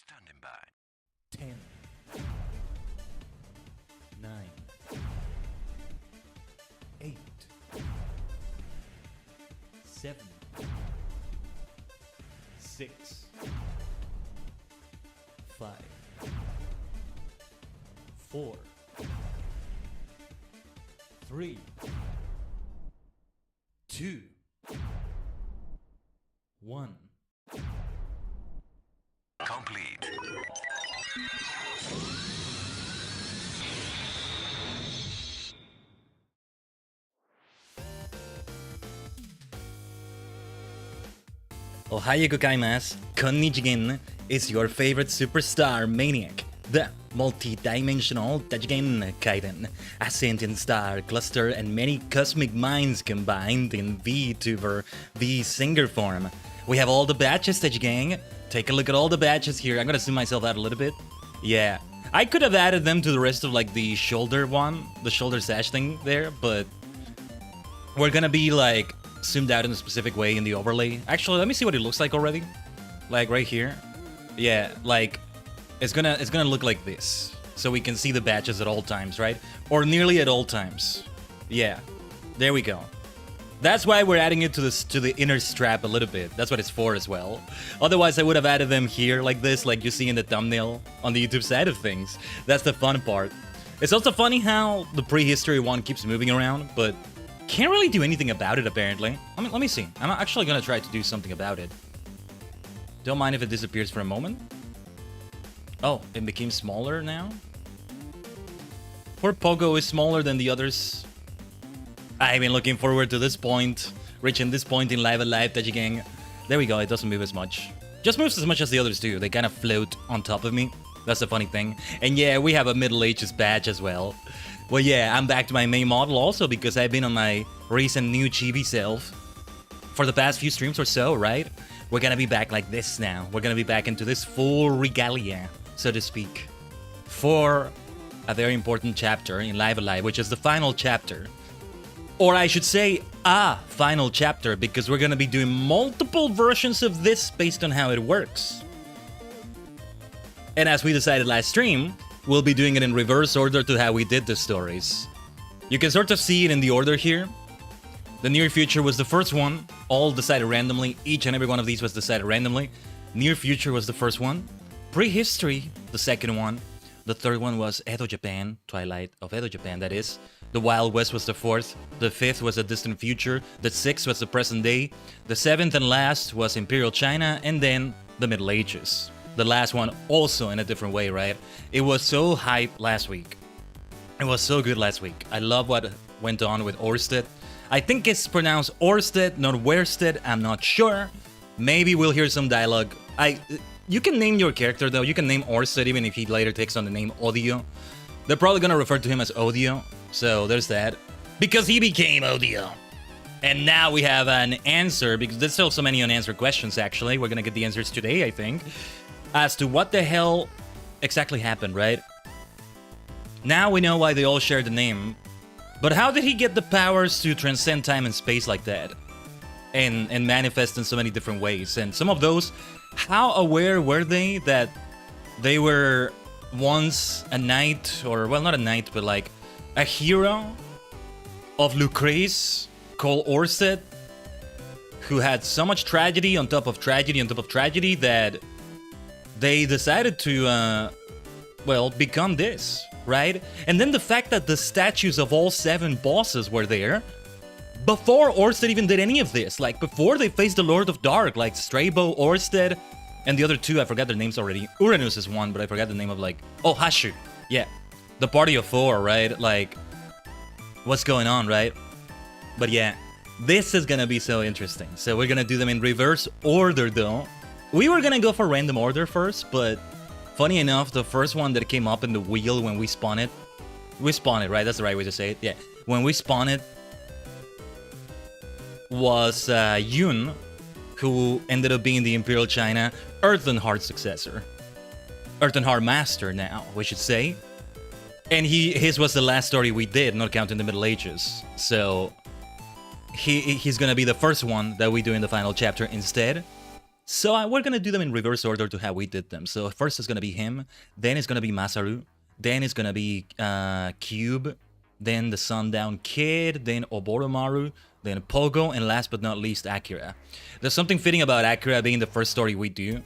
Standing by. 10, 9, 8, 7, 6, 5, 4, 3, 2, 1. Complete. Ohayou gozaimasu, Tajigen is your favorite superstar maniac, the multi-dimensional Tajigen Khaiden, a sentient star cluster and many cosmic minds combined in VTuber V-Singer form. We have all the badges, Tajigen. Take a look at all the badges here. I'm gonna zoom myself out a little bit. Yeah, I could have added them to the rest of like the shoulder one, the shoulder sash thing there, but we're gonna be like zoomed out in a specific way in the overlay. Actually, let me see what it looks like already. Like right here. Yeah, like it's gonna look like this. So we can see the badges at all times, right? Or nearly at all times. Yeah. There we go. That's why we're adding it to the inner strap a little bit. That's what it's for as well. Otherwise, I would have added them here like this, like you see in the thumbnail on the YouTube side of things. That's the fun part. It's also funny how the prehistory one keeps moving around, but can't really do anything about it, apparently. Let me see. I'm actually gonna try to do something about it. Don't mind if it disappears for a moment. Oh, it became smaller now? Poor Pogo is smaller than the others. I've been looking forward to this point, reaching this point in Live A Live Tajigen. There we go, it doesn't move as much. Just moves as much as the others do. They kind of float on top of me. That's the funny thing. And yeah, we have a Middle Ages badge as well. Well, yeah, I'm back to my main model also because I've been on my recent new chibi self for the past few streams or so, right? We're gonna be back like this now. We're gonna be back into this full regalia, so to speak, for a very important chapter in Live A Live, which is the final chapter. Or I should say, a final chapter, because we're gonna be doing multiple versions of this based on how it works. And as we decided last stream, we'll be doing it in reverse order to how we did the stories. You can sort of see it in the order here. The near future was the first one, all decided randomly. Each and every one of these was decided randomly. Near future was the first one. Prehistory, the second one. The third one was Edo Japan, Twilight of Edo Japan, that is. The Wild West was the fourth. The fifth was a distant future. The sixth was the present day. The seventh and last was Imperial China, and then the Middle Ages. The last one also in a different way, right? It was so hype last week. It was so good last week. I love what went on with Orsted. I think it's pronounced Orsted, not Wersted. I'm not sure. Maybe we'll hear some dialogue. You can name your character though. You can name Orsted even if he later takes on the name Odio. They're probably gonna refer to him as Odio. So there's that. Because he became Odio. And now we have an answer, because there's still so many unanswered questions actually. We're gonna get the answers today, I think. As to what the hell exactly happened, right? Now we know why they all share the name. But how did he get the powers to transcend time and space like that? And manifest in so many different ways? And some of those, how aware were they that they were once a knight, or, well, not a knight, but like a hero of Lucrece called Orsted, who had so much tragedy on top of tragedy on top of tragedy that they decided to, well, become this, right? And then the fact that the statues of all 7 bosses were there before Orsted even did any of this, like before they faced the Lord of Dark, like Strabo, Orsted, and the other 2, I forgot their names already. Uranus is one, but I forgot the name of, like, oh, Hashu, yeah. The party of 4, right? Like, what's going on, right? But yeah, this is gonna be so interesting. So we're gonna do them in reverse order though. We were gonna go for random order first, but funny enough, the first one that came up in the wheel when we spawned it, right? That's the right way to say it. Yeah, when we spawned it, was Yun, who ended up being the Imperial China Earthen Heart successor, Earthen Heart Master now, we should say. And his was the last story we did, not counting the Middle Ages. So he's gonna be the first one that we do in the final chapter instead. So we're gonna do them in reverse order to how we did them. So first it's gonna be him, then it's gonna be Masaru, then it's gonna be Cube, then the Sundown Kid, then Oboromaru, then Pogo, and last but not least Akira. There's something fitting about Akira being the first story we do,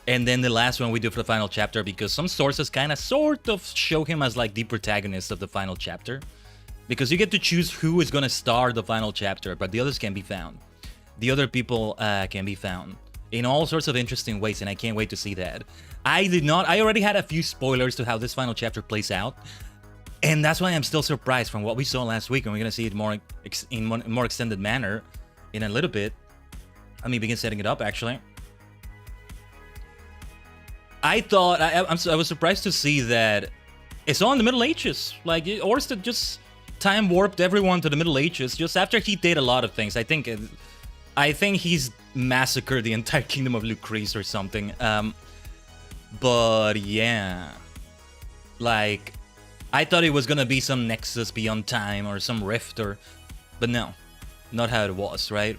and then the last one we do for the final chapter, because some sources kind of sort of show him as like the protagonist of the final chapter. Because you get to choose who is gonna star the final chapter, but the others can be found. The other people can be found in all sorts of interesting ways, and I can't wait to see that. I already had a few spoilers to how this final chapter plays out, and that's why I'm still surprised from what we saw last week, and we're gonna see it in more extended manner in a little bit. Let me begin setting it up, actually. I thought, I was surprised to see that it's all in the Middle Ages. Like, Orsted just time warped everyone to the Middle Ages just after he did a lot of things. I think he's massacred the entire kingdom of Lucrece or something. But yeah, like, I thought it was gonna be some nexus beyond time or some rift, but no, not how it was, right?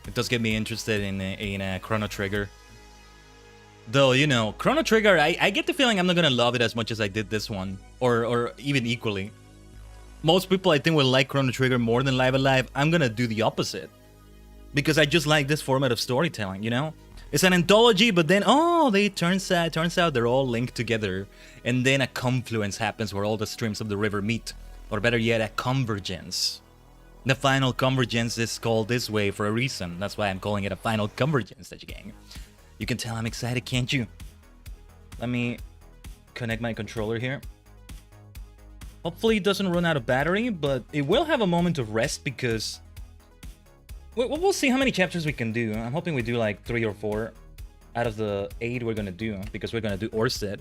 It does get me interested in Chrono Trigger. Though, you know, Chrono Trigger, I get the feeling I'm not gonna love it as much as I did this one, or even equally. Most people, I think, will like Chrono Trigger more than Live A Live. I'm gonna do the opposite, because I just like this format of storytelling, you know? It's an anthology, but then, oh, turns out they're all linked together, and then a confluence happens where all the streams of the river meet, or better yet, a convergence. The final convergence is called this way for a reason. That's why I'm calling it a final convergence, Tajigen. You can tell I'm excited, can't you? Let me connect my controller here. Hopefully it doesn't run out of battery, but it will have a moment of rest because we'll see how many chapters we can do. I'm hoping we do like 3 or 4 out of the 8 we're gonna do, because we're gonna do Orsted.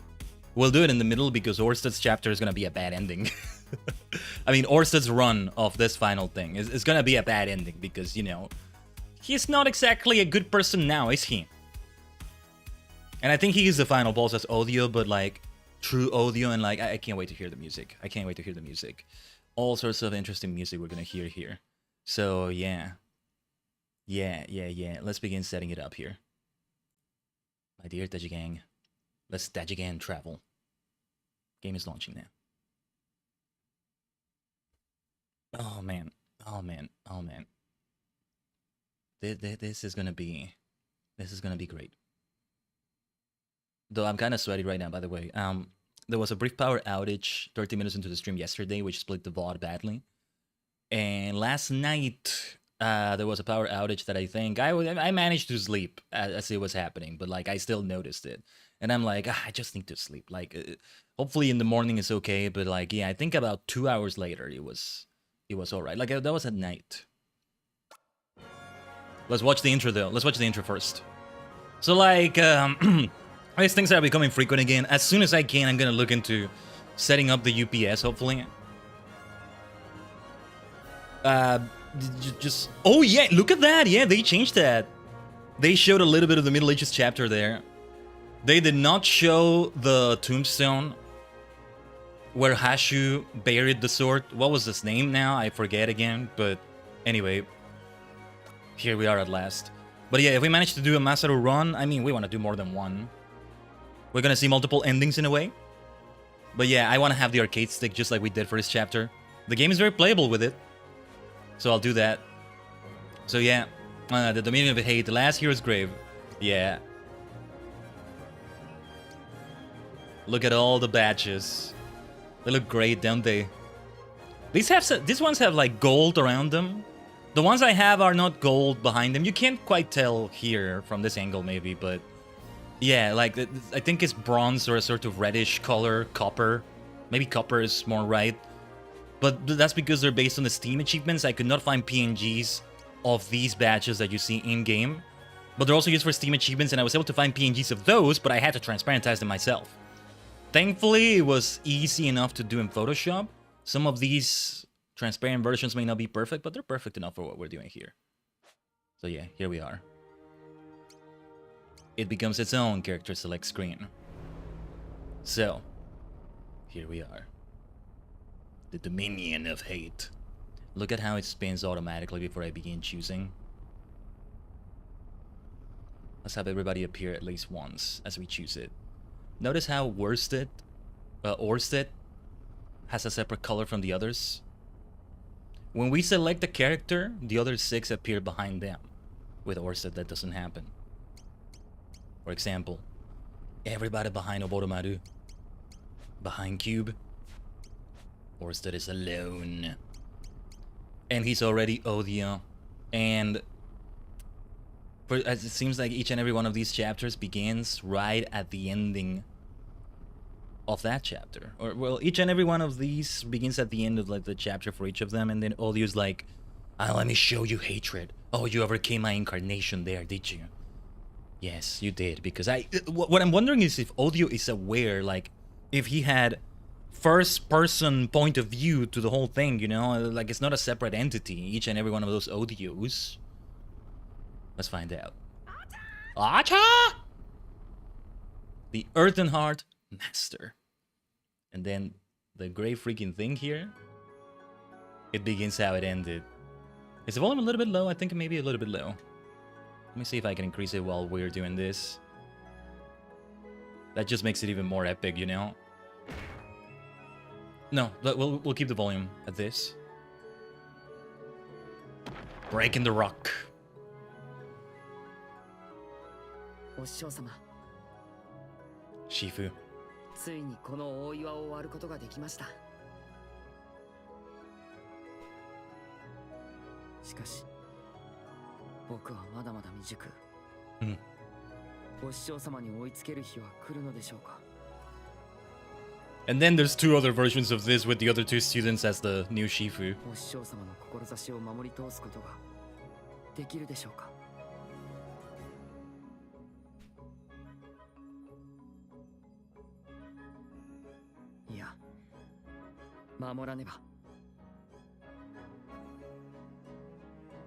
We'll do it in the middle because Orsted's chapter is gonna be a bad ending. I mean, Orsted's run of this final thing is gonna be a bad ending because, you know, he's not exactly a good person now, is he? And I think he is the final boss as Odio, but like true Odio, and like I can't wait to hear the music. I can't wait to hear the music. All sorts of interesting music we're gonna hear here. So yeah. Yeah. Let's begin setting it up here. My dear Tajigen, let's Tajigen travel. Game is launching now. Oh man. This is gonna be great. Though I'm kind of sweaty right now, by the way. There was a brief power outage 30 minutes into the stream yesterday, which split the VOD badly. And last night, there was a power outage that I think I managed to sleep as it was happening, but like I still noticed it, and I'm like, I just need to sleep. Like, hopefully in the morning it's okay, but like, yeah, I think about 2 hours later it was all right. Like that was at night. Let's watch the intro though. Let's watch the intro first. So like, these things are becoming frequent again. As soon as I can, I'm gonna look into setting up the UPS. Hopefully. Just oh yeah, look at that. Yeah, they changed that. They showed a little bit of the Middle Ages chapter there. They did not show the tombstone where Hashu buried the sword. What was his name now? I forget again. But anyway, here we are at last. But yeah, if we manage to do a Masaru run, I mean, we want to do more than one. We're gonna see multiple endings in a way. But yeah, I want to have the arcade stick just like we did for this chapter. The game is very playable with it. So I'll do that. So yeah, the Dominion of Hate, the last hero's grave. Yeah. Look at all the badges. They look great, don't they? These ones have like gold around them. The ones I have are not gold behind them. You can't quite tell here from this angle maybe, but yeah, like I think it's bronze or a sort of reddish color, copper. Maybe copper is more right. But that's because they're based on the Steam achievements. I could not find PNGs of these badges that you see in-game. But they're also used for Steam achievements, and I was able to find PNGs of those, but I had to transparentize them myself. Thankfully, it was easy enough to do in Photoshop. Some of these transparent versions may not be perfect, but they're perfect enough for what we're doing here. So yeah, here we are. It becomes its own character select screen. So, here we are. The Dominion of Hate. Look at how it spins automatically before I begin choosing. Let's have everybody appear at least once as we choose it. Notice how Orsted has a separate color from the others. When we select a character, the other 6 appear behind them. With Orsted, that doesn't happen. For example, everybody behind Oboromaru. Behind Cube. Orsted is alone. And he's already Odia. And as it seems like each and every one of these chapters begins right at the ending of that chapter. Or, well, each and every one of these begins at the end of like the chapter for each of them. And then Odio's like, let me show you hatred. Oh, you overcame my incarnation there, did you? Yes, you did. Because what I'm wondering is if Odio is aware, like, if he had first-person point of view to the whole thing, you know? Like, it's not a separate entity, each and every one of those Odios. Let's find out. Acha! The Earthen Heart Master. And then the great freaking thing here. It begins how it ended. Is the volume a little bit low? I think it may be a little bit low. Let me see if I can increase it while we're doing this. That just makes it even more epic, you know? No, we'll keep the volume at this. Breaking the rock. Shifu. ついにこの大岩を割ることができました。しかし、僕はまだまだ未熟。お師匠様に追いつける日は来るのでしょうか。And then there's 2 other versions of this with the other 2 students as the new Shifu. お師匠様の志を守り通すことができるでしょうか。いや、守らねば。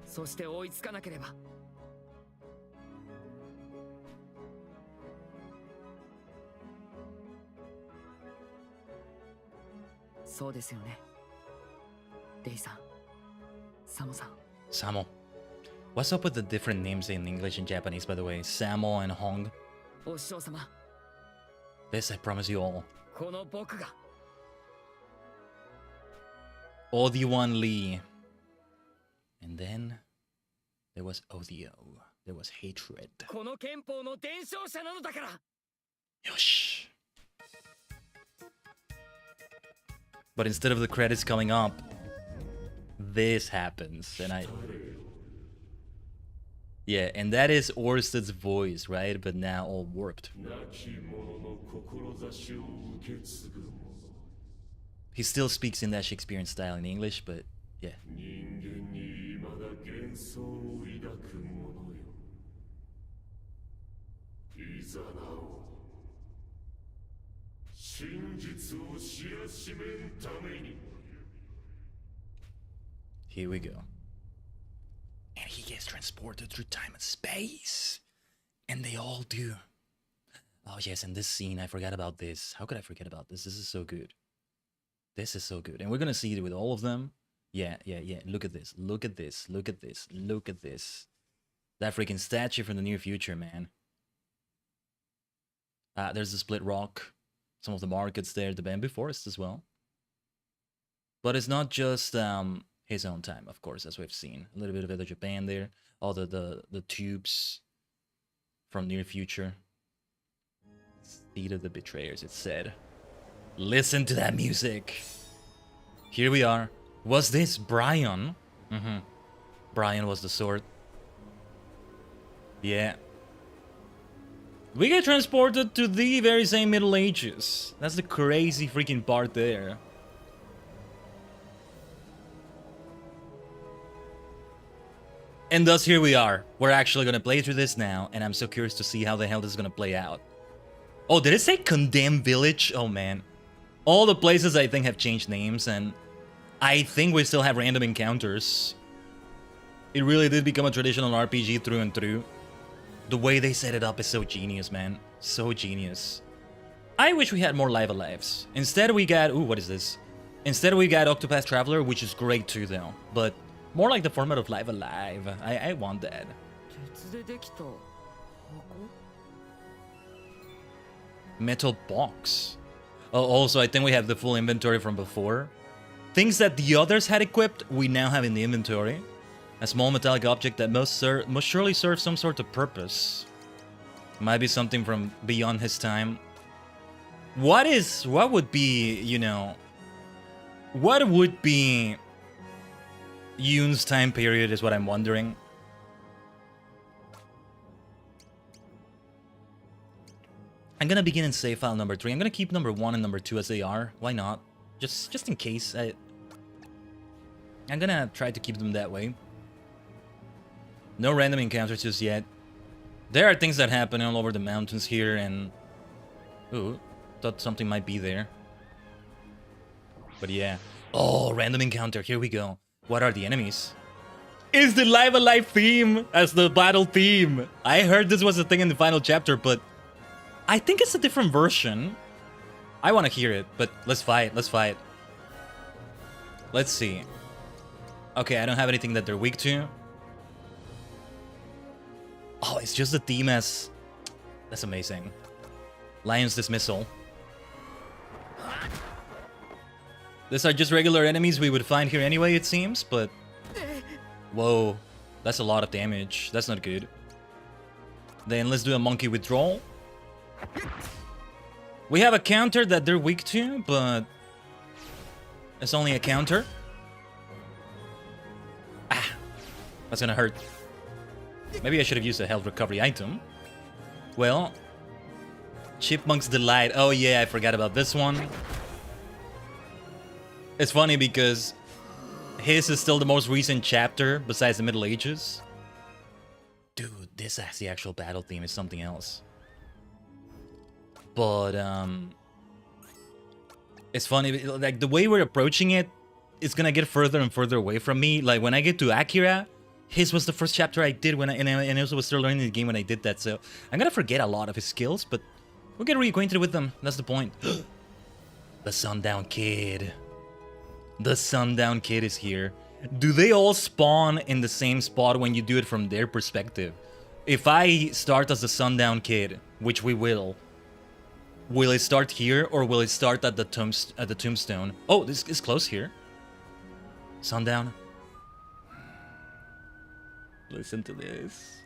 そして追いつかなければ。そうですよね。レイさん、サモさん。Samo. What's up with the different names in English and Japanese, by the way? Samo and Hong. お師匠様。This I promise you all. この僕が。Odiwan Lee. And then There was odio. There was hatred. この憲法の伝承者なのだから。 Yosh. But instead of the credits coming up, this happens, and yeah, and that is Orsted's voice, right? But now all warped. He still speaks in that Shakespearean style in English, but yeah. Here we go. And he gets transported through time and space. And they all do. Oh yes, and this scene, I forgot about this. How could I forget about this? This is so good. This is so good. And we're gonna see it with all of them. Yeah. Look at this. Look at this. Look at this. Look at this. That freaking statue from the near future, man. There's the split rock. Some of the markets there. The bamboo forest as well. But it's not just his own time, of course, as we've seen. A little bit of other Japan there. All the tubes from near future. Seed of the betrayers, it said. Listen to that music. Here we are. Was this Brian? Brian was the sword. Yeah. We get transported to the very same Middle Ages. That's the crazy freaking part there. And thus here we are. We're actually gonna play through this now, and I'm so curious to see how the hell this is gonna play out. Oh, did it say Condemned Village? Oh man. All the places I think have changed names, and I think we still have random encounters. It really did become a traditional RPG through and through. The way they set it up is so genius, man. So genius. I wish we had more Live Alives. Instead we got... Ooh, what is this? Instead we got Octopath Traveler, which is great too though. But more like the format of Live Alive. I want that. Metal box. Oh, also, I think we have the full inventory from before. Things that the others had equipped, we now have in the inventory. A small metallic object that must surely serve some sort of purpose. Might be something from beyond his time. What would be, you know... What would be Yoon's time period is what I'm wondering. I'm gonna begin in save file number 3. I'm gonna keep number 1 and number 2 as they are. Why not? Just in case. I'm gonna try to keep them that way. No random encounters just yet. There are things that happen all over the mountains here, and... Ooh, thought something might be there. But yeah. Oh, random encounter. Here we go. What are the enemies? Is the Live Alive theme as the battle theme? I heard this was a thing in the final chapter, but... I think it's a different version. I want to hear it, but let's fight. Let's fight. Let's see. Okay, I don't have anything that they're weak to. Oh, it's just the theme as... That's amazing. Lion's Dismissal. These are just regular enemies we would find here anyway, it seems, but... Whoa. That's a lot of damage. That's not good. Then let's do a monkey withdrawal. We have a counter that they're weak to, but... It's only a counter. Ah! That's gonna hurt. Maybe I should have used a health recovery item. Well... Chipmunk's Delight. Oh yeah, I forgot about this one. It's funny because... his is still the most recent chapter, besides the Middle Ages. Dude, this as the actual battle theme is something else. But, it's funny, like, the way we're approaching it, it's gonna get further and further away from me. Like, when I get to Akira, his was the first chapter I did when and I also was still learning the game when I did that, so I'm gonna forget a lot of his skills, but we'll get reacquainted with them. That's the point. The Sundown Kid. The Sundown Kid is here. Do they all spawn in the same spot when you do it from their perspective? If I start as the Sundown Kid, which we will it start here or will it start at the tombstone? Oh, this is close here. Sundown. Listen to this.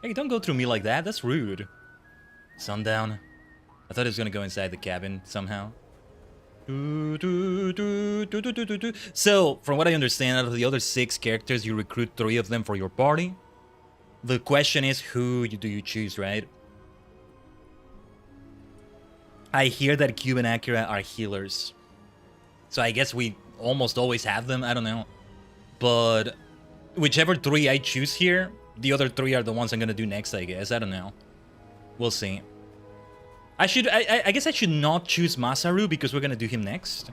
Hey, don't go through me like that. That's rude. Sundown. I thought he was gonna go inside the cabin somehow. So, from what I understand, out of the other 6 characters, you recruit 3 of them for your party. The question is, who do you choose, right? I hear that Cube and Akira are healers. So I guess we almost always have them, I don't know. But whichever 3 I choose here, the other 3 are the ones I'm gonna do next, I guess. I don't know. We'll see. I guess I should not choose Masaru because we're gonna do him next.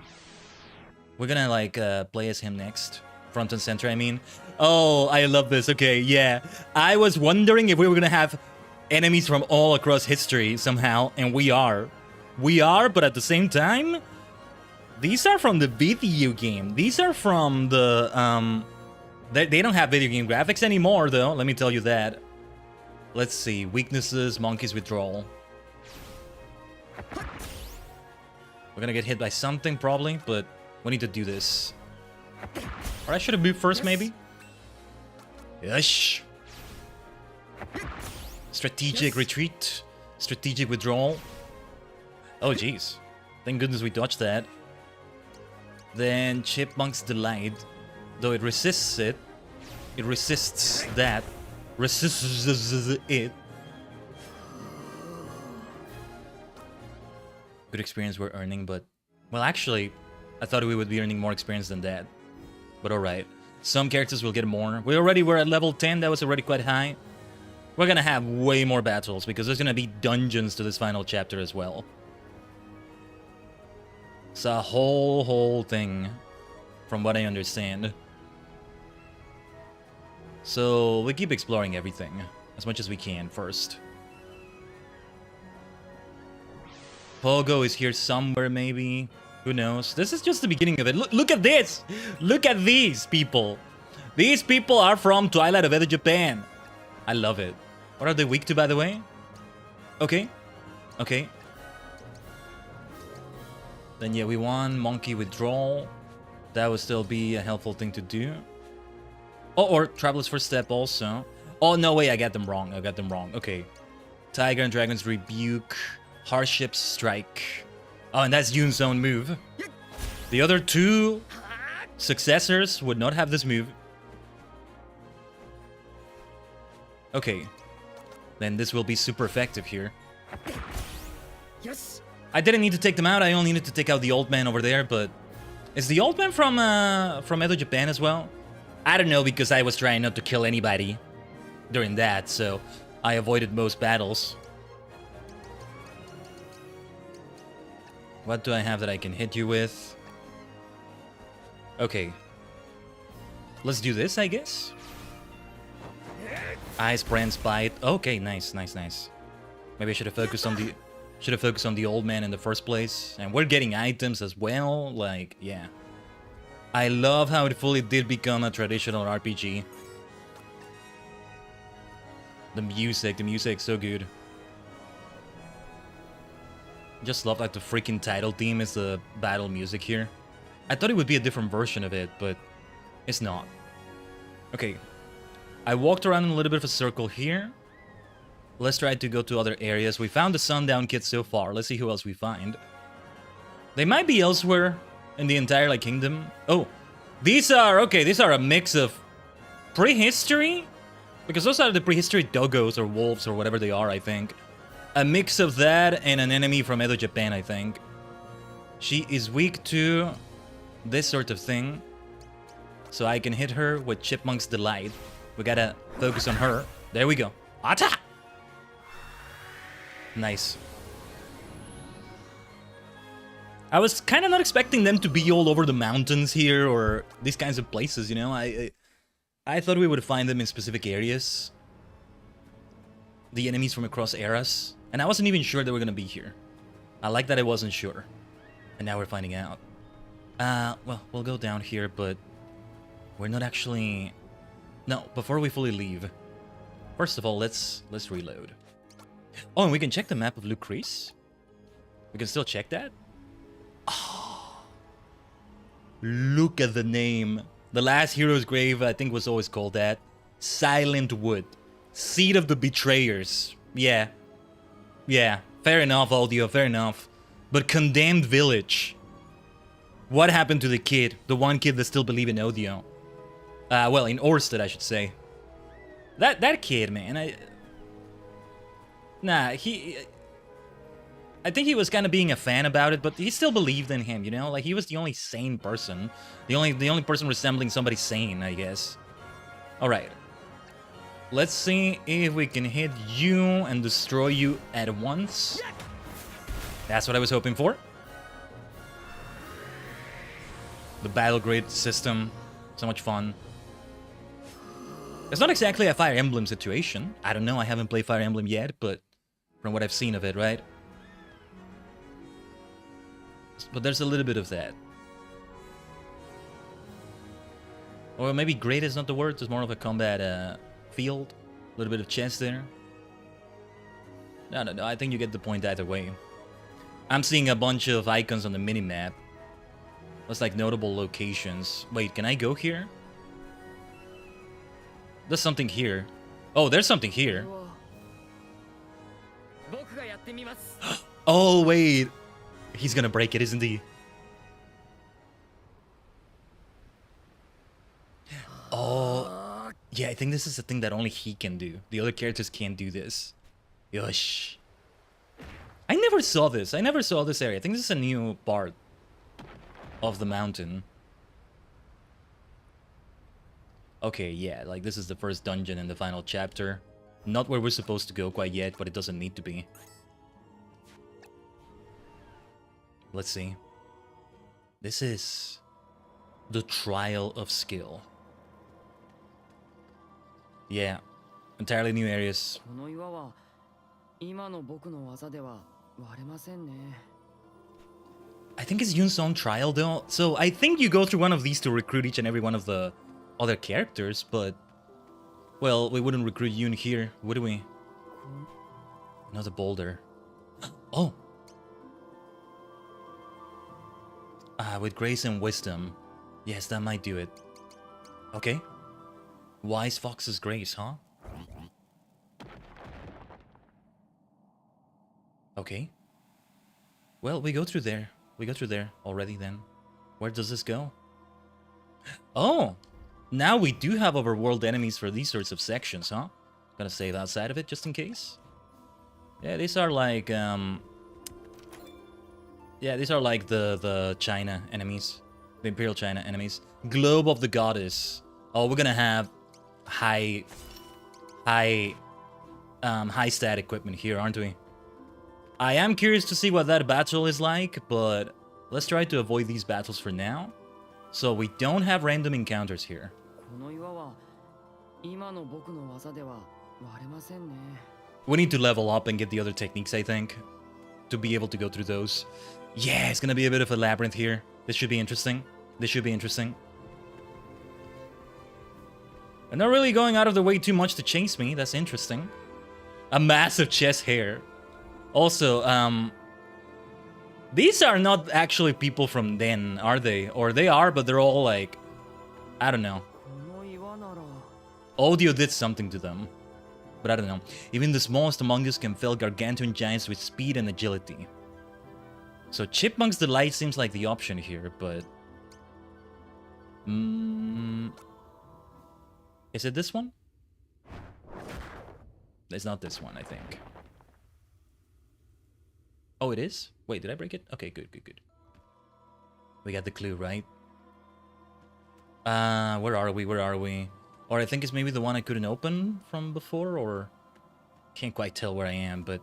We're gonna like play as him next. Front and center, I mean. Oh, I love this. Okay, yeah. I was wondering if we were gonna have enemies from all across history somehow, and we are. We are, but at the same time, these are from the video game. These are from the they don't have video game graphics anymore, though. Let me tell you that. Let's see. Weaknesses, Monkey's Withdrawal. We're gonna get hit by something, probably, but we need to do this. Or I should have moved first, maybe? Yes. Strategic retreat. Strategic withdrawal. Oh, jeez. Thank goodness we dodged that. Then Chipmunk's Delight. Though it resists it. It resists that. Resists it. Good experience we're earning, but... Well, actually, I thought we would be earning more experience than that. But alright. Some characters will get more. We already were at level 10, that was already quite high. We're gonna have way more battles, because there's gonna be dungeons to this final chapter as well. It's a whole thing, from what I understand. So, we keep exploring everything, as much as we can first. Pogo is here somewhere, maybe. Who knows? This is just the beginning of it. Look at this! Look at these people! These people are from Twilight of Edo, Japan. I love it. What are they weak to, by the way? Okay. Okay. Then yeah, we won. Monkey Withdrawal. That would still be a helpful thing to do. Oh, or Traveler's First Step also. Oh, no way, I got them wrong. Okay. Tiger and Dragon's Rebuke. Hardship Strike. Oh, and that's Yoon's own move. The other 2 successors would not have this move. Okay. Then this will be super effective here. Yes. I didn't need to take them out, I only needed to take out the old man over there, but... Is the old man from Edo, Japan as well? I don't know, because I was trying not to kill anybody during that, so I avoided most battles. What do I have that I can hit you with? Okay. Let's do this, I guess. Ice Brand's Bite. Okay, nice. Maybe I should have focused on the old man in the first place. And we're getting items as well. Like, yeah. I love how it fully did become a traditional RPG. The music's so good. Just love like the freaking title theme is the battle music here. I thought it would be a different version of it, but it's not. Okay. I walked around in a little bit of a circle here. Let's try to go to other areas. We found the Sundown Kid so far. Let's see who else we find. They might be elsewhere in the entire like kingdom. Oh, these are a mix of prehistory, because those are the prehistory doggos or wolves or whatever they are, I think. A mix of that and an enemy from Edo, Japan, I think. She is weak to this sort of thing. So I can hit her with Chipmunk's Delight. We gotta focus on her. There we go. Atta! Nice. I was kind of not expecting them to be all over the mountains here or these kinds of places, you know? I thought we would find them in specific areas. The enemies from across eras. And I wasn't even sure they were gonna be here. I like that I wasn't sure. And now we're finding out. Well, we'll go down here, but we're not actually... No, before we fully leave. First of all, let's reload. Oh, and we can check the map of Lucrece. We can still check that? Oh. Look at the name. The last hero's grave, I think, was always called that. Silent Wood. Seat of the Betrayers. Yeah. Yeah. Fair enough, audio. Fair enough. But Condemned Village. What happened to the kid? The one kid that still believed in audio. Well, in Orsted, I should say. That kid, man. I think he was kind of being a fan about it, but he still believed in him, you know? Like, he was the only sane person. The only person resembling somebody sane, I guess. Alright. Let's see if we can hit you and destroy you at once. That's what I was hoping for. The battle grid system. So much fun. It's not exactly a Fire Emblem situation. I don't know, I haven't played Fire Emblem yet, but from what I've seen of it, right? But there's a little bit of that. Or maybe great is not the word, it's more of a combat field. A little bit of chess there. No, I think you get the point either way. I'm seeing a bunch of icons on the minimap. That's like notable locations. Wait, can I go here? There's something here. Oh, there's something here. Oh, wait. He's gonna break it, isn't he? Oh. Yeah, I think this is the thing that only he can do. The other characters can't do this. Yosh. I never saw this. I never saw this area. I think this is a new part of the mountain. Okay, yeah, like this is the first dungeon in the final chapter. Not where we're supposed to go quite yet, but it doesn't need to be. Let's see. This is the Trial of Skill. Yeah, entirely new areas. I think it's Yun's own trial though, so I think you go through one of these to recruit each and every one of the other characters, but... Well, we wouldn't recruit Yun here, would we? Another boulder. Oh! With grace and wisdom. Yes, that might do it. Okay. Wise Fox's grace, huh? Okay. Well, we go through there. We go through there already then. Where does this go? Oh! Now we do have overworld enemies for these sorts of sections, huh? Gonna save outside of it just in case. Yeah, these are like, yeah, these are like the China enemies. The Imperial China enemies. Globe of the Goddess. Oh, we're gonna have high stat equipment here, aren't we? I am curious to see what that battle is like, but let's try to avoid these battles for now. So we don't have random encounters here. We need to level up and get the other techniques, I think, to be able to go through those. Yeah, it's gonna be a bit of a labyrinth here. This should be interesting. This should be interesting. They're not really going out of their way too much to chase me. That's interesting. A massive chest hair. Also, these are not actually people from Den, are they? Or they are, but they're all like... I don't know. Audio did something to them. But I don't know. Even the smallest among us can fell gargantuan giants with speed and agility. So Chipmunk's Delight seems like the option here, but... Is it this one? It's not this one, I think. Oh, it is? Wait, did I break it? Okay, good. We got the clue, right? Where are we? Or I think it's maybe the one I couldn't open from before, or... Can't quite tell where I am, but...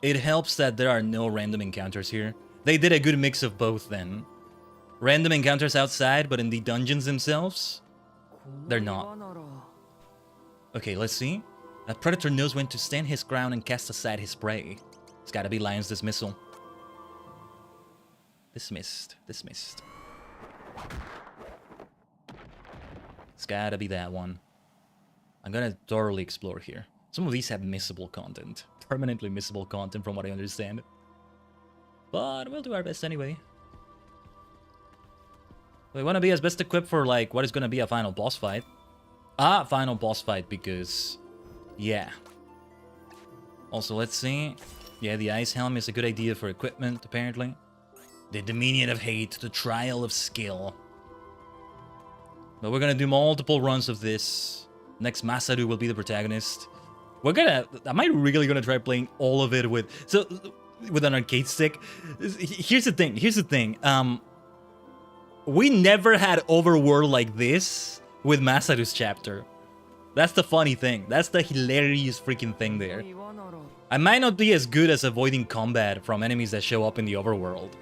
It helps that there are no random encounters here. They did a good mix of both then. Random encounters outside, but in the dungeons themselves, they're not. Okay, let's see. A predator knows when to stand his ground and cast aside his prey. It's gotta be Lion's Dismissal. Dismissed. It's gotta be that one. I'm gonna thoroughly explore here. Some of these have missable content. Permanently missable content from what I understand. But we'll do our best anyway. We want to be as best equipped for like what is going to be a final boss fight. A final boss fight because, yeah. Also, let's see. Yeah, the ice helm is a good idea for equipment, apparently. The Dominion of Hate, the Trial of Skill. But we're gonna do multiple runs of this. Next, Masaru will be the protagonist. Am I really gonna try playing all of it with an arcade stick? Here's the thing. We never had overworld like this with Masaru's chapter. That's the funny thing. That's the hilarious freaking thing there. I might not be as good as avoiding combat from enemies that show up in the overworld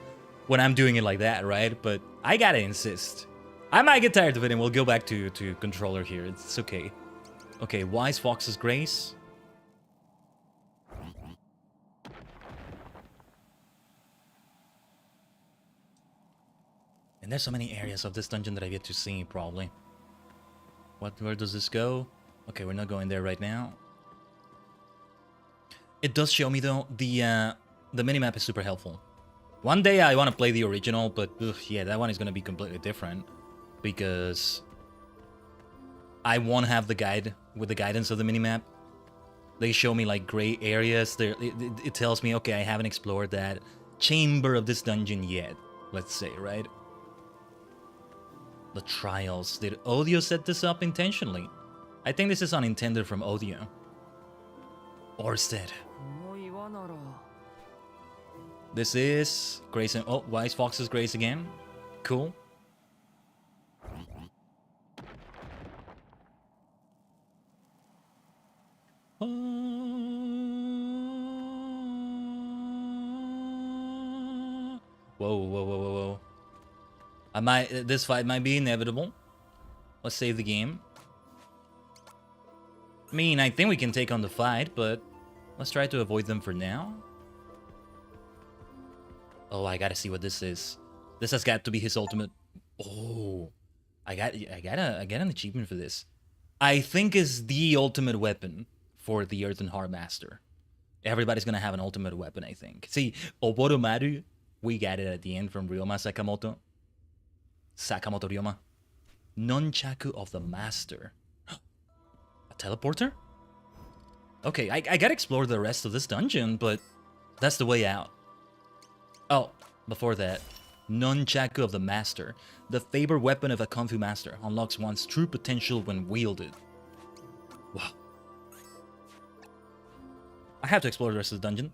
when I'm doing it like that, right? But I gotta insist. I might get tired of it and we'll go back to controller here. It's okay. Okay, Wise Fox's Grace. And there's so many areas of this dungeon that I get to see, probably. Where does this go? Okay, we're not going there right now. It does show me, though, the minimap is super helpful. One day I want to play the original, but yeah, that one is going to be completely different. Because I won't have the guide with the guidance of the minimap. They show me like gray areas. It tells me, okay, I haven't explored that chamber of this dungeon yet, let's say, right? The trials. Did Audio set this up intentionally? I think this is unintended from Audio. Orsted. This is Grace and... Oh, Wise Fox's Grace again. Cool. Whoa. This fight might be inevitable. Let's save the game. I mean, I think we can take on the fight, but let's try to avoid them for now. Oh, I gotta see what this is. This has got to be his ultimate. Oh, I got an achievement for this. I think is the ultimate weapon for the Earth and Heart Master. Everybody's gonna have an ultimate weapon, I think. See, Oboromaru, we got it at the end from Ryoma Sakamoto. Sakamoto Ryoma. Nunchaku of the Master. A teleporter? Okay, I gotta explore the rest of this dungeon, but that's the way out. Oh, before that, Nunchaku of the Master. The favorite weapon of a Kung Fu Master. Unlocks one's true potential when wielded. Wow. I have to explore the rest of the dungeon.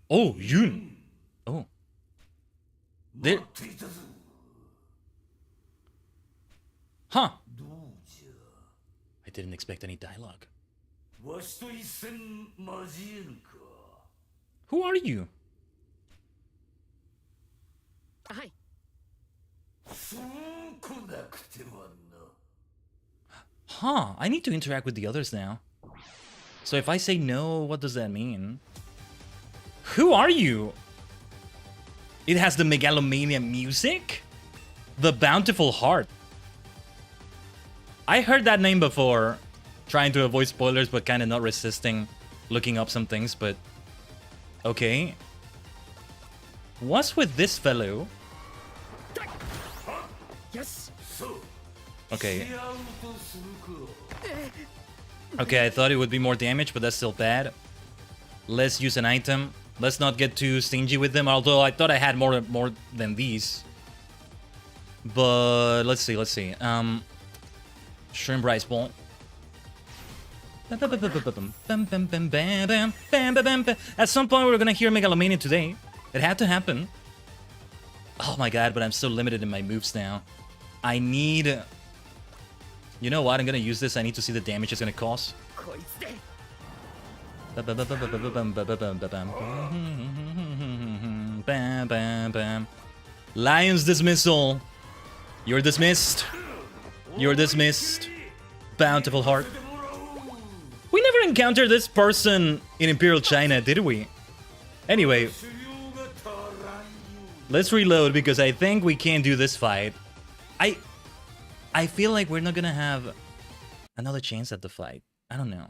Oh, Yun. Oh. There. Huh. I didn't expect any dialogue. Who are you? Hi. Huh, I need to interact with the others now. So if I say no, what does that mean? Who are you? It has the Megalomania music? The Bountiful Heart. I heard that name before. Trying to avoid spoilers, but kind of not resisting looking up some things, but... Okay. What's with this fellow? Yes. Okay. Okay, I thought it would be more damage, but that's still bad. Let's use an item. Let's not get too stingy with them, although I thought I had more than these. But let's see. Shrimp Rice Ball. At some point we're gonna hear Megalomania today. It had to happen. Oh my god, but I'm so limited in my moves now. I need... You know what? I'm gonna use this. I need to see the damage it's gonna cause. Lion's Dismissal. You're dismissed. You're dismissed. Bountiful Heart. We never encountered this person in Imperial China, did we? Anyway. Let's reload because I think we can't do this fight. I feel like we're not gonna have another chance at the fight. I don't know.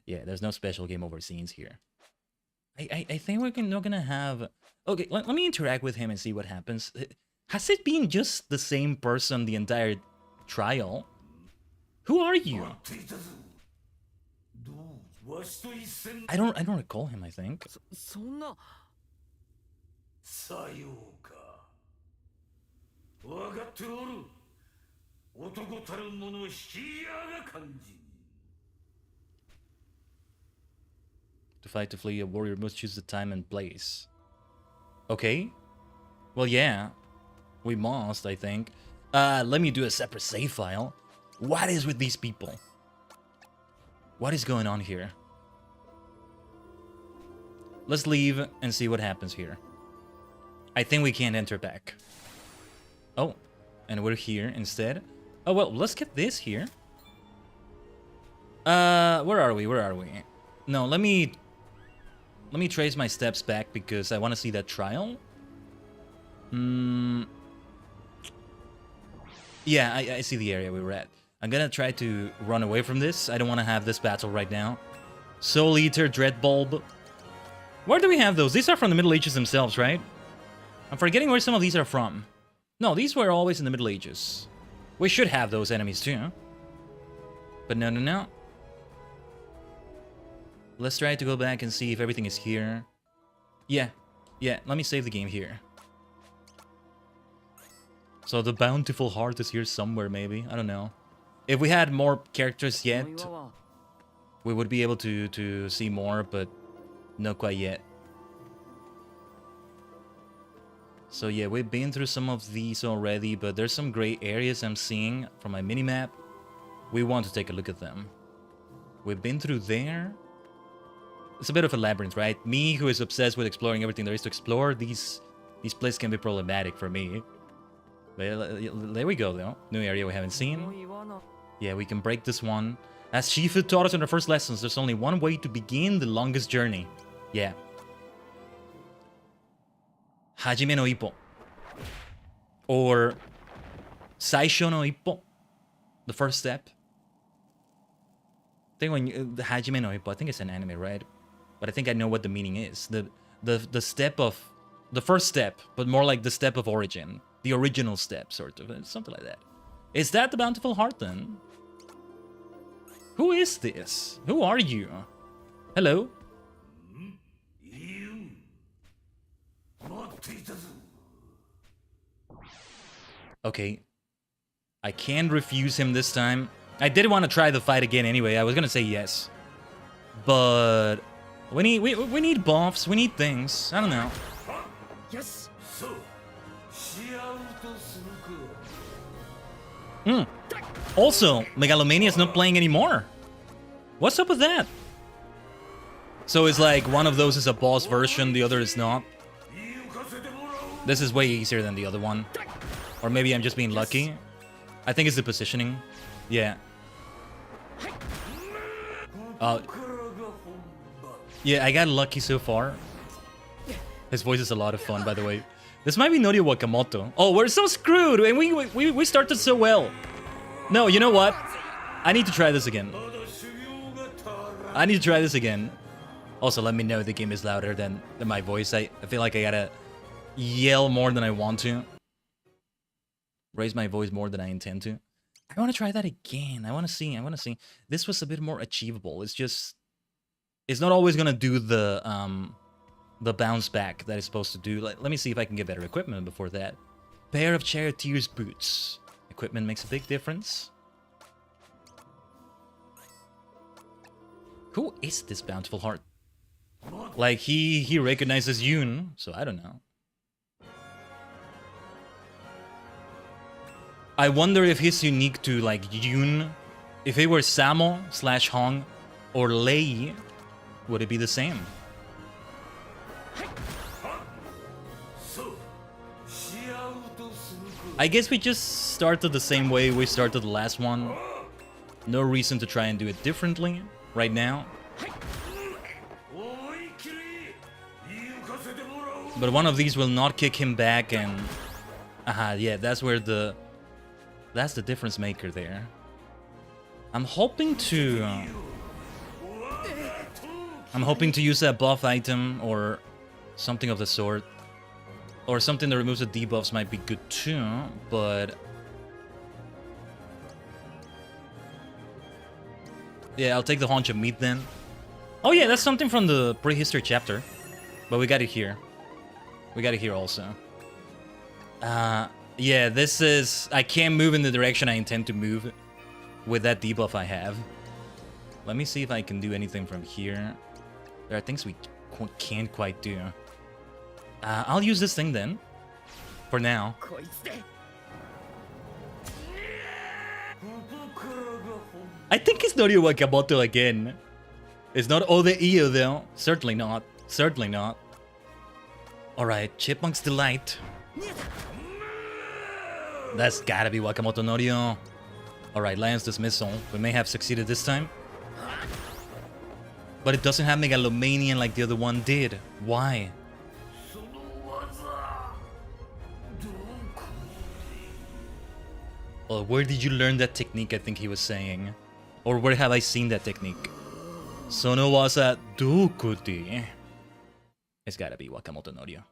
Yeah, there's no special game over scenes here. I think we're not gonna have... Okay, let me interact with him and see what happens. Has it been just the same person the entire trial? Who are you? I don't recall him, I think. そんなさようか。わかっておる。男たる者引きやが肝心。To fight to flee, a warrior must choose the time and place. Okay. Well, yeah. We must, I think. Let me do a separate save file. What is with these people? What is going on here? Let's leave and see what happens here. I think we can't enter back. Oh, and we're here instead. Oh, well, let's get this here. Where are we? Where are we? No, let me trace my steps back because I want to see that trial. Yeah, I see the area we were at. I'm gonna try to run away from this. I don't want to have this battle right now. Soul Eater, Dreadbulb. Where do we have those? These are from the Middle Ages themselves, right? I'm forgetting where some of these are from. No, these were always in the Middle Ages. We should have those enemies too. But no. Let's try to go back and see if everything is here. Yeah, let me save the game here. So the bountiful heart is here somewhere, maybe. I don't know. If we had more characters yet, we would be able to see more, but not quite yet. So yeah, we've been through some of these already, but there's some gray areas I'm seeing from my minimap. We want to take a look at them. We've been through there. It's a bit of a labyrinth, right? Me, who is obsessed with exploring everything there is to explore, these places can be problematic for me. But there we go, though. New area we haven't seen. Yeah, we can break this one. As Shifu taught us in our first lessons, there's only one way to begin the longest journey. Yeah. Hajime no ippo. Or Saisho no ippo. The first step. I think when the Hajime no ippo, I think it's an anime, right? But I think I know what the meaning is. The step of the first step, but more like the step of origin. The original step, sort of. Something like that. Is that the bountiful heart then? Who is this? Who are you? Hello? Okay. I can't refuse him this time. I did want to try the fight again anyway. I was gonna say yes. But we need buffs, we need things. I don't know. Yes. Also, Megalomania is not playing anymore. What's up with that? So it's like one of those is a boss version, the other is not. This is way easier than the other one. Or maybe I'm just being lucky. I think it's the positioning. Yeah. Yeah, I got lucky so far. His voice is a lot of fun, by the way. This might be Norio Wakamoto. Oh, we're so screwed, and we started so well. No, you know what? I need to try this again. I need to try this again. Also, let me know if the game is louder than my voice. I feel like I gotta yell more than I want to. Raise my voice more than I intend to. I want to try that again. I want to see. This was a bit more achievable. It's just... It's not always gonna do the bounce back that it's supposed to do. Let me see if I can get better equipment before that. Pair of Charioteer's boots. Equipment makes a big difference. Who is this bountiful heart? Like, he recognizes Yoon, so I don't know. I wonder if he's unique to, like, Yoon. If he were Samo / Hong or Lei, would it be the same? I guess we just started the same way we started the last one. No reason to try and do it differently right now. But one of these will not kick him back and... Aha, yeah, that's where the... That's the difference maker there. I'm hoping to... I'm hoping to use that buff item or something of the sort. Or something that removes the debuffs might be good too, but... yeah, I'll take the haunch of meat then. Oh yeah, that's something from the prehistory chapter. But we got it here. We got it here also. Yeah, this is... I can't move in the direction I intend to move with that debuff I have. Let me see if I can do anything from here. There are things we can't quite do. I'll use this thing then. For now. I think it's Norio Wakamoto again. It's not Ode Iyo though. Certainly not. Certainly not. Alright, Chipmunk's Delight. That's gotta be Wakamoto Norio. Alright, Lion's Dismissal. We may have succeeded this time. But it doesn't have Megalomanian like the other one did. Why? Well, where did you learn that technique, I think he was saying. Or where have I seen that technique? Sono waza dokuti. It's gotta be Wakamoto Norio.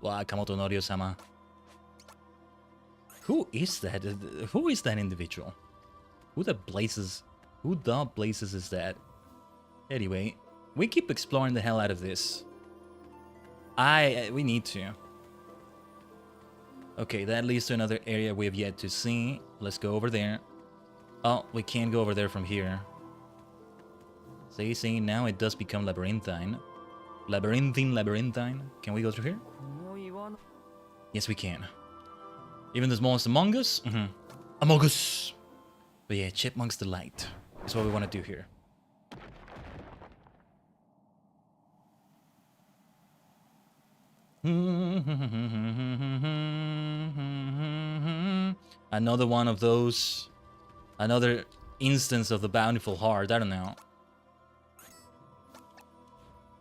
Wakamoto Norio-sama. Who is that? Who is that individual? Who the blazes is that? Anyway, we keep exploring the hell out of this. We need to. Okay, that leads to another area we have yet to see. Let's go over there. Oh, we can't go over there from here. See, now it does become labyrinthine. Labyrinthine. Can we go through here? Yes, we can. Even the smallest among us? Among us! But yeah, Chipmunk's Delight is what we want to do here. Another one of those. Another instance of the bountiful heart. I don't know.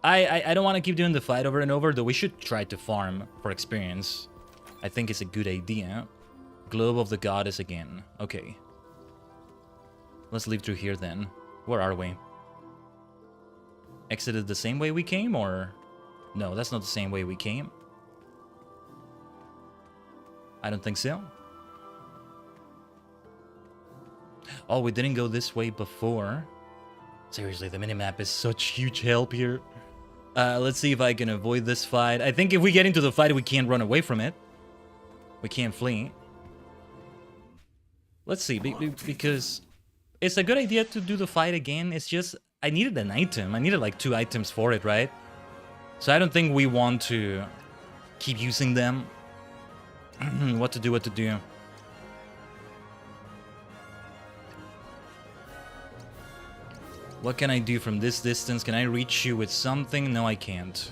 I don't want to keep doing the fight over and over, though we should try to farm for experience. I think it's a good idea. Globe of the Goddess again. Okay. Let's leave through here then. Where are we? Exited the same way we came, or... no, that's not the same way we came. I don't think so. Oh, we didn't go this way before. Seriously, the minimap is such huge help here. Let's see if I can avoid this fight. I think if we get into the fight, we can't run away from it. We can't flee. Let's see, because it's a good idea to do the fight again. It's just, I needed an item. I needed like 2 items for it, right? So I don't think we want to keep using them. What to do. What can I do from this distance? Can I reach you with something? No, I can't.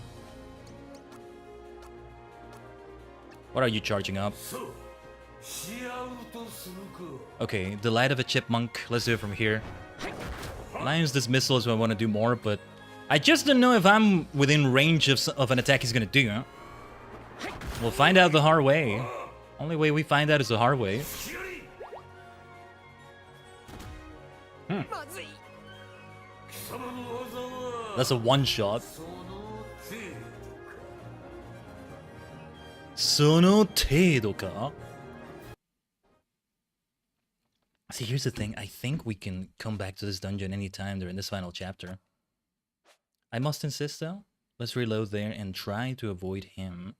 What are you charging up? Okay, the Light of a Chipmunk. Let's do it from here. Lion's Dismissal is what I want to do more, but I just don't know if I'm within range of an attack he's gonna do. Huh? We'll find out the hard way. Only way we find out is the hard way. That's a one-shot. Sono tedo ka? See, here's the thing. I think we can come back to this dungeon anytime during this final chapter. I must insist, though. Let's reload there and try to avoid him.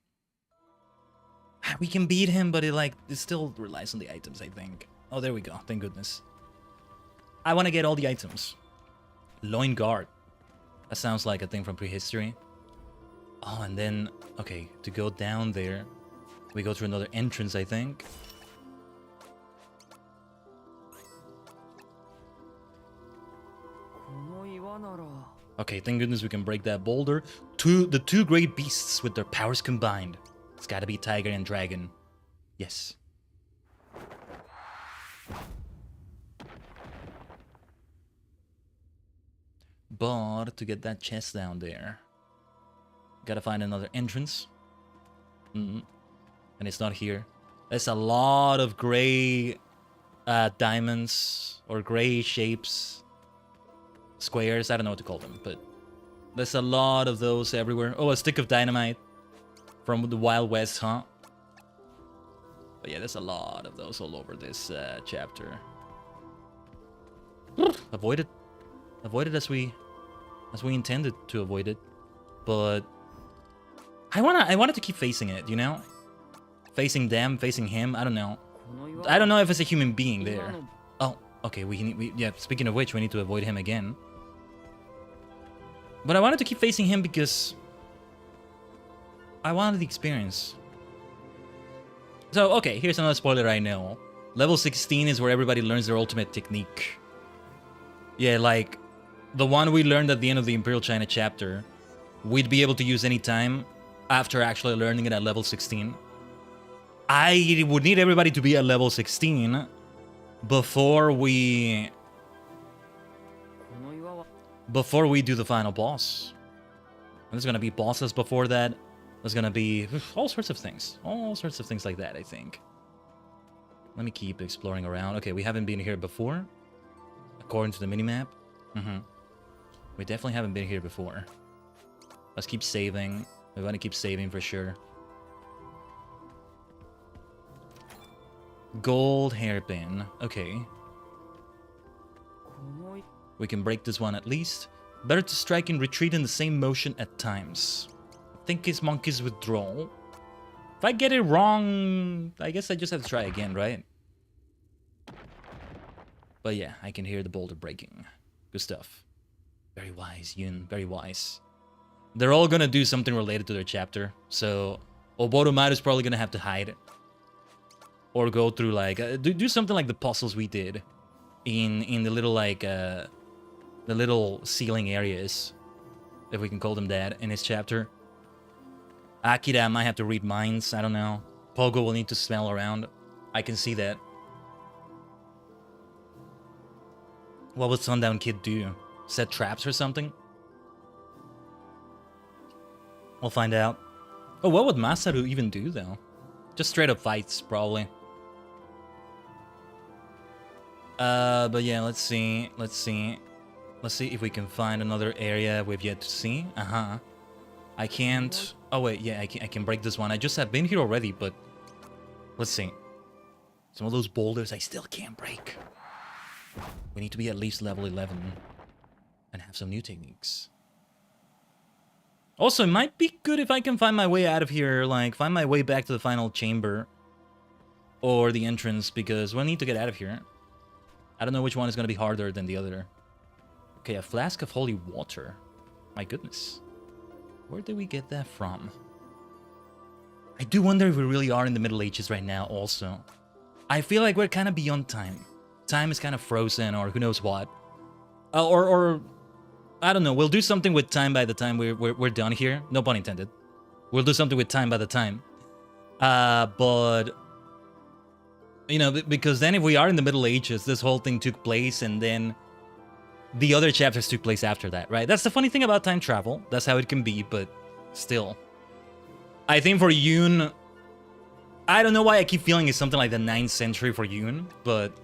We can beat him, but it still relies on the items, I think. Oh, there we go. Thank goodness. I want to get all the items. Loin Guard. That sounds like a thing from prehistory. Oh, and then... okay, to go down there, we go through another entrance, I think. Okay, thank goodness we can break that boulder. The 2 great beasts with their powers combined. It's gotta be Tiger and Dragon. Yes. But to get that chest down there, gotta find another entrance. And it's not here. There's a lot of gray diamonds or gray shapes. Squares, I don't know what to call them, but there's a lot of those everywhere. Oh, a stick of dynamite. From the Wild West, huh? But yeah, there's a lot of those all over this chapter. Avoid it. Avoid it as we intended to avoid it. But I wanted to keep facing it, you know? Facing them, facing him, I don't know. I don't know if it's a human being there. Oh, okay, yeah, speaking of which, we need to avoid him again. But I wanted to keep facing him because I wanted the experience. So, okay, here's another spoiler I know. Level 16 is where everybody learns their ultimate technique. Yeah, like, the one we learned at the end of the Imperial China chapter, we'd be able to use any time after actually learning it at level 16. I would need everybody to be at level 16 before we do the final boss. And there's gonna be bosses before that. There's gonna be all sorts of things. All sorts of things like that, I think. Let me keep exploring around. Okay, we haven't been here before, according to the minimap. We definitely haven't been here before. Let's keep saving. We want to keep saving for sure. Gold hairpin. Okay. We can break this one at least. Better to strike and retreat in the same motion at times. I think it's monkey's withdrawal. If I get it wrong, I guess I just have to try again, right? But yeah, I can hear the boulder breaking. Good stuff. Very wise, Yun. Very wise. They're all gonna do something related to their chapter. So, Oboromaru's probably gonna have to hide. Or go through, like, do something like the puzzles we did. In the little, like, the little ceiling areas. If we can call them that, in his chapter. Akira might have to read minds, I don't know. Pogo will need to smell around. I can see that. What would Sundown Kid do? Set traps or something? We'll find out. Oh, what would Masaru even do, though? Just straight up fights, probably. But yeah, let's see. Let's see if we can find another area we've yet to see. I can't... Oh, wait, yeah, I can break this one. I just have been here already, but... Let's see. Some of those boulders I still can't break. We need to be at least level 11. And have some new techniques. Also, it might be good if I can find my way out of here, like, find my way back to the final chamber. Or the entrance, because we'll need to get out of here. I don't know which one is going to be harder than the other. Okay, a flask of holy water. My goodness. Where did we get that from? I do wonder if we really are in the Middle Ages right now, also. I feel like we're kind of beyond time. Time is kind of frozen, or who knows what. Or I don't know, we'll do something with time by the time we're done here. No pun intended. We'll do something with time by the time. But... You know, because then if we are in the Middle Ages, this whole thing took place, and then the other chapters took place after that, right? That's the funny thing about time travel. That's how it can be, but still. I think for Yoon... I don't know why I keep feeling it's something like the 9th century for Yoon, but...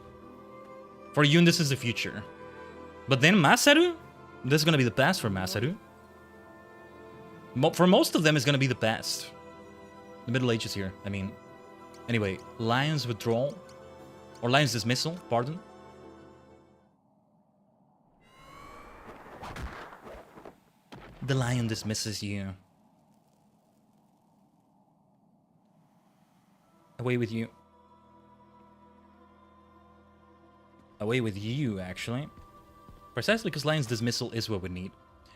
For Yoon, this is the future. But then Masaru? This is gonna be the past for Masaru. For most of them, it's gonna be the past. The Middle Ages here, I mean... Anyway, Lion's withdrawal. Or Lion's dismissal, pardon. The lion dismisses you. Away with you. Away with you, actually. Precisely because Lion's dismissal is what we need.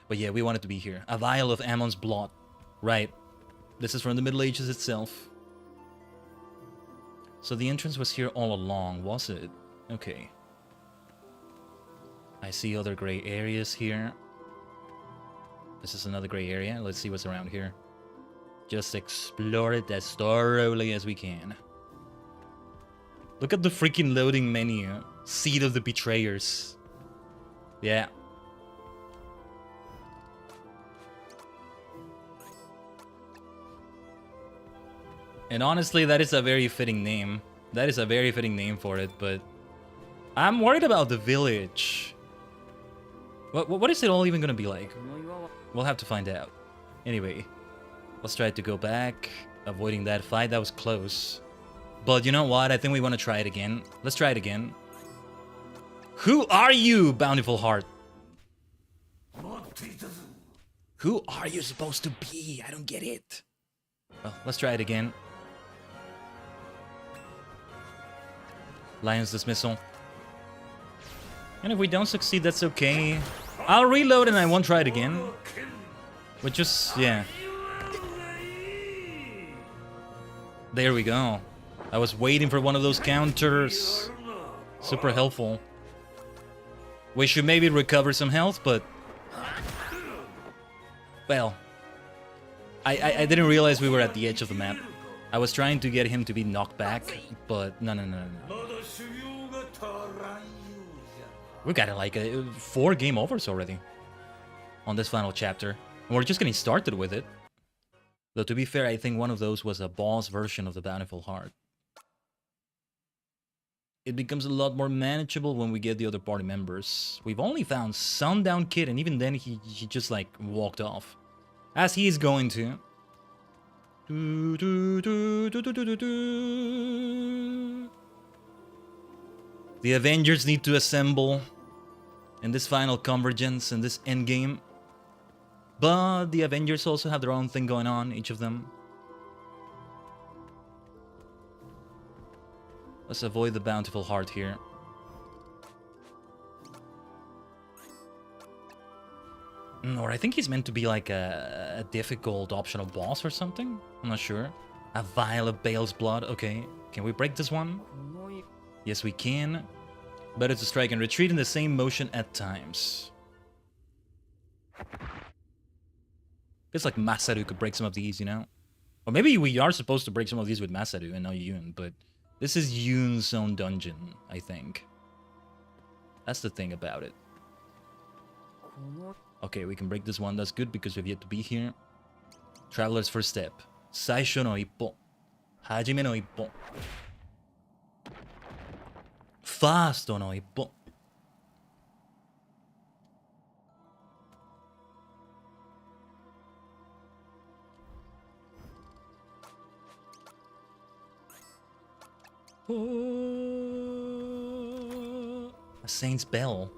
But yeah, we want it to be here. A vial of Ammon's blood. Right. This is from the Middle Ages itself. So the entrance was here all along, was it? Okay. I see other gray areas here. This is another gray area. Let's see what's around here. Just explore it as thoroughly as we can. Look at the freaking loading menu. Seed of the Betrayers. Yeah. And honestly, that is a very fitting name. That is a very fitting name for it, but... I'm worried about the village. What is it all even gonna be like? We'll have to find out. Anyway. Let's try to go back. Avoiding that fight. That was close. But you know what? I think we want to try it again. Let's try it again. Who are you, Bountiful Heart? Who are you supposed to be? I don't get it. Well, let's try it again. Lion's Dismissal. And if we don't succeed, that's okay. I'll reload and I won't try it again. But just, yeah. There we go. I was waiting for one of those counters. Super helpful. We should maybe recover some health, but... Well... I didn't realize we were at the edge of the map. I was trying to get him to be knocked back, but no. We got like 4 game overs already on this final chapter. And we're just getting started with it. Though to be fair, I think one of those was a boss version of the Bountiful Heart. It becomes a lot more manageable when we get the other party members. We've only found Sundown Kid, and even then he just like walked off. As he is going to. The Avengers need to assemble in this final convergence, in this endgame. But the Avengers also have their own thing going on, each of them. Let's avoid the Bountiful Heart here. Or I think he's meant to be like a difficult optional boss or something. I'm not sure. A vial of Bale's blood. Okay, can we break this one? Yes, we can. Better to strike and retreat in the same motion at times. It's like Masaru could break some of these, you know? Or maybe we are supposed to break some of these with Masaru and not Yoon, but this is Yoon's own dungeon, I think. That's the thing about it. Okay, we can break this one. That's good because we've yet to be here. Traveler's first step. Saisho no ippo. Hajime no ippo. First no ippo. A Saint's Bell.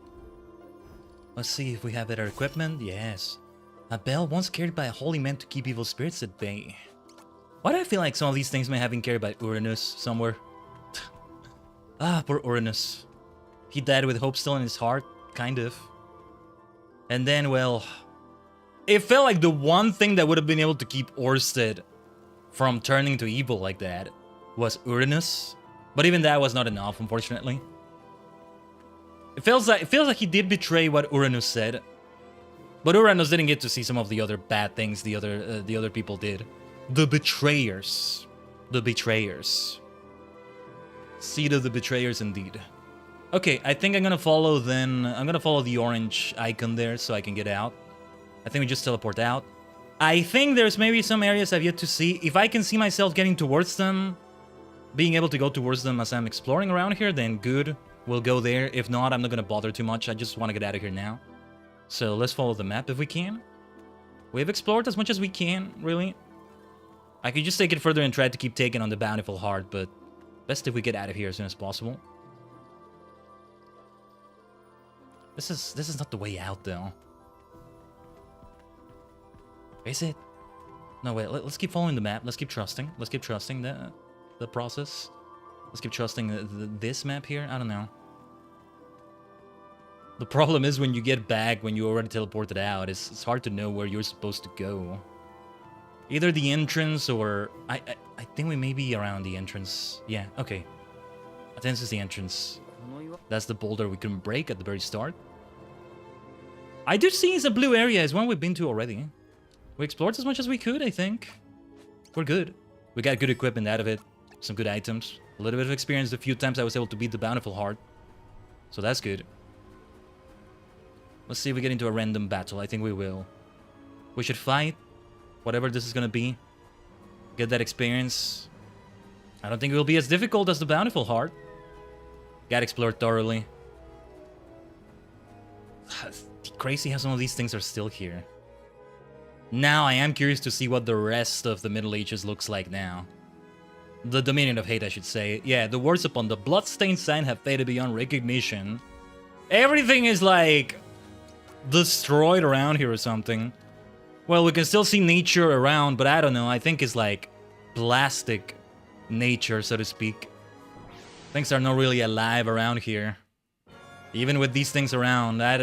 Let's see if we have better equipment. Yes. A bell once carried by a holy man to keep evil spirits at bay. Why do I feel like some of these things may have been carried by Uranus somewhere? Ah, poor Uranus. He died with hope still in his heart, kind of. And then, well... It felt like the one thing that would have been able to keep Orsted from turning to evil like that was Uranus. But even that was not enough, unfortunately. It feels like he did betray what Uranus said. But Uranus didn't get to see some of the other bad things the other people did. The betrayers. The betrayers. Seed of the betrayers indeed. Okay, I think I'm gonna follow then. I'm gonna follow the orange icon there so I can get out. I think we just teleport out. I think there's maybe some areas I've yet to see. If I can see myself getting towards them, being able to go towards them as I'm exploring around here, then good. We'll go there. If not, I'm not gonna bother too much. I just want to get out of here now. So let's follow the map if we can. We've explored as much as we can, really. I could just take it further and try to keep taking on the Bountiful Heart, but best if we get out of here as soon as possible. This is not the way out, though. Is it? No, wait. Let's keep following the map. Let's keep trusting. Let's keep trusting the process. Let's keep trusting this map here. I don't know. The problem is when you get back, when you already teleported out, it's hard to know where you're supposed to go. Either the entrance or... I think we may be around the entrance. Yeah, okay. I think this is the entrance. That's the boulder we couldn't break at the very start. I do see it's a blue area. It's one we've been to already. We explored as much as we could, I think. We're good. We got good equipment out of it. Some good items. A little bit of experience the few times I was able to beat the Bountiful Heart. So that's good. Let's see if we get into a random battle. I think we will. We should fight. Whatever this is gonna be. Get that experience. I don't think it will be as difficult as the Bountiful Heart. Gotta explore thoroughly. Crazy how some of these things are still here. Now I am curious to see what the rest of the Middle Ages looks like now. The Dominion of Hate, I should say. Yeah, the words upon the bloodstained sign have faded beyond recognition. Everything is like destroyed around here or something. Well, we can still see nature around, but I don't know. I think it's like plastic nature, so to speak. Things are not really alive around here. Even with these things around, I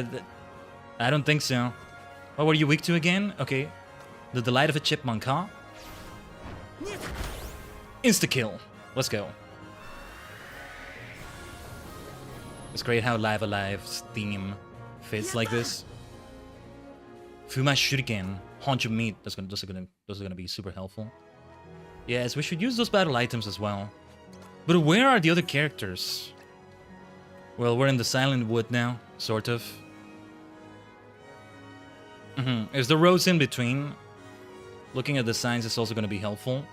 don't think so. What were you weak to again? Okay. The delight of a chipmunk, huh? Insta-kill. Let's go. It's great how Live A Live's theme fits like this. Fuma Shuriken. Haunch of meat. Those are gonna be super helpful. Yes, we should use those battle items as well. But where are the other characters? Well, we're in the Silent Wood now, sort of. Is the roads in between? Looking at the signs is also going to be helpful.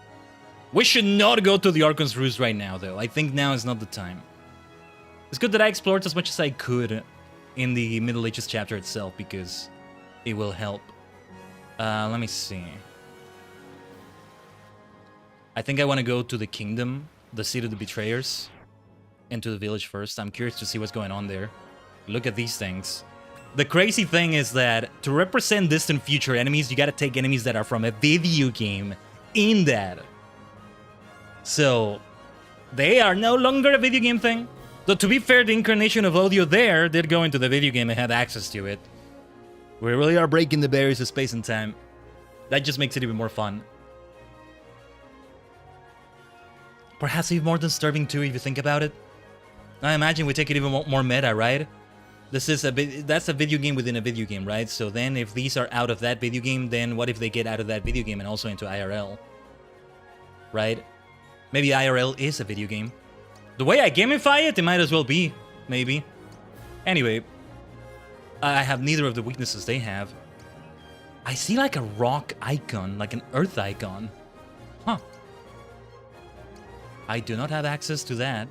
We should not go to the Archon's Roost right now, though. I think now is not the time. It's good that I explored as much as I could in the Middle Ages chapter itself, because it will help. Let me see. I think I want to go to the Kingdom, the Seat of the Betrayers, and to the village first. I'm curious to see what's going on there. Look at these things. The crazy thing is that to represent distant future enemies, you gotta take enemies that are from a video game in that. So, they are no longer a video game thing. Though to be fair, the incarnation of audio there did go into the video game and had access to it. We really are breaking the barriers of space and time. That just makes it even more fun. Perhaps even more disturbing too, if you think about it. I imagine we take it even more meta, right? This is that's a video game within a video game, right? So then if these are out of that video game, then what if they get out of that video game and also into IRL? Right? Maybe IRL is a video game. The way I gamify it, it might as well be. Maybe. Anyway. I have neither of the weaknesses they have. I see like a rock icon, like an earth icon. Huh. I do not have access to that.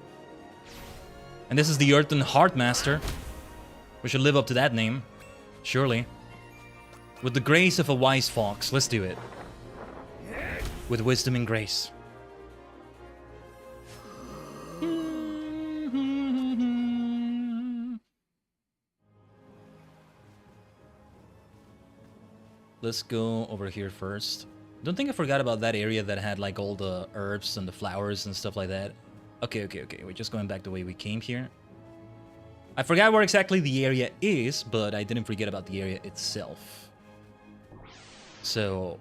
And this is the Earthen Heartmaster. We should live up to that name. Surely. With the grace of a wise fox. Let's do it. With wisdom and grace. Let's go over here first. Don't think I forgot about that area that had like all the herbs and the flowers and stuff like that. Okay. We're just going back the way we came here. I forgot where exactly the area is, but I didn't forget about the area itself. So,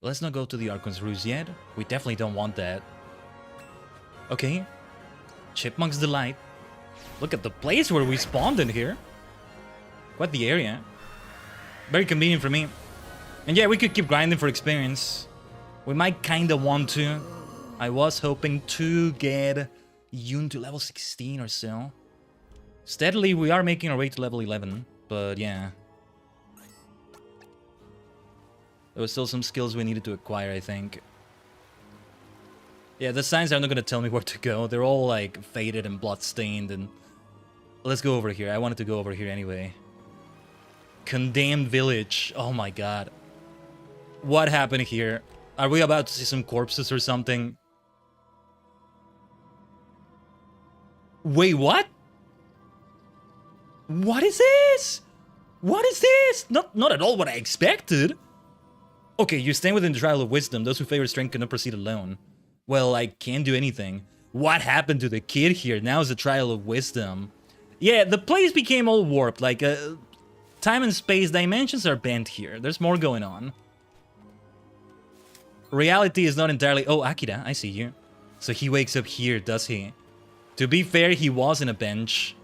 let's not go to the Archon's Roost yet. We definitely don't want that. Okay. Chipmunk's Delight. Look at the place where we spawned in here. Quite the area. Very convenient for me. And yeah, we could keep grinding for experience. We might kinda want to. I was hoping to get Yoon to level 16 or so. Steadily, we are making our way to level 11, but yeah. There was still some skills we needed to acquire, I think. Yeah, the signs are not gonna tell me where to go. They're all like faded and blood-stained and... Let's go over here. I wanted to go over here anyway. Condemned village. Oh my god. What happened here? Are we about to see some corpses or something? Wait, what? What is this? What is this? Not at all what I expected. Okay, you stand within the trial of wisdom. Those who favor strength cannot proceed alone. Well, I can't do anything. What happened to the kid here? Now is the trial of wisdom. Yeah, the place became all warped. Like, time and space dimensions are bent here. There's more going on. Reality is not entirely... Oh, Akira, I see you. So he wakes up here, does he? To be fair, he was in a bench.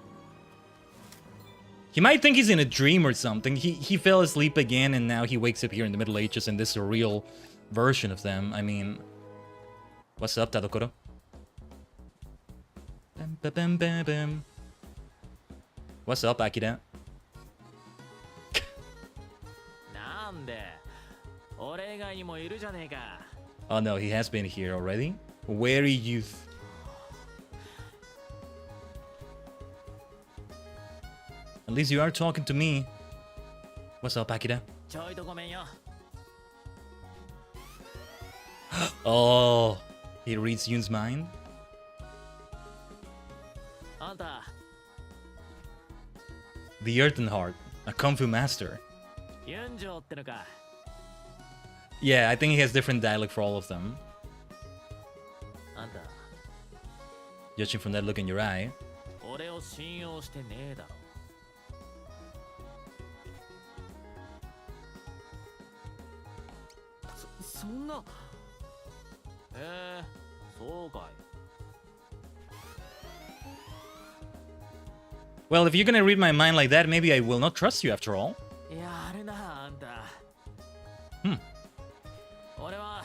He might think he's in a dream or something. He fell asleep again and now he wakes up here in the Middle Ages and this is a real version of them. I mean... What's up, Tadokoro? What's up, Akira? Oh no, he has been here already. Wary youth. At least you are talking to me. What's up, Akira? Oh, he reads Yoon's mind. あんた The Earthen Heart, a kung fu master. ユンジョウってのか Yeah, I think he has different dialect for all of them. あんた Judging from that look in your eye. 俺を信用してねえだろそんなそうかい Well, if you're gonna read my mind like that, maybe I will not trust you after all. やるなあんた 俺は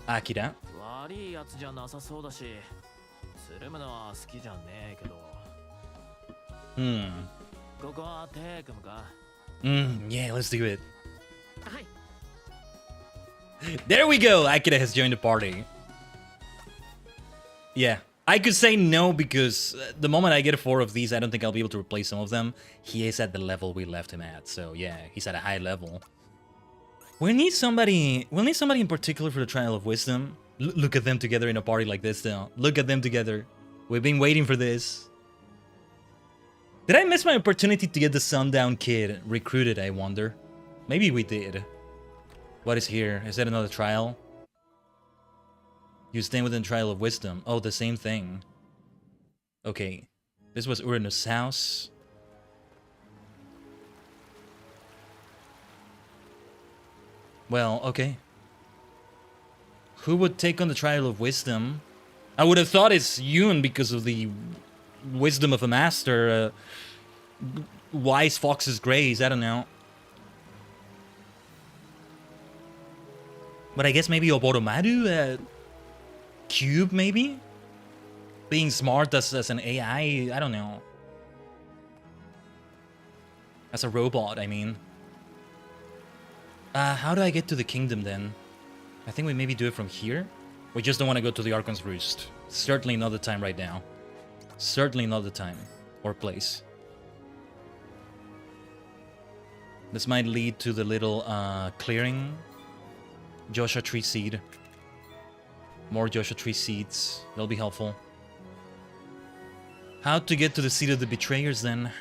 Akira. 悪いやつじゃなさそうだしつるむのは好きじゃねえけど ここは手組むか Yeah, let's do it. はい There we go! Akira has joined the party. Yeah. I could say no because the moment I get 4 of these, I don't think I'll be able to replace some of them. He is at the level we left him at, so yeah, he's at a high level. We'll need somebody in particular for the Trial of Wisdom. Look at them together in a party like this, though. Look at them together. We've been waiting for this. Did I miss my opportunity to get the Sundown Kid recruited, I wonder? Maybe we did. What is here? Is that another trial? You stand within Trial of Wisdom. Oh, the same thing. Okay. This was Uranus' house. Well, okay. Who would take on the Trial of Wisdom? I would have thought it's Yoon because of the wisdom of a master. Wise Fox's Grace, I don't know. But I guess maybe Oboromaru? Cube, maybe? Being smart as an AI, I don't know. As a robot, I mean. How do I get to the kingdom then? I think we maybe do it from here. We just don't want to go to the Archon's Roost. Certainly not the time right now. Certainly not the time or place. This might lead to the little clearing. Joshua Tree Seed. More Joshua Tree Seeds. That'll be helpful. How to get to the Seat of the Betrayers then?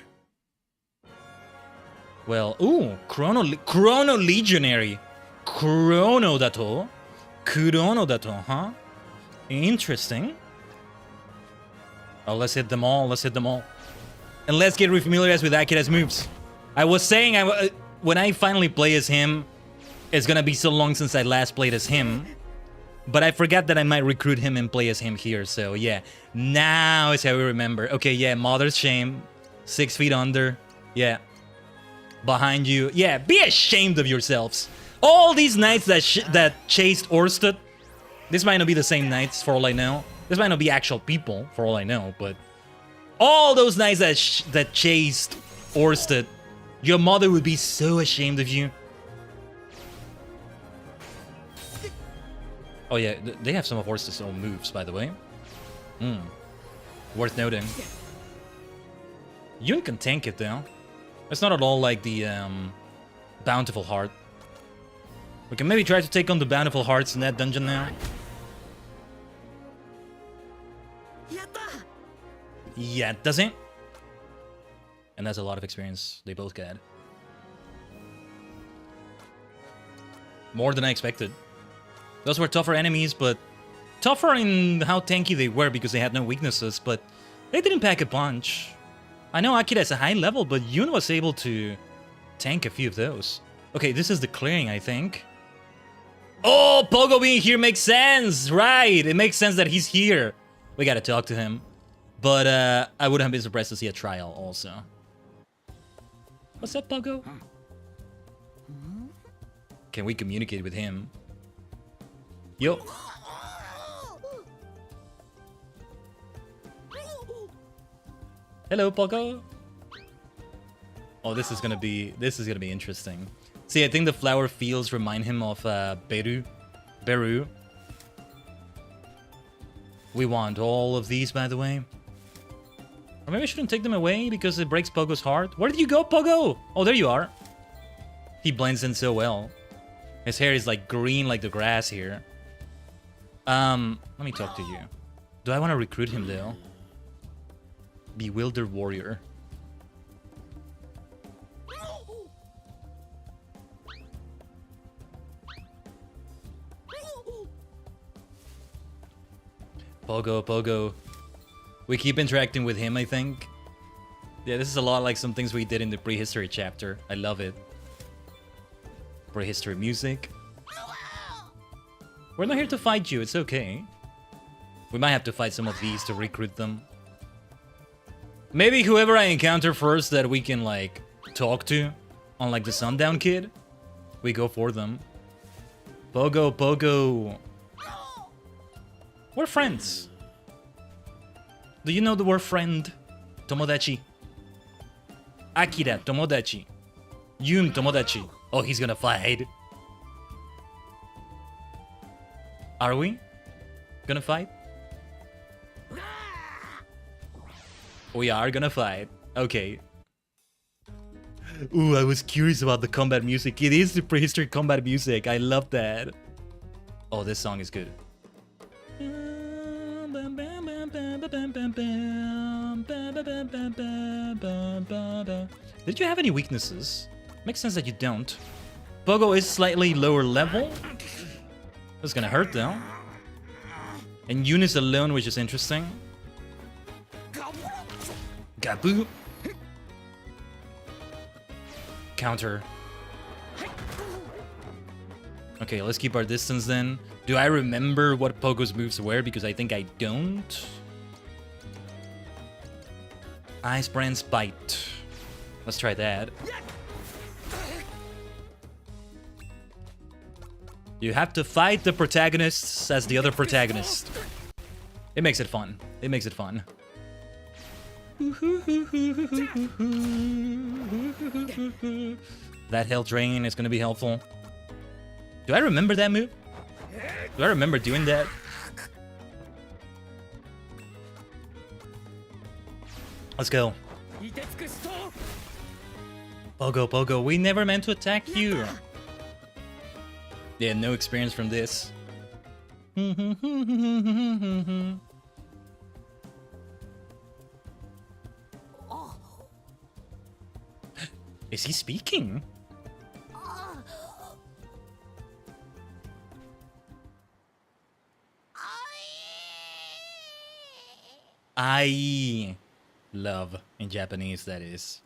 Well, ooh, Chrono Legionary. Chrono dato. Kurono dato, huh? Interesting. Oh, let's hit them all. Let's hit them all. And let's get refamiliarized with Akira's moves. I was saying, when I finally play as him, it's gonna be so long since I last played as him. But I forgot that I might recruit him and play as him here, so yeah. Now is how we remember. Okay, yeah, Mother's Shame. 6 feet under. Yeah. Behind you. Yeah, be ashamed of yourselves. All these knights that chased Orsted. This might not be the same knights, for all I know. This might not be actual people, for all I know, but... all those knights that chased Orsted. Your mother would be so ashamed of you. Oh yeah, they have some of Orsted's own moves, by the way. Worth noting. Yoon can tank it, though. It's not at all like the Bountiful Heart. We can maybe try to take on the Bountiful Hearts in that dungeon now. Yeah, does it? And that's a lot of experience they both got. More than I expected. Those were tougher enemies, but tougher in how tanky they were because they had no weaknesses, but they didn't pack a punch. I know Akira is a high level, but Yoon was able to tank a few of those. Okay, this is the clearing, I think. Oh, Pogo being here makes sense! Right, it makes sense that he's here. We gotta talk to him. But I wouldn't have been surprised to see a trial also. What's up, Pogo? Can we communicate with him? Yo. Hello, Pogo. Oh, this is gonna be interesting. See, I think the flower fields remind him of Beru. We want all of these, by the way. Or maybe I shouldn't take them away because it breaks Pogo's heart. Where did you go, Pogo? Oh, there you are. He blends in so well. His hair is like green like the grass here. Let me talk to you. Do I want to recruit him though? Bewildered warrior. Pogo. We keep interacting with him, I think. Yeah, this is a lot like some things we did in the prehistory chapter. I love it. Prehistory music. We're not here to fight you, it's okay. We might have to fight some of these to recruit them. Maybe whoever I encounter first that we can, like, talk to on, like, the Sundown Kid, we go for them. Pogo. We're friends. Do you know the word friend? Tomodachi. Akira, Tomodachi. Yun, Tomodachi. Oh, he's gonna fight. Are we gonna fight? We are gonna fight. Okay. Ooh, I was curious about the combat music. It is the prehistory combat music. I love that. Oh, this song is good. Did you have any weaknesses? Makes sense that you don't. Pogo is slightly lower level. That's gonna hurt though. And Yun is alone, which is interesting. Gaboo. Counter. Okay, let's keep our distance then. Do I remember what Pogo's moves were? Because I think I don't. Ice Brand's Bite. Let's try that. You have to fight the protagonists as the other protagonist. It makes it fun. It makes it fun. That health drain is gonna be helpful. Do I remember that move? Do I remember doing that? Let's go. Pogo, we never meant to attack you. Yeah, no experience from this. Is he speaking? I love in Japanese, that is.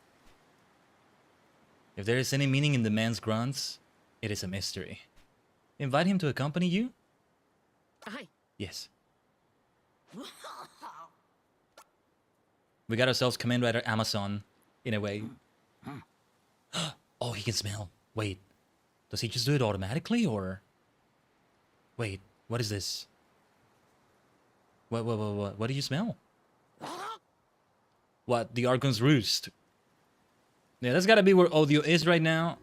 If there is any meaning in the man's grunts, it is a mystery. Invite him to accompany you? Yes. We got ourselves Command Rider Amazon, in a way. Oh, he can smell. Wait. Does he just do it automatically, or... Wait, what is this? What do you smell? What? The Archon's Roost. Yeah, that's gotta be where audio is right now.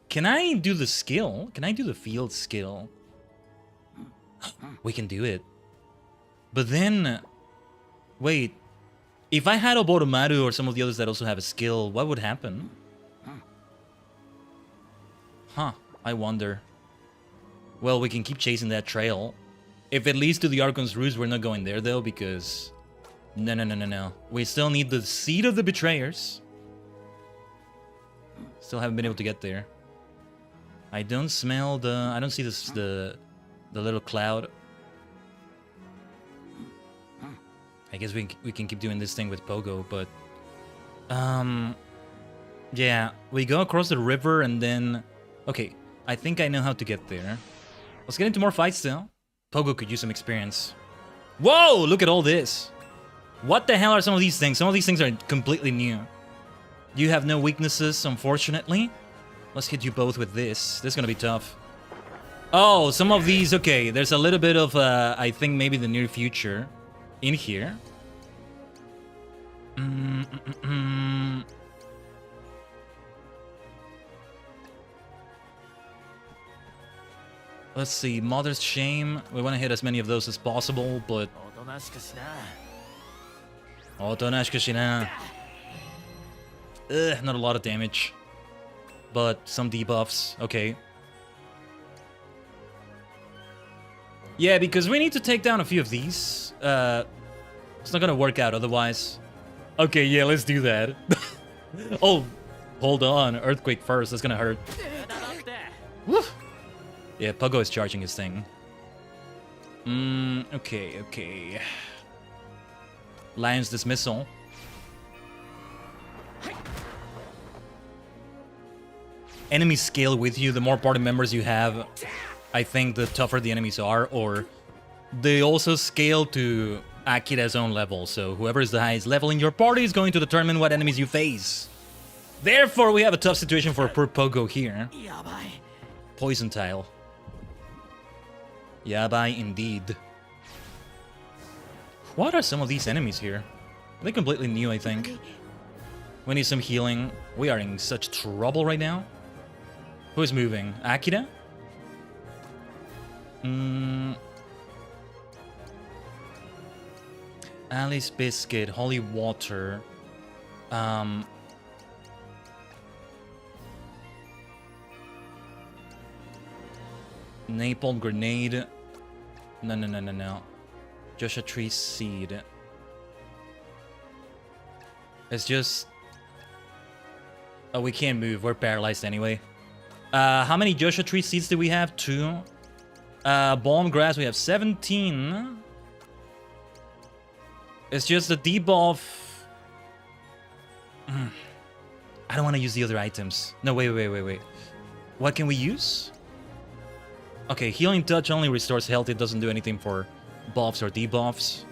Can I do the skill? Can I do the field skill? We can do it. But then... Wait. If I had Oboromaru or some of the others that also have a skill, what would happen? Huh. I wonder. Well, we can keep chasing that trail. If it leads to the Archon's Roost, we're not going there, though, because... No. We still need the Seed of the Betrayers. Still haven't been able to get there. I don't smell the... I don't see this, the little cloud. I guess we can keep doing this thing with Pogo, but... Yeah, we go across the river and then... Okay, I think I know how to get there. Let's get into more fights still. Pogo could use some experience. Whoa! Look at all this! What the hell are some of these things? Some of these things are completely new. You have no weaknesses, unfortunately. Let's hit you both with this. This is gonna be tough. Oh, some of these... Okay, there's a little bit of, I think maybe the near future in here. Let's see, Mother's Shame. We want to hit as many of those as possible, but... Otonashikashina. Ugh, not a lot of damage. But some debuffs. Okay. Yeah, because we need to take down a few of these. It's not gonna work out otherwise. Okay, yeah, let's do that. Oh, hold on. Earthquake first. That's gonna hurt. Woo. Yeah, Pogo is charging his thing. Okay, okay. Lion's Dismissal. Enemies scale with you. The more party members you have, I think the tougher the enemies are, or they also scale to Akira's own level. So whoever is the highest level in your party is going to determine what enemies you face. Therefore, we have a tough situation for poor Pogo here. Poison Tile. Yabai indeed. What are some of these enemies here? They're completely new, I think. We need some healing. We are in such trouble right now. Who is moving? Akira? Alice Biscuit, Holy Water. Napalm Grenade. No. Joshua Tree Seed. It's just... Oh, we can't move. We're paralyzed anyway. How many Joshua Tree Seeds do we have? 2. Balm Grass, we have 17. It's just the debuff. I don't want to use the other items. No, wait. What can we use? Okay, Healing Touch only restores health. It doesn't do anything for buffs or debuffs.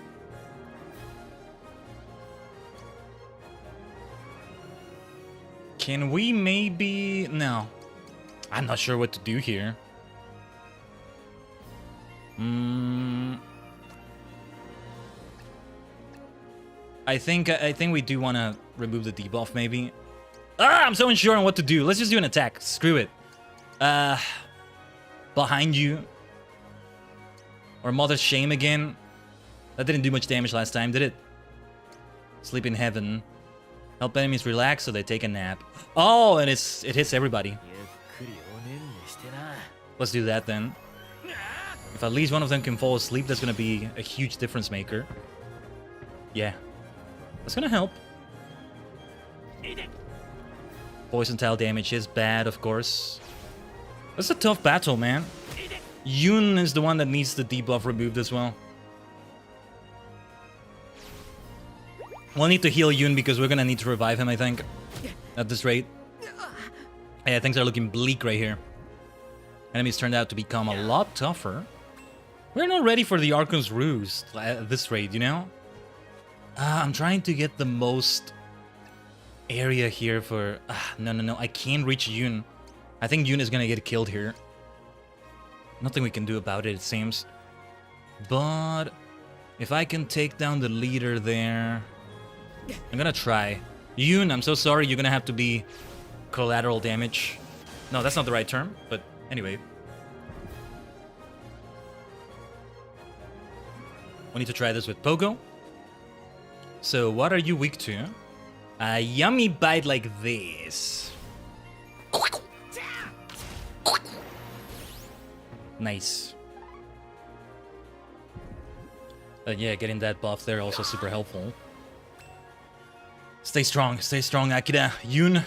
Can we maybe... No. I'm not sure what to do here. I think we do want to remove the debuff, maybe. I'm so unsure on what to do. Let's just do an attack. Screw it. Behind you. Or Mother's Shame again. That didn't do much damage last time, did it? Sleep in Heaven. Help enemies relax so they take a nap. Oh, and it hits everybody. Let's do that then. If at least one of them can fall asleep, that's gonna be a huge difference maker. Yeah. That's gonna help. Poison Tile damage is bad, of course. That's a tough battle, man. Yoon is the one that needs the debuff removed as well. We'll need to heal Yoon because we're gonna need to revive him, I think. At this rate. Yeah, things are looking bleak right here. Enemies turned out to become a lot tougher. We're not ready for the Archon's Roost at this rate, you know? I'm trying to get the most area here for... No. I can't reach Yoon. I think Yoon is gonna get killed here. Nothing we can do about it, it seems. But... if I can take down the leader there... I'm gonna try. Yoon, I'm so sorry, you're gonna have to be collateral damage. No, that's not the right term, but anyway. We need to try this with Pogo. So, what are you weak to? A yummy bite like this. Nice. Yeah, getting that buff there also super helpful. Stay strong, Akira. Yoon.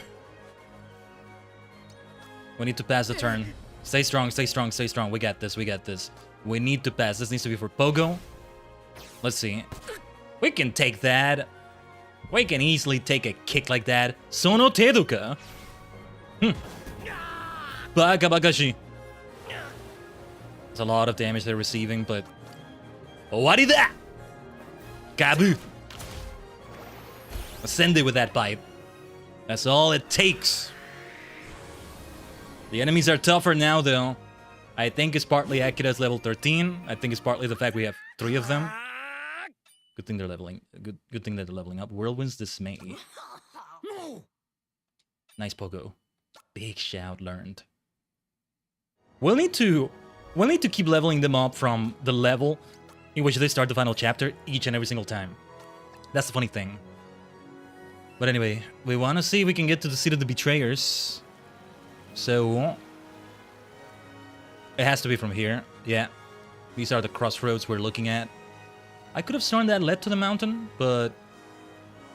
We need to pass the turn. Stay strong. We got this. We need to pass. This needs to be for Pogo. Let's see. We can take that. We can easily take a kick like that. Sono Tedoka. Baka-bakashi. There's a lot of damage they're receiving, but... what is that? Kabu. Ascend it with that pipe. That's all it takes. The enemies are tougher now, though. I think it's partly Akira's level 13. I think it's partly the fact we have 3 of them. Good thing they're leveling. Good thing that they're leveling up. Whirlwind's Dismay. Nice Pogo. Big shout learned. We'll need to keep leveling them up from the level in which they start the final chapter each and every single time. That's the funny thing. But anyway, we want to see if we can get to the Seat of the Betrayers. So... it has to be from here. Yeah. These are the crossroads we're looking at. I could have sworn that led to the mountain, but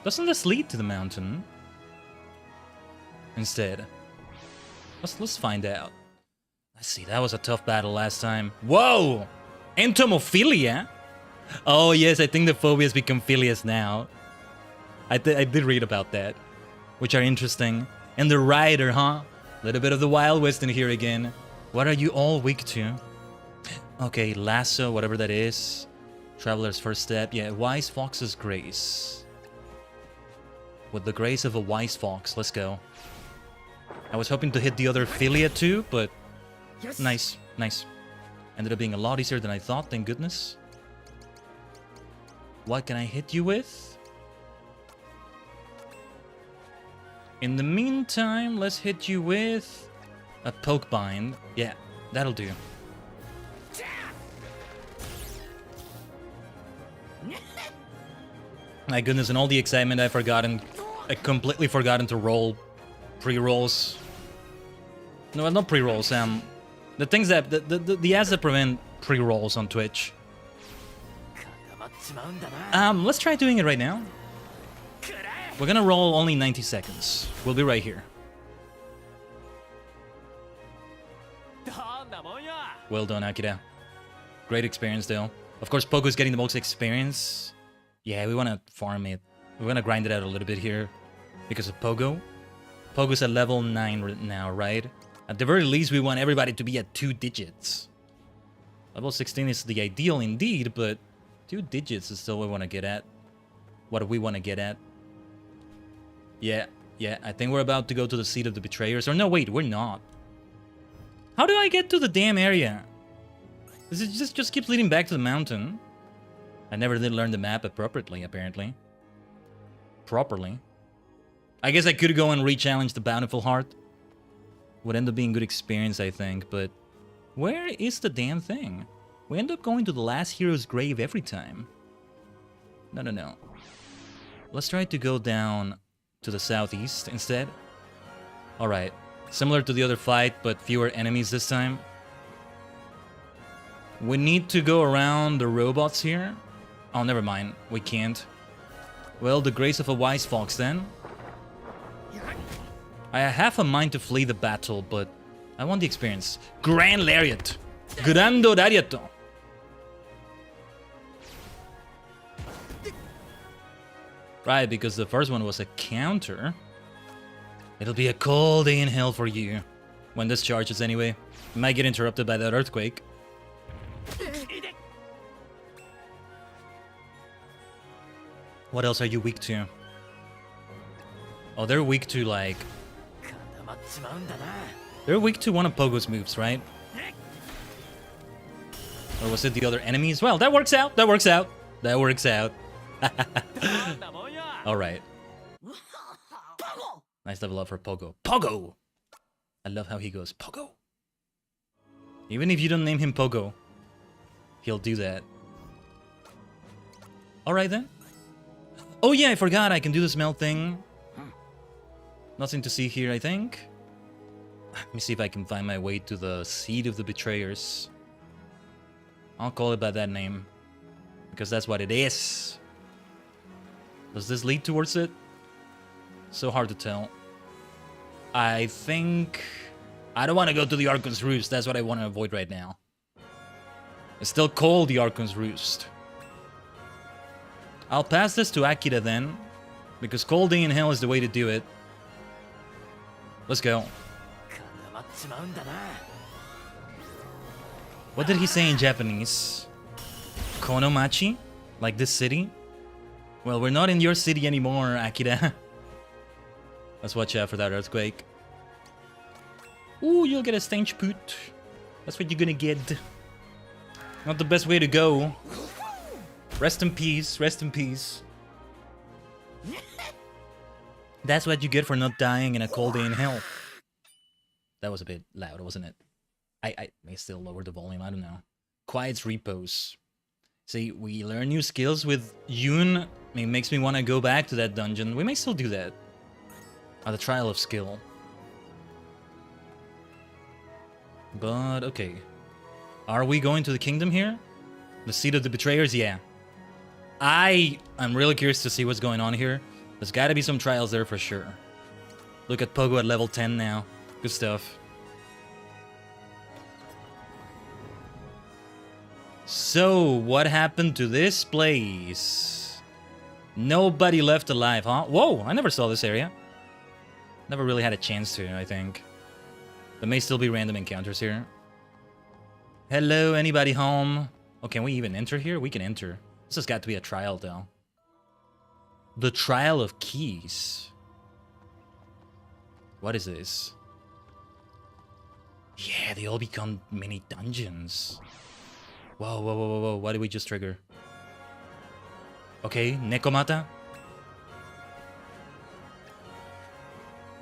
doesn't this lead to the mountain? Instead. Let's find out. Let's see, that was a tough battle last time. Whoa! Entomophilia? Oh yes, I think the phobias become philias now. I did read about that, which are interesting. And the rider, huh? A little bit of the Wild West in here again. What are you all weak to? Okay, lasso, whatever that is. Traveler's first step. Yeah, wise fox's grace. With the grace of a wise fox, let's go. I was hoping to hit the other philia too, but yes. Nice, nice. Ended up being a lot easier than I thought, thank goodness. What can I hit you with? In the meantime, let's hit you with a poke bind. Yeah, that'll do. My goodness, in all the excitement I completely forgotten to roll pre-rolls. No, not pre-rolls, the things that, the ads that prevent pre-rolls on Twitch. Let's try doing it right now. We're gonna roll only 90 seconds. We'll be right here. Well done, Akira. Great experience, though. Of course, Pogo's getting the most experience. Yeah, we want to farm it. We want to grind it out a little bit here because of Pogo. Pogo's at level 9 right now, right? At the very least, we want everybody to be at 2 digits. Level 16 is the ideal indeed, but 2 digits is still what we want to get at. What do we want to get at? Yeah, I think we're about to go to the seat of the betrayers. Or no, wait, we're not. How do I get to the damn area? This just keeps leading back to the mountain. I never did learn the map appropriately, apparently. Properly. I guess I could go and re-challenge the Bountiful Heart. Would end up being good experience, I think, but where is the damn thing? We end up going to the last hero's grave every time. No. Let's try to go down to the southeast instead. Alright. Similar to the other fight, but fewer enemies this time. We need to go around the robots here. Oh, never mind. We can't. Well, the grace of a wise fox then. I have a mind to flee the battle, but I want the experience. Grand Lariat. Grando Lariato. Right, because the first one was a counter. It'll be a cold day in hell for you. When this charges anyway. You might get interrupted by that earthquake. What else are you weak to? Oh, they're weak to like... They're weak to one of Pogo's moves, right? Or was it the other enemies? Well, that works out. That works out. That works out. Alright. Nice level up for Pogo. Pogo! I love how he goes, Pogo. Even if you don't name him Pogo, he'll do that. Alright then. Oh yeah, I forgot I can do the smell thing. Nothing to see here, I think. Let me see if I can find my way to the seat of the betrayers. I'll call it by that name. Because that's what it is. Does this lead towards it? So hard to tell. I think... I don't want to go to the Archon's Roost. That's what I want to avoid right now. It's still called the Archon's Roost. I'll pass this to Akira then. Because cold day in hell is the way to do it. Let's go. What did he say in Japanese? Konomachi? Like this city? Well, we're not in your city anymore, Akira. Let's watch out for that earthquake. Ooh, you'll get a stench put. That's what you're gonna get. Not the best way to go. Rest in peace, rest in peace. That's what you get for not dying in a cold day in hell. That was a bit loud, wasn't it? I may still lower the volume, I don't know. Quiet's repose. See, we learn new skills with Yoon. It makes me want to go back to that dungeon. We may still do that. The trial of skill. But, okay. Are we going to the kingdom here? The seat of the betrayers, yeah. I'm really curious to see what's going on here. There's gotta be some trials there for sure. Look at Pogo at level 10 now. Good stuff. So, what happened to this place? Nobody left alive, huh? Whoa, I never saw this area. Never really had a chance to, I think. There may still be random encounters here. Hello, anybody home? Oh, can we even enter here? We can enter. This has got to be a trial, though. The Trial of Keys. What is this? Yeah, they all become mini dungeons. Whoa, whoa, whoa, whoa, whoa. What did we just trigger? Okay, Nekomata.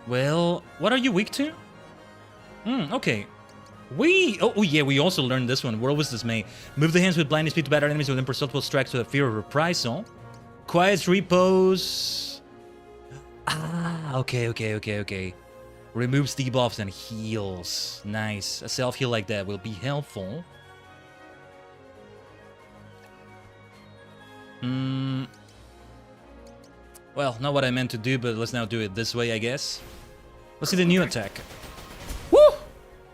Well, what are you weak to? Okay. Oh yeah, we also learned this one. World was dismay. Move the hands with blinding speed to batter enemies with imperceptible strikes with a fear of reprisal. Quiet repose. Ah, okay. Removes debuffs and heals. Nice. A self-heal like that will be helpful. Well, not what I meant to do, but let's now do it this way, I guess. Let's see the new attack. Woo!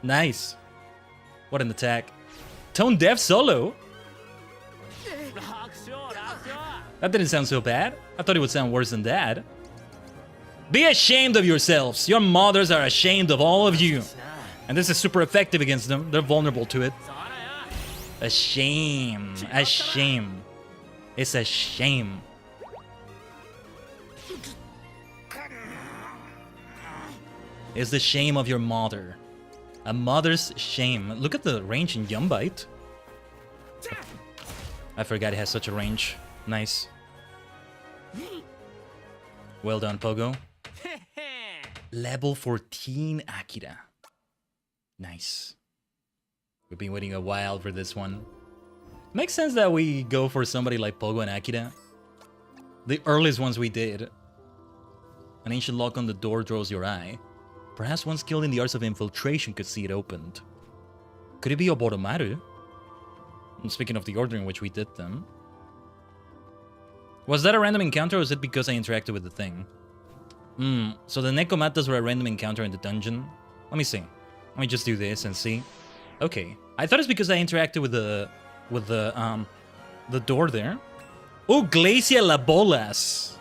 Nice. What an attack. Tone deaf solo? That didn't sound so bad. I thought it would sound worse than that. Be ashamed of yourselves. Your mothers are ashamed of all of you. And this is super effective against them. They're vulnerable to it. A shame. A shame. It's a shame. It's the shame of your mother. A mother's shame. Look at the range in Yumbite. I forgot it has such a range. Nice. Well done, Pogo. Level 14 Akira. Nice. We've been waiting a while for this one. Makes sense that we go for somebody like Pogo and Akira. The earliest ones we did. An ancient lock on the door draws your eye. Perhaps one skilled in the arts of infiltration could see it opened. Could it be Oboromaru? Speaking of the order in which we did them. Was that a random encounter or is it because I interacted with the thing? So the Nekomatas were a random encounter in the dungeon? Let me see. Let me just do this and see. Okay. I thought it's because I interacted with the door there. Oh, Glacia Labolas.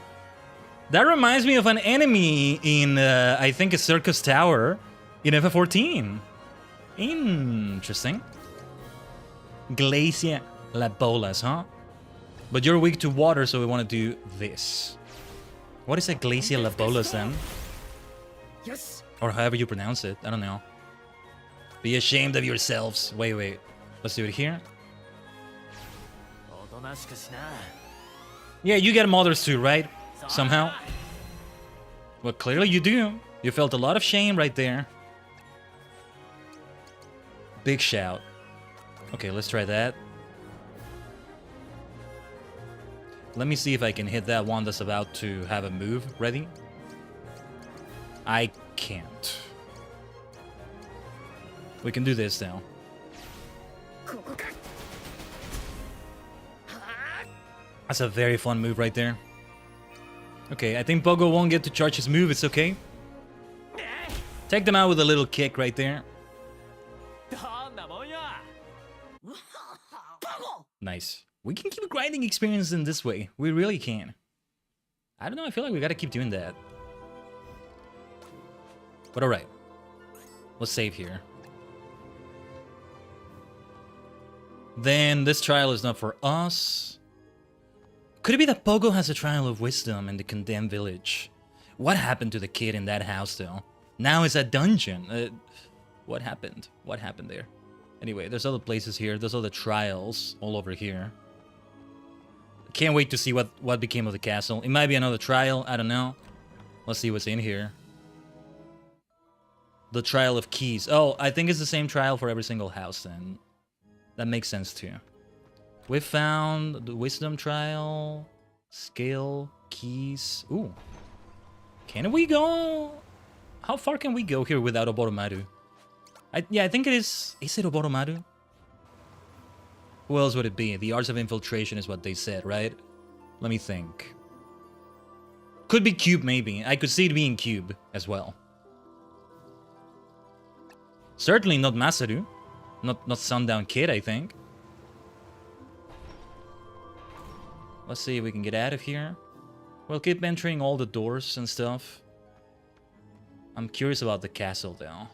That reminds me of an enemy in, I think, a Circus Tower in FF14. Interesting. Glacia Labolas, huh? But you're weak to water, so we want to do this. What is a Glacia Labolas then? Yes. Or however you pronounce it. I don't know. Be ashamed of yourselves. Wait. Let's do it here. Yeah, you get mothers too, right? Somehow. Well, clearly you do. You felt a lot of shame right there. Big shout. Okay, let's try that. Let me see if I can hit that one that's about to have a move ready. I can't. We can do this now. That's a very fun move right there. Okay, I think Pogo won't get to charge his move. It's okay. Take them out with a little kick right there. Nice. We can keep grinding experience in this way. We really can. I don't know, I feel like we gotta keep doing that. But alright. Let's save here. Then this trial is not for us. Could it be that Pogo has a trial of wisdom in the condemned village? What happened to the kid in that house though? Now it's a dungeon. What happened? What happened there? Anyway, there's other places here. There's other trials all over here. Can't wait to see what became of the castle. It might be another trial. I don't know. Let's see what's in here. The Trial of Keys. Oh, I think it's the same trial for every single house then. That makes sense too. We found the Wisdom Trial. Skill. Keys. Ooh. Can we go? How far can we go here without Oboromaru? Yeah, I think it is... Is it Oboromaru? Who else would it be? The arts of infiltration is what they said, right? Let me think. Could be Cube, maybe. I could see it being Cube as well. Certainly not Masaru. Not Sundown Kid, I think. Let's see if we can get out of here. We'll keep entering all the doors and stuff. I'm curious about the castle, though.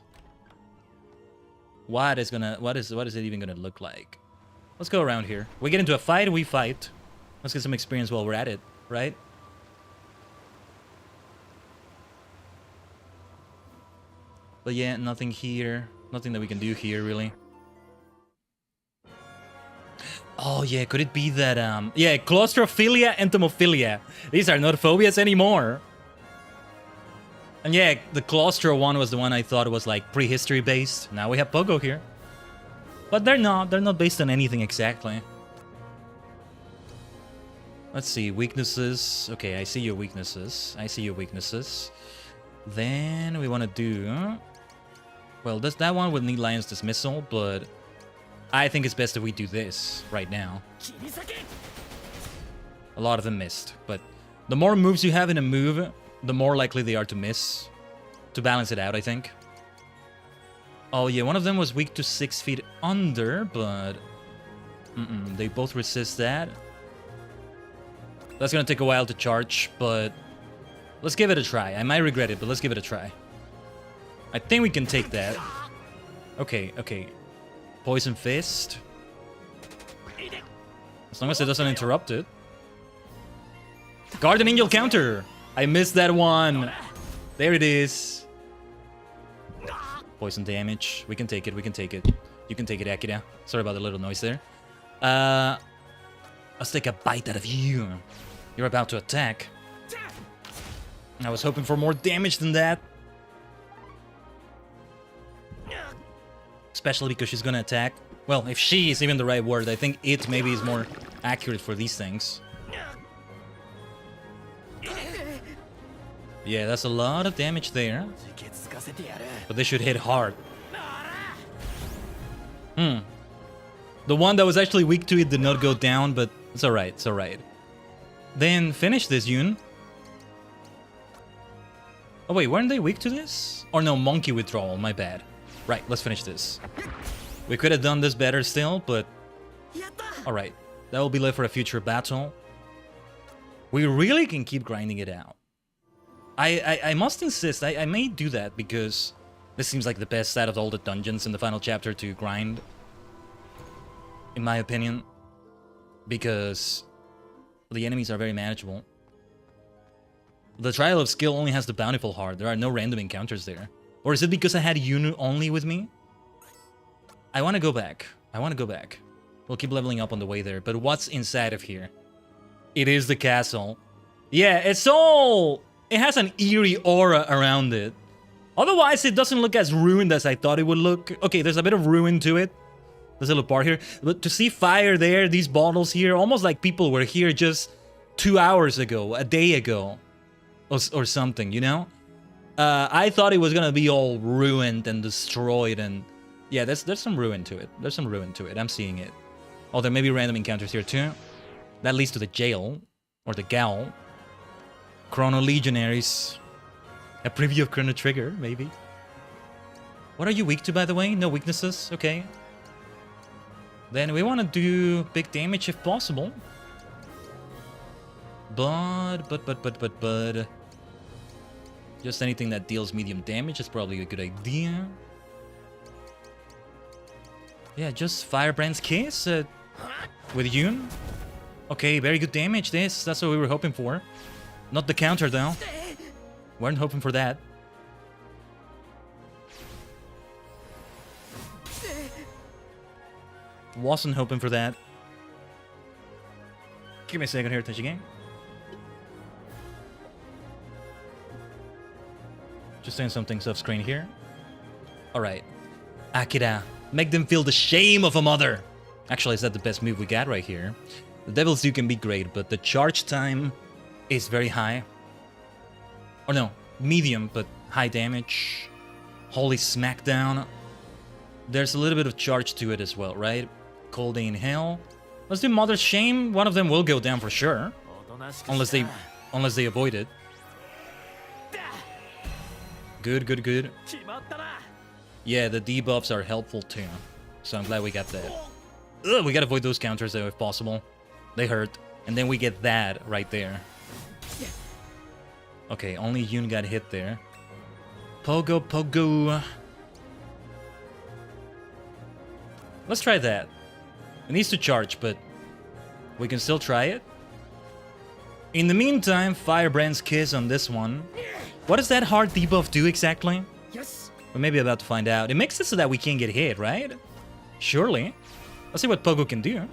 What is it even gonna look like? Let's go around here. We get into a fight, we fight. Let's get some experience while we're at it, right? But yeah, nothing here. Nothing that we can do here, really. Oh yeah, could it be that, yeah, claustrophilia and thermophilia. These are not phobias anymore. And yeah, the claustro one was the one I thought was like prehistory based. Now we have Pogo here. But they're not based on anything exactly. Let's see, weaknesses. Okay, I see your weaknesses. I see your weaknesses. Then we want to do... Well, that one would need Lion's Dismissal, but I think it's best that we do this right now. A lot of them missed, but the more moves you have in a move, the more likely they are to miss. To balance it out, I think. Oh yeah, one of them was weak to 6 feet under, but... they both resist that. That's gonna take a while to charge, but... Let's give it a try. I might regret it, but let's give it a try. I think we can take that. Okay, okay. Poison Fist. As long as it doesn't interrupt it. Guardian Angel counter! I missed that one! There it is. Poison damage. We can take it, we can take it. You can take it, Akira. Sorry about the little noise there. Let's take a bite out of you. You're about to attack. I was hoping for more damage than that. Especially because she's gonna attack. Well, if she is even the right word, I think it maybe is more accurate for these things. Yeah, that's a lot of damage there. But they should hit hard. The one that was actually weak to it did not go down, but it's alright, it's alright. Then finish this, Yoon. Oh wait, weren't they weak to this? Or no, monkey withdrawal, my bad. Right, let's finish this. We could have done this better still, but... Alright, that will be left for a future battle. We really can keep grinding it out. I must insist, I may do that because this seems like the best out of all the dungeons in the final chapter to grind. In my opinion. Because the enemies are very manageable. The Trial of Skill only has the Bountiful Heart. There are no random encounters there. Or is it because I had Yunu only with me? I want to go back. I want to go back. We'll keep leveling up on the way there. But what's inside of here? It is the castle. Yeah, it's all... It has an eerie aura around it. Otherwise, it doesn't look as ruined as I thought it would look. Okay, there's a bit of ruin to it. There's a little part here. But to see fire there, these bottles here, almost like people were here just 2 hours ago, a day ago. Or something, you know? I thought it was gonna be all ruined and destroyed and... Yeah, there's some ruin to it. There's some ruin to it. I'm seeing it. Oh, there may be random encounters here too. That leads to the jail. Or the gal. Chrono Legionaries. A preview of Chrono Trigger, maybe. What are you weak to, by the way? No weaknesses? Okay. Then we want to do big damage if possible. But... Just anything that deals medium damage is probably a good idea. Yeah, just Firebrand's Kiss with Yoon. Okay, very good damage this. That's what we were hoping for. Not the counter though. Weren't hoping for that. Wasn't hoping for that. Give me a second here, Tajigen. Just saying some things off screen here. Alright. Akira. Make them feel the shame of a mother. Actually, is that the best move we got right here? The Devil's Due can be great, but the charge time is very high. Or no, medium, but high damage. Holy Smackdown. There's a little bit of charge to it as well, right? Cold Day in Hell. Let's do Mother's Shame. One of them will go down for sure. Unless they avoid it. Good, good, good. Yeah, the debuffs are helpful too. So I'm glad we got that. Ugh, we gotta avoid those counters though if possible. They hurt. And then we get that right there. Okay, only Yoon got hit there. Pogo, Pogo. Let's try that. It needs to charge, but we can still try it. In the meantime, Firebrand's Kiss on this one. What does that hard debuff do exactly? Yes. We're maybe about to find out. It makes it so that we can't get hit, right? Surely. Let's see what Pogo can do.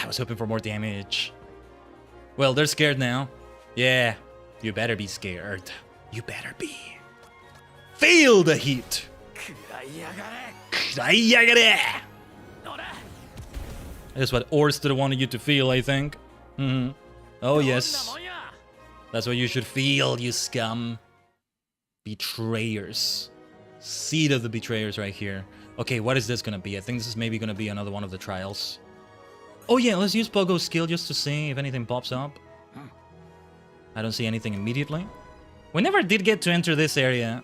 I was hoping for more damage. Well, they're scared now. Yeah, you better be scared. You better be. Feel the heat. That's what Orsted wanted you to feel, I think. Oh, yes. That's what you should feel, you scum. Betrayers. Seed of the betrayers right here. Okay, what is this gonna be? I think this is maybe gonna be another one of the trials. Oh yeah, let's use Pogo's skill just to see if anything pops up. I don't see anything immediately. We never did get to enter this area.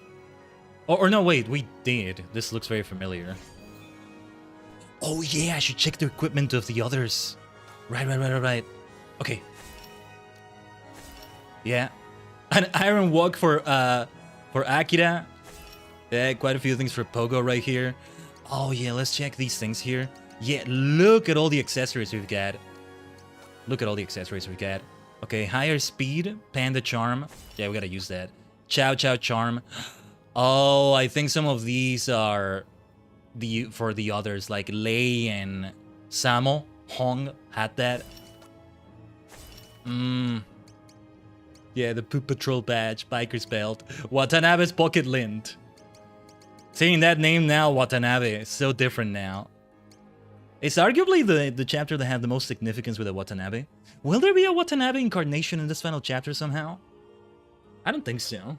Or no, wait, we did. This looks very familiar. Oh yeah, I should check the equipment of the others. Right. Okay. Yeah. An iron walk for Akira. Yeah, quite a few things for Pogo right here. Oh yeah, let's check these things here. Yeah, look at all the accessories we've got. Okay, higher speed, Panda Charm. Yeah, we gotta use that. Chow Chow Charm. Oh, I think some of these are for the others, like Lei and Samo. Hong had that. Yeah, the Poop Patrol badge, Biker's belt, Watanabe's pocket lint. Saying that name now, Watanabe, is so different now. It's arguably the chapter that had the most significance with a Watanabe. Will there be a Watanabe incarnation in this final chapter somehow? I don't think so.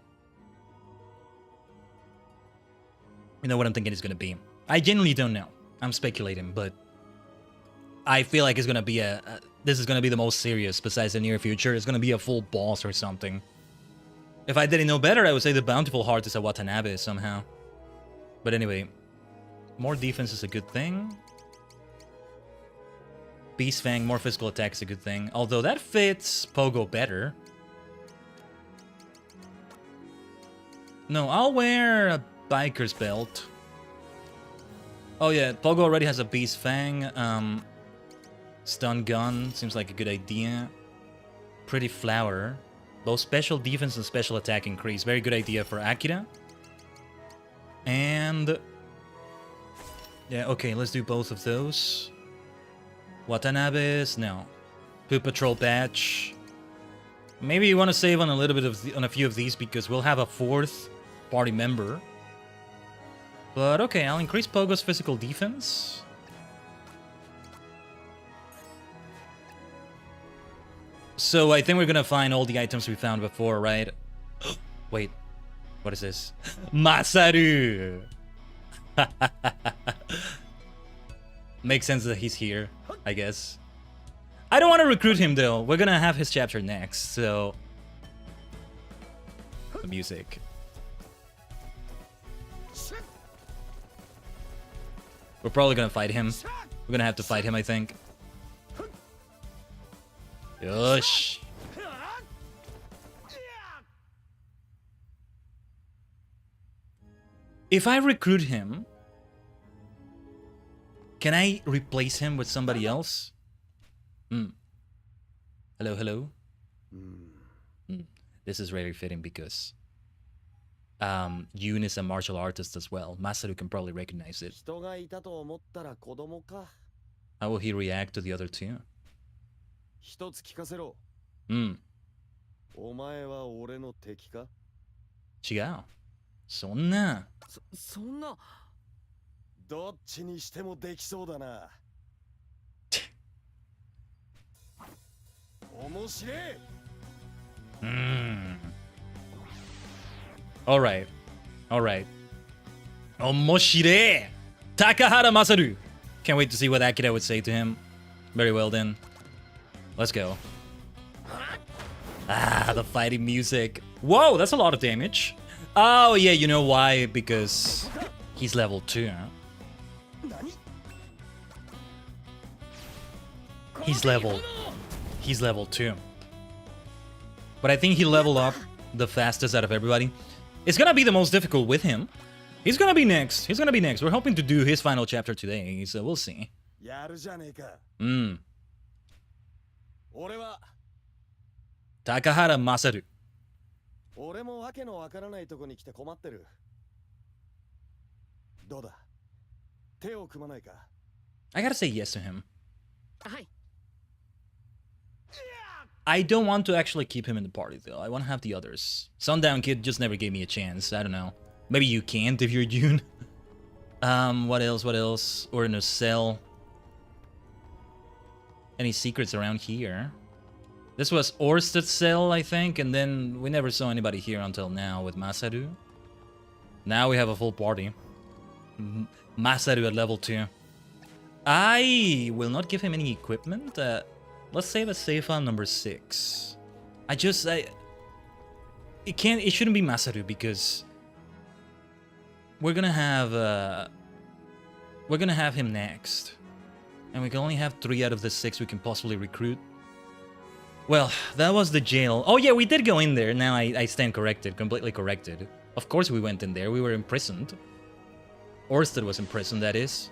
You know what I'm thinking it's gonna be. I genuinely don't know. I'm speculating, but I feel like it's gonna be this is gonna be the most serious besides the near future. It's gonna be a full boss or something. If I didn't know better, I would say the Bountiful Heart is a Watanabe somehow. But anyway, more defense is a good thing. Beast Fang, more physical attack is a good thing. Although that fits Pogo better. No, I'll wear a Biker's belt. Oh yeah, Pogo already has a Beast Fang. Stun Gun seems like a good idea. Pretty Flower. Both special defense and special attack increase. Very good idea for Akira. And... yeah, okay, let's do both of those. Watanabe's? No. Poop Patrol badge. Maybe you want to save on a little bit on a few of these because we'll have a fourth party member. But okay, I'll increase Pogo's physical defense. So I think we're gonna find all the items we found before, right? Wait, what is this? Masaru! Makes sense that he's here, I guess. I don't want to recruit him though. We're gonna have his chapter next, so... the music. We're probably gonna fight him. We're gonna have to fight him, I think. Yosh! If I recruit him, can I replace him with somebody else? Hello, hello. This is very fitting because Yoon is a martial artist as well. Masaru can probably recognize it. How will he react to the other two? 一つ聞かせろ。お前は俺の敵か？違う。そんな。そんな。どっちにしてもできそうだな。面白い。All right. All right. 面白い。Takahata Masaru. Can't wait to see what Akira would say to him. Very well then. Let's go. Ah, the fighting music. Whoa, that's a lot of damage. Oh yeah, you know why? Because he's level 2. He's level 2. But I think he leveled up the fastest out of everybody. It's gonna be the most difficult with him. He's gonna be next. We're hoping to do his final chapter today, so we'll see. Takahata Masaru. I gotta say yes to him. I don't want to actually keep him in the party though. I want to have the others. Sundown Kid just never gave me a chance. I don't know. Maybe you can't if you're June. What else? Or in a cell. Any secrets around here? This was Orsted's cell, I think, and then we never saw anybody here until now with Masaru. Now we have a full party. Masaru at level 2. I will not give him any equipment. Let's save a save file number 6. It shouldn't be Masaru because we're gonna have him next, and we can only have 3 out of the 6 we can possibly recruit. Well, that was the jail. Oh yeah, we did go in there. Now I stand corrected, completely corrected. Of course we went in there. We were imprisoned. Orsted was imprisoned, that is.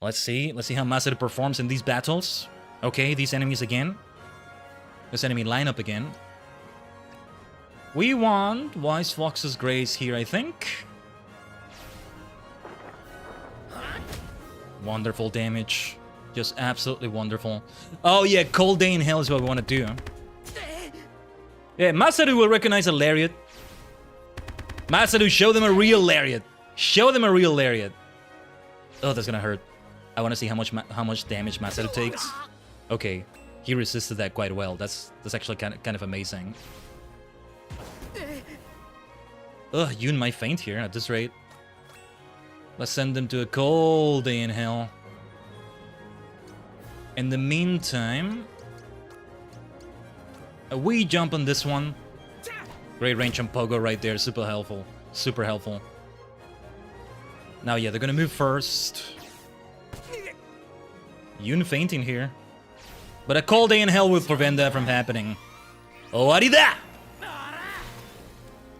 Let's see how Masaru performs in these battles. Okay, these enemies again. This enemy lineup again. We want Wise Fox's Grace here, I think. Wonderful damage. Just absolutely wonderful. Oh yeah, Cold Day in Hell is what we want to do. Yeah, Masaru will recognize a lariat. Masaru, show them a real lariat. Show them a real lariat. Oh, that's gonna hurt. I want to see how much damage Masaru takes. Okay, he resisted that quite well. That's actually kind of amazing. Ugh, Yoon might faint here at this rate. Let's send them to a cold day in hell. In the meantime, a wee jump on this one. Great range on Pogo right there. Super helpful. Super helpful. Now, yeah, they're gonna move first. Yoon fainting here. But a cold day in hell will prevent that from happening. Owarida!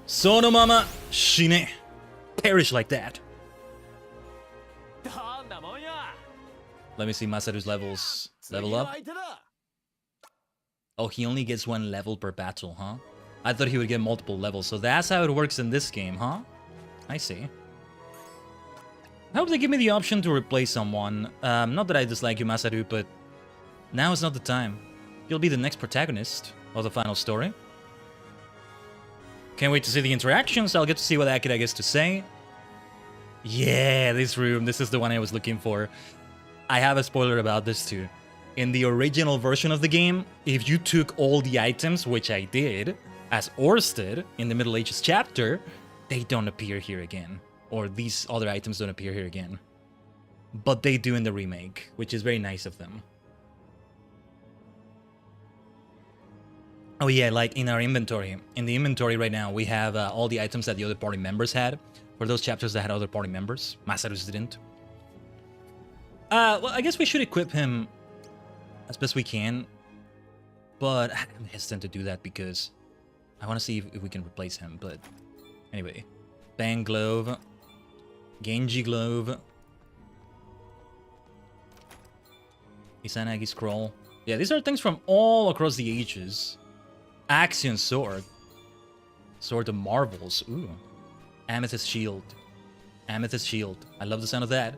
Sono mama shine. Perish like that. Let me see Masaru's levels. Level up. Oh, he only gets 1 level per battle, huh? I thought he would get multiple levels, so that's how it works in this game, huh? I see. I hope they give me the option to replace someone. Not that I dislike you, Masaru, but now is not the time. You'll be the next protagonist of the final story. Can't wait to see the interactions. I'll get to see what Akira gets to say. Yeah, this room. This is the one I was looking for. I have a spoiler about this too. In the original version of the game, if you took all the items, which I did, as Orsted in the Middle Ages chapter, they don't appear here again. Or these other items don't appear here again. But they do in the remake, which is very nice of them. Oh yeah, like in our inventory. In the inventory right now, we have all the items that the other party members had. For those chapters that had other party members. Masaru's didn't. Well, I guess we should equip him as best we can. But I'm hesitant to do that because I want to see if we can replace him. But anyway. Bang Glove. Genji Glove. Izanagi Scroll. Yeah, these are things from all across the ages. Axion Sword. Sword of Marvels. Ooh. Amethyst Shield. Amethyst Shield. I love the sound of that.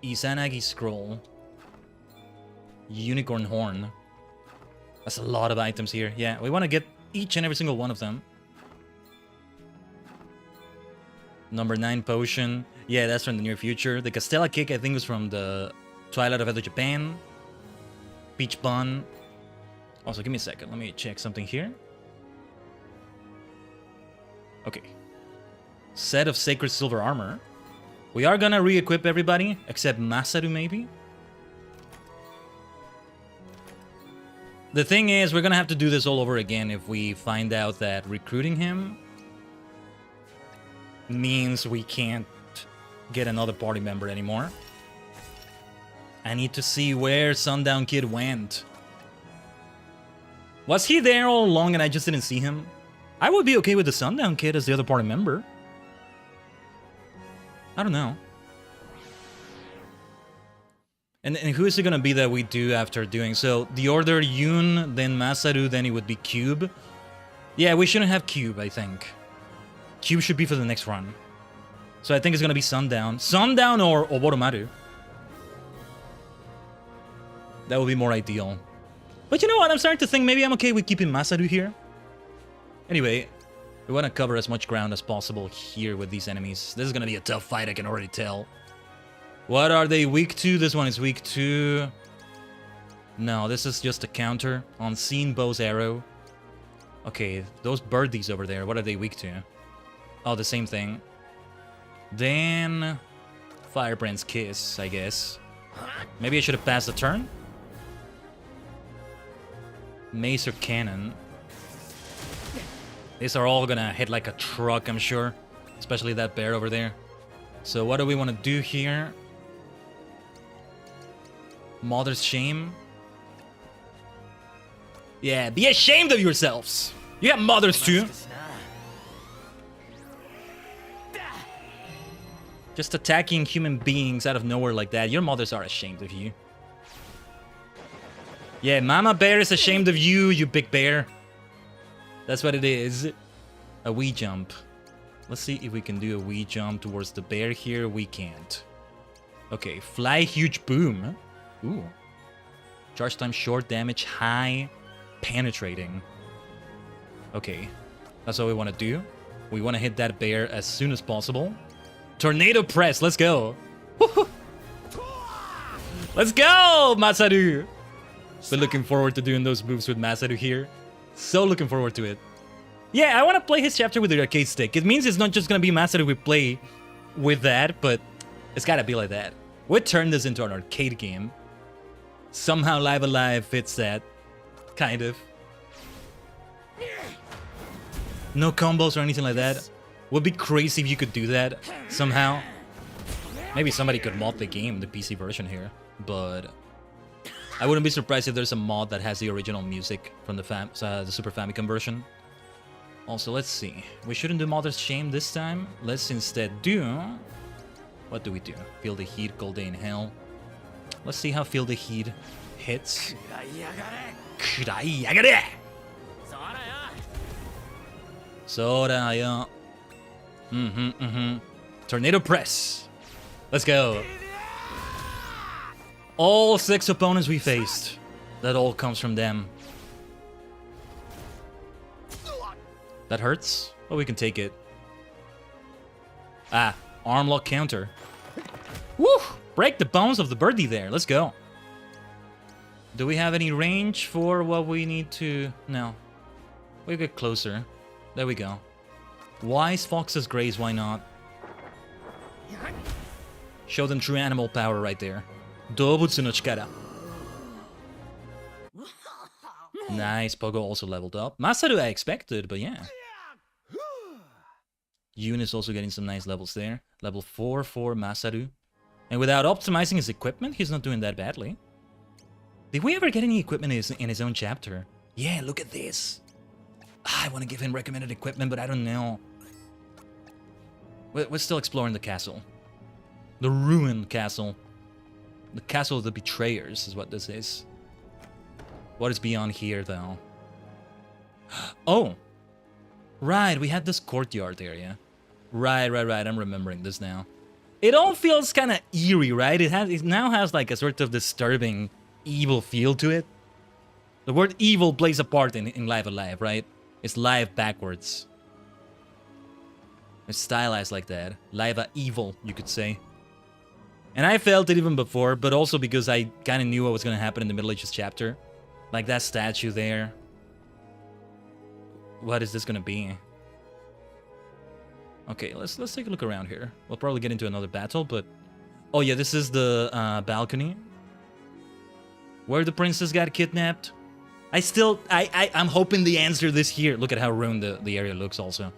Izanagi Scroll. Unicorn Horn. That's a lot of items here. Yeah, we want to get each and every single one of them. Number 9 Potion. Yeah, that's from the near future. The Castella Kick, I think, was from the Twilight of Edo Japan. Peach Bun. Also, give me a second. Let me check something here. Okay. Set of Sacred Silver Armor. We are gonna re-equip everybody, except Masaru maybe? The thing is, we're gonna have to do this all over again if we find out that recruiting him means we can't get another party member anymore. I need to see where Sundown Kid went. Was he there all along and I just didn't see him? I would be okay with the Sundown Kid as the other party member. I don't know. And who is it gonna be that we do after doing so? The order Yoon, then Masaru, then it would be Cube. Yeah, we shouldn't have Cube, I think. Cube should be for the next run. So I think it's gonna be Sundown. Sundown or Oboromaru. That would be more ideal. But you know what? I'm starting to think maybe I'm okay with keeping Masaru here. Anyway, we want to cover as much ground as possible here with these enemies. This is gonna be a tough fight, I can already tell. What are they weak to? This one is weak to... No, this is just a counter. Unseen Bow's Arrow. Okay, those birdies over there, what are they weak to? Oh, the same thing. Then... Firebrand's Kiss, I guess. Maybe I should have passed the turn? Mace or Cannon. These are all gonna hit like a truck, I'm sure. Especially that bear over there. So what do we want to do here? Mother's Shame. Yeah, be ashamed of yourselves. You got mothers too. Just attacking human beings out of nowhere like that. Your mothers are ashamed of you. Yeah, Mama Bear is ashamed of you, you big bear. That's what it is. A wee jump. Let's see if we can do a wee jump towards the bear here. We can't. Okay, Fly Huge Boom. Ooh. Charge time short, damage high, penetrating. Okay, that's what we want to do. We want to hit that bear as soon as possible. Tornado Press, let's go. Let's go, Masaru. Been looking forward to doing those moves with Masaru here. So looking forward to it. Yeah, I want to play his chapter with the arcade stick. It means it's not just going to be Masaru we play with that, but it's got to be like that. We'll turn this into an arcade game. Somehow Live A Live fits that. Kind of. No combos or anything like that. Would be crazy if you could do that somehow. Maybe somebody could mod the game, the PC version here. But I wouldn't be surprised if there's a mod that has the original music from the Super Famicom version. Also, let's see. We shouldn't do Mother's Shame this time. Let's instead do... What do we do? Feel the Heat, Cold Day in Hell. Let's see how Feel the Heat hits. Soraya. Tornado Press. Let's go. All 6 opponents we faced. That all comes from them. That hurts, but we can take it. Ah, arm lock counter. Woo! Break the bones of the birdie there. Let's go. Do we have any range for what we need to... No. We get closer. There we go. Wise Fox's Grace, why not? Show them true animal power right there. Dobutsu no Chikara. Nice, Pogo also leveled up. Masaru I expected, but yeah. Yoon is also getting some nice levels there. Level 4 for Masaru. And without optimizing his equipment, he's not doing that badly. Did we ever get any equipment in his own chapter? Yeah, look at this. I want to give him recommended equipment, but I don't know. We're still exploring the castle. The ruined castle. The castle of the betrayers is what this is. What is beyond here, though? Oh! Right, we had this courtyard area. Right, I'm remembering this now. It all feels kind of eerie, right? It now has like a sort of disturbing, evil feel to it. The word evil plays a part in Live A Live, right? It's live backwards. It's stylized like that. Live A evil, you could say. And I felt it even before, but also because I kind of knew what was going to happen in the Middle Ages chapter. Like that statue there. What is this going to be? Okay, let's take a look around here. We'll probably get into another battle, but... Oh yeah, this is the balcony. Where the princess got kidnapped. I'm hoping the answer this here. Look at how ruined the area looks also.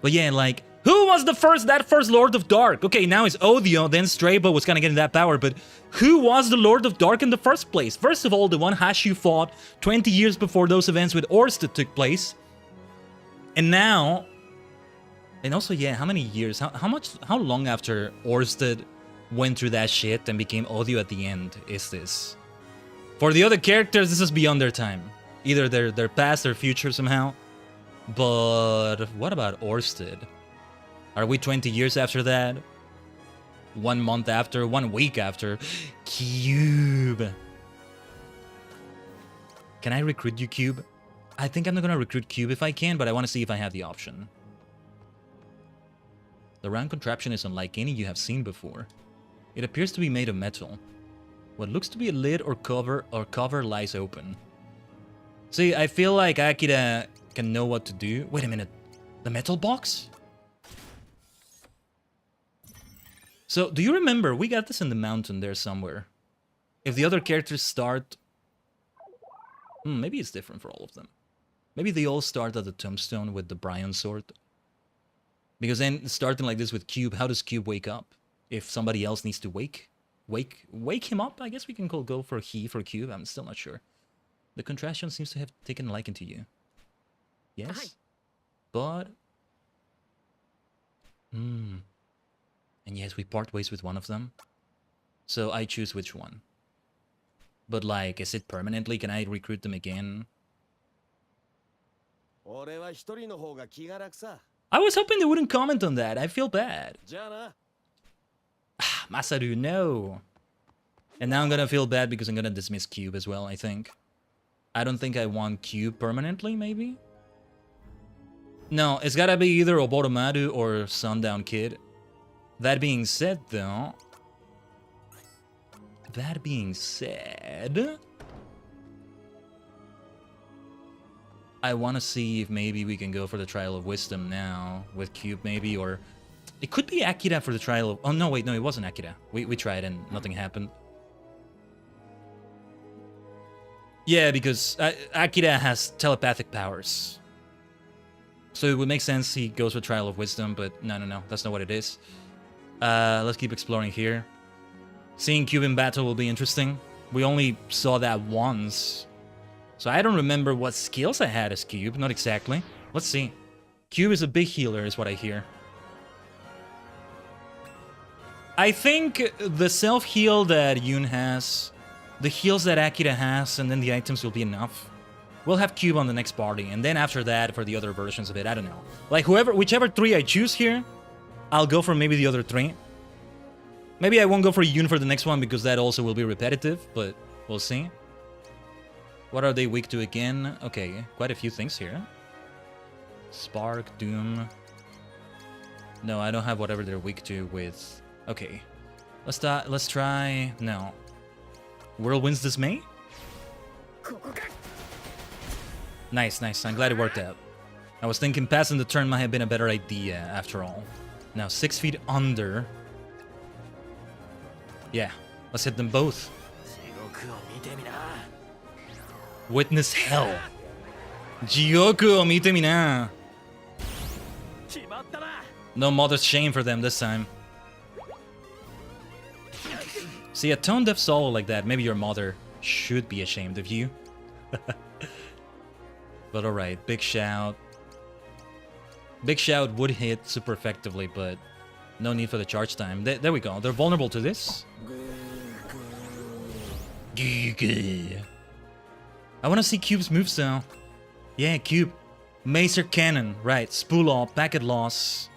But yeah, like, who was that first Lord of Dark? Okay, now it's Odio, then Strabo was kind of getting that power, but who was the Lord of Dark in the first place? First of all, the one Hashu fought 20 years before those events with Orsted took place. And now... And also, yeah, how many years? How long after Orsted went through that shit and became Odio at the end is this? For the other characters, this is beyond their time. Either they're past or future somehow. But what about Orsted? Are we 20 years after that? 1 month after? 1 week after? Cube! Can I recruit you, Cube? I think I'm not gonna recruit Cube if I can, but I want to see if I have the option. The round contraption is unlike any you have seen before. It appears to be made of metal. What looks to be a lid or cover lies open. See, I feel like Akira can know what to do. Wait a minute. The metal box? So, do you remember? We got this in the mountain there somewhere. If the other characters start... maybe it's different for all of them. Maybe they all start at the tombstone with the Brian sword. Because then, starting like this with Cube, how does Cube wake up? If somebody else needs to wake him up? I guess we can go for he for Cube. I'm still not sure. The contraption seems to have taken a liking to you. Yes? Hi. But... And yes, we part ways with one of them. So I choose which one. But like, is it permanently? Can I recruit them again? I was hoping they wouldn't comment on that. I feel bad. Masaru, no. And now I'm gonna feel bad because I'm gonna dismiss Cube as well, I think. I don't think I want Cube permanently, maybe? No, it's gotta be either Oboromaru or Sundown Kid. That being said, though... I want to see if maybe we can go for the Trial of Wisdom now, with Cube maybe, or... It could be Akira for the Trial of... Oh, no, wait, no, it wasn't Akira. We tried and nothing happened. Yeah, because Akira has telepathic powers. So it would make sense he goes for Trial of Wisdom, but no, that's not what it is. Let's keep exploring here. Seeing Cube in battle will be interesting. We only saw that once. So I don't remember what skills I had as Cube, not exactly. Let's see. Cube is a big healer, is what I hear. I think the self-heal that Yoon has, the heals that Akira has, and then the items will be enough. We'll have Cube on the next party, and then after that, for the other versions of it, I don't know. Like, whichever 3 I choose here, I'll go for maybe the other 3. Maybe I won't go for Yoon for the next one, because that also will be repetitive, but we'll see. What are they weak to again? Okay, quite a few things here. Spark, Doom. No, I don't have whatever they're weak to with... Okay. Let's try... No. Whirlwind's Dismay? Nice. I'm glad it worked out. I was thinking passing the turn might have been a better idea, after all. Now, 6 feet under. Yeah, let's hit them both. Witness hell. Jiyoku o mite mi na. No mother's shame for them this time. See, a tone-deaf solo like that, maybe your mother should be ashamed of you. But alright, Big Shout. Big Shout would hit super effectively, but no need for the charge time. There we go. They're vulnerable to this. I want to see Cube's moves though. Yeah, Cube. Macer Cannon. Right. Spool Up. Packet Loss.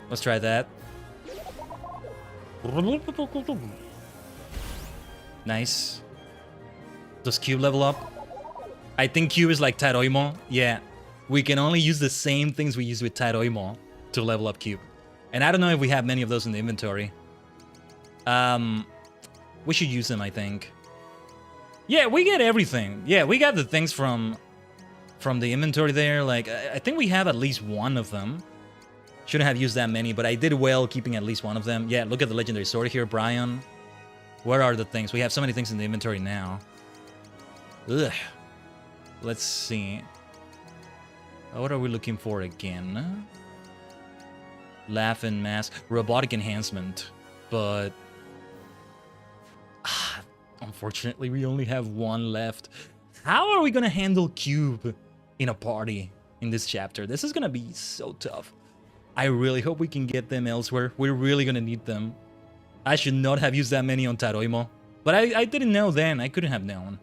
Let's try that. Nice. Does Cube level up? I think Cube is like Taroimo. Yeah. We can only use the same things we use with Taroimo to level up Cube. And I don't know if we have many of those in the inventory. We should use them, I think. Yeah, we get everything. Yeah, we got the things from from the inventory there. Like, I think we have at least one of them. Shouldn't have used that many, but I did well keeping at least one of them. Yeah, look at the legendary sword here, Brian. Where are the things? We have so many things in the inventory now. Ugh. Let's see. What are we looking for again? Laughing mask. Robotic enhancement. But... unfortunately, we only have one left. How are we gonna handle Cube in a party in this chapter? This is gonna be so tough. I really hope we can get them elsewhere. We're really gonna need them. I should not have used that many on Taroimo. But I didn't know then. I couldn't have known.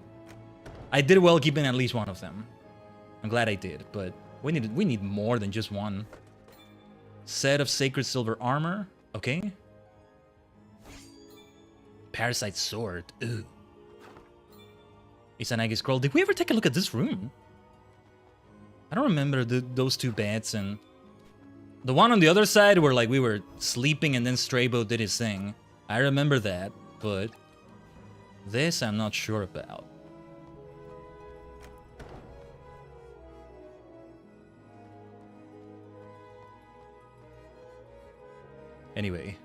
I did well keeping at least one of them. I'm glad I did, but we need more than just one. Set of sacred silver armor. Okay. Parasite sword. Ooh. Izanagi scroll. Did we ever take a look at this room? I don't remember those two beds, and the one on the other side where like we were sleeping and then Straybo did his thing. I remember that, but this I'm not sure about. Anyway,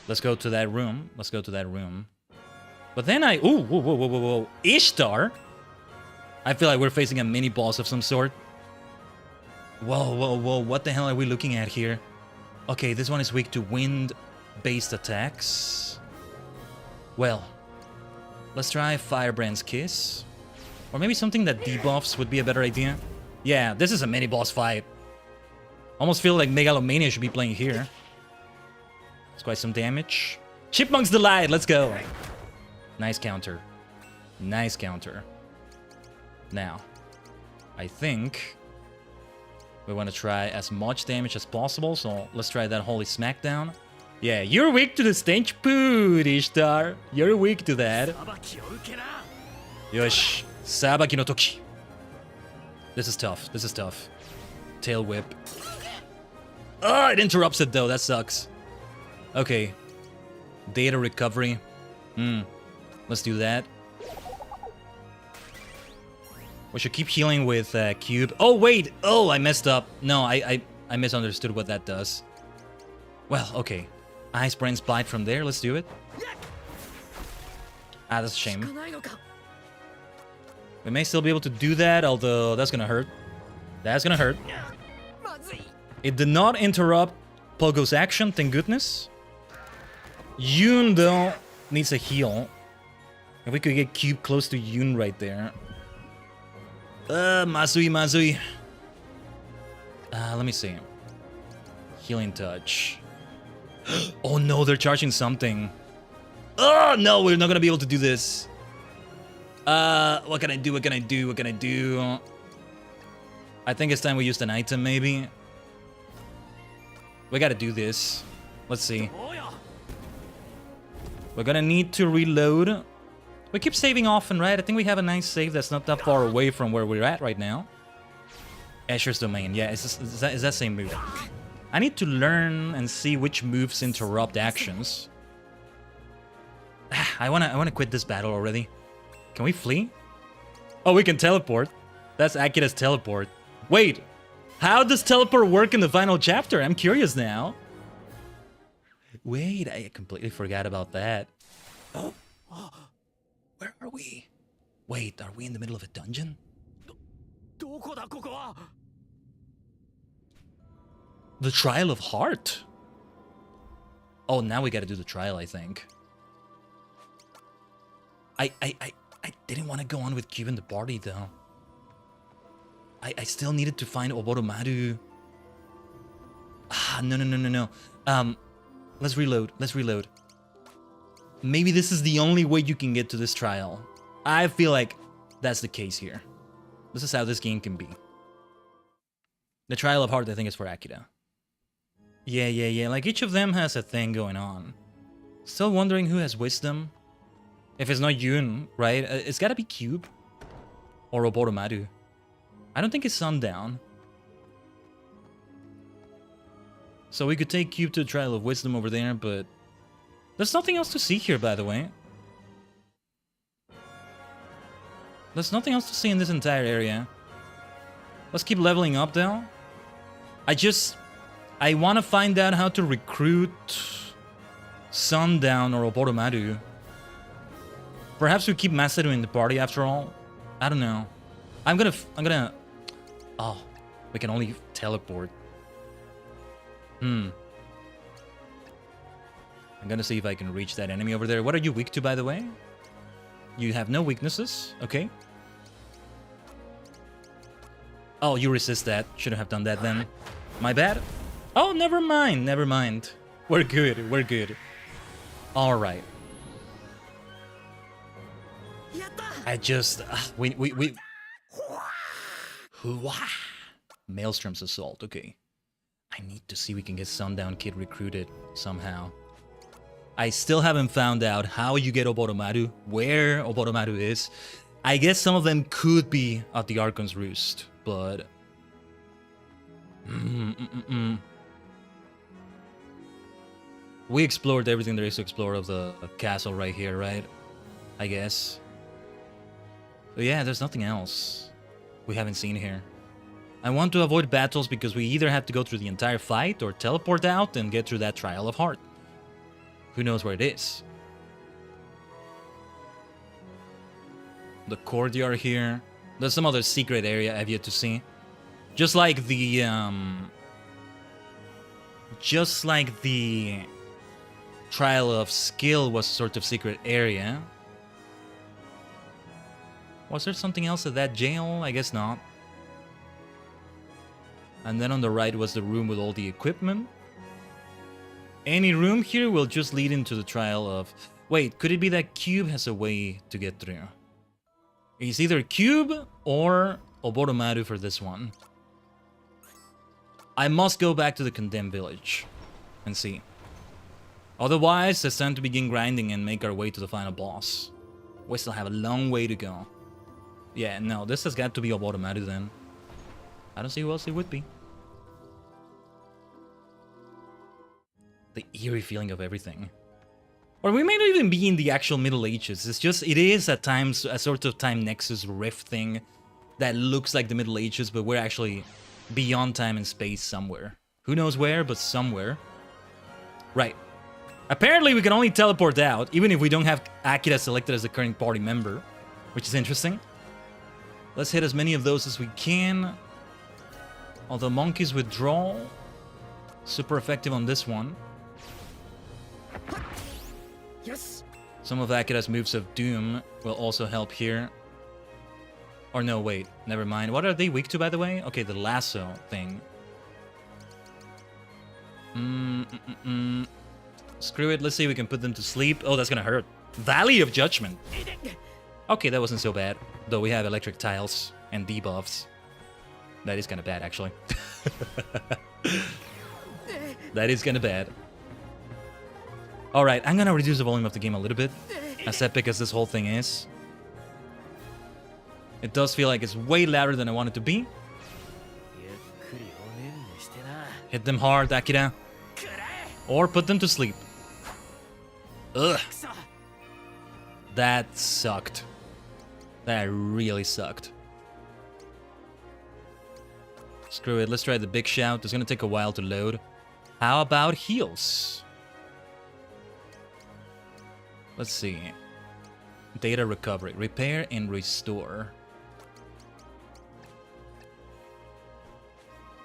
let's go to that room. Let's go to that room. But then ooh, whoa, whoa, whoa, whoa, whoa. Ishtar? I feel like we're facing a mini boss of some sort. Whoa, whoa, whoa. What the hell are we looking at here? Okay, this one is weak to wind-based attacks. Well, let's try Firebrand's Kiss. Or maybe something that debuffs would be a better idea. Yeah, this is a mini boss fight. Almost feel like Megalomania should be playing here. It's quite some damage. Chipmunk's Delight, let's go. Nice counter. Nice counter. Now, I think we want to try as much damage as possible, so let's try that Holy Smackdown. Yeah, you're weak to the stench poo, Ishtar. You're weak to that. Yosh, Sabaki no Toki. This is tough, this is tough. Tail Whip. Oh, it interrupts it though, that sucks. Okay. Data recovery. Let's do that. We should keep healing with Cube. Oh, wait! Oh, I messed up. No, I misunderstood what that does. Well, okay. Ice Brand's Bite from there. Let's do it. Ah, that's a shame. We may still be able to do that, although that's gonna hurt. That's gonna hurt. It did not interrupt Pogo's action, thank goodness. Yoon, though, needs a heal. If we could get Cube close to Yoon right there. Mazui. Let me see. Healing Touch. Oh no, they're charging something. Oh no, we're not gonna be able to do this. What can I do? What can I do? What can I do? I think it's time we used an item, maybe. We gotta do this. Let's see. We're gonna need to reload. We keep saving often, right? I think we have a nice save that's not that far away from where we're at right now. Asher's Domain. Yeah, is that same move? I need to learn and see which moves interrupt actions. I wanna quit this battle already. Can we flee? Oh, we can teleport. That's Akira's teleport. Wait, how does teleport work in the final chapter? I'm curious now. Wait, I completely forgot about that. Oh, where are we? Wait, are we in the middle of a dungeon? The Trial of Heart. Oh, now we gotta do the trial, I think. I didn't want to go on with Cube in the party, though. I still needed to find Oboromaru. Ah, no. Let's reload. Let's reload. Maybe this is the only way you can get to this trial. I feel like that's the case here. This is how this game can be. The Trial of Heart, I think, is for Akira. Yeah. Like, each of them has a thing going on. Still wondering who has wisdom. If it's not Yoon, right? It's gotta be Cube. Or Oboromaru. I don't think it's Sundown. So we could take Cube to the Trial of Wisdom over there, but there's nothing else to see here, by the way. There's nothing else to see in this entire area. Let's keep leveling up though. I want to find out how to recruit Sundown or Oboromaru. Perhaps we keep Masaru in the party after all. I don't know. I'm gonna... Oh, we can only teleport. I'm gonna see if I can reach that enemy over there. What are you weak to, by the way? You have no weaknesses. Okay. Oh, you resist that. Shouldn't have done that then. My bad. Oh, never mind. Never mind. We're good. We're good. All right. I just... we... Maelstrom's Assault. Okay. I need to see if we can get Sundown Kid recruited somehow. I still haven't found out how you get Oboromaru, where Oboromaru is. I guess some of them could be at the Archon's Roost, but... We explored everything there is to explore of the castle right here, right? I guess. So yeah, there's nothing else we haven't seen here. I want to avoid battles because we either have to go through the entire fight or teleport out and get through that Trial of Heart. Who knows where it is? The courtyard here. There's some other secret area I've yet to see. Just like the Trial of Skill was a sort of secret area. Was there something else at that jail? I guess not. And then on the right was the room with all the equipment. Any room here will just lead into the Trial of... Wait, could it be that Cube has a way to get through? It's either Cube or Oboromaru for this one. I must go back to the Condemned Village and see. Otherwise, it's time to begin grinding and make our way to the final boss. We still have a long way to go. Yeah, no, this has got to be Oboromaru then. I don't see who else it would be. The eerie feeling of everything. Or we may not even be in the actual Middle Ages. It's just, it is at times a sort of time nexus rift thing that looks like the Middle Ages, but we're actually beyond time and space somewhere. Who knows where, but somewhere. Right. Apparently we can only teleport out, even if we don't have Akira selected as the current party member, which is interesting. Let's hit as many of those as we can. Although Monkey's Withdrawal, super effective on this one. Yes. Some of Akira's moves of Doom will also help here. Or no, wait, never mind. What are they weak to, by the way? Okay, the lasso thing. Screw it, let's see if we can put them to sleep. Oh, that's gonna hurt. Valley of Judgment. Okay, that wasn't so bad. Though we have electric tiles and debuffs. That is kind of bad, actually. That is kind of bad. Alright, I'm gonna reduce the volume of the game a little bit. As epic as this whole thing is. It does feel like it's way louder than I want it to be. Hit them hard, Akira. Or put them to sleep. Ugh. That sucked. That really sucked. Screw it, let's try the big shout. It's gonna take a while to load. How about heals? Let's see. Data recovery. Repair and restore.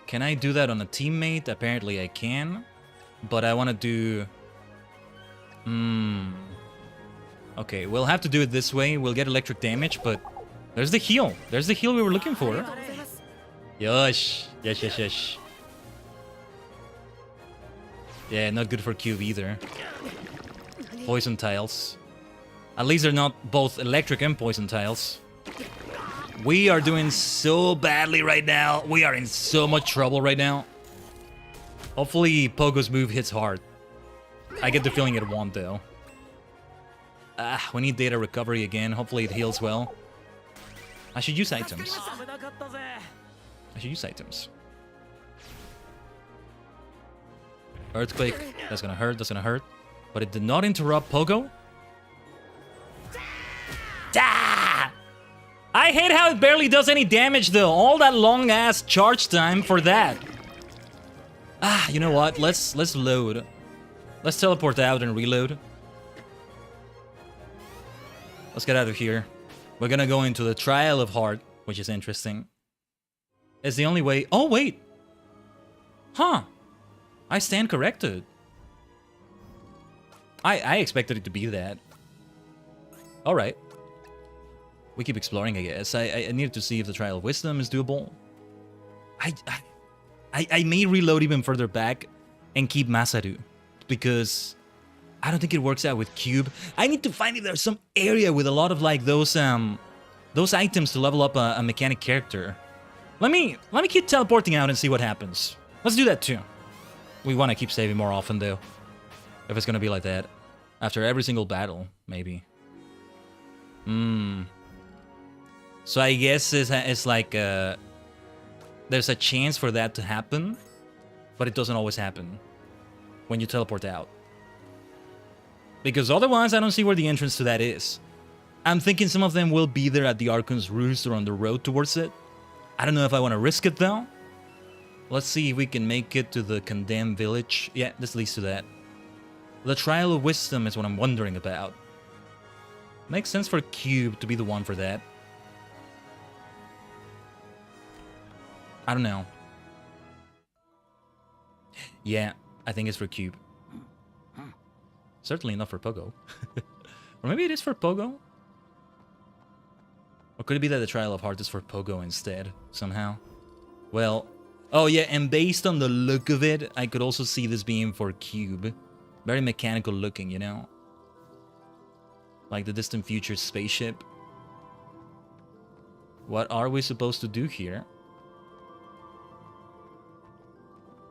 Can I do that on a teammate? Apparently I can. But I want to do... Okay, we'll have to do it this way. We'll get electric damage, but... There's the heal. There's the heal we were looking for. Yosh. Yes. Yeah, not good for Cube either. Poison tiles. At least they're not both electric and poison tiles. We are doing so badly right now. We are in so much trouble right now. Hopefully Pogo's move hits hard. I get the feeling it won't though. We need data recovery again. Hopefully it heals well. I should use items. Earthquake. That's gonna hurt. But it did not interrupt Pogo. Ah! I I hate how it barely does any damage though. All that long ass charge time for that. Ah, you know what? Let's load. Let's teleport out and reload. Let's get out of here. We're gonna go into the Trial of Heart, which is interesting. It's the only way. Oh wait. Huh. I stand corrected. I expected it to be that. Alright. We keep exploring, I guess. I needed to see if the Trial of Wisdom is doable. I may reload even further back and keep Masaru. Because I don't think it works out with Cube. I need to find if there's some area with a lot of like those items to level up a mechanic character. Let me keep teleporting out and see what happens. Let's do that too. We want to keep saving more often though. If it's gonna be like that. After every single battle, maybe. So I guess it's like there's a chance for that to happen, but it doesn't always happen when you teleport out. Because otherwise, I don't see where the entrance to that is. I'm thinking some of them will be there at the Archon's Roost or on the road towards it. I don't know if I want to risk it though. Let's see if we can make it to the Condemned Village. Yeah, this leads to that. The Trial of Wisdom is what I'm wondering about. Makes sense for Cube to be the one for that. I don't know. Yeah, I think it's for Cube. Certainly not for Pogo. Or maybe it is for Pogo? Or could it be that the Trial of Heart is for Pogo instead, somehow? Well, oh yeah, and based on the look of it, I could also see this being for Cube. Very mechanical looking, you know? Like the distant future spaceship. What are we supposed to do here?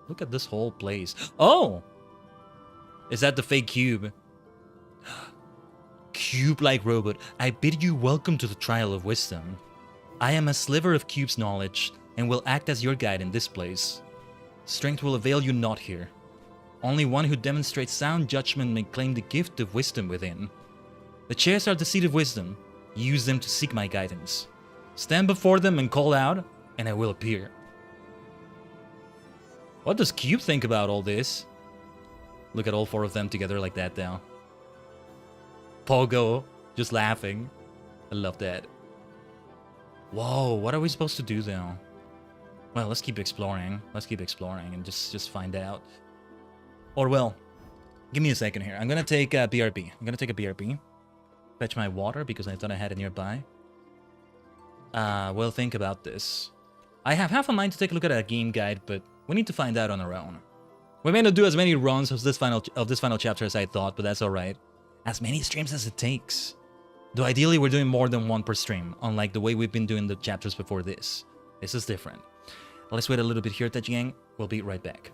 Look at this whole place. Oh! Is that the fake Cube? Cube-like robot, I bid you welcome to the Trial of Wisdom. I am a sliver of Cube's knowledge, and will act as your guide in this place. Strength will avail you not here. Only one who demonstrates sound judgment may claim the gift of wisdom within. The chairs are the seat of wisdom. Use them to seek my guidance. Stand before them and call out, and I will appear. What does Cube think about all this? Look at all four of them together like that now. Pogo, just laughing. I love that. Whoa, what are we supposed to do though? Well, let's keep exploring. Let's keep exploring and just find out. Or well, give me a second here. I'm gonna take a BRB. I'm gonna take a BRB. Fetch my water because I thought I had it nearby. We'll think about this. I have half a mind to take a look at a game guide, but we need to find out on our own. We may not do as many runs of this final chapter as I thought, but that's alright. As many streams as it takes. Though ideally we're doing more than one per stream, unlike the way we've been doing the chapters before this. This is different. Let's wait a little bit here, Tajigen. We'll be right back.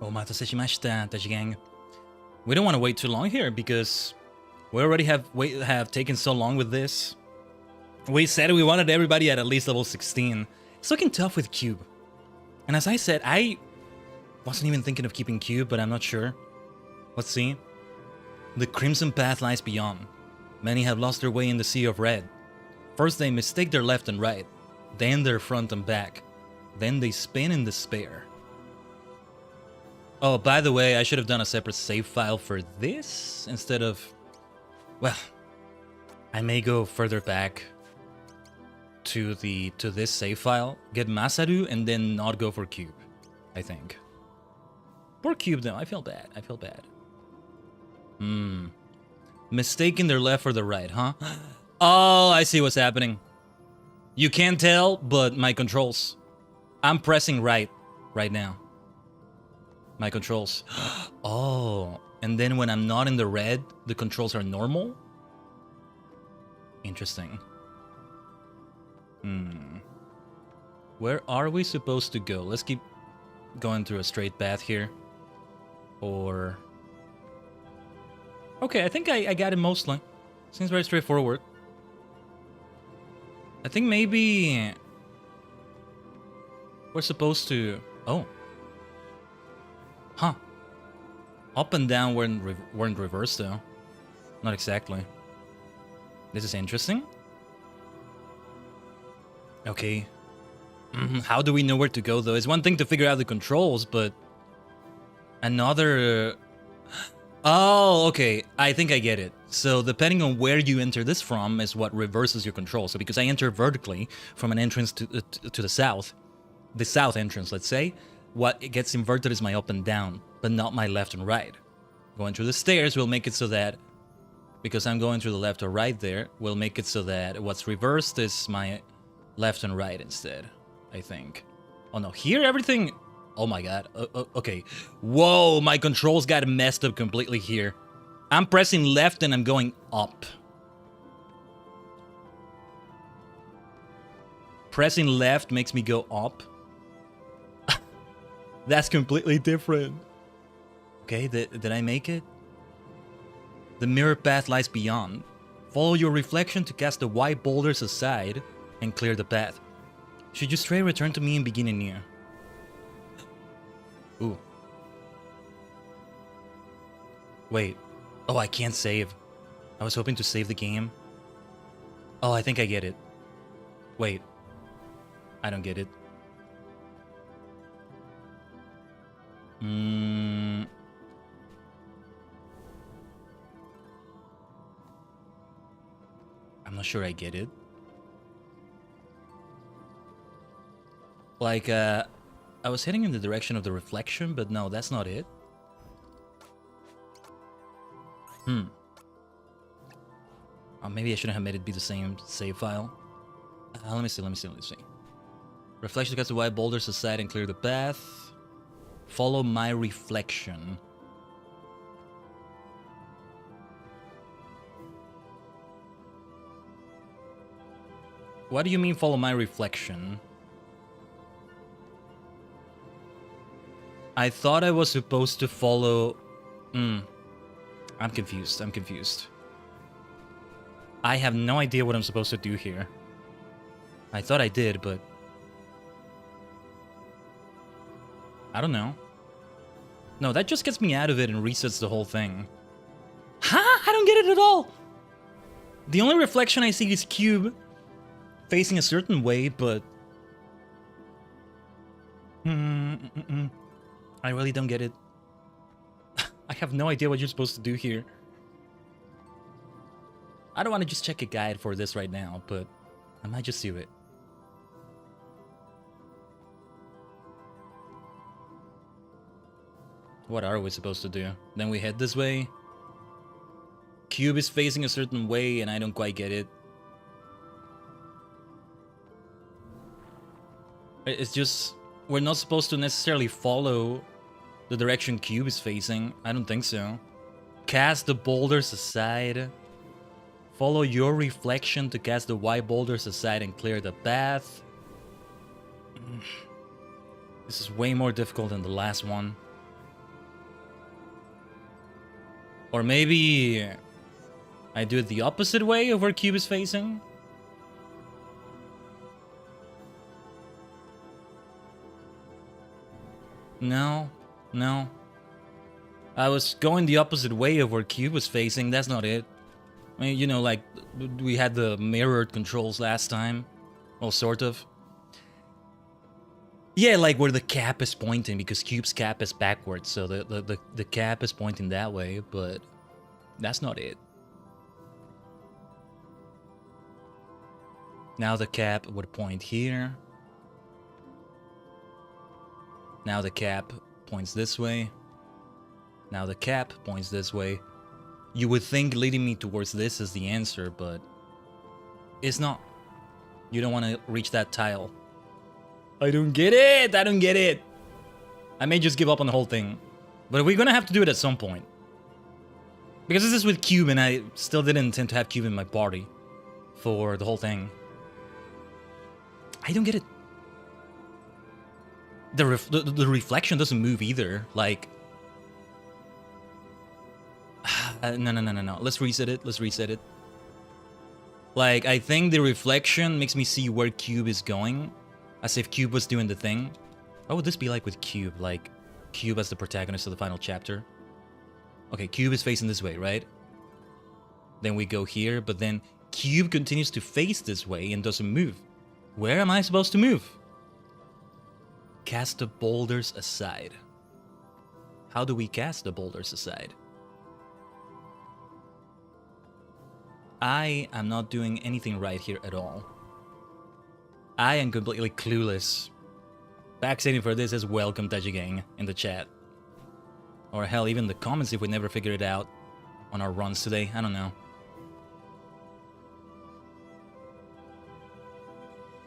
Omatase shimashita, Tajigen. We don't want to wait too long here because we already have taken so long with this. We said we wanted everybody at least level 16. It's looking tough with Cube. And as I said, I wasn't even thinking of keeping Cube, but I'm not sure. Let's see. The crimson path lies beyond. Many have lost their way in the sea of red. First they mistake their left and right, then their front and back. Then they spin in despair. Oh, by the way, I should have done a separate save file for this instead of... Well, I may go further back to this save file, get Masaru, and then not go for Cube, I think. Poor Cube though, I feel bad, Mistaking their left or the right, huh? Oh, I see what's happening. You can't tell, but my controls. I'm pressing right now. My controls. Oh, and then when I'm not in the red, the controls are normal? Interesting. Where are we supposed to go? Let's keep going through a straight path here. Or... Okay, I think I got it mostly. Seems very straightforward. I think maybe... we're supposed to... Oh. Huh. Up and down weren't reversed though. Not exactly. This is interesting. Okay. How do we know where to go though? It's one thing to figure out the controls, but... Another... Oh, okay. I think I get it. So depending on where you enter this from is what reverses your control. So because I enter vertically from an entrance to the south entrance, let's say, what gets inverted is my up and down, but not my left and right. Going through the stairs will make it so that, because I'm going through the left or right there, will make it so that what's reversed is my left and right instead, I think. Oh no, here everything... Oh my god, okay. Whoa, my controls got messed up completely here. I'm pressing left and I'm going up. Pressing left makes me go up. That's completely different. Okay, did I make it? The mirror path lies beyond. Follow your reflection to cast the white boulders aside and clear the path. Should you stray, return to me and begin anew. Ooh. Wait. Oh, I can't save. I was hoping to save the game. Oh, I think I get it. Wait. I don't get it. I'm not sure I get it. Like, I was heading in the direction of the reflection, but no, that's not it. Oh, maybe I shouldn't have made it be the same save file. Let me see. Reflection cuts the white boulders aside and clear the path. Follow my reflection. What do you mean follow my reflection? I thought I was supposed to follow... I'm confused. I have no idea what I'm supposed to do here. I thought I did, but... I don't know. No, that just gets me out of it and resets the whole thing. Huh? I don't get it at all! The only reflection I see is Cube facing a certain way, but... I really don't get it. I have no idea what you're supposed to do here. I don't want to just check a guide for this right now, but I might just do it. What are we supposed to do? Then we head this way. Cube is facing a certain way and I don't quite get it. It's just... We're not supposed to necessarily follow the direction Cube is facing. I don't think so. Cast the boulders aside. Follow your reflection to cast the white boulders aside and clear the path. This is way more difficult than the last one. Or maybe I do it the opposite way of where Cube is facing. No, no. I was going the opposite way of where Cube was facing, that's not it. I mean, you know, like, we had the mirrored controls last time. Well, sort of. Yeah, like where the cap is pointing, because Cube's cap is backwards, so the cap is pointing that way, but that's not it. Now the cap would point here. Now the cap points this way. Now the cap points this way. You would think leading me towards this is the answer, but it's not. You don't want to reach that tile. I don't get it! I don't get it! I may just give up on the whole thing. But we're gonna have to do it at some point. Because this is with Cube, and I still didn't intend to have Cube in my party for the whole thing. I don't get it. The reflection doesn't move either. Like... No. Let's reset it. Let's reset it. Like, I think the reflection makes me see where Cube is going. As if Cube was doing the thing. What would this be like with Cube? Like, Cube as the protagonist of the final chapter. Okay, Cube is facing this way, right? Then we go here, but then Cube continues to face this way and doesn't move. Where am I supposed to move? Cast the boulders aside. How do we cast the boulders aside? I am not doing anything right here at all. I am completely clueless. Backseating for this is welcome Tajigen in the chat. Or hell, even the comments if we never figure it out on our runs today. I don't know.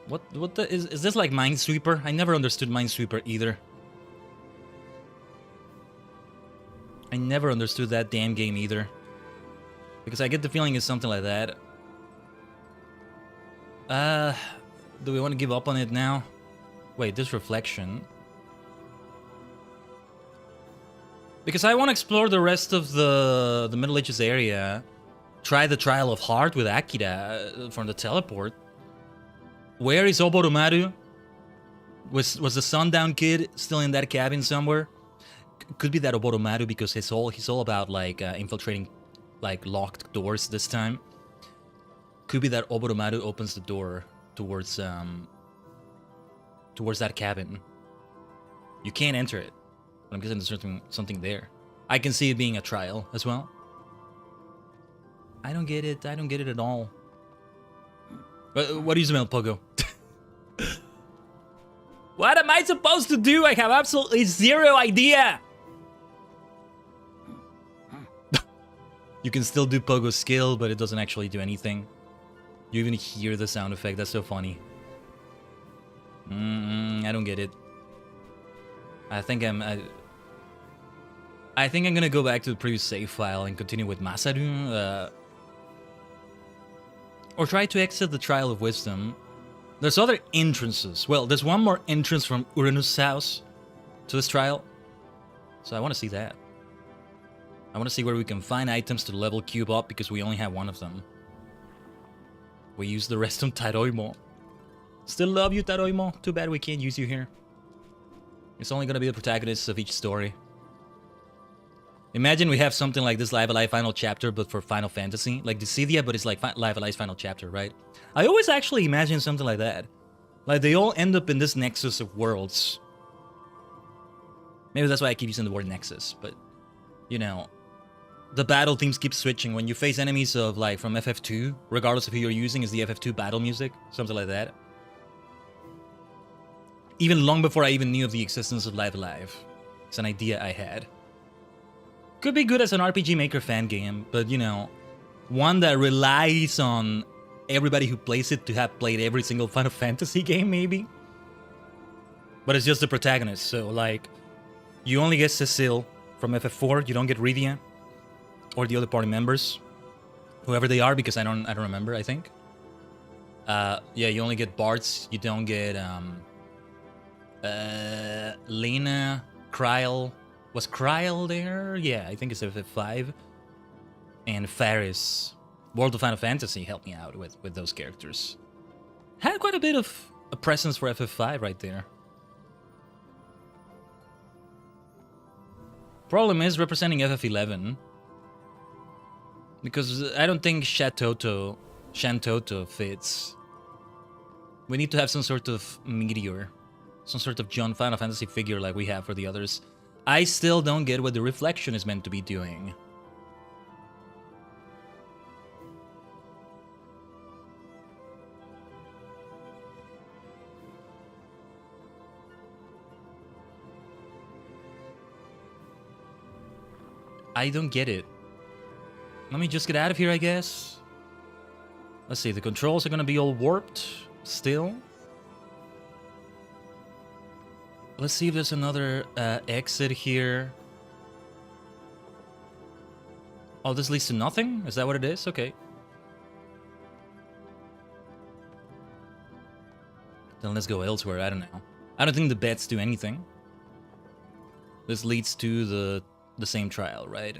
What the is this like Minesweeper? I never understood Minesweeper either. I never understood that damn game either. Because I get the feeling it's something like that. Do we want to give up on it now? Wait, this reflection. Because I want to explore the rest of the Middle Ages area. Try the Trial of Heart with Akira from the teleport. Where is Oboromaru? Was the Sundown Kid still in that cabin somewhere? Could be that Oboromaru because he's all about like infiltrating like locked doors this time. Could be that Oboromaru opens the door towards that cabin. You can't enter it, but I'm guessing there's something there. I can see it being a trial as well. I don't get it. I don't get it at all. What do you smell, Pogo? What am I supposed to do? I have absolutely zero idea. You can still do Pogo's skill, but it doesn't actually do anything. You even hear the sound effect. That's so funny. I don't get it. I think I'm gonna go back to the previous save file and continue with Masaru. Or try to exit the Trial of Wisdom. There's other entrances. Well, there's one more entrance from Uranus' house to this trial. So I want to see that. I want to see where we can find items to level Cube up because we only have one of them. We use the rest on Taroimo. Still love you, Taroimo. Too bad we can't use you here. It's only going to be the protagonists of each story. Imagine we have something like this Live A Live Final Chapter, but for Final Fantasy. Like Dissidia, but it's like Live A Live's Final Chapter, right? I always actually imagine something like that. Like they all end up in this nexus of worlds. Maybe that's why I keep using the word nexus, but... You know... The battle themes keep switching. When you face enemies of, like, from FF2, regardless of who you're using, is the FF2 battle music. Something like that. Even long before I even knew of the existence of Live A Live. It's an idea I had. Could be good as an RPG Maker fan game, but, you know, one that relies on everybody who plays it to have played every single Final Fantasy game, maybe? But it's just the protagonist, so, like, you only get Cecile from FF4, you don't get Rydia, or the other party members, whoever they are, because I don't remember, I think. Yeah, you only get Bartz, you don't get, Lena, Kryl. Was Kryl there? Yeah, I think it's FF5. and Faris. World of Final Fantasy helped me out with those characters. Had quite a bit of a presence for FF5 right there. Problem is representing FF11. Because I don't think Shantoto fits. We need to have some sort of meteor. Some sort of John Final Fantasy figure like we have for the others. I still don't get what the reflection is meant to be doing. I don't get it. Let me just get out of here, I guess. Let's see, the controls are gonna be all warped still. Let's see if there's another exit here. Oh, this leads to nothing? Is that what it is? Okay. Then let's go elsewhere, I don't know. I don't think the beds do anything. This leads to the same trial, right?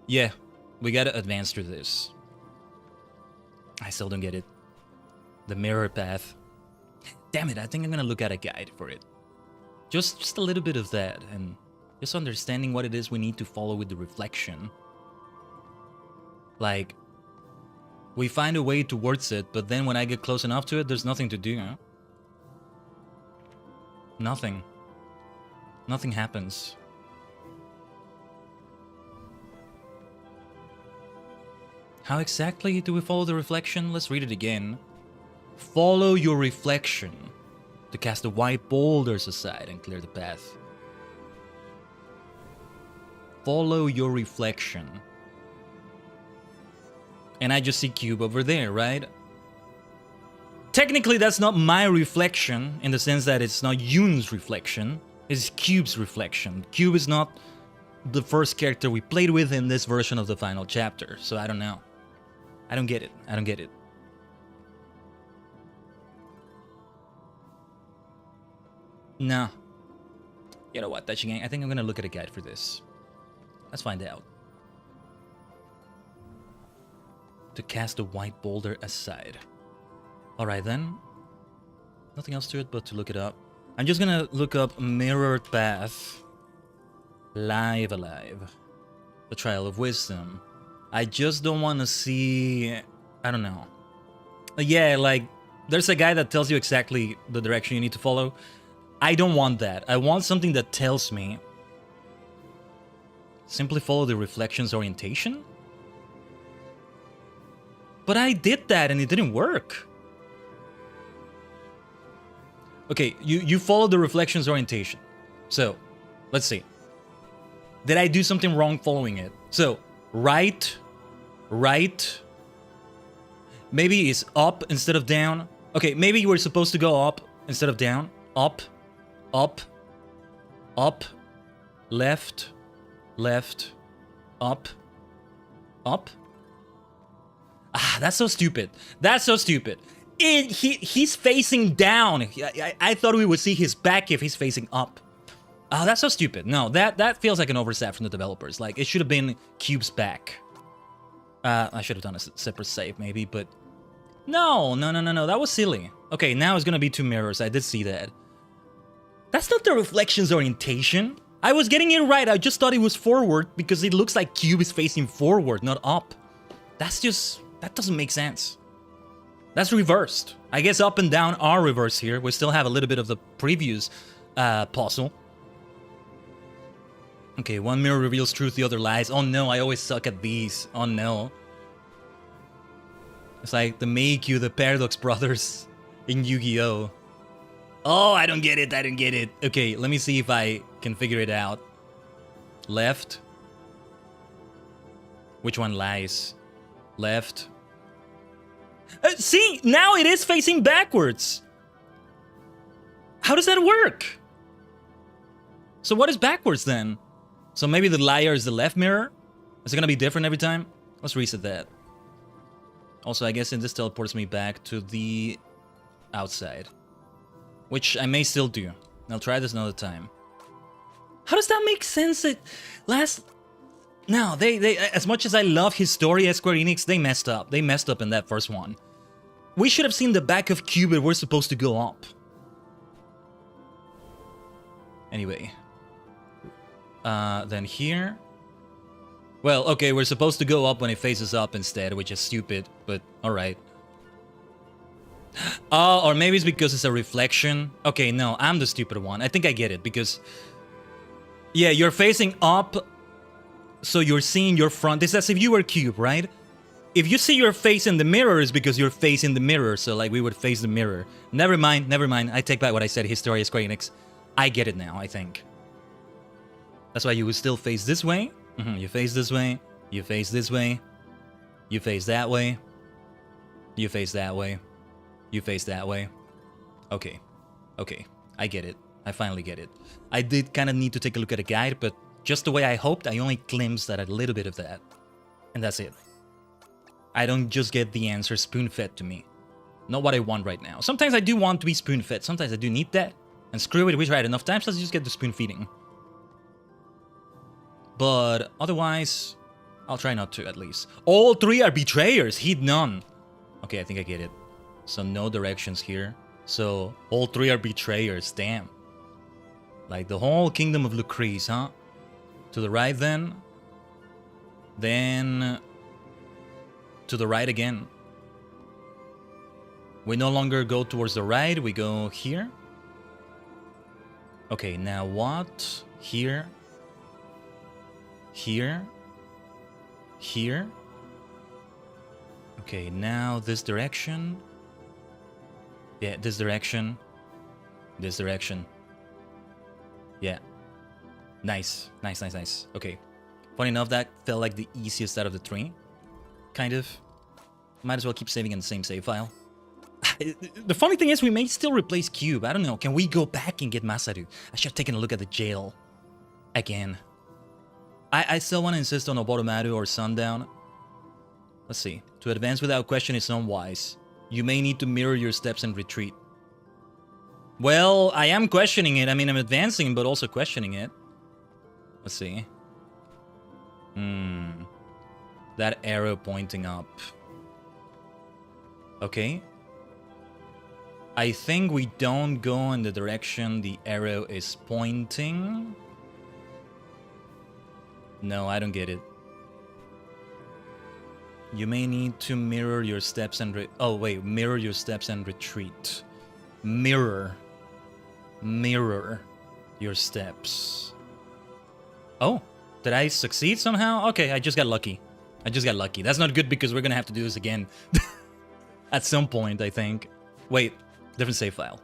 Yeah, we gotta advance through this. I still don't get it. The mirror path. Damn it, I think I'm gonna look at a guide for it. Just a little bit of that, and just understanding what it is we need to follow with the reflection. Like, we find a way towards it, but then when I get close enough to it, there's nothing to do, huh? Nothing. Nothing happens. How exactly do we follow the reflection? Let's read it again. Follow your reflection to cast the white boulders aside and clear the path. Follow your reflection. And I just see Cube over there, right? Technically, that's not my reflection, in the sense that it's not Yoon's reflection. It's Cube's reflection. Cube is not the first character we played with in this version of the final chapter, so I don't know. I don't get it. I don't get it. No. You know what, Tajigen? I think I'm gonna look at a guide for this. Let's find out. To cast the white boulder aside. Alright then. Nothing else to it but to look it up. I'm just gonna look up Mirrored Path. Live Alive. The Trial of Wisdom. I just don't want to see... I don't know. Yeah, like, there's a guy that tells you exactly the direction you need to follow. I don't want that. I want something that tells me... Simply follow the reflection's orientation? But I did that and it didn't work. Okay, you follow the reflection's orientation. So, let's see. Did I do something wrong following it? So... Right. Maybe it's up instead of down. Okay, maybe you were supposed to go up instead of down. Up. Left. Up. Ah, that's so stupid. That's so stupid. He's facing down. I thought we would see his back if he's facing up. Oh, that's so stupid. No, that feels like an oversight from the developers. Like, it should have been Cube's back. I should have done a separate save, maybe, but... No, that was silly. Okay, now it's gonna be two mirrors. I did see that. That's not the reflection's orientation. I was getting it right. I just thought it was forward because it looks like Cube is facing forward, not up. That's just... That doesn't make sense. That's reversed. I guess up and down are reversed here. We still have a little bit of the previous puzzle. Okay, one mirror reveals truth, the other lies. Oh no, I always suck at these. Oh no. It's like the Meikyu, the Paradox Brothers in Yu-Gi-Oh! Oh, I don't get it, I don't get it. Okay, let me see if I can figure it out. Left. Which one lies? Left. See, now it is facing backwards. How does that work? So what is backwards then? So maybe the liar is the left mirror? Is it gonna be different every time? Let's reset that. Also, I guess this teleports me back to the outside. Which I may still do. I'll try this another time. How does that make sense? No, they as much as I love his story at Square Enix, they messed up. They messed up in that first one. We should have seen the back of Cube if we're supposed to go up. Anyway. Then here. Well, okay, we're supposed to go up when it faces up instead, which is stupid, but alright. Oh, or maybe it's because it's a reflection. Okay, no, I'm the stupid one. I think I get it, because... Yeah, you're facing up, so you're seeing your front. It's as if you were Cube, right? If you see your face in the mirror, it's because you're facing the mirror, so like we would face the mirror. Never mind. I take back what I said, Historia Square Enix. I get it now, I think. That's why you would still face this way. You face this way. You face this way. You face that way. You face that way. You face that way. Okay. Okay. I get it. I finally get it. I did kind of need to take a look at a guide, but just the way I hoped, I only glimpsed at a little bit of that. And that's it. I don't just get the answer spoon-fed to me. Not what I want right now. Sometimes I do want to be spoon-fed. Sometimes I do need that. And screw it, we tried enough times, let's just get the spoon-feeding. But otherwise, I'll try not to, at least. All three are betrayers, heed none. Okay, I think I get it. So no directions here. So all three are betrayers, damn. Like the whole kingdom of Lucrece, huh? To the right then. Then... to the right again. We no longer go towards the right, we go here. Okay, now what? Here. Here. Here. Okay, now this direction. Yeah, this direction. This direction. Yeah. Nice. Nice, nice, nice. Okay. Funny enough, that felt like the easiest out of the three. Kind of. Might as well keep saving in the same save file. The funny thing is, we may still replace Cube. I don't know. Can we go back and get Masaru? I should have taken a look at the jail. Again. I still want to insist on Oboromaru or Sundown. Let's see. To advance without question is unwise. You may need to mirror your steps and retreat. Well, I am questioning it. I mean, I'm advancing, but also questioning it. Let's see. That arrow pointing up. Okay. I think we don't go in the direction the arrow is pointing. No, I don't get it. You may need to mirror your steps and mirror your steps and retreat. Mirror your steps. Oh, did I succeed somehow? Okay, I just got lucky. That's not good because we're gonna have to do this again. At some point, I think. Wait, different save file.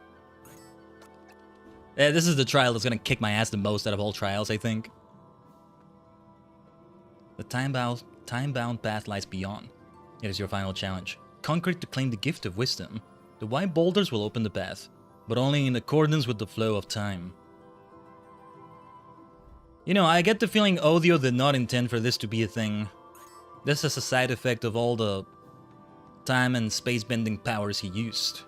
This is the trial that's gonna kick my ass the most out of all trials, I think. The time-bound path lies beyond. It is your final challenge. Conquer it to claim the gift of wisdom. The white boulders will open the path, but only in accordance with the flow of time. You know, I get the feeling Odio did not intend for this to be a thing. This is a side effect of all the time and space-bending powers he used.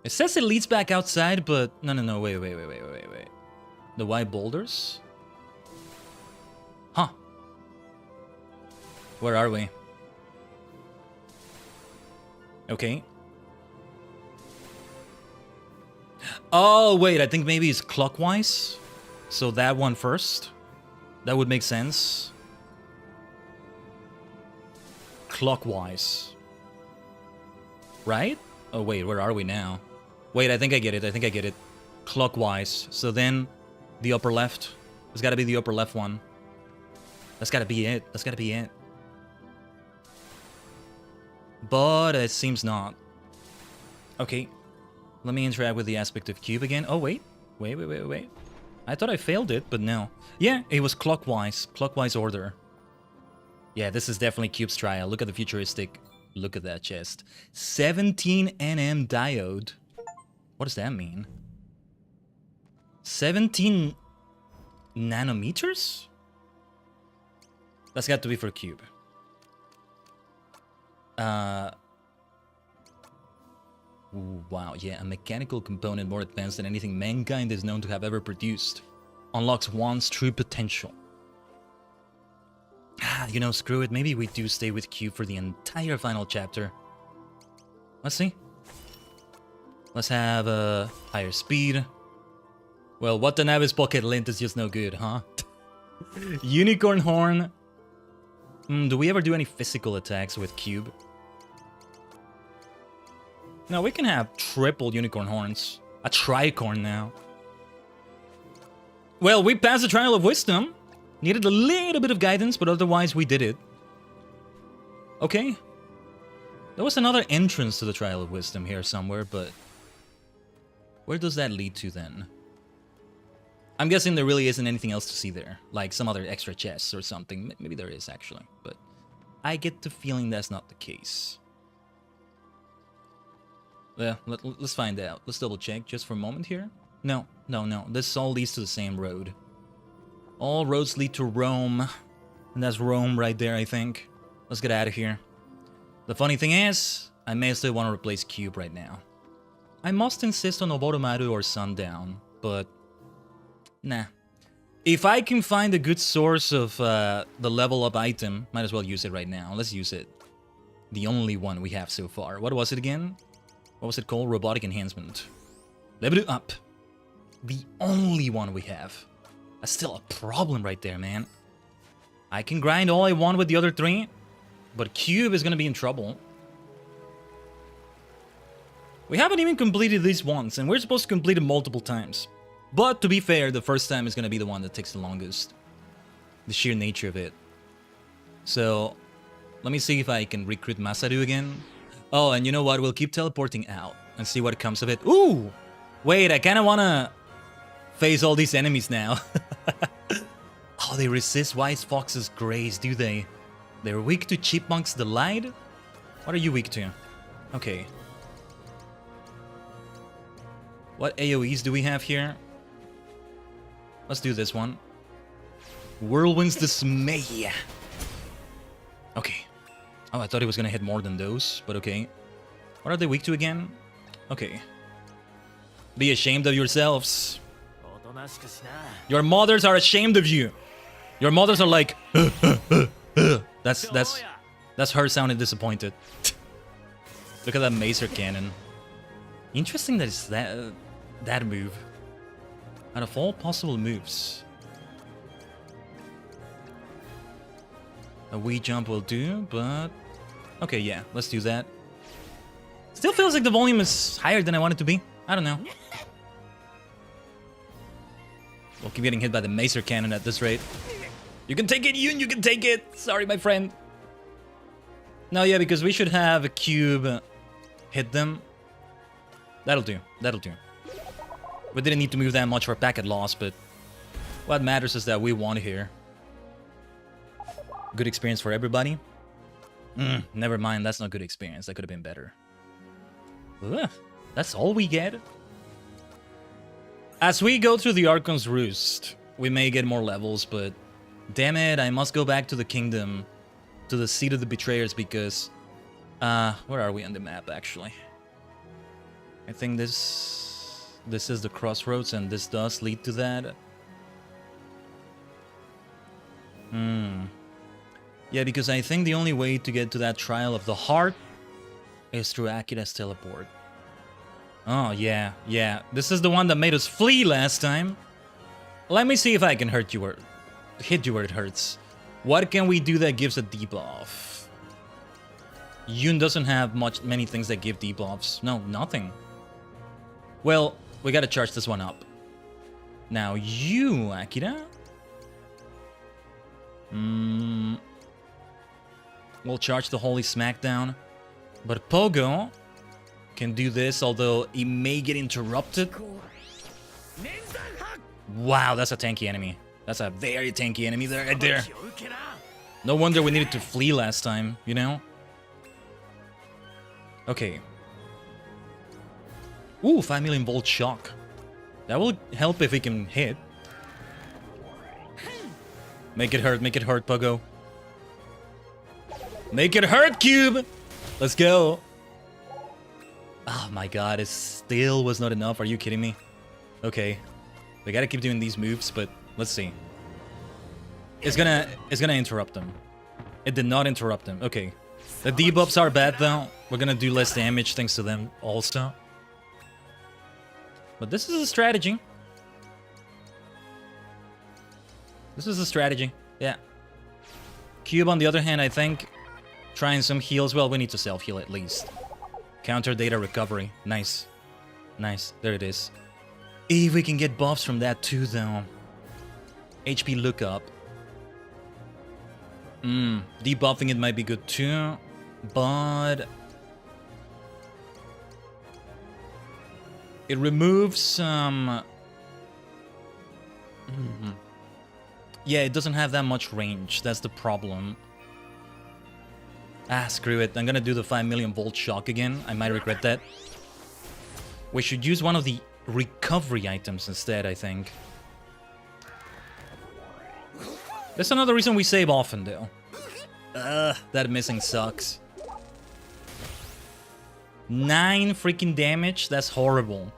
It says it leads back outside, but... No, wait. The white boulders? Huh. Where are we? Okay. Oh, wait, I think maybe it's clockwise. So that one first. That would make sense. Clockwise. Right? Oh, wait, where are we now? Wait, I think I get it. Clockwise. So then the upper left. It's gotta be the upper left one. That's gotta be it. But it seems not. Okay. Let me interact with the aspect of cube again. Oh, wait. Wait. I thought I failed it, but no. Yeah, it was clockwise. Clockwise order. Yeah, this is definitely Cube's trial. Look at the futuristic. Look at that chest. 17 nm diode. What does that mean? 17 nanometers? That's got to be for Cube. Wow, yeah, a mechanical component more advanced than anything mankind is known to have ever produced. Unlocks one's true potential. You know, screw it. Maybe we do stay with Cube for the entire final chapter. Let's see. Let's have a higher speed. Well, Watanabe's pocket lint is just no good, huh? Unicorn horn. Do we ever do any physical attacks with Cube? No, we can have triple unicorn horns. A tricorn now. Well, we passed the trial of wisdom. Needed a little bit of guidance, but otherwise we did it. Okay. There was another entrance to the trial of wisdom here somewhere, but where does that lead to then? I'm guessing there really isn't anything else to see there, like some other extra chests or something. Maybe there is actually, but I get the feeling that's not the case. Yeah, let's find out. Let's double check just for a moment here. No. This all leads to the same road. All roads lead to Rome. And that's Rome right there, I think. Let's get out of here. The funny thing is, I may still want to replace Cube right now. I must insist on Oboromaru or Sundown, but nah. If I can find a good source of the level up item, might as well use it right now. Let's use it. The only one we have so far. What was it again? What was it called? Robotic enhancement. Level it up. The only one we have. That's still a problem right there, man. I can grind all I want with the other three, but Cube is gonna be in trouble. We haven't even completed this once, and we're supposed to complete it multiple times. But to be fair, the first time is gonna be the one that takes the longest. The sheer nature of it. So, let me see if I can recruit Masaru again. Oh, and you know what? We'll keep teleporting out and see what comes of it. Ooh! Wait, I kinda wanna face all these enemies now. Oh, they resist Wise Fox's grace, do they? They're weak to Chipmunk's delight? What are you weak to? Okay. What AoEs do we have here? Let's do this one. Whirlwind's Dismay. Okay. Oh, I thought it was gonna hit more than those, but okay. What are they weak to again? Okay. Be ashamed of yourselves. Your mothers are ashamed of you. Your mothers are like, That's her sounding disappointed. Look at that Macer cannon. Interesting that it's that move. Out of all possible moves, a wee jump will do, but okay, yeah, let's do that. Still feels like the volume is higher than I want it to be. I don't know. We'll keep getting hit by the Macer cannon at this rate. You can take it, Yoon, you can take it! Sorry, my friend. No, yeah, because we should have a Cube hit them. That'll do, that'll do. We didn't need to move that much for packet loss, but what matters is that we won here. Good experience for everybody? Never mind, that's not good experience. That could have been better. Ugh, that's all we get? As we go through the Archon's Roost, we may get more levels, but damn it, I must go back to the kingdom, to the seat of the betrayers, because where are we on the map actually? I think this is the crossroads, and this does lead to that. Yeah, because I think the only way to get to that Trial of the Heart is through Akira's teleport. Oh, yeah. This is the one that made us flee last time. Let me see if I can hit you where it hurts. What can we do that gives a debuff? Yoon doesn't have many things that give debuffs. No, nothing. Well, we gotta charge this one up. Now, you, Akira. We'll charge the Holy Smackdown. But Pogo can do this, although he may get interrupted. Wow, that's a tanky enemy. That's a very tanky enemy there, right there. No wonder we needed to flee last time, you know? Okay. Ooh, 5 million volt shock. That will help if we can hit. Make it hurt, Pogo. Make it hurt, Cube! Let's go. Oh my god, it still was not enough. Are you kidding me? Okay. We gotta keep doing these moves, but let's see. It's gonna interrupt them. It did not interrupt him. Okay. The debuffs are bad though. We're gonna do less damage thanks to them also. But this is a strategy. This is a strategy. Yeah. Cube on the other hand, I think, trying some heals. Well, we need to self-heal at least. Counter data recovery. Nice. Nice. There it is. If we can get buffs from that too though. HP lookup. Debuffing it might be good too, but it removes some. Yeah, it doesn't have that much range. That's the problem. Ah, screw it. I'm gonna do the 5 million volt shock again. I might regret that. We should use one of the recovery items instead, I think. That's another reason we save often, though. That missing sucks. 9 freaking damage? That's horrible.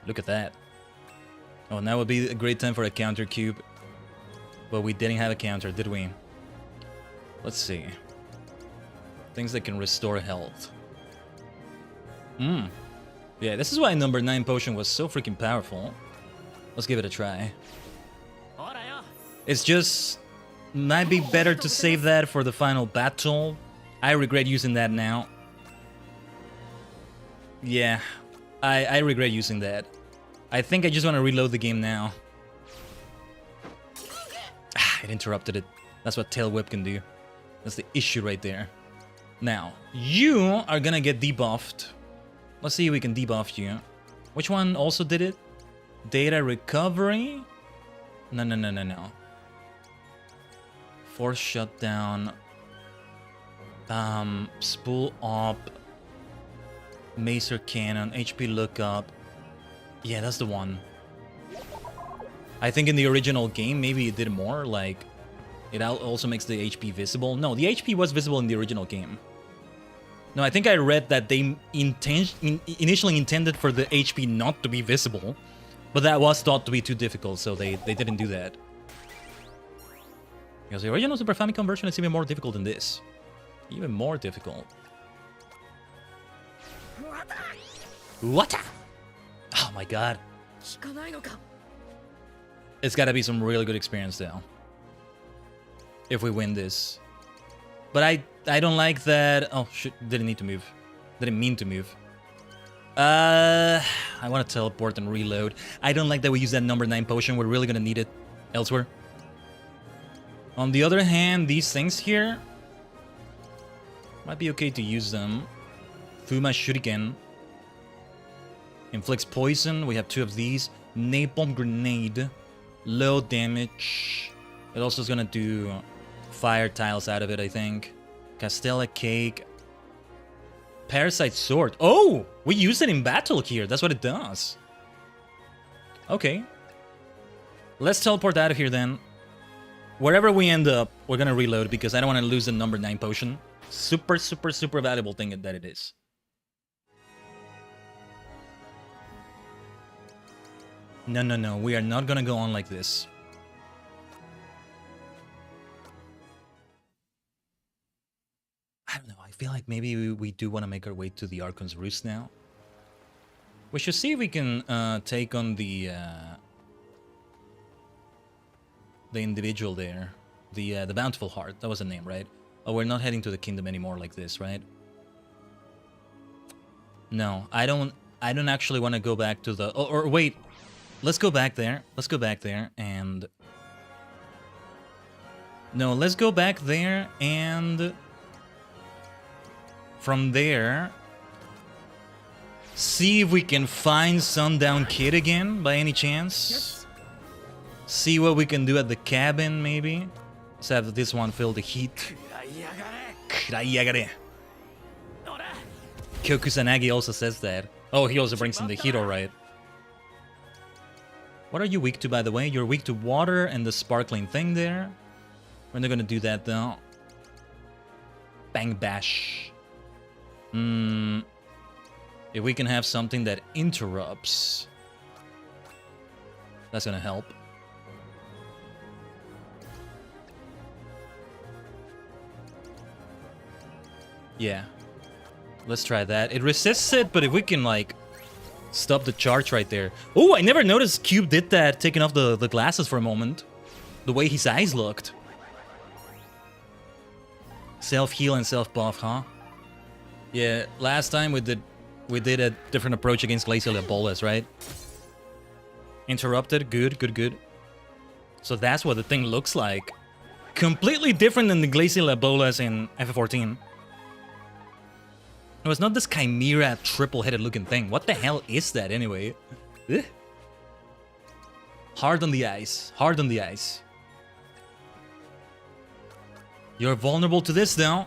Look at that. Oh, now would be a great time for a counter cube. But we didn't have a counter, did we? Let's see. Things that can restore health. Yeah, this is why number 9 potion was so freaking powerful. Let's give it a try. It's just might be better to save that for the final battle. I regret using that now. Yeah, I regret using that. I think I just want to reload the game now. It interrupted it. That's what Tail Whip can do. That's the issue right there. Now, you are gonna get debuffed. Let's see if we can debuff you. Which one also did it? Data recovery? No. Force shutdown. Spool up. Macer cannon. HP lookup. Yeah, that's the one. I think in the original game, maybe it did more. Like, it also makes the HP visible. No, the HP was visible in the original game. No, I think I read that they initially intended for the HP not to be visible. But that was thought to be too difficult, so they didn't do that. Because the original Super Famicom version is even more difficult than this. Even more difficult. What? Oh my god. It's gotta be some really good experience though. If we win this. But I don't like that. Oh shit, didn't need to move. Didn't mean to move. I want to teleport and reload. I don't like that we use that number 9 potion. We're really gonna need it elsewhere. On the other hand, these things here might be okay to use them. Fuma Shuriken inflicts poison. We have 2 of these. Napalm Grenade, low damage. It also is gonna do fire tiles out of it, I think. Castella Cake. Parasite Sword. Oh! We use it in battle here. That's what it does. Okay. Let's teleport out of here then. Wherever we end up, we're gonna reload because I don't want to lose the number 9 potion. Super valuable thing that it is. No. We are not gonna go on like this. I don't know. I feel like maybe we do want to make our way to the Archon's Roost now. We should see if we can take on the individual there. The Bountiful Heart. That was the name, right? Oh, we're not heading to the kingdom anymore like this, right? No, I don't actually want to go back to the... or wait. Let's go back there. Let's go back there and... No, let's go back there and... From there... See if we can find Sundown Kid again, by any chance. Yes. See what we can do at the cabin, maybe. Let's have this one feel the heat. Kyokusanagi also says that. Oh, he also brings in the heat, alright. What are you weak to, by the way? You're weak to water and the sparkling thing there. We're not gonna do that, though. Bang Bash. If we can have something that interrupts, that's gonna help. Yeah. Let's try that. It resists it, but if we can, like, stop the charge right there. Oh, I never noticed Cube did that, taking off the glasses for a moment. The way his eyes looked. Self-heal and self-buff, huh? Yeah, last time we did a different approach against Glacial Ebolas, right? Interrupted, good. So that's what the thing looks like. Completely different than the Glacial Ebolas in FF14. No, it's not this chimera triple-headed looking thing. What the hell is that anyway? Ugh. Hard on the ice. Hard on the ice. You're vulnerable to this though.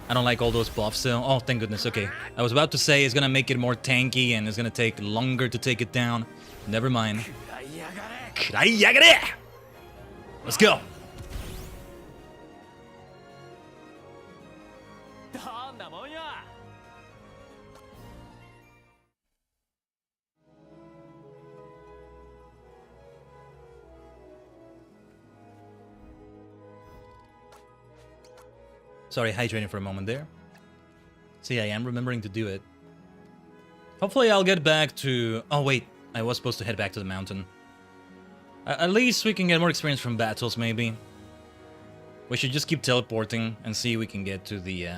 I don't like all those buffs though. Oh, thank goodness. Okay. I was about to say it's gonna make it more tanky and it's gonna take longer to take it down. Never mind. Let's go. Sorry, hydrating for a moment there. See, I am remembering to do it. Hopefully I'll get back to... Oh, wait. I was supposed to head back to the mountain. At least we can get more experience from battles, maybe. We should just keep teleporting and see if we can get to the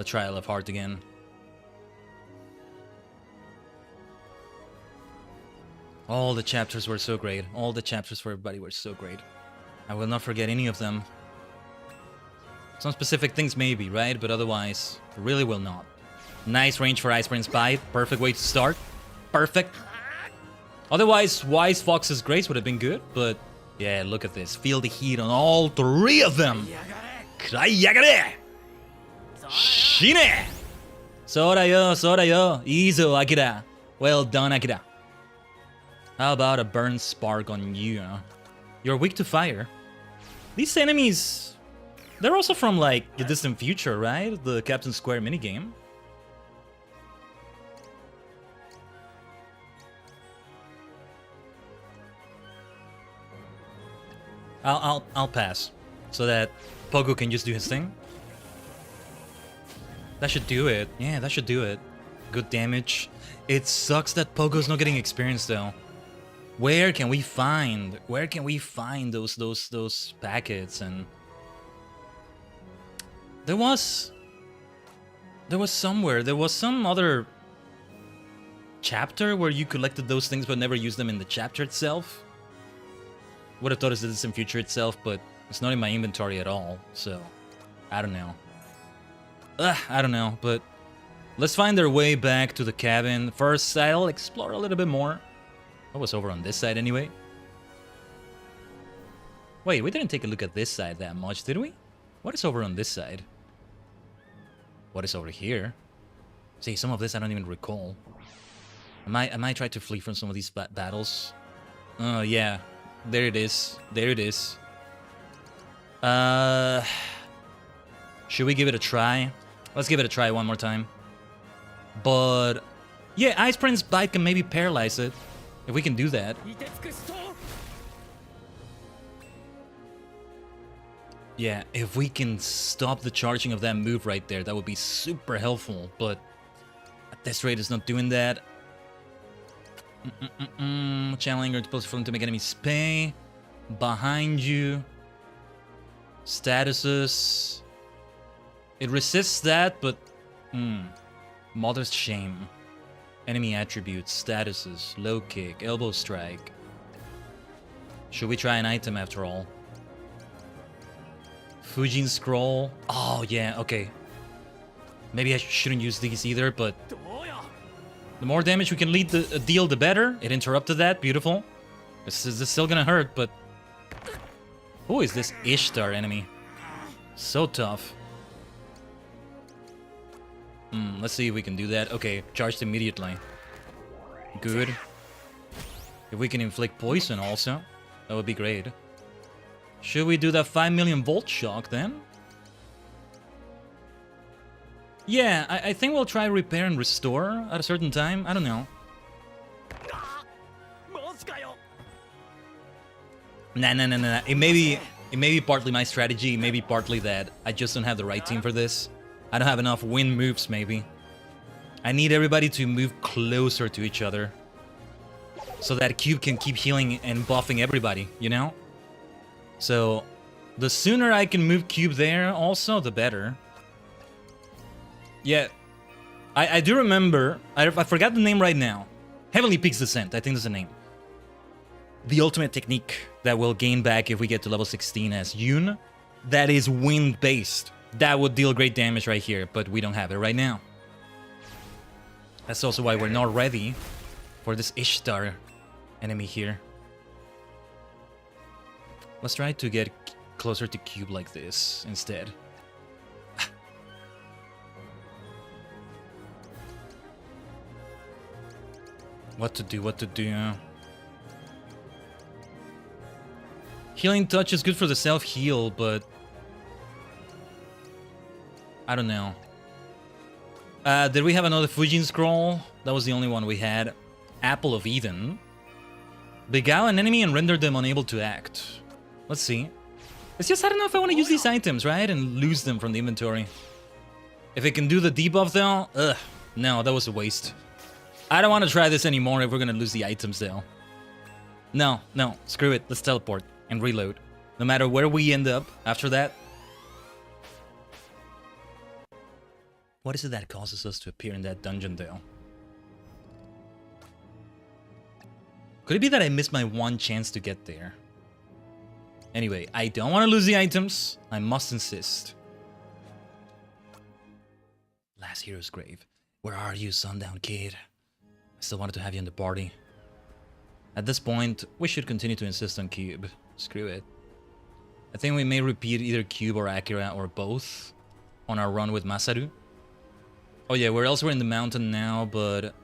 Trial of Heart again. All the chapters were so great. All the chapters for everybody were so great. I will not forget any of them. Some specific things maybe, right? But otherwise, really will not. Nice range for Ice Prince Bite. Perfect way to start. Perfect. Otherwise, Wise Fox's Grace would have been good, but yeah, look at this. Feel the heat on all three of them. Krayagare! Shine! Sora yo. Izo, Akira. Well done, Akira. How about a burn spark on you? You're weak to fire. These enemies... They're also from, like, the distant future, right? The Captain Square minigame. I'll pass. So that Pogo can just do his thing. That should do it. Yeah, that should do it. Good damage. It sucks that Pogo's not getting experience, though. Where can we find those packets and... There was some other chapter where you collected those things but never used them in the chapter itself. Would have thought it's this in future itself, but it's not in my inventory at all, so I don't know. I don't know, but let's find our way back to the cabin. First, I'll explore a little bit more. What was over on this side anyway? Wait, we didn't take a look at this side that much, did we? What is over on this side? What is over here? See, some of this I don't even recall. I might try to flee from some of these battles. Oh, yeah. There it is. There it is. Should we give it a try? Let's give it a try one more time. But... yeah, Ice Prince Bite can maybe paralyze it. If we can do that. Yeah, if we can stop the charging of that move right there, that would be super helpful. But at this rate, it's not doing that. Channeling or supposed to make enemies pay. Behind you. Statuses. It resists that, but... Mother's Shame. Enemy attributes, statuses, low kick, elbow strike. Should we try an item after all? Fujin Scroll. Oh, yeah, okay. Maybe I shouldn't use these either, but... the more damage we can deal, the better. It interrupted that. Beautiful. This is still gonna hurt, but... who is this Ishtar enemy? So tough. Let's see if we can do that. Okay, charged immediately. Good. If we can inflict poison also, that would be great. Should we do that 5 million volt shock then? Yeah, I think we'll try repair and restore at a certain time. I don't know. Nah. It may be partly my strategy, maybe partly that I just don't have the right team for this. I don't have enough wind moves, maybe. I need everybody to move closer to each other. So that Cube can keep healing and buffing everybody, you know? So, the sooner I can move Cube there also, the better. Yeah, I do remember, I forgot the name right now. Heavenly Peak's Descent, I think that's the name. The ultimate technique that we'll gain back if we get to level 16 as Yoon, that is wind-based. That would deal great damage right here, but we don't have it right now. That's also why we're not ready for this Ishtar enemy here. Let's try to get closer to Cube like this instead. What to do. Healing Touch is good for the self-heal, but I don't know. Did we have another Fujin Scroll? That was the only one we had. Apple of Eden. Beguile an enemy and render them unable to act. Let's see. It's just I don't know if I want to use these items, right? And lose them from the inventory. If it can do the debuff though, no, that was a waste. I don't want to try this anymore if we're gonna lose the items though. No, screw it. Let's teleport and reload. No matter where we end up after that. What is it that causes us to appear in that dungeon though? Could it be that I missed my one chance to get there? Anyway, I don't want to lose the items. I must insist. Last Hero's Grave. Where are you, Sundown Kid? I still wanted to have you in the party. At this point, we should continue to insist on Cube. Screw it. I think we may repeat either Cube or Akira or both on our run with Masaru. Oh yeah, we're elsewhere in the mountain now, but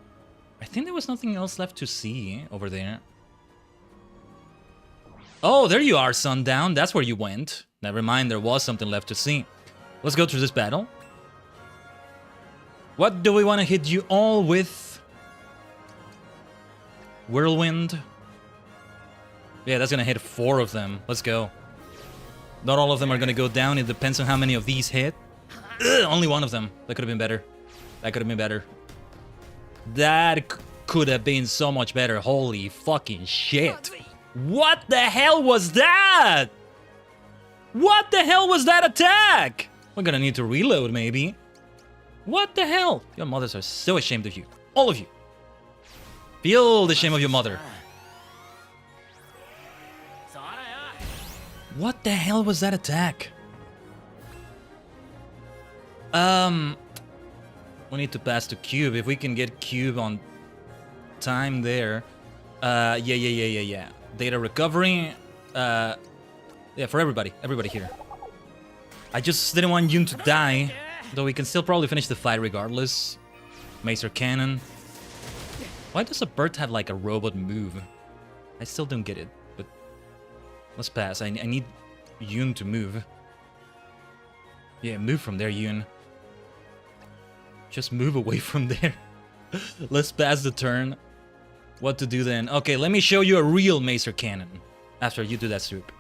I think there was nothing else left to see over there. Oh, there you are, Sundown. That's where you went. Never mind, there was something left to see. Let's go through this battle. What do we want to hit you all with? Whirlwind. Yeah, that's gonna hit 4 of them. Let's go. Not all of them are gonna go down. It depends on how many of these hit. Ugh, only one of them. That could have been better. That could have been better. That could have been so much better. Holy fucking shit. What the hell was that? What the hell was that attack? We're gonna need to reload, maybe. What the hell? Your mothers are so ashamed of you. All of you. Feel the shame of your mother. What the hell was that attack? We need to pass to Cube. If we can get Cube on time there. Yeah. Data recovery. Yeah, for everybody. Everybody here. I just didn't want Yoon to die. Though we can still probably finish the fight regardless. Macer Cannon. Why does a bird have like a robot move? I still don't get it, but let's pass. I need Yoon to move. Yeah, move from there, Yoon. Just move away from there. Let's pass the turn. What to do then? Okay, let me show you a real Macer Cannon after you do that swoop.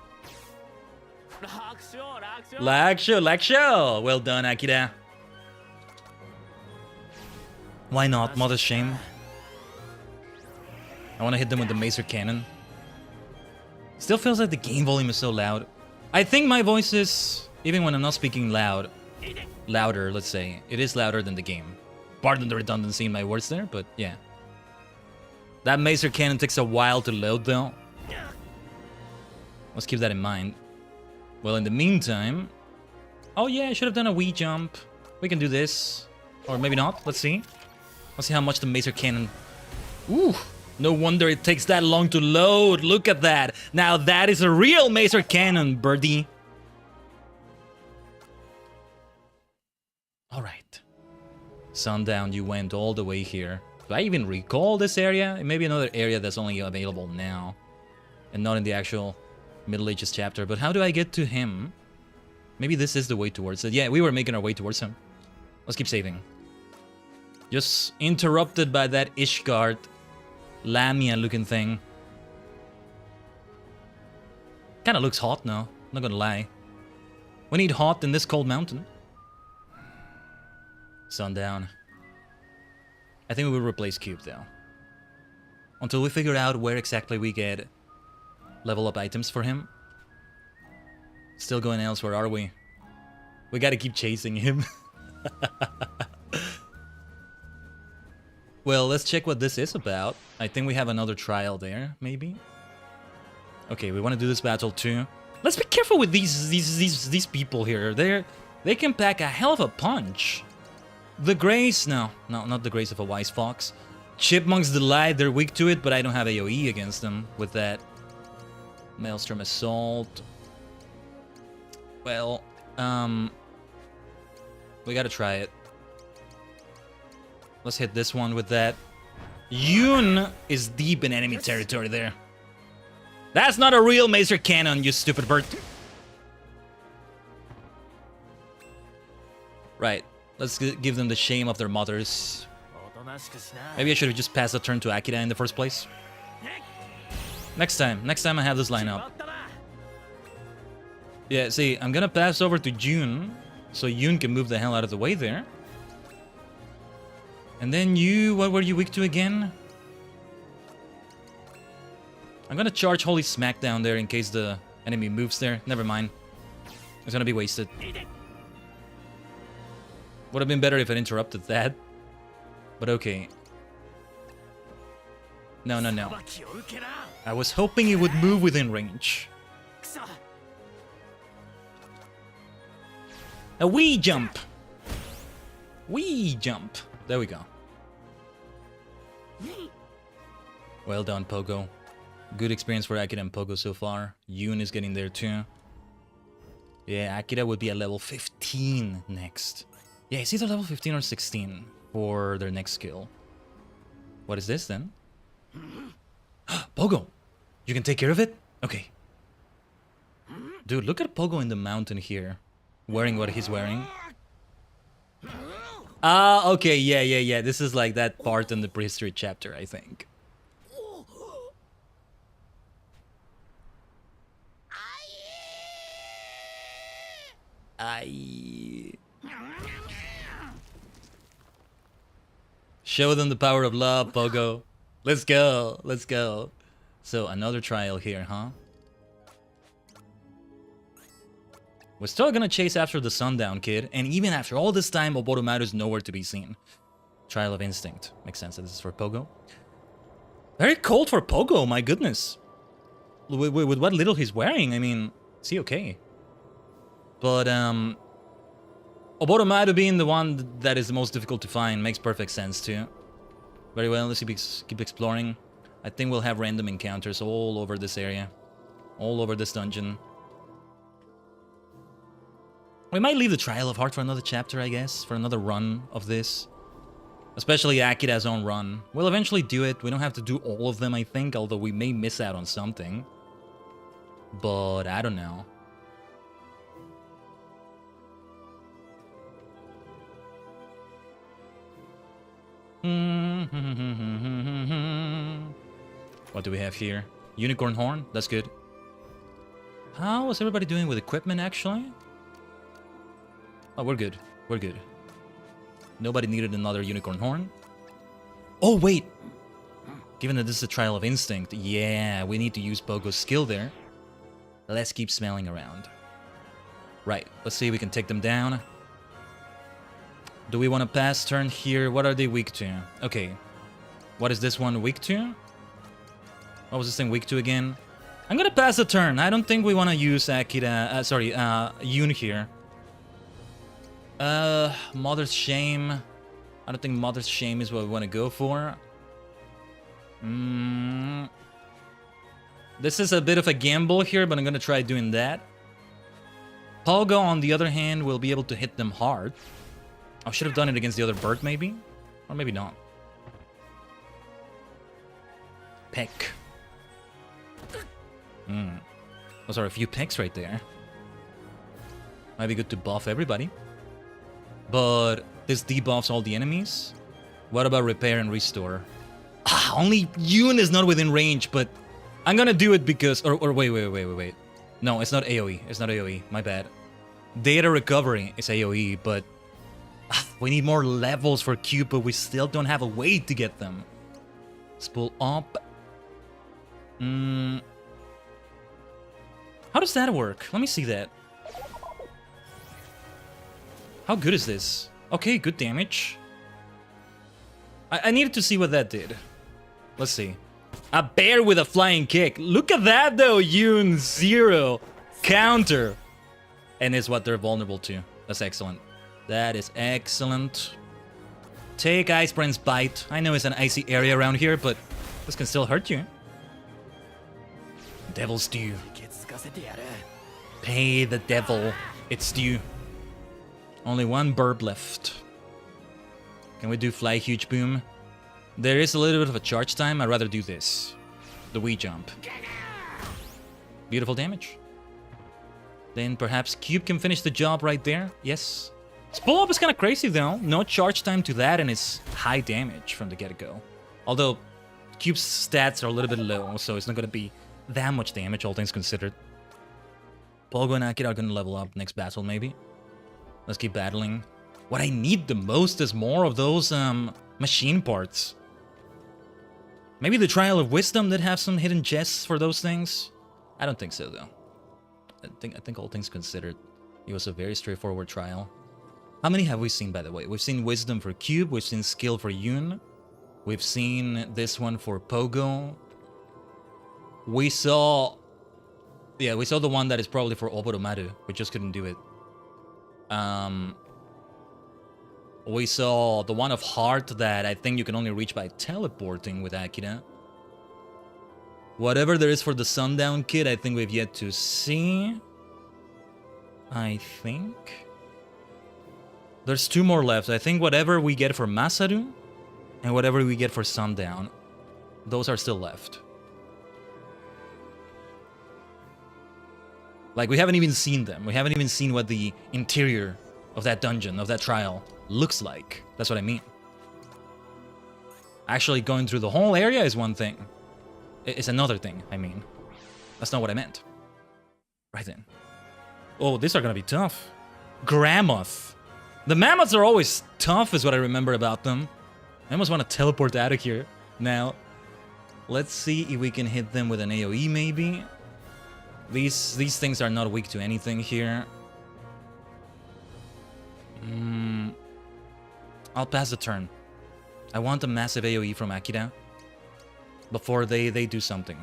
Lag show. Well done, Akira. Why not? Mother's shame. I want to hit them with the Macer Cannon. Still feels like the game volume is so loud. I think my voice is, even when I'm not speaking loud, louder, let's say. It is louder than the game. Pardon the redundancy in my words there, but yeah. That Macer Cannon takes a while to load though. Let's keep that in mind. Well, in the meantime... Oh yeah, I should have done a wee jump. We can do this. Or maybe not. Let's see. Let's see how much the Macer Cannon... Ooh! No wonder it takes that long to load. Look at that. Now that is a real Macer Cannon, birdie. Alright. Sundown, you went all the way here. Do I even recall this area? It may be another area that's only available now. And not in the actual Middle Ages chapter. But how do I get to him? Maybe this is the way towards it. Yeah, we were making our way towards him. Let's keep saving. Just interrupted by that Ishgard Lamia looking thing. Kinda looks hot now, not gonna lie. We need hot in this cold mountain. Sundown. I think we will replace Cube though. Until we figure out where exactly we get level up items for him. Still going elsewhere, are we? We gotta keep chasing him. Well, let's check what this is about. I think we have another trial there, maybe. Okay, we want to do this battle too. Let's be careful with these people here. They can pack a hell of a punch. The Grace, no, not the Grace of a Wise Fox. Chipmunk's Delight, they're weak to it, but I don't have AoE against them with that. Maelstrom Assault. Well, we gotta try it. Let's hit this one with that. Yoon is deep in enemy territory there. That's not a real Mazer Cannon, you stupid bird. Right, let's give them the shame of their mothers. Maybe I should have just passed the turn to Akira in the first place. Next time I have this line up. Yeah, see, I'm gonna pass over to June, so Yoon can move the hell out of the way there. And then you, what were you weak to again? I'm gonna charge Holy Smackdown there in case the enemy moves there. Never mind. It's gonna be wasted. Would have been better if I interrupted that. But okay. No. I was hoping it would move within range. A wee jump. Wee jump. There we go. Well done, Pogo. Good experience for Akira and Pogo so far. Yoon is getting there too. Yeah, Akira would be at level 15 next. Yeah, it's either level 15 or 16 for their next skill. What is this then? Pogo! You can take care of it? Okay. Dude, look at Pogo in the mountain here. Wearing what he's wearing. Ah, okay, yeah. This is like that part in the prehistory chapter, I think. Show them the power of love, Pogo. Let's go, let's go. So, another trial here, huh? We're still gonna chase after the Sundown Kid, and even after all this time, Oboromaru is nowhere to be seen. Trial of Instinct. Makes sense that this is for Pogo. Very cold for Pogo, my goodness. With what little he's wearing, I mean, is he okay? But, Oboromaru being the one that is the most difficult to find makes perfect sense too. Very well, let's keep exploring. I think we'll have random encounters all over this area. All over this dungeon. We might leave the Trial of Heart for another chapter, I guess. For another run of this. Especially Akira's own run. We'll eventually do it. We don't have to do all of them, I think. Although we may miss out on something. But I don't know. What do we have here? Unicorn Horn? That's good. How is everybody doing with equipment, actually? Oh, we're good. We're good. Nobody needed another Unicorn Horn. Oh, wait! Given that this is a Trial of Instinct, yeah, we need to use Pogo's skill there. Let's keep smelling around. Right, let's see if we can take them down. Do we want to pass turn here? What are they weak to? Okay. What is this one weak to? What was this thing weak to again? I'm gonna pass the turn. I don't think we want to use Akira... Yoon here. Mother's Shame. I don't think Mother's Shame is what we want to go for. This is a bit of a gamble here, but I'm gonna try doing that. Pogo, on the other hand, will be able to hit them hard. I should have done it against the other bird, maybe? Or maybe not. Peck. Those are a few pecks right there. Might be good to buff everybody. But this debuffs all the enemies. What about Repair and Restore? Only Yoon is not within range, but I'm gonna do it because... Or wait. No, it's not AoE. It's not AoE. My bad. Data Recovery is AoE, but We need more levels for Cube, but we still don't have a way to get them. Spool up. How does that work? Let me see that. How good is this? Okay, good damage. I needed to see what that did. Let's see. A bear with a flying kick. Look at that though, Yoon. 0. Counter. And it's what they're vulnerable to. That's excellent. That is excellent. Take Ice Brand's Bite. I know it's an icy area around here, but this can still hurt you. Devil's Due. Pay the devil. It's due. Only one burb left. Can we do Fly Huge Boom? There is a little bit of a charge time. I'd rather do this. The Wii Jump. Beautiful damage. Then perhaps Cube can finish the job right there. Yes. Spool Up is kind of crazy though. No charge time to that and it's high damage from the get-go. Although Cube's stats are a little bit low, so it's not going to be that much damage, all things considered. Pogo and Akira are going to level up next battle maybe. Let's keep battling. What I need the most is more of those machine parts. Maybe the Trial of Wisdom that have some hidden chests for those things. I don't think so though. I think all things considered, it was a very straightforward trial. How many have we seen, by the way? We've seen Wisdom for Cube, we've seen Skill for Yoon, we've seen this one for Pogo. We saw the one that is probably for Oboromaru. We just couldn't do it. We saw the one of Heart that I think you can only reach by teleporting with Akira. Whatever there is for the Sundown Kid, I think we've yet to see. I think there's 2 more left. I think whatever we get for Masaru and whatever we get for Sundown, those are still left. Like, we haven't even seen them. We haven't even seen what the interior of that dungeon, of that trial, looks like. That's what I mean. Actually, going through the whole area is one thing. It's another thing, I mean. That's not what I meant. Right then. Oh, these are gonna be tough. Gramoth. The mammoths are always tough, is what I remember about them. I almost want to teleport out of here now. Let's see if we can hit them with an AoE, maybe. These things are not weak to anything here. I'll pass the turn. I want a massive AoE from Akira before they do something.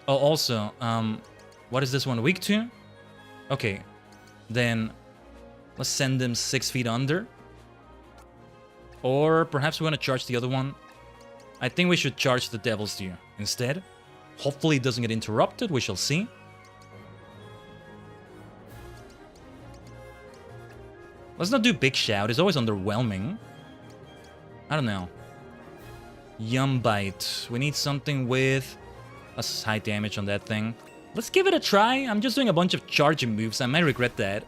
Oh, also, what is this one weak to? Okay, then let's send them 6 feet under. Or perhaps we want to charge the other one. I think we should charge the Devil's Due instead. Hopefully it doesn't get interrupted, we shall see. Let's not do Big Shout, it's always underwhelming. I don't know. Yum Bite. We need something with a high damage on that thing. Let's give it a try. I'm just doing a bunch of charging moves. I might regret that.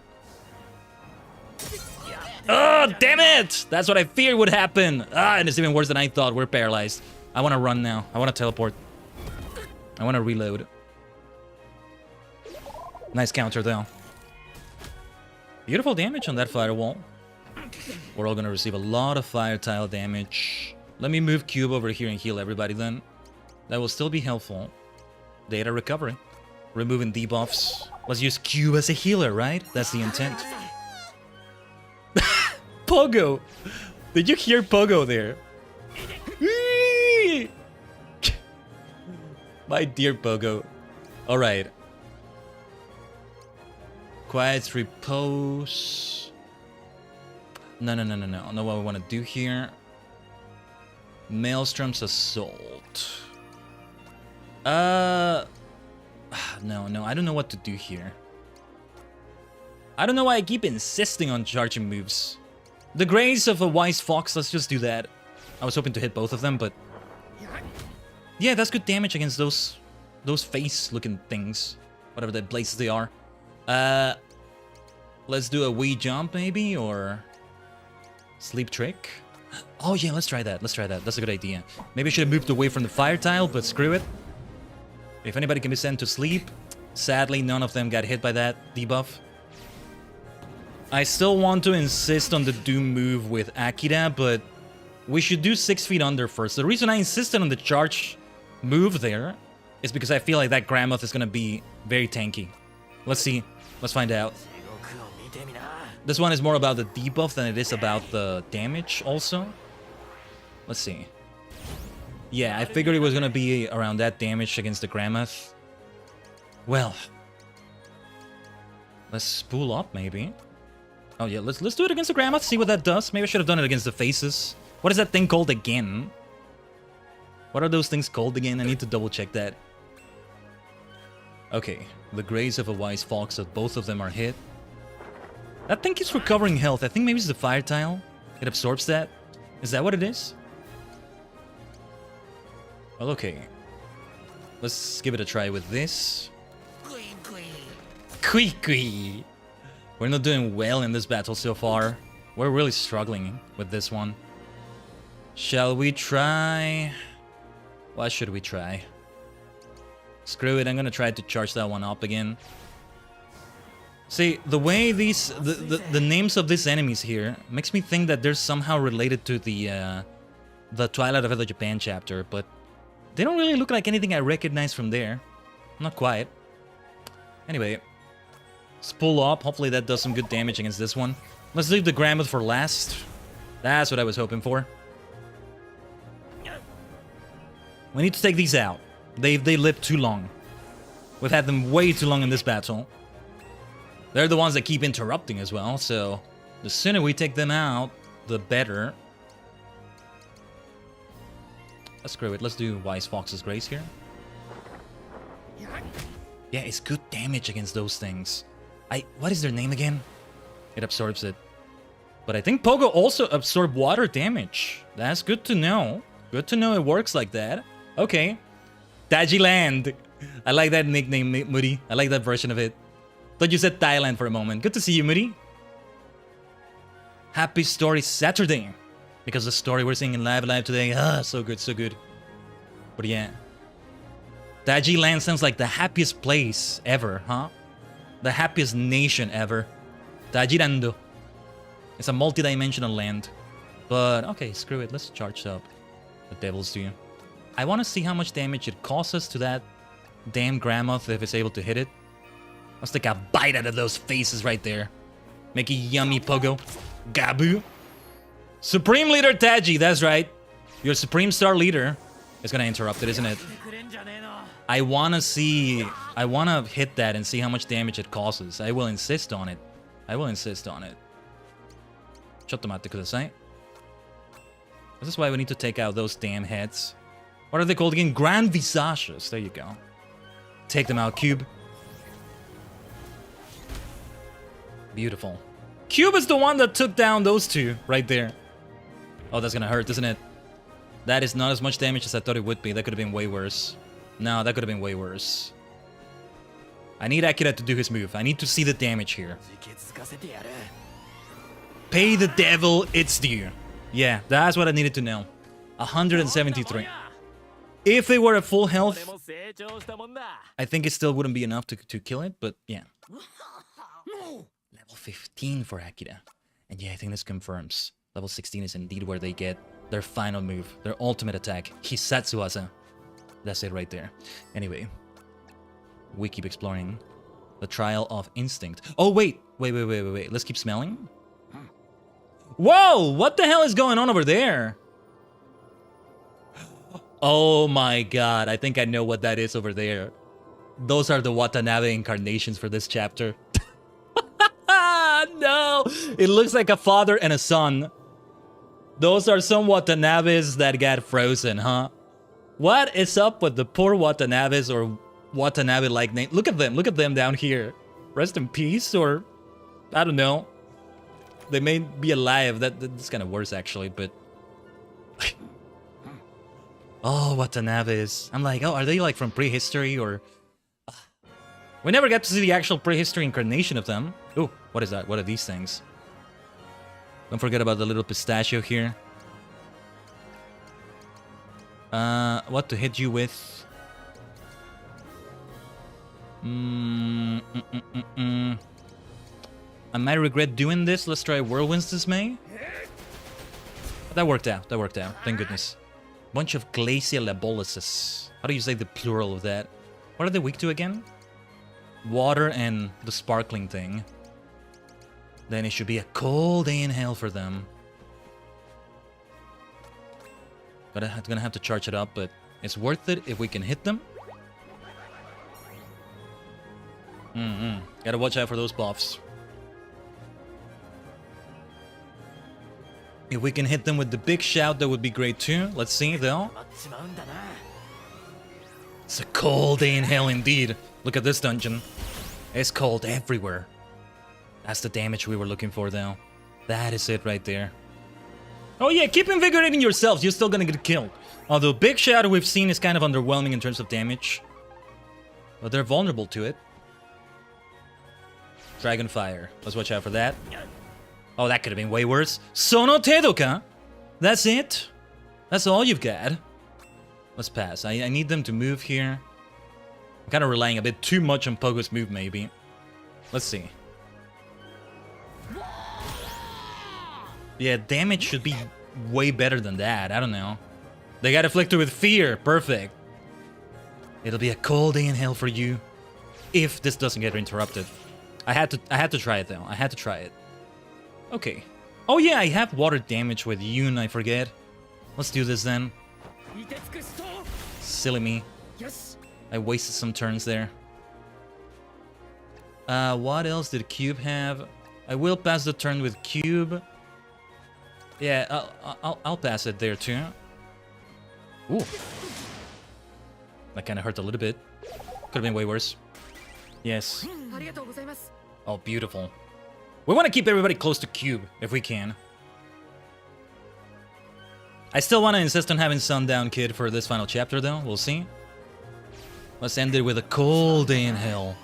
Oh, damn it! That's what I feared would happen. And it's even worse than I thought. We're paralyzed. I want to run now. I want to teleport. I want to reload. Nice counter, though. Beautiful damage on that firewall. We're all going to receive a lot of fire tile damage. Let me move Cube over here and heal everybody then. That will still be helpful. Data recovery. Removing debuffs. Let's use Cube as a healer, right? That's the intent. Pogo! Did you hear Pogo there? My dear Pogo. Alright. Quiet repose. No. Know what we want to do here. Maelstrom's Assault. No. I don't know what to do here. I don't know why I keep insisting on charging moves. The Grace of a Wise Fox, let's just do that. I was hoping to hit both of them, but... yeah, that's good damage against those face-looking things. Whatever the blazes they are. Let's do a Wii Jump, maybe, or... Sleep Trick? Oh yeah, let's try that. That's a good idea. Maybe I should have moved away from the fire tile, but screw it. If anybody can be sent to sleep, sadly none of them got hit by that debuff. I still want to insist on the Doom move with Akira, but we should do 6 feet under first. The reason I insisted on the charge move there is because I feel like that Gramoth is gonna be very tanky. Let's see. Let's find out. This one is more about the debuff than it is about the damage also. Let's see. Yeah, I figured it was gonna be around that damage against the Gramoth. Well, let's spool up maybe. Oh yeah, let's do it against the Gramoth, see what that does. Maybe I should have done it against the faces. What is that thing called again? What are those things called again? I need to double check that. Okay, the grace of a wise fox, so both of them are hit. That thing keeps recovering health. I think maybe it's the fire tile. It absorbs that. Is that what it is? Well, okay. Let's give it a try with this. Kui. We're not doing well in this battle so far. We're really struggling with this one. Shall we try? What should we try? Screw it, I'm gonna try to charge that one up again. See, the way these the names of these enemies here makes me think that they're somehow related to the Twilight of Edo Japan chapter, but they don't really look like anything I recognize from there. Not quite. Anyway, spool up. Hopefully that does some good damage against this one. Let's leave the Gramoth for last. That's what I was hoping for. We need to take these out. They lived too long. We've had them way too long in this battle. They're the ones that keep interrupting as well, so the sooner we take them out, the better. Screw it, let's do Wise Fox's Grace here. Yeah, it's good damage against those things. What is their name again? It absorbs it. But I think Pogo also absorbs water damage. That's good to know. Good to know it works like that. Okay. Tajiland. I like that nickname, Moody. I like that version of it. Thought you said Thailand for a moment. Good to see you, Moody. Happy Story Saturday. Because the story we're seeing in Live today. Ah, so good, so good. But yeah. Tajiland sounds like the happiest place ever, huh? The happiest nation ever. Tajirando. It's a multi-dimensional land. But, okay, screw it. Let's charge up the Devil's Due. I want to see how much damage it causes to that damn Gramoth if it's able to hit it. Let's take a bite out of those faces right there. Make a yummy pogo. Gabu. Supreme Leader Taji, that's right. Your Supreme Star Leader is gonna interrupt it, isn't it? I wanna hit that and see how much damage it causes. I will insist on it. I will insist on it. Chottomatte kudasai. This is why we need to take out those damn heads. What are they called again? Grand Visages. There you go. Take them out, Cube. Beautiful. Cube is the one that took down those two right there. Oh, that's gonna hurt, isn't it? That is not as much damage as I thought it would be. That could have been way worse. No, that could have been way worse. I need Akira to do his move. I need to see the damage here. Pay the devil its due. Yeah, that's what I needed to know. 173. If it were at full health, I think it still wouldn't be enough to kill it, but yeah. Level 15 for Akira. And yeah, I think this confirms. Level 16 is indeed where they get their final move, their ultimate attack, Hisatsuasa. That's it right there. Anyway, we keep exploring the Trial of Instinct. Oh, wait. Let's keep smelling. Whoa! What the hell is going on over there? Oh my god, I think I know what that is over there. Those are the Watanabe incarnations for this chapter. No! It looks like a father and a son. Those are some Watanabes that got frozen, huh? What is up with the poor Watanabes or Watanabe-like name? Look at them down here. Rest in peace, or I don't know. They may be alive. That's kind of worse, actually, but... Oh, Watanabes. I'm like, oh, are they like from prehistory, or... We never got to see the actual prehistory incarnation of them. Ooh, what is that? What are these things? Don't forget about the little pistachio here. What to hit you with? I might regret doing this. Let's try Whirlwind's Dismay. That worked out. That worked out. Thank goodness. Bunch of Glacial Abolices. How do you say the plural of that? What are they weak to again? Water and the sparkling thing. Then it should be a cold day in hell for them. Gonna have to charge it up, but it's worth it if we can hit them. Gotta watch out for those buffs. If we can hit them with the big shout, that would be great too. Let's see though. It's a cold day in hell indeed. Look at this dungeon. It's cold everywhere. That's the damage we were looking for though. That is it right there. Oh yeah, keep invigorating yourselves. You're still gonna get killed. Although Big Shadow we've seen is kind of underwhelming in terms of damage. But they're vulnerable to it. Dragonfire. Let's watch out for that. Oh, that could have been way worse. Sono Tedoka? That's it? That's all you've got? Let's pass. I need them to move here. I'm kind of relying a bit too much on Pogo's move, maybe. Let's see. Yeah, damage should be way better than that. I don't know. They got afflicted with fear. Perfect. It'll be a cold day in hell for you if this doesn't get interrupted. I had to try it though. I had to try it. Okay. Oh yeah, I have water damage with Yoon, I forget. Let's do this then. Silly me. I wasted some turns there. What else did Cube have? I will pass the turn with Cube. Yeah, I'll pass it there too. Ooh. That kind of hurt a little bit. Could have been way worse. Yes. Oh, beautiful. We want to keep everybody close to Cube, if we can. I still want to insist on having Sundown Kid for this final chapter, though. We'll see. Let's end it with a cold day in hell.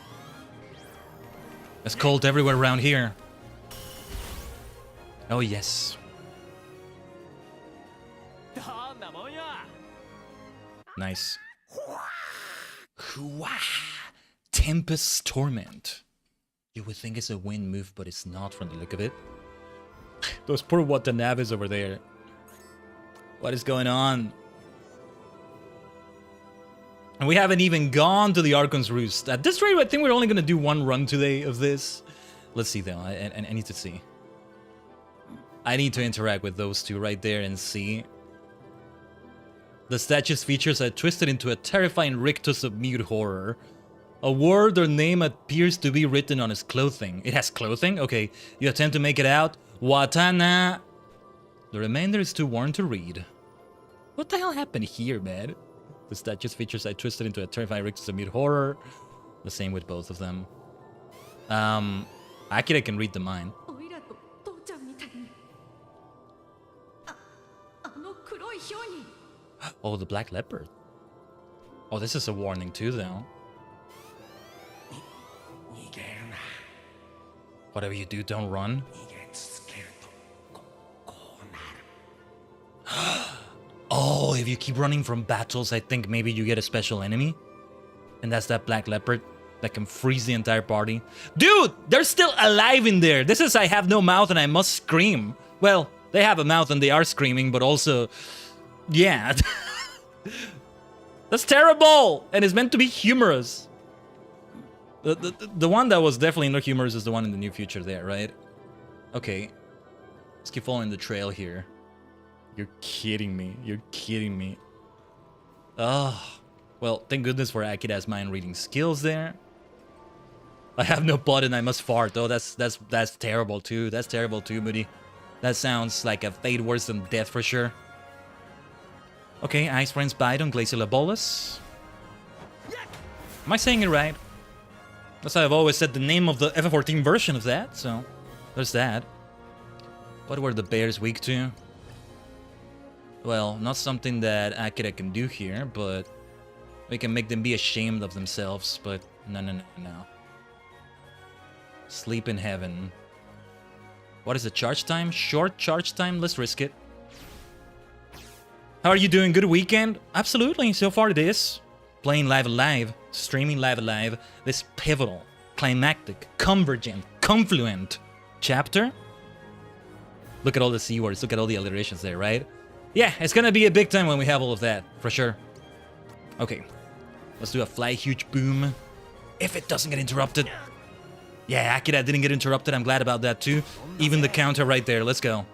It's cold everywhere around here. Oh, yes. Nice. Tempest Torment. You would think it's a wind move, but it's not from the look of it. Those poor Watanabes over there. What is going on? And we haven't even gone to the Archon's Roost. At this rate, I think we're only going to do one run today of this. Let's see, though. I need to see. I need to interact with those two right there and see. The statue's features are twisted into a terrifying rictus of mute horror. A word or name appears to be written on his clothing. It has clothing? Okay, you attempt to make it out. Watana. The remainder is too worn to read. What the hell happened here, man? The statue's features are twisted into a terrifying rictus of mute horror. The same with both of them. Akira can read the mind. Oh, the Black Leopard. Oh, this is a warning too, though. Whatever you do, don't run. Oh, if you keep running from battles, I think maybe you get a special enemy. And that's that Black Leopard that can freeze the entire party. Dude, they're still alive in there. This is I have no mouth and I must scream. Well, they have a mouth and they are screaming, but also... Yeah. That's terrible! And it's meant to be humorous. The one that was definitely not humorous is the one in the near future there, right? Okay. Let's keep following the trail here. You're kidding me. You're kidding me. Oh. Well, thank goodness for Akira's mind-reading skills there. I have no blood and I must fart. Oh, that's terrible too. That's terrible too, Moody. That sounds like a fate worse than death for sure. Okay, Ice Friend's Bite on Glacial Bolus. Am I saying it right? That's how I've always said the name of the F14 version of that, so there's that. What were the bears weak to? Well, not something that Akira can do here, but we can make them be ashamed of themselves, but no. Sleep in heaven. What is the charge time? Short charge time? Let's risk it. How are you doing? Good weekend? Absolutely, so far it is. Playing Live Alive, streaming Live Alive, this pivotal, climactic, convergent, confluent chapter. Look at all the C words. Look at all the alliterations there, right? Yeah, it's gonna be a big time when we have all of that, for sure. Okay. Let's do a fly huge boom. If it doesn't get interrupted. Yeah, Akira didn't get interrupted. I'm glad about that too. Even the counter right there. Let's go.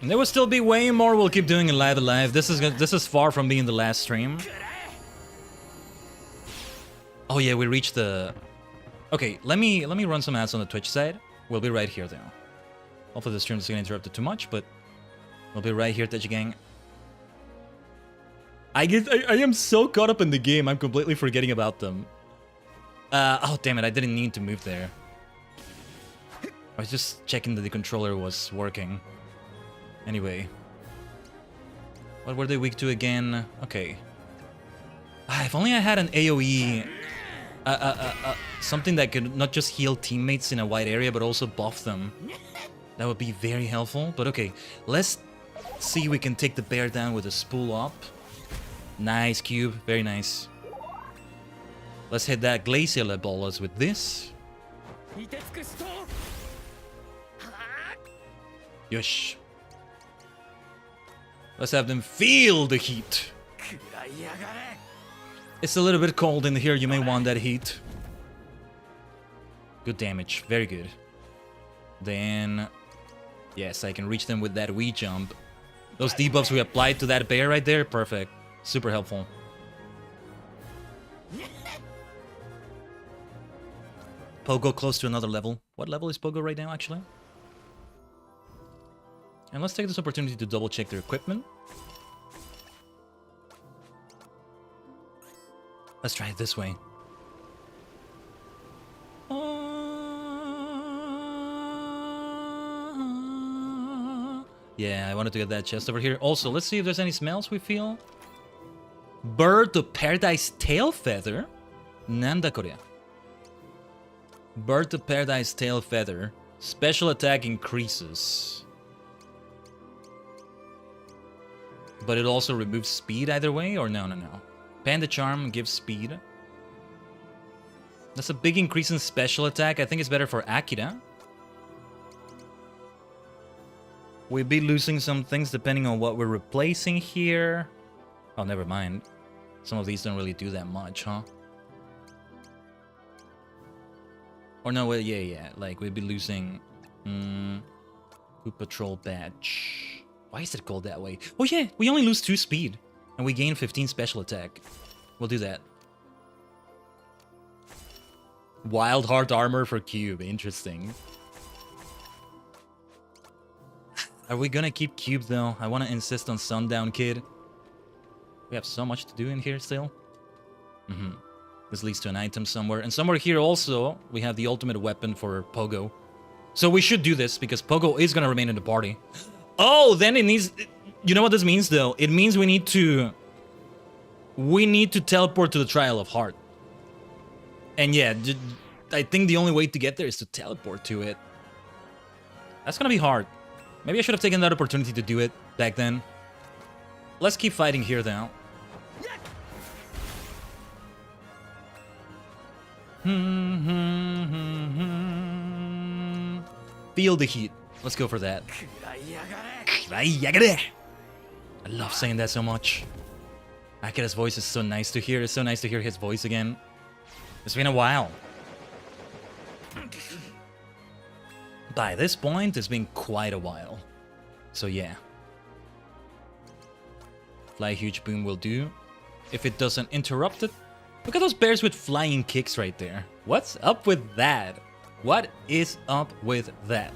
And there will still be way more we'll keep doing in Live Alive. This is far from being the last stream. Oh yeah, we reached the... Okay, let me run some ads on the Twitch side. We'll be right here though. Hopefully the stream doesn't get interrupted too much, but we'll be right here, Tajigen. I am so caught up in the game, I'm completely forgetting about them. Oh damn it, I didn't need to move there. I was just checking that the controller was working. Anyway. What were they weak to again? Okay. If only I had an AoE. Something that could not just heal teammates in a wide area, but also buff them. That would be very helpful. But okay, let's see if we can take the bear down with a spool up. Nice cube, very nice. Let's hit that glacial ebolas with this. Yosh. Let's have them feel the heat. It's a little bit cold in here, you may want that heat. Good damage, very good. Then, yes, I can reach them with that Wii jump. Those debuffs we applied to that bear right there, perfect. Super helpful. Pogo close to another level. What level is Pogo right now, actually? And let's take this opportunity to double check their equipment. Let's try it this way. Yeah, I wanted to get that chest over here. Also, let's see if there's any smells we feel. Bird of Paradise Tail Feather. Nanda Korea. Bird of Paradise Tail Feather. Special attack increases. But it also removes speed either way, or no. Panda Charm gives speed. That's a big increase in special attack. I think it's better for Akira. We'll be losing some things depending on what we're replacing here. Oh, never mind. Some of these don't really do that much, huh? Or no, well, yeah. Like, we'll be losing... Food Patrol Badge. Why is it called that way? Oh yeah, we only lose 2 speed. And we gain 15 special attack. We'll do that. Wild Heart Armor for Cube. Interesting. Are we gonna keep Cube though? I want to insist on Sundown Kid. We have so much to do in here still. This leads to an item somewhere. And somewhere here also, we have the ultimate weapon for Pogo. So we should do this, because Pogo is gonna remain in the party. Oh, then it needs... You know what this means though? It means we need to... We need to teleport to the Trial of Heart. And yeah, I think the only way to get there is to teleport to it. That's gonna be hard. Maybe I should have taken that opportunity to do it back then. Let's keep fighting here though. Feel the heat. Let's go for that. I love saying that so much. Akira's voice is so nice to hear. It's so nice to hear his voice again. It's been a while. By this point, it's been quite a while. So yeah. Fly huge boom will do. If it doesn't interrupt it. Look at those bears with flying kicks right there. What's up with that? What is up with that?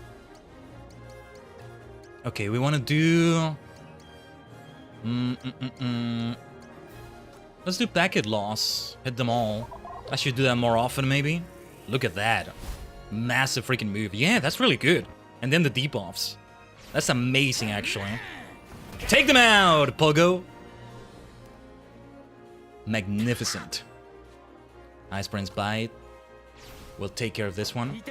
Okay, we want to do... Let's do packet loss. Hit them all. I should do that more often, maybe. Look at that. Massive freaking move. Yeah, that's really good. And then the debuffs. That's amazing, actually. Take them out, Pogo. Magnificent. Ice Prince Bite. We'll take care of this one.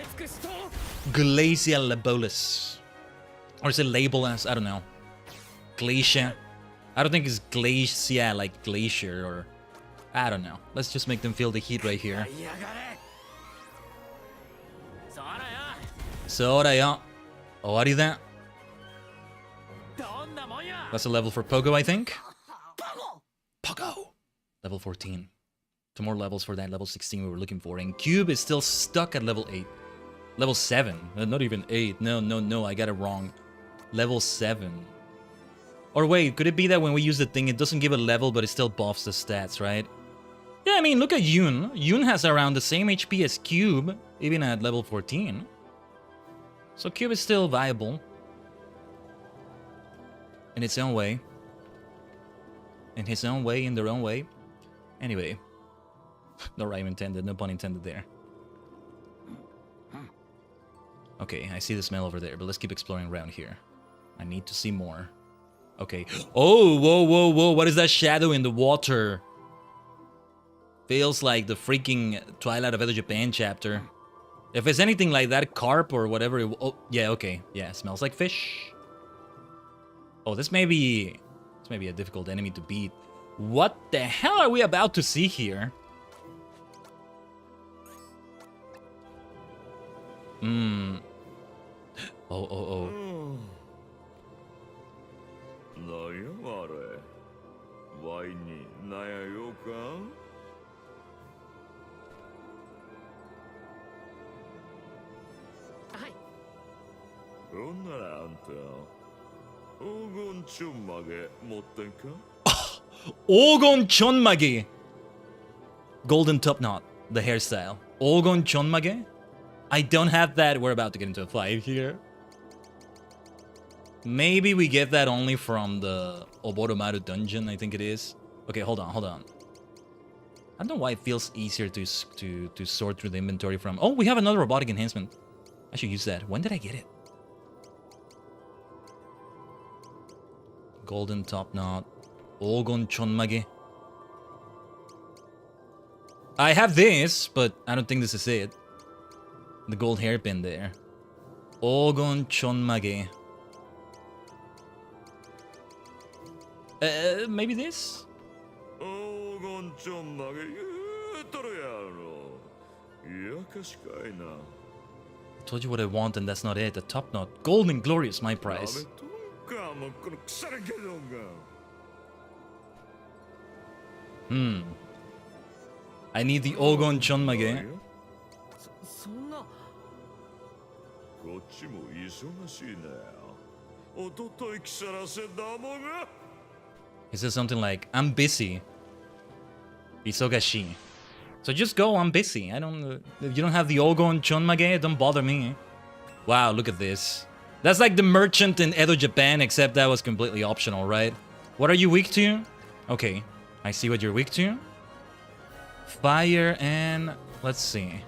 Glacial Labolus. Or is it Labelus? I don't know. Glacia. I don't think it's Glacia like glacier, or... I don't know. Let's just make them feel the heat right here. Sora ya. Owari da. That's a level for Pogo, I think. Pogo! Level 14. 2 more levels for that level 16 we were looking for. And Cube is still stuck at level 8. Level 7. Not even 8. No, I got it wrong. Level 7. Or wait, could it be that when we use the thing, it doesn't give a level, but it still buffs the stats, right? Yeah, I mean, look at Yoon. Yoon has around the same HP as Cube, even at level 14. So Cube is still viable. In its own way. In his own way, in their own way. Anyway. No rhyme intended, no pun intended there. Okay, I see the smell over there, but let's keep exploring around here. I need to see more. Okay. Oh, whoa. What is that shadow in the water? Feels like the freaking Twilight of Edo Japan chapter. If it's anything like that, carp or whatever it... Oh, yeah, okay. Yeah, smells like fish. Oh, this may be a difficult enemy to beat. What the hell are we about to see here? Oh. Ogon Chonmage! Golden top knot, the hairstyle. Ogon Chonmage? I don't have that. We're about to get into a fight here. Maybe we get that only from the Oboromaru dungeon, I think it is. Okay, hold on. I don't know why it feels easier to sort through the inventory from... Oh, we have another robotic enhancement. I should use that. When did I get it? Golden top knot. Ogon Chonmage. I have this, but I don't think this is it. The gold hairpin there. Ogon Chonmage. Maybe this? Ogon Chonmage. Told you what I want and that's not it. The top knot. Golden glorious, my prize. I need the Ogon Chonmage. He says something like, I'm busy. Isogashi. So just go, I'm busy. If you don't have the Ogon Chonmage, don't bother me. Wow, look at this. That's like the merchant in Edo Japan, except that was completely optional, right? What are you weak to? Okay, I see what you're weak to. Fire and... let's see.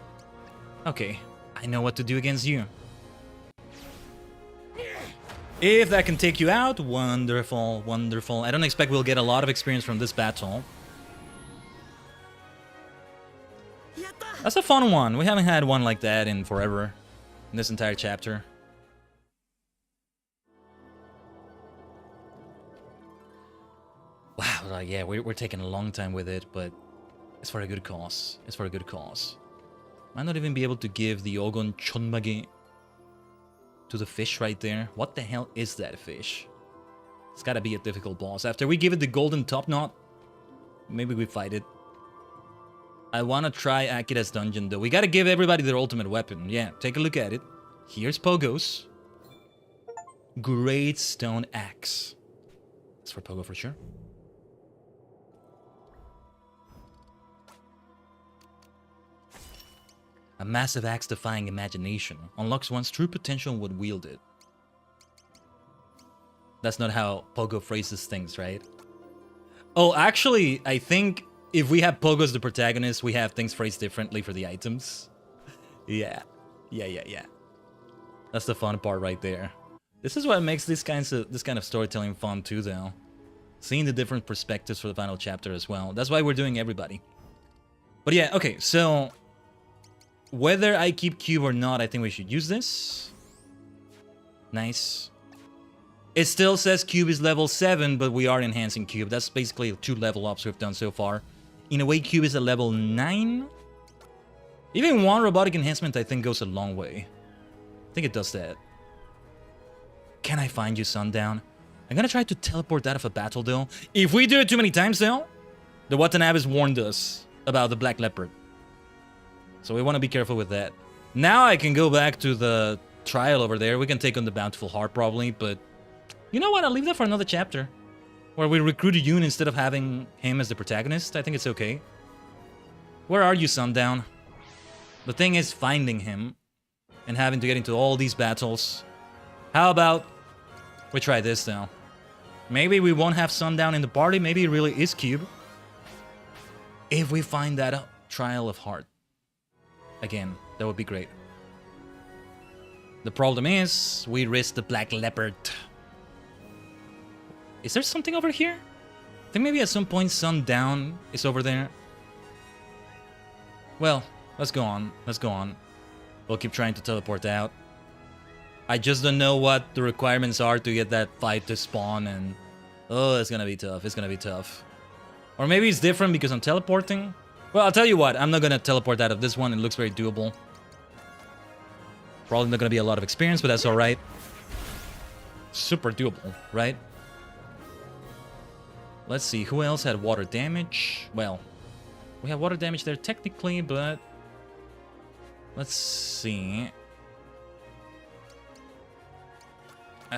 Okay, I know what to do against you. If that can take you out, wonderful. I don't expect we'll get a lot of experience from this battle. That's a fun one. We haven't had one like that in forever. In this entire chapter. Wow, yeah, we're taking a long time with it, but it's for a good cause. Might not even be able to give the Ogon Chonmage to the fish right there. What the hell is that fish? It's gotta be a difficult boss. After we give it the golden top knot, maybe we fight it. I wanna try Akira's dungeon though. We gotta give everybody their ultimate weapon. Yeah, take a look at it. Here's Pogo's. Great stone axe. That's for Pogo for sure. A massive axe defying imagination. Unlocks one's true potential when wield it. That's not how Pogo phrases things, right? Oh, actually, I think if we have Pogo as the protagonist, we have things phrased differently for the items. Yeah. That's the fun part right there. This is what makes this kind of storytelling fun too, though. Seeing the different perspectives for the final chapter as well. That's why we're doing everybody. But yeah, okay, so... whether I keep Cube or not, I think we should use this. Nice. It still says Cube is level 7, but we are enhancing Cube. That's basically 2 level ups we've done so far. In a way, Cube is a level 9. Even one robotic enhancement, I think, goes a long way. I think it does that. Can I find you, Sundown? I'm gonna try to teleport out of a battle, though. If we do it too many times, though, the Watanabes warned us about the Black Leopard. So we want to be careful with that. Now I can go back to the trial over there. We can take on the Bountiful Heart, probably, but... You know what? I'll leave that for another chapter. Where we recruit Yoon instead of having him as the protagonist. I think it's okay. Where are you, Sundown? The thing is finding him and having to get into all these battles. How about we try this now? Maybe we won't have Sundown in the party. Maybe it really is Cube. If we find that Trial of Heart. Again, that would be great. The problem is, we risk the Black Leopard. Is there something over here? I think maybe at some point Sundown is over there. Well, let's go on. Let's go on. We'll keep trying to teleport out. I just don't know what the requirements are to get that fight to spawn, and... Oh, it's gonna be tough. It's gonna be tough. Or maybe it's different because I'm teleporting. Well, I'll tell you what. I'm not gonna teleport out of this one. It looks very doable. Probably not gonna be a lot of experience, but that's alright. Super doable, right? Let's see, who else had water damage? Well, we have water damage there technically, but... Let's see...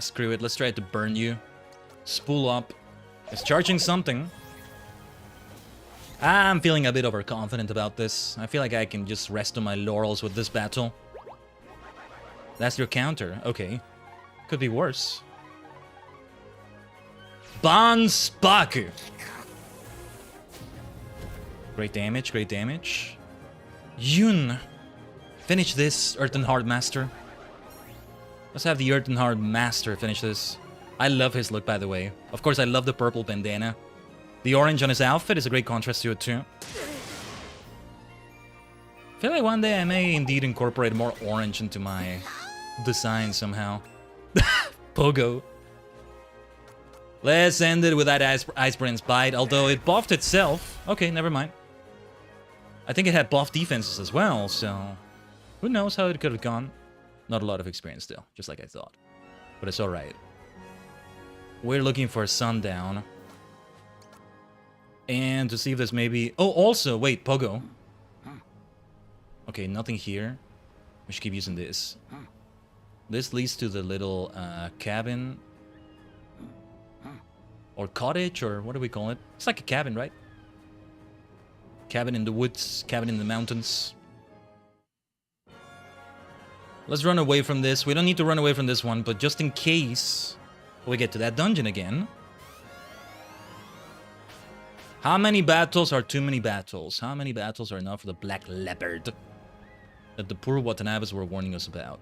screw it, let's try to burn you. Spool up. It's charging something. I'm feeling a bit overconfident about this. I feel like I can just rest on my laurels with this battle. That's your counter, okay. Could be worse. Banspaku. Great damage, great damage. Yoon. Finish this, Earthen Heart Master. Let's have the Earthen Heart Master finish this. I love his look, by the way. Of course, I love the purple bandana. The orange on his outfit is a great contrast to it, too. I feel like one day I may indeed incorporate more orange into my design somehow. Pogo. Let's end it with that Ice Brand's Bite, although it buffed itself. Okay, never mind. I think it had buff defenses as well, so... Who knows how it could have gone. Not a lot of experience still, just like I thought. But it's alright. We're looking for Sundown. And to see if there's maybe... Oh, also, wait, Pogo. Okay, nothing here. We should keep using this. This leads to the little cabin. Or cottage, or what do we call it? It's like a cabin, right? Cabin in the woods, cabin in the mountains. Let's run away from this. We don't need to run away from this one, but just in case we get to that dungeon again. How many battles are too many battles? How many battles are enough for the Black Leopard that the poor Watanabes were warning us about?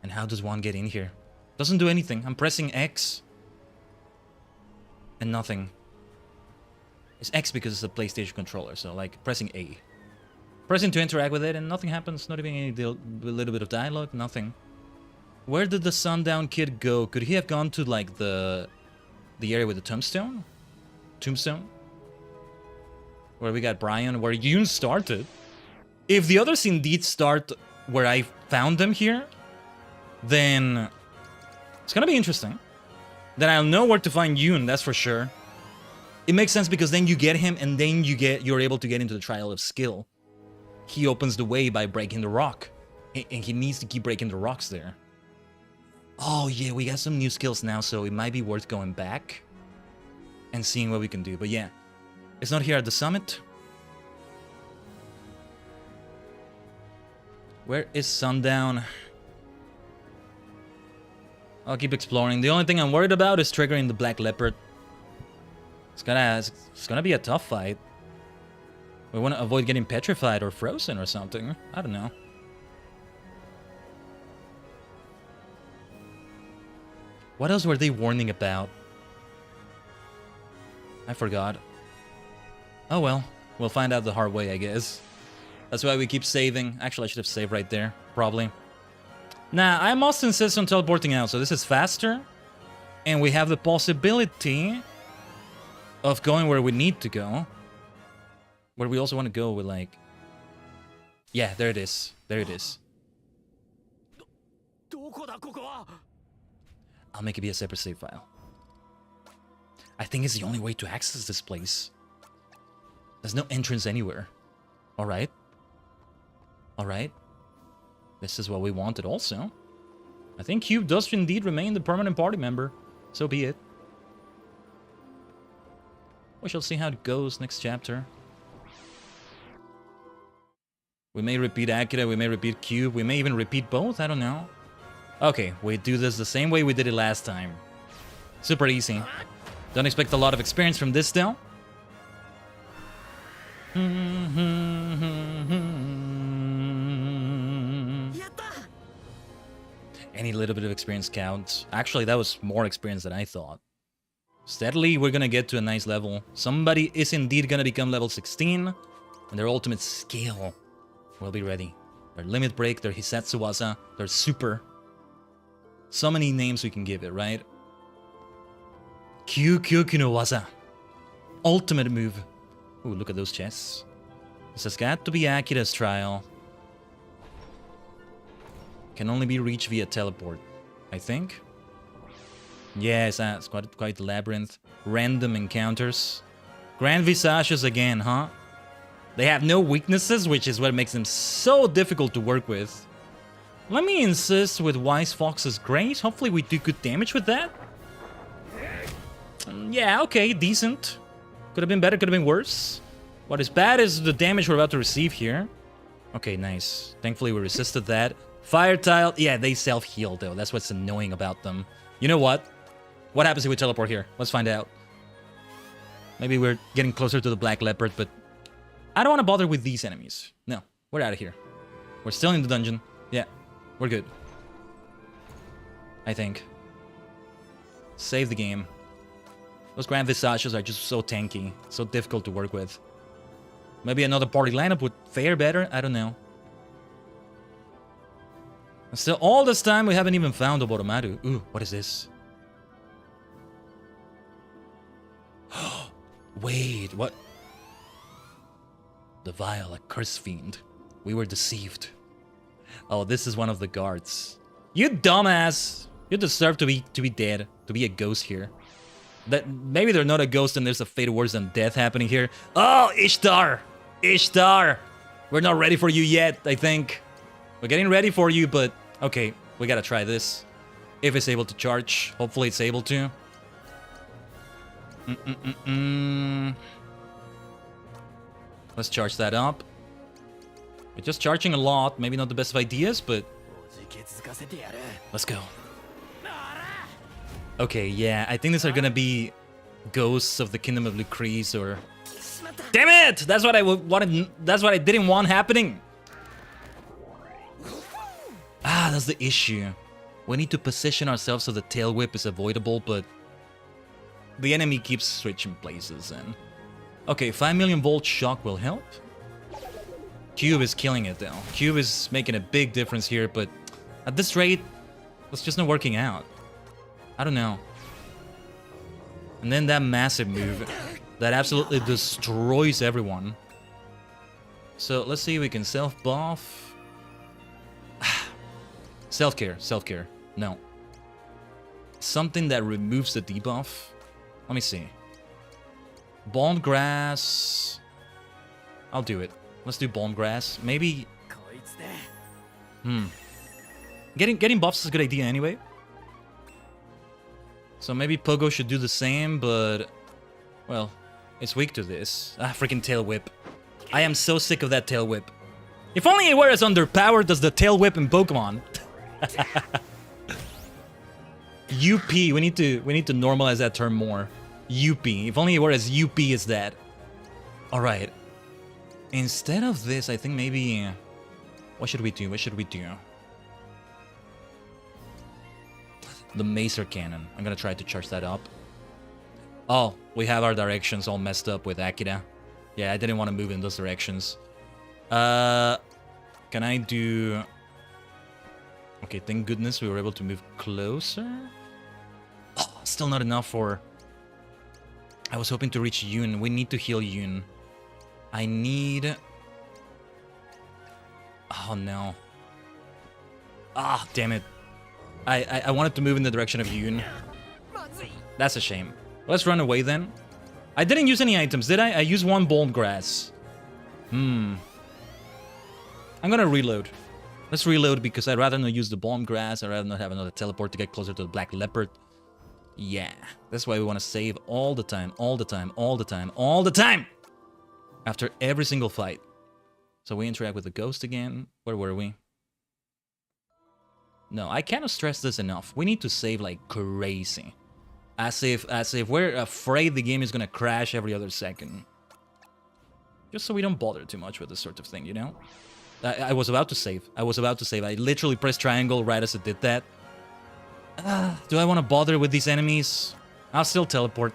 And how does one get in here? Doesn't do anything. I'm pressing X. And nothing. It's X because it's a PlayStation controller, so like pressing A. Pressing to interact with it and nothing happens, not even any little bit of dialogue, nothing. Where did the Sundown kid go? Could he have gone to like the area with the tombstone? Tombstone? Where we got Brian, where Yoon started. If the others indeed start where I found them here, then it's gonna be interesting. Then I'll know where to find Yoon, that's for sure. It makes sense because then you get him and then you're able to get into the Trial of Skill. He opens the way by breaking the rock. And he needs to keep breaking the rocks there. Oh yeah, we got some new skills now, so it might be worth going back and seeing what we can do. But yeah, it's not here at the summit. Where is Sundown? I'll keep exploring. The only thing I'm worried about is triggering the Black Leopard. It's gonna be a tough fight. We want to avoid getting petrified or frozen or something. I don't know. What else were they warning about? I forgot. Oh well, we'll find out the hard way, I guess. That's why we keep saving. Actually, I should have saved right there, probably. Nah, I must insist on teleporting out, so this is faster. And we have the possibility of going where we need to go. Where we also want to go with, like... Yeah, there it is. There it is. I'll make it be a separate save file. I think it's the only way to access this place. There's no entrance anywhere. Alright. Alright. This is what we wanted also. I think Cube does indeed remain the permanent party member. So be it. We shall see how it goes next chapter. We may repeat Akira, we may repeat Cube, we may even repeat both, I don't know. Okay, we do this the same way we did it last time. Super easy. Don't expect a lot of experience from this though. Any little bit of experience counts. Actually, that was more experience than I thought. Steadily, we're gonna get to a nice level. Somebody is indeed gonna become level 16, and their ultimate skill will be ready. Their limit break, their Hisetsu waza, their super. So many names we can give it, right? Kyukyu no waza. Ultimate move. Ooh, look at those chests. This has got to be Akira's trial. Can only be reached via teleport, I think. Yes, that's quite the labyrinth. Random encounters. Grand Visages again, huh? They have no weaknesses, which is what makes them so difficult to work with. Let me insist with Wise Fox's Grace. Hopefully we do good damage with that. Yeah, okay, decent. Could have been better, could have been worse. What is bad is the damage we're about to receive here. Okay, nice. Thankfully we resisted that. Fire Tile, yeah, they self-heal though. That's what's annoying about them. You know what? What happens if we teleport here? Let's find out. Maybe we're getting closer to the Black Leopard, but I don't want to bother with these enemies. No, we're out of here. We're still in the dungeon. Yeah, we're good. I think. Save the game. Those Grand Visages are just so tanky, so difficult to work with. Maybe another party lineup would fare better? I don't know. And still, all this time we haven't even found Oboromaru. Ooh, what is this? Wait, what? The Vile, a curse fiend. We were deceived. Oh, this is one of the guards. You dumbass! You deserve to be dead, to be a ghost here. That maybe they're not a ghost and there's a fate worse than death happening here. Oh, Ishtar! Ishtar! We're not ready for you yet, I think. We're getting ready for you, but okay, we gotta try this. If it's able to charge. Hopefully it's able to. Let's charge that up. We're just charging a lot. Maybe not the best of ideas, but let's go. Okay, yeah, I think these are gonna be ghosts of the Kingdom of Lucrece or... Damn it! That's what I wanted. That's what I didn't want happening. Ah, that's the issue. We need to position ourselves so the tail whip is avoidable, but the enemy keeps switching places and... Okay, 5 million volt shock will help. Cube is killing it though. Cube is making a big difference here, but at this rate, it's just not working out. I don't know. And then that massive move that absolutely destroys everyone. So let's see if we can self-buff. Self-care, self-care. No. Something that removes the debuff. Let me see. Bone grass. I'll do it. Let's do bone grass. Maybe. Getting buffs is a good idea anyway. So maybe Pogo should do the same, but well, it's weak to this. Ah, freaking tail whip. I am so sick of that tail whip. If only it were as underpowered as the tail whip in Pokemon. UP. We need to normalize that term more. UP. If only it were as UP as that. All right. Instead of this, I think maybe... What should we do? What should we do? The Macer Cannon. I'm gonna try to charge that up. Oh, we have our directions all messed up with Akira. Yeah, I didn't want to move in those directions. Can I do... Okay, thank goodness we were able to move closer. Oh, still not enough for... I was hoping to reach Yoon. We need to heal Yoon. I need... Oh no. Ah, damn it. I wanted to move in the direction of Yoon. That's a shame. Let's run away then. I didn't use any items, did I? I used one bone grass. I'm gonna reload. Let's reload because I'd rather not use the bomb grass. I'd rather not have another teleport to get closer to the black leopard. Yeah, that's why we want to save all the time, all the time, all the time, all the time! After every single fight. So we interact with the ghost again. Where were we? No, I cannot stress this enough. We need to save like crazy. As if we're afraid the game is gonna crash every other second. Just so we don't bother too much with this sort of thing, you know? I was about to save. I literally pressed triangle right as it did that. Do I want to bother with these enemies? I'll still teleport.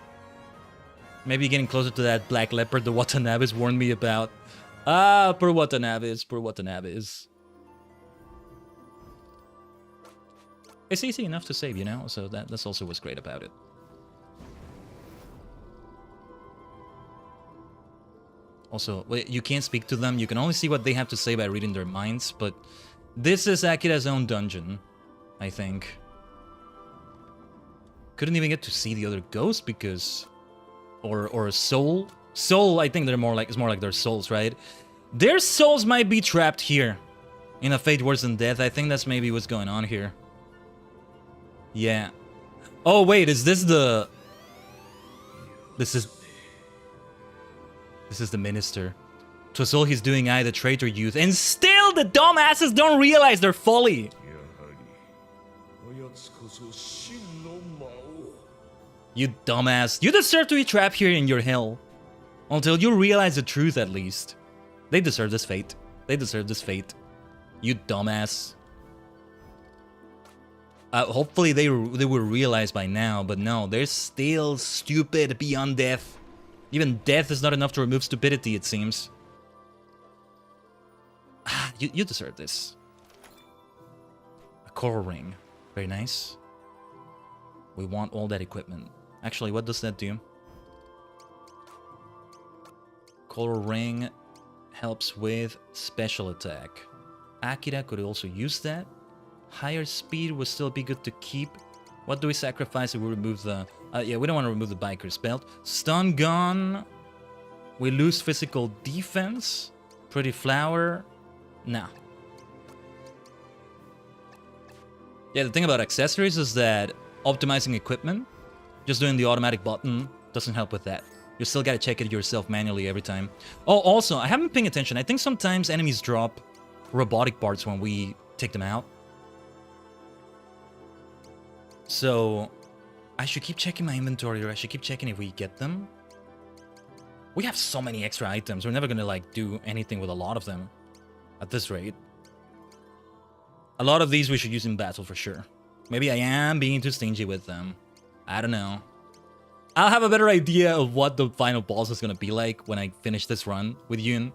Maybe getting closer to that black leopard the Watanabes warned me about. Ah, poor Watanabes, poor Watanabes. It's easy enough to save, you know? So that's also what's great about it. Also, you can't speak to them. You can only see what they have to say by reading their minds. But this is Akira's own dungeon, I think. Couldn't even get to see the other ghost because... Or soul. Soul, I think they're more like... It's more like their souls, right? Their souls might be trapped here. In a fate worse than death. I think that's maybe what's going on here. Yeah. Oh, wait, is this the... This is the minister. 'Twas all he's doing, I, the traitor youth. And still the dumbasses don't realize their folly! You dumbass. You deserve to be trapped here in your hell. Until you realize the truth, at least. They deserve this fate. They deserve this fate. You dumbass. Hopefully they will realize by now, but no, they're still stupid beyond death. Even death is not enough to remove stupidity, it seems. You deserve this. A coral ring. Very nice. We want all that equipment. Actually, what does that do? Coral ring helps with special attack. Akira could also use that. Higher speed would still be good to keep. What do we sacrifice if we remove the... yeah, we don't want to remove the biker's belt. Stun gun. We lose physical defense. Pretty flower. Nah. Yeah, the thing about accessories is that optimizing equipment, just doing the automatic button, doesn't help with that. You still gotta check it yourself manually every time. Oh, also, I haven't been paying attention. I think sometimes enemies drop robotic parts when we take them out. So, I should keep checking my inventory, or I should keep checking if we get them. We have so many extra items. We're never gonna, like, do anything with a lot of them. At this rate. A lot of these we should use in battle for sure. Maybe I am being too stingy with them. I don't know. I'll have a better idea of what the final boss is gonna be like when I finish this run with Yoon.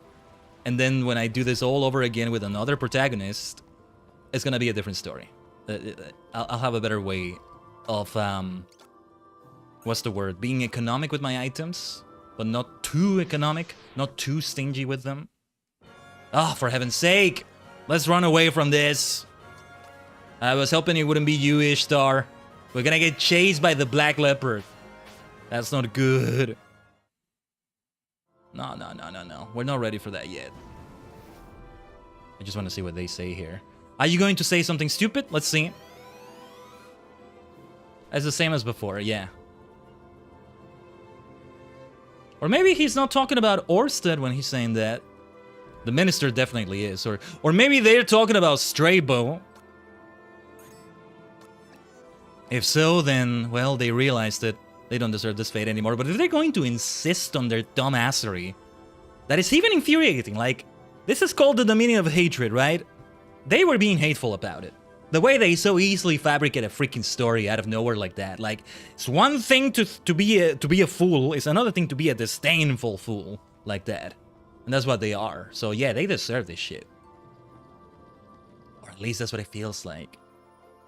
And then when I do this all over again with another protagonist, it's gonna be a different story. I'll have a better way of, what's the word? Being economic with my items, but not too economic, not too stingy with them. Ah, oh, for heaven's sake! Let's run away from this. I was hoping it wouldn't be you, Ishtar. We're gonna get chased by the black leopard. That's not good. No. We're not ready for that yet. I just want to see what they say here. Are you going to say something stupid? Let's see. It's the same as before, yeah. Or maybe he's not talking about Orsted when he's saying that. The minister definitely is. Or maybe they're talking about Straybo. If so, then, well, they realized that they don't deserve this fate anymore. But if they're going to insist on their dumbassery, that is even infuriating. Like, this is called the dominion of hatred, right? They were being hateful about it. The way they so easily fabricate a freaking story out of nowhere like that. Like, it's one thing to be a fool, it's another thing to be a disdainful fool like that. And that's what they are. So yeah, they deserve this shit. Or at least that's what it feels like.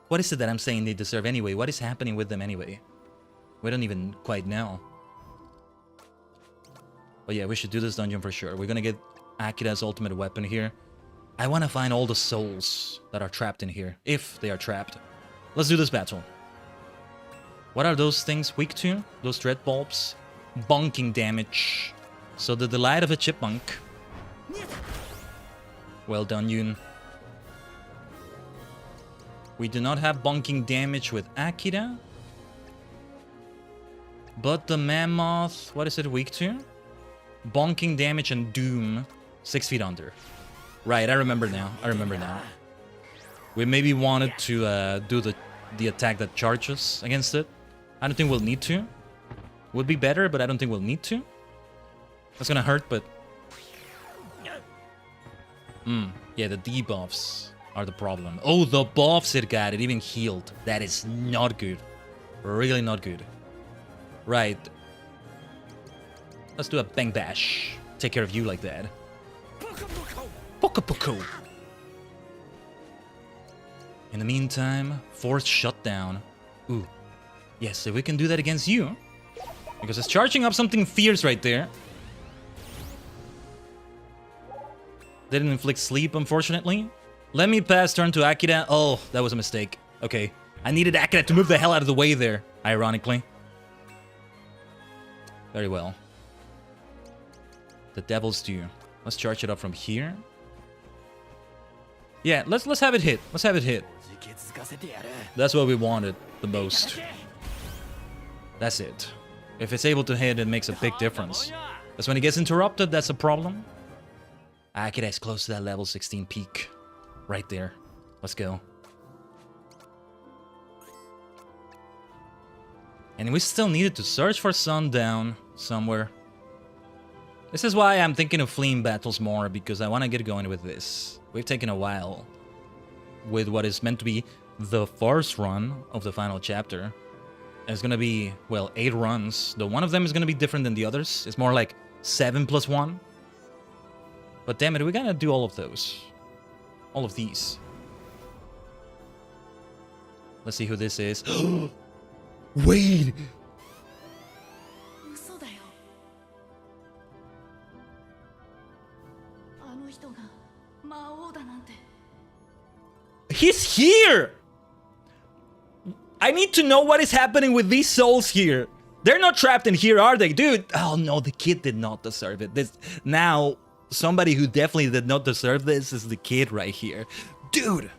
What is it that I'm saying they deserve anyway? What is happening with them anyway? We don't even quite know. But yeah, we should do this dungeon for sure. We're gonna get Akira's ultimate weapon here. I want to find all the souls that are trapped in here, if they are trapped. Let's do this battle. What are those things weak to? Those dread bulbs? Bonking damage. So the delight of a chipmunk. Well done, Yoon. We do not have bonking damage with Akira. But the mammoth, what is it weak to? Bonking damage and doom. 6 feet under. Right, I remember now. We maybe wanted to do the attack that charges against it. I don't think we'll need to. Would be better, but I don't think we'll need to. That's gonna hurt, but... yeah, the debuffs are the problem. Oh, the buffs it got. It even healed. That is not good. Really not good. Right. Let's do a bang bash. Take care of you like that. Poco poco. In the meantime, force shutdown. Ooh. Yes, if we can do that against you. Because it's charging up something fierce right there. Didn't inflict sleep, unfortunately. Let me pass turn to Akira. Oh, that was a mistake. Okay. I needed Akira to move the hell out of the way there, ironically. Very well. The Devil's Due. Let's charge it up from here. Yeah, let's have it hit. Let's have it hit. That's what we wanted the most. That's it. If it's able to hit, it makes a big difference. That's when it gets interrupted, that's a problem. Akira is close to that level 16 peak. Right there. Let's go. And we still needed to search for Sundown somewhere. This is why I'm thinking of fleeing battles more, because I want to get going with this. We've taken a while with what is meant to be the first run of the final chapter. It's going to be, well, 8 runs. Though one of them is going to be different than the others. It's more like 7 plus 1. But damn it, we gotta do all of those. All of these. Let's see who this is. Wait! He's here! I need to know what is happening with these souls here. They're not trapped in here, are they? Dude, oh no, the kid did not deserve it. This now, somebody who definitely did not deserve this is the kid right here. Dude!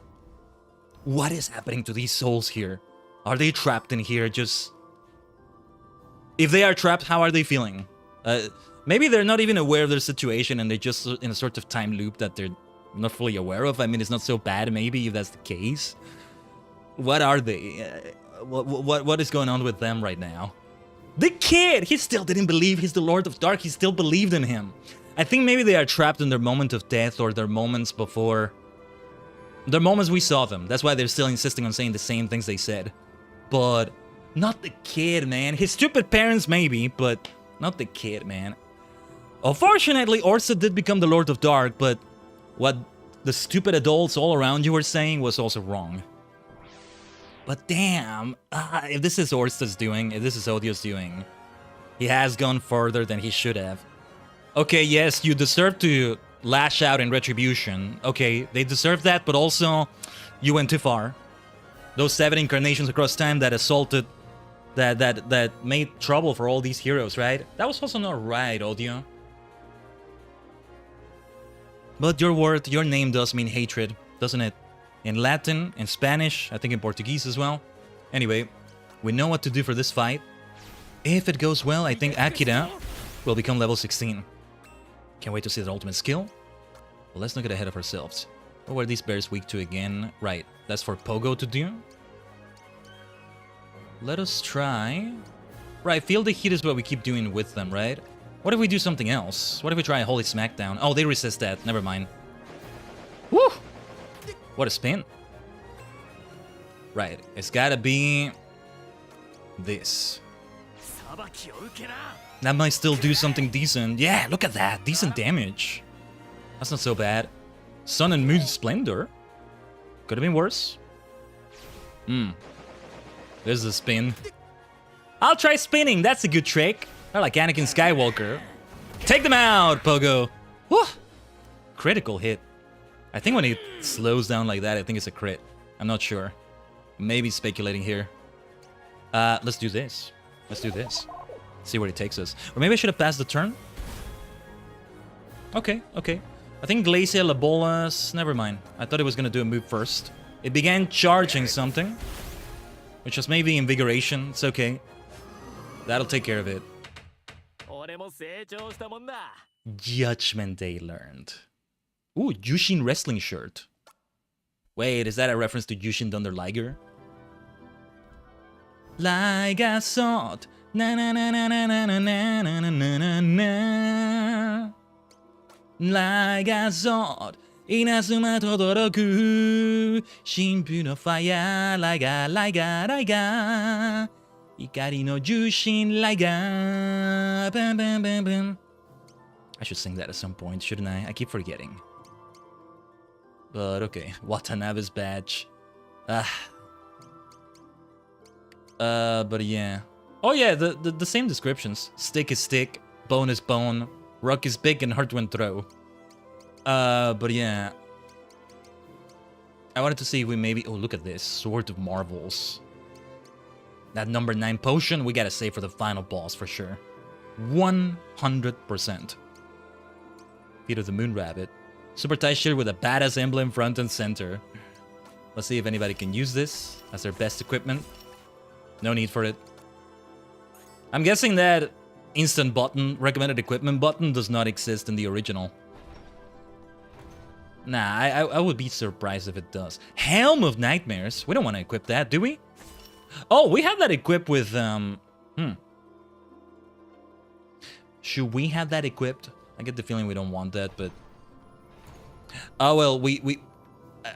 What is happening to these souls here? Are they trapped in here just... If they are trapped, how are they feeling? Maybe they're not even aware of their situation and they're just in a sort of time loop that they're not fully aware of. I mean, it's not so bad, maybe, if that's the case. What are they? What is going on with them right now? The kid! He still didn't believe he's the Lord of Dark. He still believed in him. I think maybe they are trapped in their moment of death or their moments before... Their moments we saw them. That's why they're still insisting on saying the same things they said. But not the kid, man. His stupid parents, maybe, but not the kid, man. Unfortunately, Orsa did become the Lord of Dark, but what the stupid adults all around you were saying was also wrong. But damn, if this is Orsa's doing, if this is Odio's doing, he has gone further than he should have. Okay, yes, you deserve to lash out in retribution. Okay, they deserve that, but also, you went too far. Those 7 incarnations across time that assaulted, that made trouble for all these heroes, right? That was also not right, Odio. But your word, your name does mean hatred, doesn't it? In Latin, in Spanish, I think in Portuguese as well. Anyway, we know what to do for this fight. If it goes well, I think Akira will become level 16. Can't wait to see that ultimate skill. Well, let's not get ahead of ourselves. What were these bears weak to again? Right, that's for Pogo to do. Let us try... Right, feel the heat is what we keep doing with them, right? What if we do something else? What if we try a Holy Smackdown? Oh, they resist that. Never mind. Woo! What a spin. Right, it's gotta be... this. That might still do something decent. Yeah, look at that. Decent damage. That's not so bad. Sun and Moon Splendor. Could have been worse. There's a spin. I'll try spinning. That's a good trick. I like Anakin Skywalker. Take them out, Pogo. Woo! Critical hit. I think when it slows down like that, I think it's a crit. I'm not sure. Maybe speculating here. Let's do this. Let's do this. See where it takes us. Or maybe I should have passed the turn. Okay, okay. I think Glacial Labolas... Never mind. I thought it was going to do a move first. It began charging something. Which was maybe Invigoration. It's okay. That'll take care of it. Judgment Day learned. Ooh, Yushin wrestling shirt. Wait, is that a reference to Yushin Thunder Liger? Like a sword. Na na na na na na na na na na na. Like a sword. Inazuma todoroku. Shinpu no fire. Like a. Ikari no Jushin Liga. Bam bam bam bam. I should sing that at some point, shouldn't I? I keep forgetting. But okay, Watanabe's badge. But yeah. Oh yeah, the same descriptions. Stick is stick, bone is bone, rock is big and hard to throw. But yeah. I wanted to see if we maybe... Oh, look at this. Sword of Marvels. That number 9 potion, we gotta save for the final boss for sure. 100%. Feet of the Moon Rabbit. Super tight shirt with a badass emblem front and center. Let's see if anybody can use this as their best equipment. No need for it. I'm guessing that instant button, recommended equipment button, does not exist in the original. Nah, I would be surprised if it does. Helm of Nightmares. We don't want to equip that, do we? Oh, we have that equipped with... Should we have that equipped? I get the feeling we don't want that, but... Oh, well,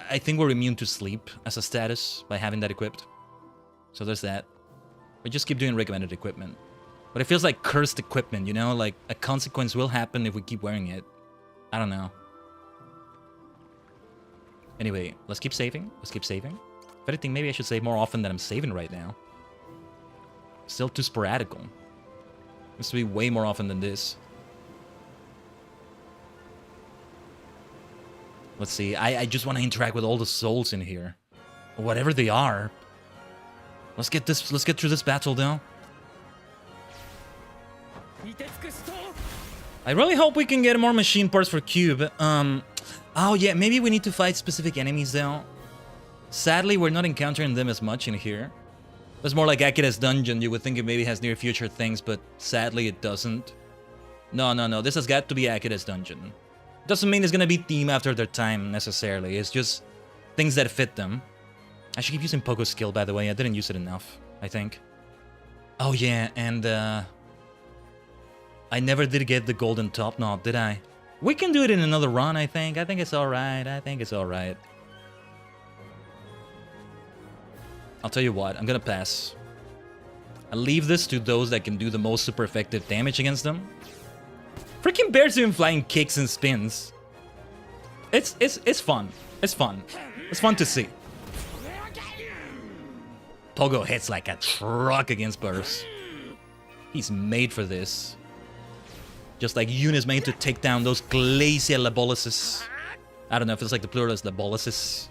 I think we're immune to sleep as a status by having that equipped. So there's that. We just keep doing recommended equipment. But it feels like cursed equipment, you know? Like, a consequence will happen if we keep wearing it. I don't know. Anyway, let's keep saving. Let's keep saving. If anything, maybe I should save more often than I'm saving right now. Still too sporadical. Needs to be way more often than this. Let's see. I just want to interact with all the souls in here. Whatever they are. Let's get through this battle though. I really hope we can get more machine parts for Cube. Oh yeah, maybe we need to fight specific enemies though. Sadly, we're not encountering them as much in here. It's more like Akira's dungeon. You would think it maybe has near future things, but sadly it doesn't. No. This has got to be Akira's dungeon. Doesn't mean it's gonna be theme after their time necessarily. It's just things that fit them. I should keep using Pogo's skill, by the way. I didn't use it enough, I think. Oh yeah, and I never did get the golden top knot, did I? We can do it in another run, I think. I think it's alright. I'll tell you what, I'm gonna pass. I'll leave this to those that can do the most super effective damage against them. Freaking bears doing flying kicks and spins. It's fun. It's fun. It's fun to see. Pogo hits like a truck against bursts. He's made for this. Just like Yun is made to take down those glacial laboluses. I don't know if it's like the plural is laboluses.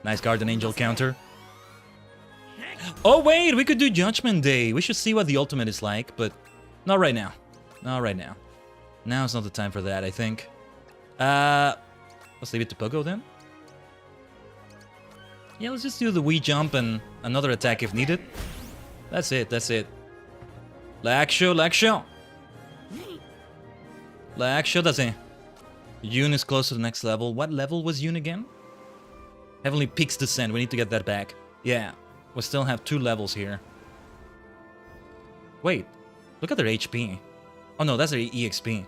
Nice Guardian Angel counter. Oh wait, we could do Judgment Day. We should see what the ultimate is like, but not right now. Not right now. Now's not the time for that, I think. Let's leave it to Pogo then. Yeah, let's just do the Wii jump and another attack if needed. That's it. L'action. L'action, that's it. Yun is close to the next level. What level was Yun again? Heavenly Peaks Descent. We need to get that back. Yeah, we still have 2 levels here. Wait, look at their HP. Oh no, that's their EXP.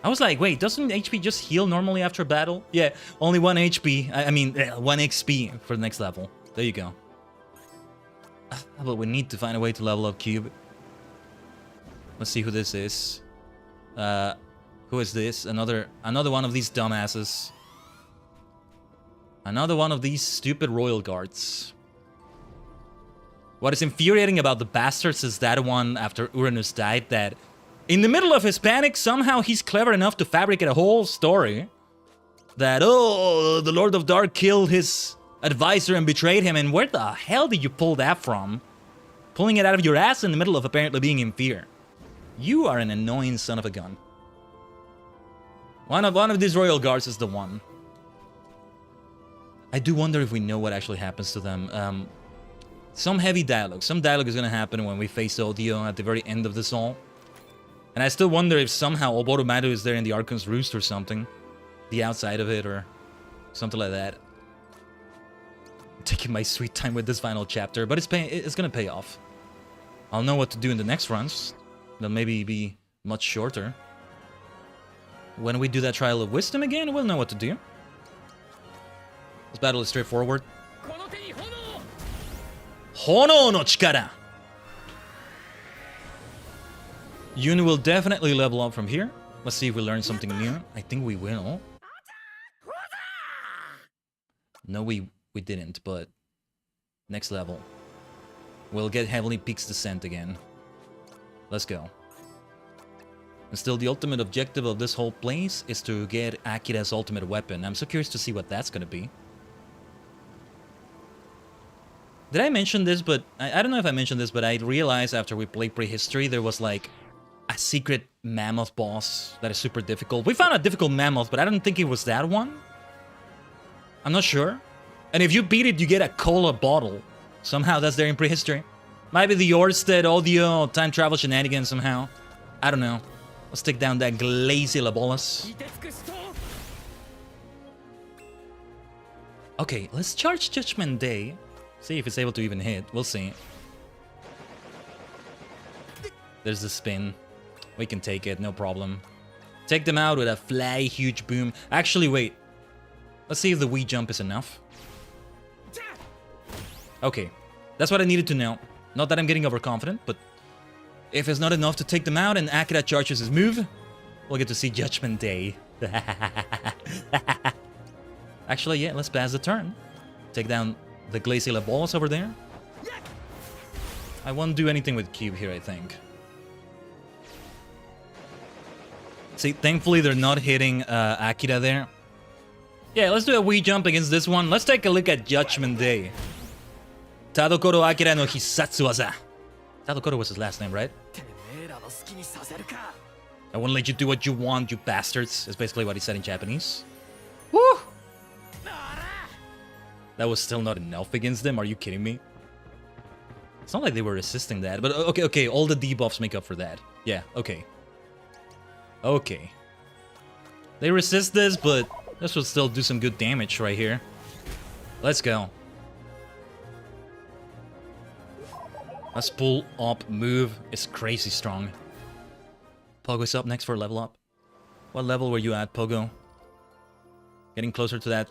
I was like, wait, doesn't HP just heal normally after battle? Yeah, only 1 HP. I mean, 1 XP for the next level. There you go. But we need to find a way to level up Cube. Let's see who this is. Who is this? Another one of these dumbasses. Another one of these stupid royal guards. What is infuriating about the bastards is that one after Uranus died that In the middle of his panic, somehow he's clever enough to fabricate a whole story that, oh, the Lord of Dark killed his advisor and betrayed him. And where the hell did you pull that from? Pulling it out of your ass in the middle of apparently being in fear. You are an annoying son of a gun. One of these royal guards is the one. I do wonder if we know what actually happens to them. Some heavy dialogue. Some dialogue is gonna happen when we face Odio at the very end of this all. And I still wonder if somehow Oboromaru is there in the Archon's Roost or something. The outside of it or something like that. I'm taking my sweet time with this final chapter, but it's gonna pay off. I'll know what to do in the next runs. They'll maybe be much shorter. When we do that Trial of Wisdom again, we'll know what to do. This battle is straightforward. Hono no chikara! Yun will definitely level up from here. Let's see if we learn something new. I think we will. No, we didn't, but next level. We'll get Heavenly Peaks Descent again. Let's go. And still, the ultimate objective of this whole place is to get Akira's ultimate weapon. I'm so curious to see what that's gonna be. Did I mention this? But I don't know if I mentioned this, but I realized after we played Prehistory, there was like a secret mammoth boss that is super difficult. We found a difficult mammoth, but I don't think it was that one. I'm not sure. And if you beat it, you get a cola bottle. Somehow that's there in Prehistory. Might be the Orsted audio time travel shenanigans somehow. I don't know. Let's take down that Glazy Labolas. Okay, let's charge Judgment Day. See if it's able to even hit. We'll see. There's the spin. We can take it, no problem. Take them out with a fly huge boom. Actually, wait. Let's see if the Wii jump is enough. Okay, that's what I needed to know. Not that I'm getting overconfident, but if it's not enough to take them out and Akira charges his move, we'll get to see Judgment Day. Actually, yeah, let's pass the turn. Take down the Glacy Labolas over there. I won't do anything with Cube here, I think. See, thankfully they're not hitting Akira there. Yeah, let's do a Wii jump against this one. Let's take a look at Judgment Day. Tadokoro Akira no Hisatsu Waza. Tadokoro was his last name, right? I won't let you do what you want, you bastards. That's basically what he said in Japanese. Woo! That was still not enough against them? Are you kidding me? It's not like they were resisting that, but okay, all the debuffs make up for that. Yeah, okay. Okay. They resist this, but this will still do some good damage right here. Let's go. Let's pull up move is crazy strong. Pogo's up next for level up. What level were you at, Pogo? Getting closer to that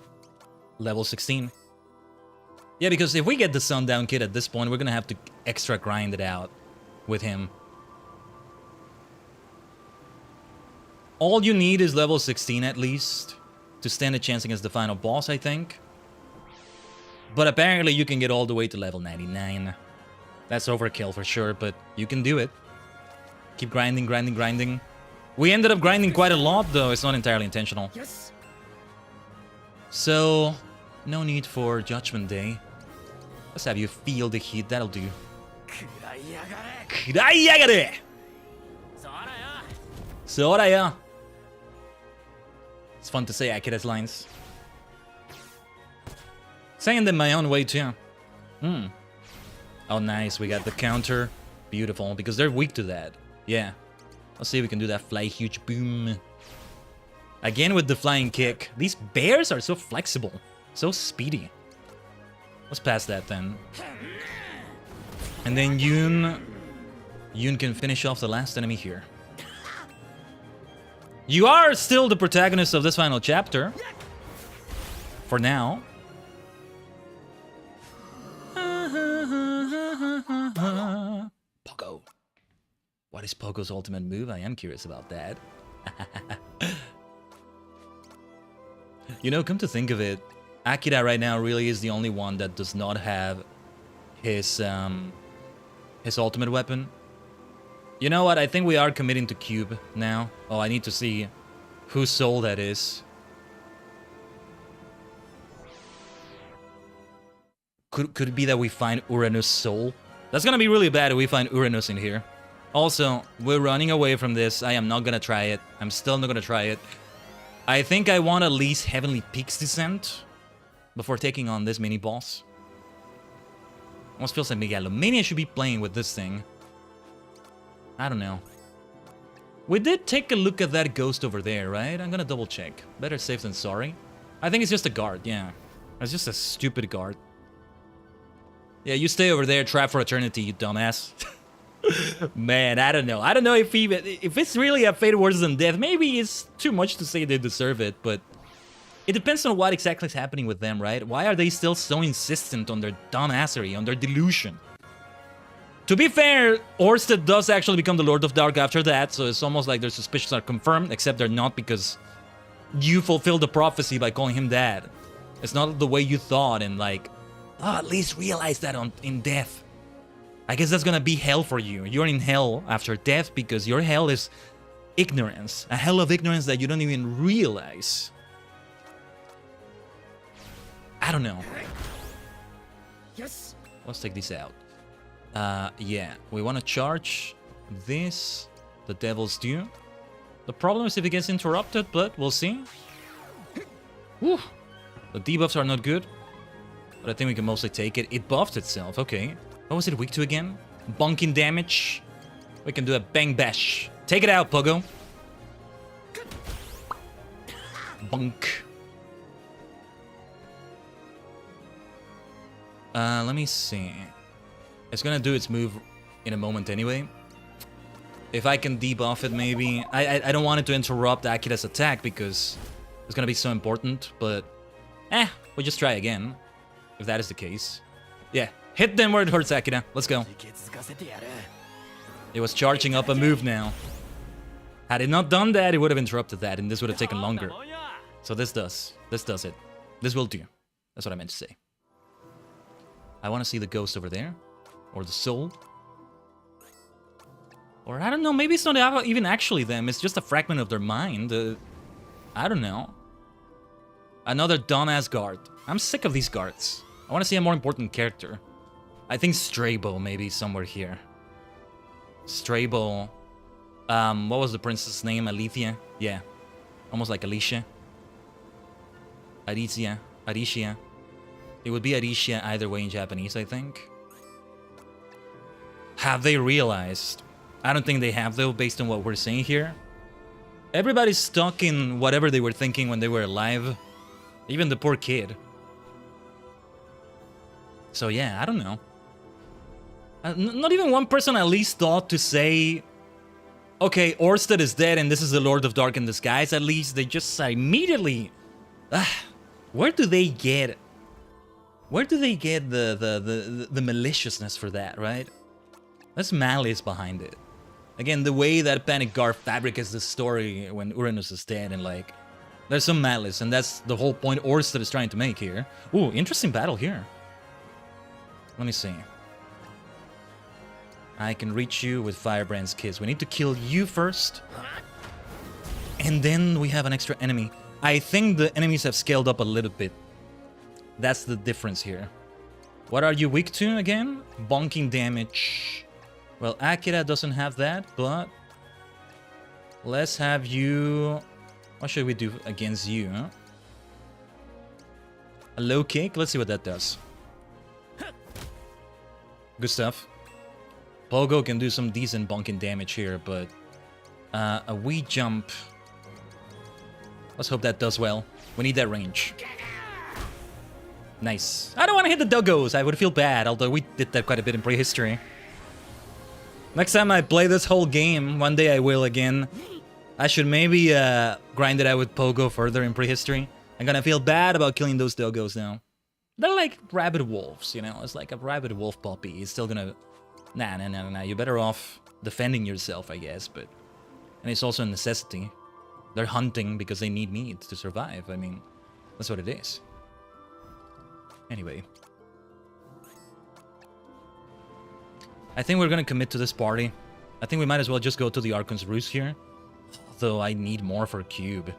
level 16. Yeah, because if we get the Sundown Kid at this point, we're gonna have to extra grind it out with him. All you need is level 16 at least to stand a chance against the final boss, I think. But apparently you can get all the way to level 99. That's overkill for sure, but you can do it. Keep grinding, grinding, grinding. We ended up grinding quite a lot, though. It's not entirely intentional. Yes. So, no need for Judgment Day. Let's have you feel the heat. That'll do. Kurayagare! Soraya! It's fun to say Akira's lines. Saying them my own way, too. Oh, nice. We got the counter. Beautiful. Because they're weak to that. Yeah. Let's see if we can do that fly huge boom. Again with the flying kick. These bears are so flexible. So speedy. Let's pass that then. And then Yun can finish off the last enemy here. You are still the protagonist of this final chapter. For now. Pogo. What is Pogo's ultimate move? I am curious about that. You know, come to think of it, Akira right now really is the only one that does not have his ultimate weapon. You know what? I think we are committing to Cube now. Oh, I need to see whose soul that is. Could it be that we find Uranus' soul? That's gonna be really bad if we find Uranus in here. Also, we're running away from this. I am not gonna try it. I'm still not gonna try it. I think I want at least Heavenly Peaks Descent before taking on this mini-boss. Almost feels like Megalomania should be playing with this thing. I don't know. We did take a look at that ghost over there, right? I'm gonna double check. Better safe than sorry. I think it's just a guard, yeah. It's just a stupid guard. Yeah, you stay over there, trap for eternity, you dumbass. Man, I don't know. I don't know if it's really a fate worse than death. Maybe it's too much to say they deserve it, but it depends on what exactly is happening with them, right? Why are they still so insistent on their dumbassery, on their delusion? To be fair, Orsted does actually become the Lord of Dark after that, so it's almost like their suspicions are confirmed, except they're not because you fulfilled the prophecy by calling him dad. It's not the way you thought, and like, oh, at least realize that in death. I guess that's gonna be hell for you. You're in hell after death because your hell is ignorance. A hell of ignorance that you don't even realize. I don't know. Yes. Let's take this out. Yeah, we want to charge this, the Devil's Due. The problem is if it gets interrupted, but we'll see. Whew. The debuffs are not good, but I think we can mostly take it. It buffed itself, okay. What was it weak to again? Bonking damage. We can do a bang bash. Take it out, Pogo. Bunk. Let me see. It's gonna do its move in a moment anyway. If I can debuff it, maybe. I don't want it to interrupt Akira's attack because it's gonna be so important, but we'll just try again, if that is the case. Yeah, hit them where it hurts, Akira. Let's go. It was charging up a move now. Had it not done that, it would have interrupted that, and this would have taken longer. So this does it. This will do. That's what I meant to say. I want to see the ghost over there. Or the soul. Or I don't know, maybe it's not even actually them. It's just a fragment of their mind. I don't know. Another dumbass guard. I'm sick of these guards. I want to see a more important character. I think Strabo maybe somewhere here. Strabo. What was the princess' name? Alethea? Yeah. Almost like Alicia. Aricia. It would be Aricia either way in Japanese, I think. Have they realized? I don't think they have, though, based on what we're saying here. Everybody's stuck in whatever they were thinking when they were alive. Even the poor kid. So yeah, I don't know. Not even one person at least thought to say, okay, Orsted is dead and this is the Lord of Dark in disguise. At least they just immediately... where do they get... Where do they get the maliciousness for that, right? There's malice behind it. Again, the way that Panic Guard fabricates the story when Uranus is dead and like... There's some malice, and that's the whole point Orsted is trying to make here. Ooh, interesting battle here. Let me see. I can reach you with Firebrand's Kiss. We need to kill you first. And then we have an extra enemy. I think the enemies have scaled up a little bit. That's the difference here. What are you weak to again? Bonking damage. Well, Akira doesn't have that, but... Let's have you... What should we do against you, huh? A low kick? Let's see what that does. Good stuff. Pogo can do some decent bonking damage here, but... a wee jump... Let's hope that does well. We need that range. Nice. I don't want to hit the doggos. I would feel bad, although we did that quite a bit in prehistory. Next time I play this whole game, one day I will again. I should maybe grind it out with Pogo further in prehistory. I'm gonna feel bad about killing those doggos now. They're like rabid wolves, you know? It's like a rabid wolf puppy. He's still gonna... Nah. You're better off defending yourself, I guess, but... And it's also a necessity. They're hunting because they need meat to survive. I mean, that's what it is. Anyway. I think we're gonna commit to this party. I think we might as well just go to the Archon's Roost here. Though I need more for Cube.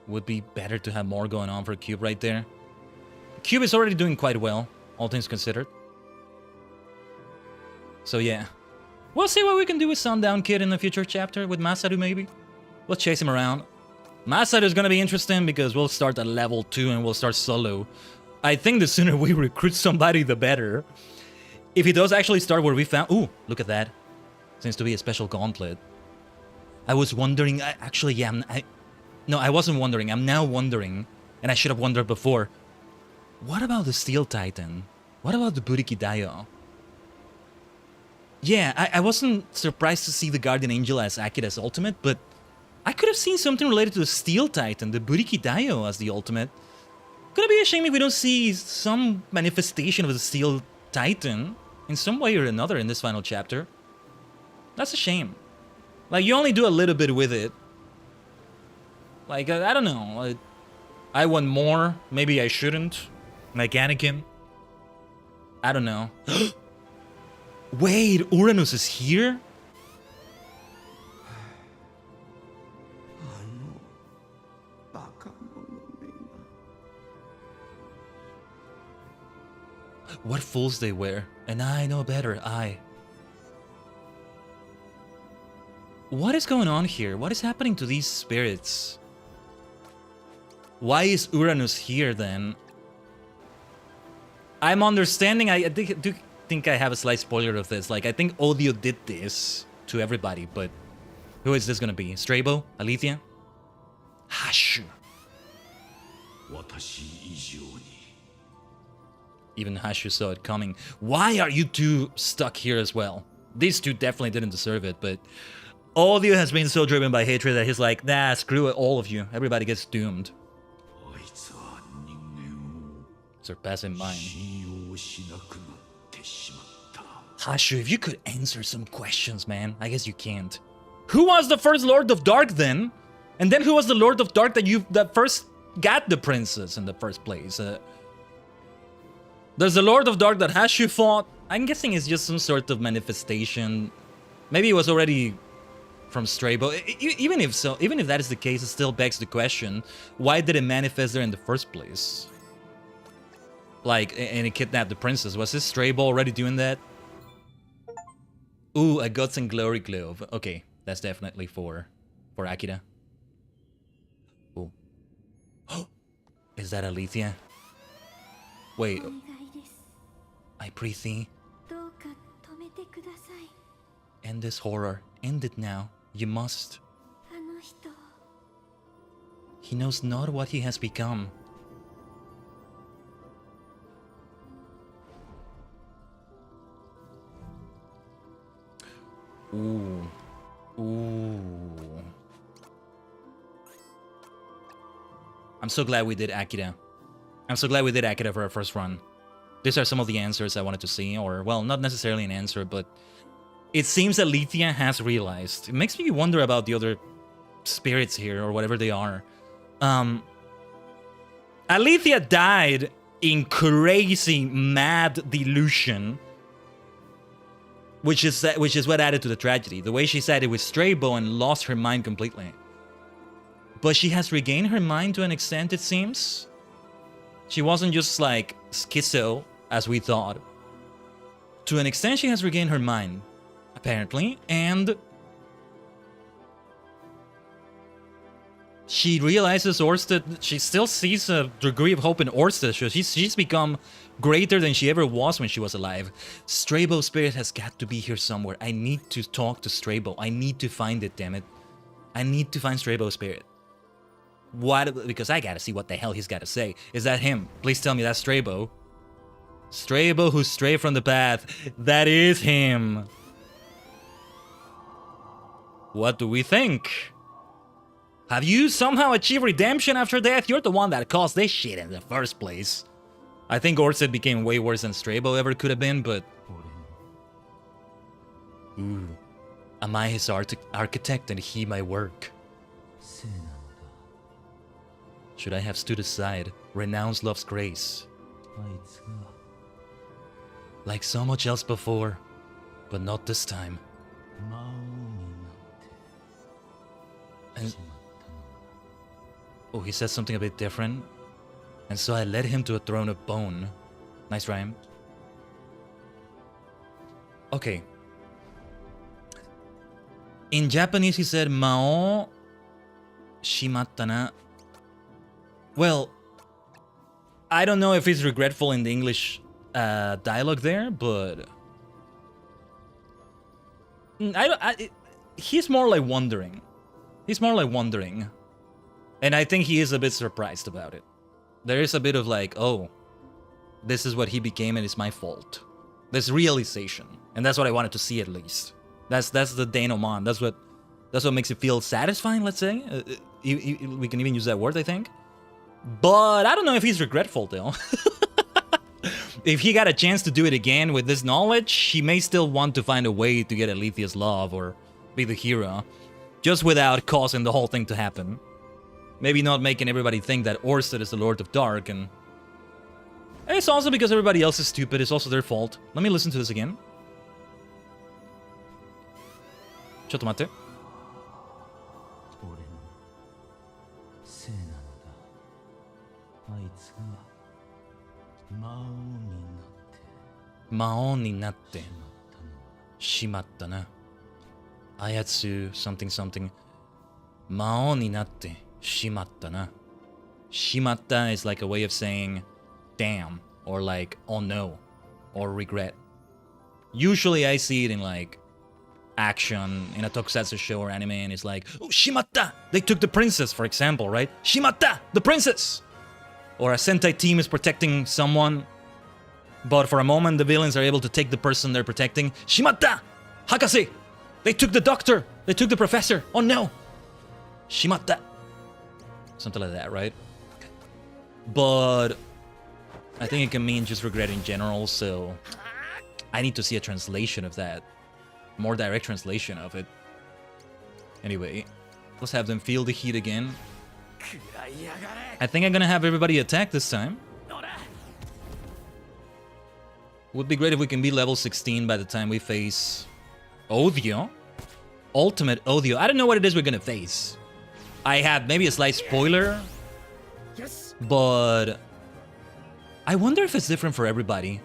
Would be better to have more going on for Cube right there. Cube is already doing quite well, all things considered. So yeah. We'll see what we can do with Sundown Kid in the future chapter, with Masaru maybe. We'll chase him around. Masaru is gonna be interesting because we'll start at level 2 and we'll start solo. I think the sooner we recruit somebody, the better. If he does actually start where we found... Ooh, look at that. Seems to be a special gauntlet. I was wondering... Actually, yeah, no, I wasn't wondering. I'm now wondering, and I should have wondered before. What about the Steel Titan? What about the Buriki Daio? Yeah, I wasn't surprised to see the Guardian Angel as Akira's ultimate, but I could have seen something related to the Steel Titan, the Buriki Daio as the ultimate. Gonna be a shame if we don't see some manifestation of the Steel Titan in some way or another in this final chapter. That's a shame. Like, you only do a little bit with it. Like, I don't know. I want more. Maybe I shouldn't. Like Anakin. I don't know. Wait, Uranus is here? What fools they were, and I know better, What is going on here? What is happening to these spirits? Why is Uranus here, then? I'm understanding, I do think I have a slight spoiler of this. Like, I think Odio did this to everybody, but who is this gonna be? Strabo? Alethea? Hashu. Even Hashu saw it coming. Why are you two stuck here as well? These two definitely didn't deserve it, but Odio has been so driven by hatred that he's like, nah, screw it, all of you. Everybody gets doomed. Surpassing mine. Hashu, if you could answer some questions, man. I guess you can't. Who was the first Lord of Dark then? And then who was the Lord of Dark that first got the princess in the first place? There's the Lord of Dark that Hashu fought. I'm guessing it's just some sort of manifestation. Maybe it was already from Strabo. Even if so, even if that is the case, it still begs the question, why did it manifest there in the first place? Like, and it kidnapped the princess. Was this Strabo already doing that? Ooh, a Guts and Glory Glove. Okay, that's definitely for Akira. Ooh. Is that Alethea? Wait. I pray thee. End this horror. End it now. You must. He knows not what he has become. Ooh. Ooh. I'm so glad we did Akira. I'm so glad we did Akira for our first run. These are some of the answers I wanted to see, or, well, not necessarily an answer, but it seems that Alethea has realized. It makes me wonder about the other spirits here, or whatever they are. Alethea died in crazy, mad delusion, which is what added to the tragedy. The way she said it with Strabo and lost her mind completely. But she has regained her mind to an extent, it seems. She wasn't just like schizo, as we thought. To an extent, she has regained her mind, apparently, and she realizes Orsted, she still sees a degree of hope in Orsted. She's become greater than she ever was when she was alive. Strabo's spirit has got to be here somewhere. I need to talk to Strabo. I need to find it, damn it. I need to find Strabo's spirit. What? Because I gotta see what the hell he's gotta say. Is that him? Please tell me that's Strabo. Strabo who strayed from the path. That is him. What do we think? Have you somehow achieved redemption after death? You're the one that caused this shit in the first place. I think Orsted became way worse than Strabo ever could have been, but... Ooh. Am I his architect and he my work? Should I have stood aside, renounced love's grace? Like so much else before, But not this time. And oh, he said something a bit different. And so I led him to a throne of bone. Nice rhyme. Okay. In Japanese, he said, Mao shimatta na. Well, I don't know if he's regretful in the English dialogue there, but he's more like wondering. He's more like wondering. And I think he is a bit surprised about it. There is a bit of like, oh, this is what he became and it's my fault. This realization. And that's what I wanted to see at least. That's the denouement. That's what makes it feel satisfying, let's say. We can even use that word, I think. But I don't know if he's regretful, though. If he got a chance to do it again with this knowledge, he may still want to find a way to get Alethea's love or be the hero. Just without causing the whole thing to happen. Maybe not making everybody think that Orsted is the Lord of Dark, and it's also because everybody else is stupid. It's also their fault. Let me listen to this again. Chotto matte. Mao ni natte shimatta na. Ayatsu something something. Mao ni natte shimatta na. Shimatta is like a way of saying damn, or like oh no, or regret. Usually I see it in like action in a tokusatsu show or anime, and it's like, oh, shimatta! They took the princess, for example, right? Shimatta! The princess! Or a Sentai team is protecting someone, but for a moment the villains are able to take the person they're protecting. Shimatta! Hakase! They took the doctor! They took the professor! Oh no! Shimatta! Something like that, right? But I think it can mean just regret in general, so I need to see a translation of that. More direct translation of it. Anyway, let's have them feel the heat again. I think I'm gonna have everybody attack this time. Would be great if we can be level 16 by the time we face Odio. Ultimate Odio. I don't know what it is we're gonna face. I have maybe a slight spoiler, but I wonder if it's different for everybody.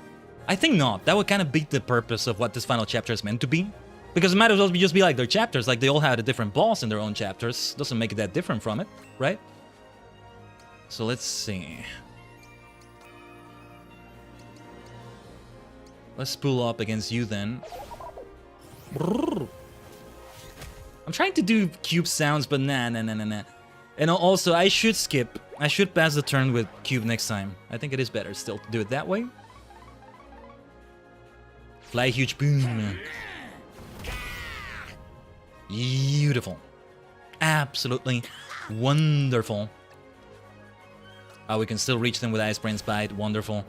I think not. That would kind of beat the purpose of what this final chapter is meant to be. Because it might as well just be like their chapters. Like they all had a different boss in their own chapters. Doesn't make it that different from it, right? So let's see. Let's spool up against you then. I'm trying to do cube sounds, but nah. And also, I should skip. I should pass the turn with cube next time. I think it is better still to do it that way. Fly huge boom. Beautiful. Absolutely wonderful. Oh, we can still reach them with Ice Brain's Bite. Wonderful.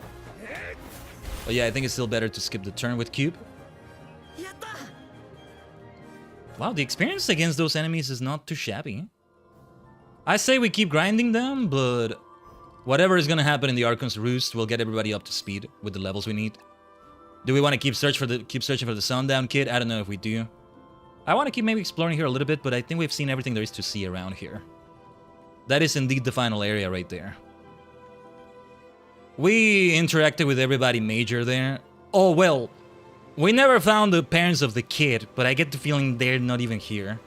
But yeah, I think it's still better to skip the turn with Cube. Wow, the experience against those enemies is not too shabby. I say we keep grinding them, but whatever is gonna happen in the Archon's Roost will get everybody up to speed with the levels we need. Do we want to keep searching for the Sundown Kid? I don't know if we do. I want to keep maybe exploring here a little bit, but I think we've seen everything there is to see around here. That is indeed the final area right there. We interacted with everybody major there. Oh, well, we never found the parents of the kid, but I get the feeling they're not even here.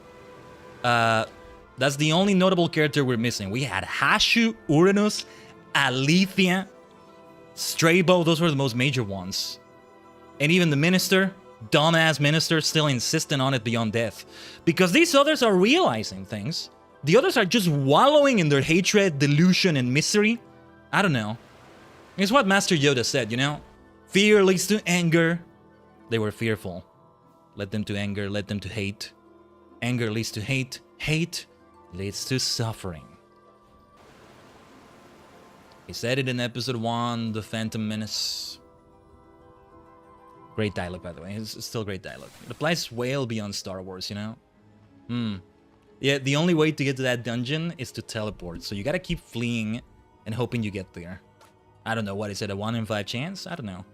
That's the only notable character we're missing. We had Hashu, Uranus, Alethea, Strabo. Those were the most major ones. And even the minister, dumbass minister, still insistent on it beyond death. Because these others are realizing things. The others are just wallowing in their hatred, delusion, and misery. I don't know. It's what Master Yoda said, you know? Fear leads to anger. They were fearful. Led them to anger, led them to hate. Anger leads to hate. Hate leads to suffering. He said it in episode 1, The Phantom Menace. Great dialogue, by the way. It's still great dialogue. It applies well beyond Star Wars, you know? Yeah, the only way to get to that dungeon is to teleport. So you gotta keep fleeing and hoping you get there. I don't know, what is it, a 1 in 5 chance? I don't know.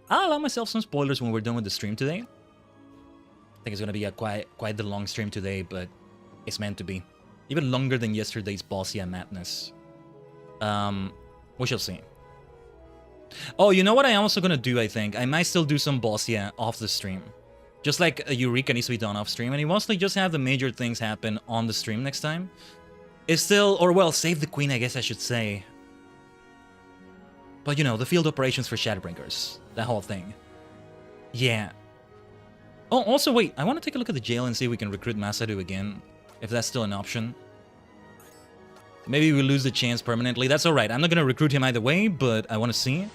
I'll allow myself some spoilers when we're done with the stream today. think it's gonna be a quite the long stream today, but it's meant to be. Even longer than yesterday's Bossia madness. We shall see. Oh, you know what I'm also gonna do, I think? I might still do some Bossia off the stream. Just like a Eureka needs to be done off stream, and you mostly just have the major things happen on the stream next time. It's still, or well, save the queen, I guess I should say. But you know, the field operations for Shadowbringers. That whole thing. Yeah. Oh, also wait, I want to take a look at the jail and see if we can recruit Masaru again. If that's still an option. Maybe we lose the chance permanently. That's alright. I'm not going to recruit him either way, but I want to see.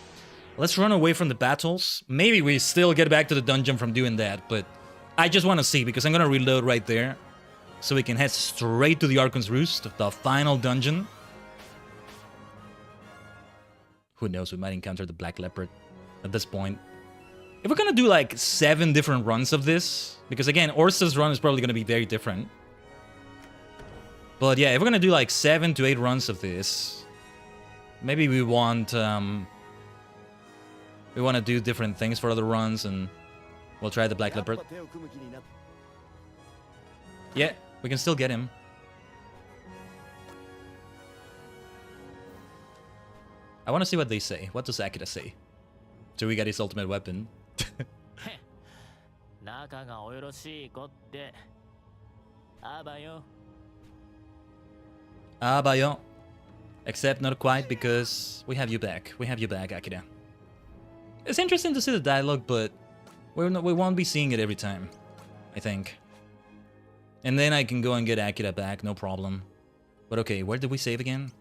Let's run away from the battles. Maybe we still get back to the dungeon from doing that, but I just want to see, because I'm going to reload right there. So we can head straight to the Archon's Roost, the final dungeon. Who knows, we might encounter the Black Leopard at this point. If we're going to do like 7 different runs of this, because again, Orsa's run is probably going to be very different. But yeah, if we're going to do like 7 to 8 runs of this, maybe we want to do different things for other runs, and we'll try the Black Leopard. Yeah, we can still get him. I want to see what they say. What does Akira say? So we got his ultimate weapon. Bayo. Except not quite, because we have you back. We have you back, Akira. It's interesting to see the dialogue, but we won't be seeing it every time, I think. And then I can go and get Akira back, no problem. But okay, where did we save again?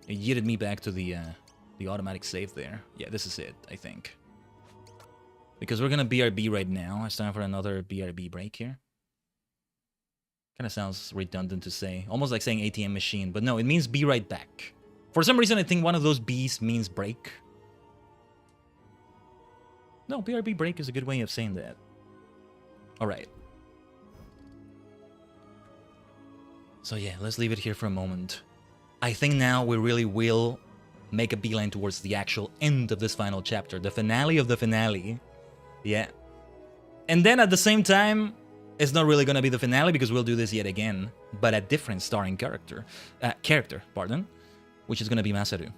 It yeeted me back to the automatic save there. Yeah, this is it, I think. Because we're gonna BRB right now. It's time for another BRB break here. Kinda sounds redundant to say. Almost like saying ATM machine, but no, it means be right back. For some reason, I think one of those B's means break. No, BRB break is a good way of saying that. Alright. So yeah, let's leave it here for a moment. I think now we really will make a beeline towards the actual end of this final chapter. The finale of the finale. Yeah. And then at the same time, it's not really gonna be the finale because we'll do this yet again. But a different starring character. Which is gonna be Masaru.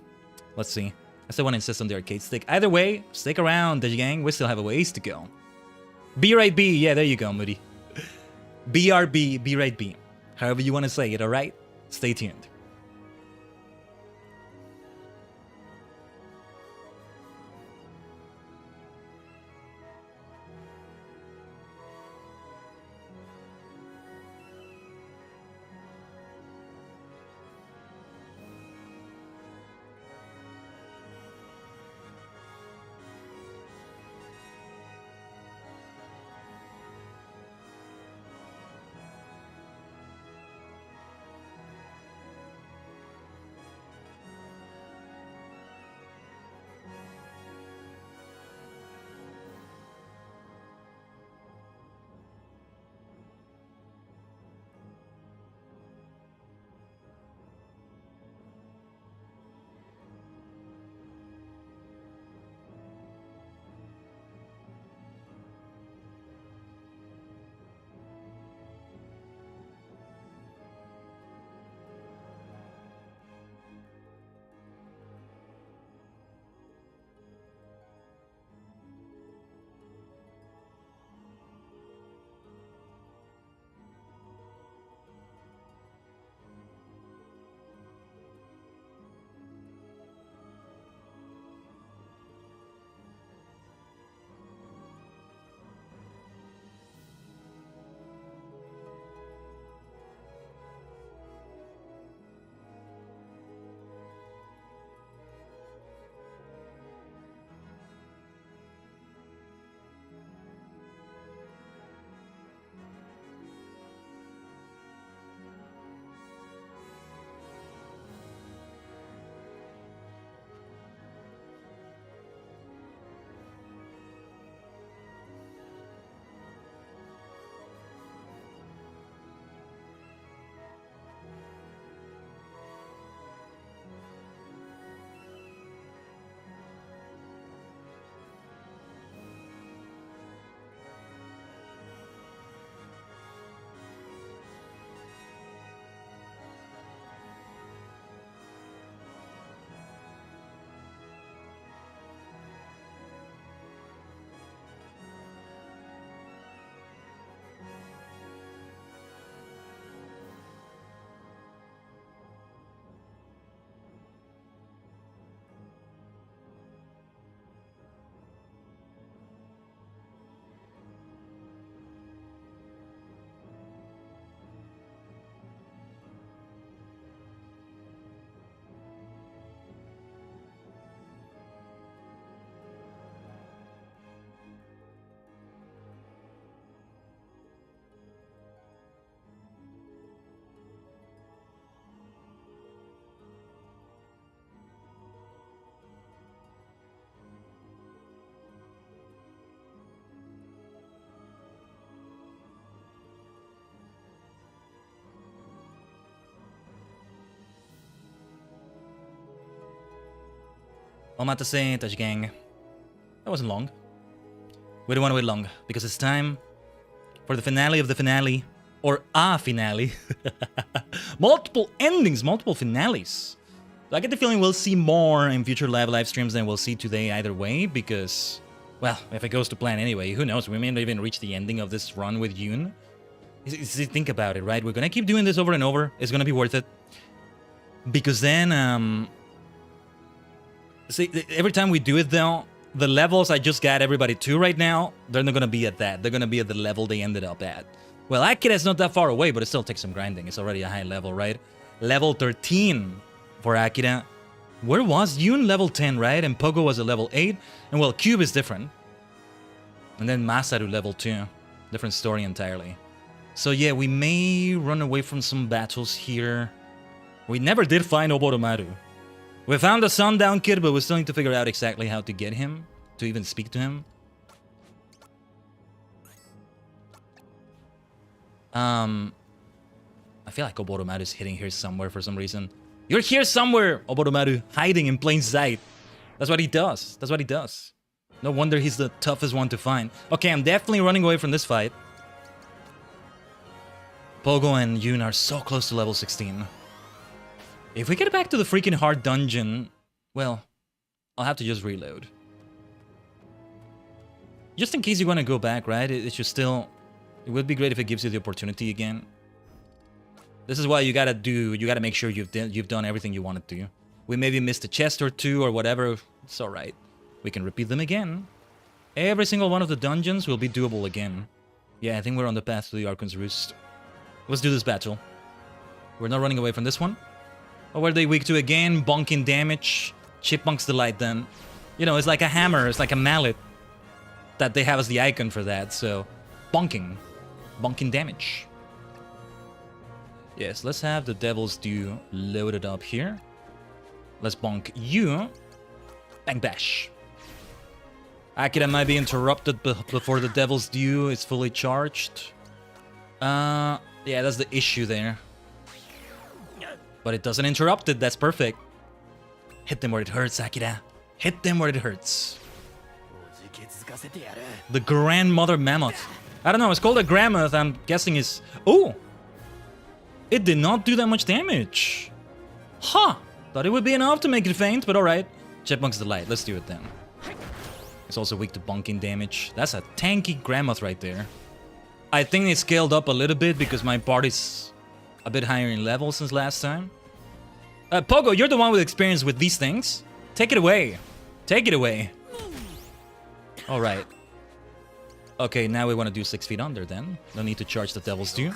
Let's see. I still want to insist on the arcade stick. Either way, stick around, Tajigen. We still have a ways to go. Be right B. Yeah, there you go, Moody. BRB. Be right B. However you want to say it, alright? Stay tuned. Omatase, Tajigen. That wasn't long. We don't want to wait long, because it's time for the finale of the finale. Or a finale. Multiple endings, multiple finales. So I get the feeling we'll see more in future live streams than we'll see today either way, because, well, if it goes to plan anyway, who knows, we may not even reach the ending of this run with Yoon. Think about it, right? We're gonna keep doing this over and over. It's gonna be worth it. Because then, see, every time we do it though, the levels I just got everybody to right now, they're not gonna be at that. They're gonna be at the level they ended up at. Well, Akira's not that far away, but it still takes some grinding. It's already a high level, right? Level 13 for Akira. Where was Yoon? Level 10, right? And Pogo was a level 8. And well, Cube is different. And then Masaru level 2. Different story entirely. So yeah, we may run away from some battles here. We never did find Oboromaru. We found the Sundown Kid, but we still need to figure out exactly how to get him. To even speak to him. I feel like Oboromaru is hitting here somewhere for some reason. You're here somewhere, Oboromaru, hiding in plain sight. That's what he does. That's what he does. No wonder he's the toughest one to find. Okay, I'm definitely running away from this fight. Pogo and Yoon are so close to level 16. If we get back to the freaking hard dungeon, well, I'll have to just reload. Just in case you want to go back, right? It should still... It would be great if it gives you the opportunity again. This is what you gotta do. You gotta make sure you've done everything you wanted to. We maybe missed a chest or two or whatever. It's alright. We can repeat them again. Every single one of the dungeons will be doable again. Yeah, I think we're on the path to the Archon's Roost. Let's do this battle. We're not running away from this one. What were they weak to again? Bonking damage. Chipmunk's Delight then. You know, it's like a hammer. It's like a mallet. That they have as the icon for that, so... Bonking. Bonking damage. Yes, let's have the Devil's Due loaded up here. Let's bonk you. Bang bash. Akira might be interrupted before the Devil's Due is fully charged. Yeah, that's the issue there. But it doesn't interrupt it, that's perfect. Hit them where it hurts, Akira. Hit them where it hurts. The Grandmother Mammoth. I don't know, it's called a Grandmother, I'm guessing is... Oh! It did not do that much damage. Huh! Thought it would be enough to make it faint, but alright. Chipmunk's Delight, let's do it then. It's also weak to bonking damage. That's a tanky Grandmoth right there. I think they scaled up a little bit because my party's a bit higher in level since last time. Pogo, you're the one with experience with these things. Take it away. Take it away. Alright. Okay, now we want to do 6 feet under then. No need to charge the Devil's Due.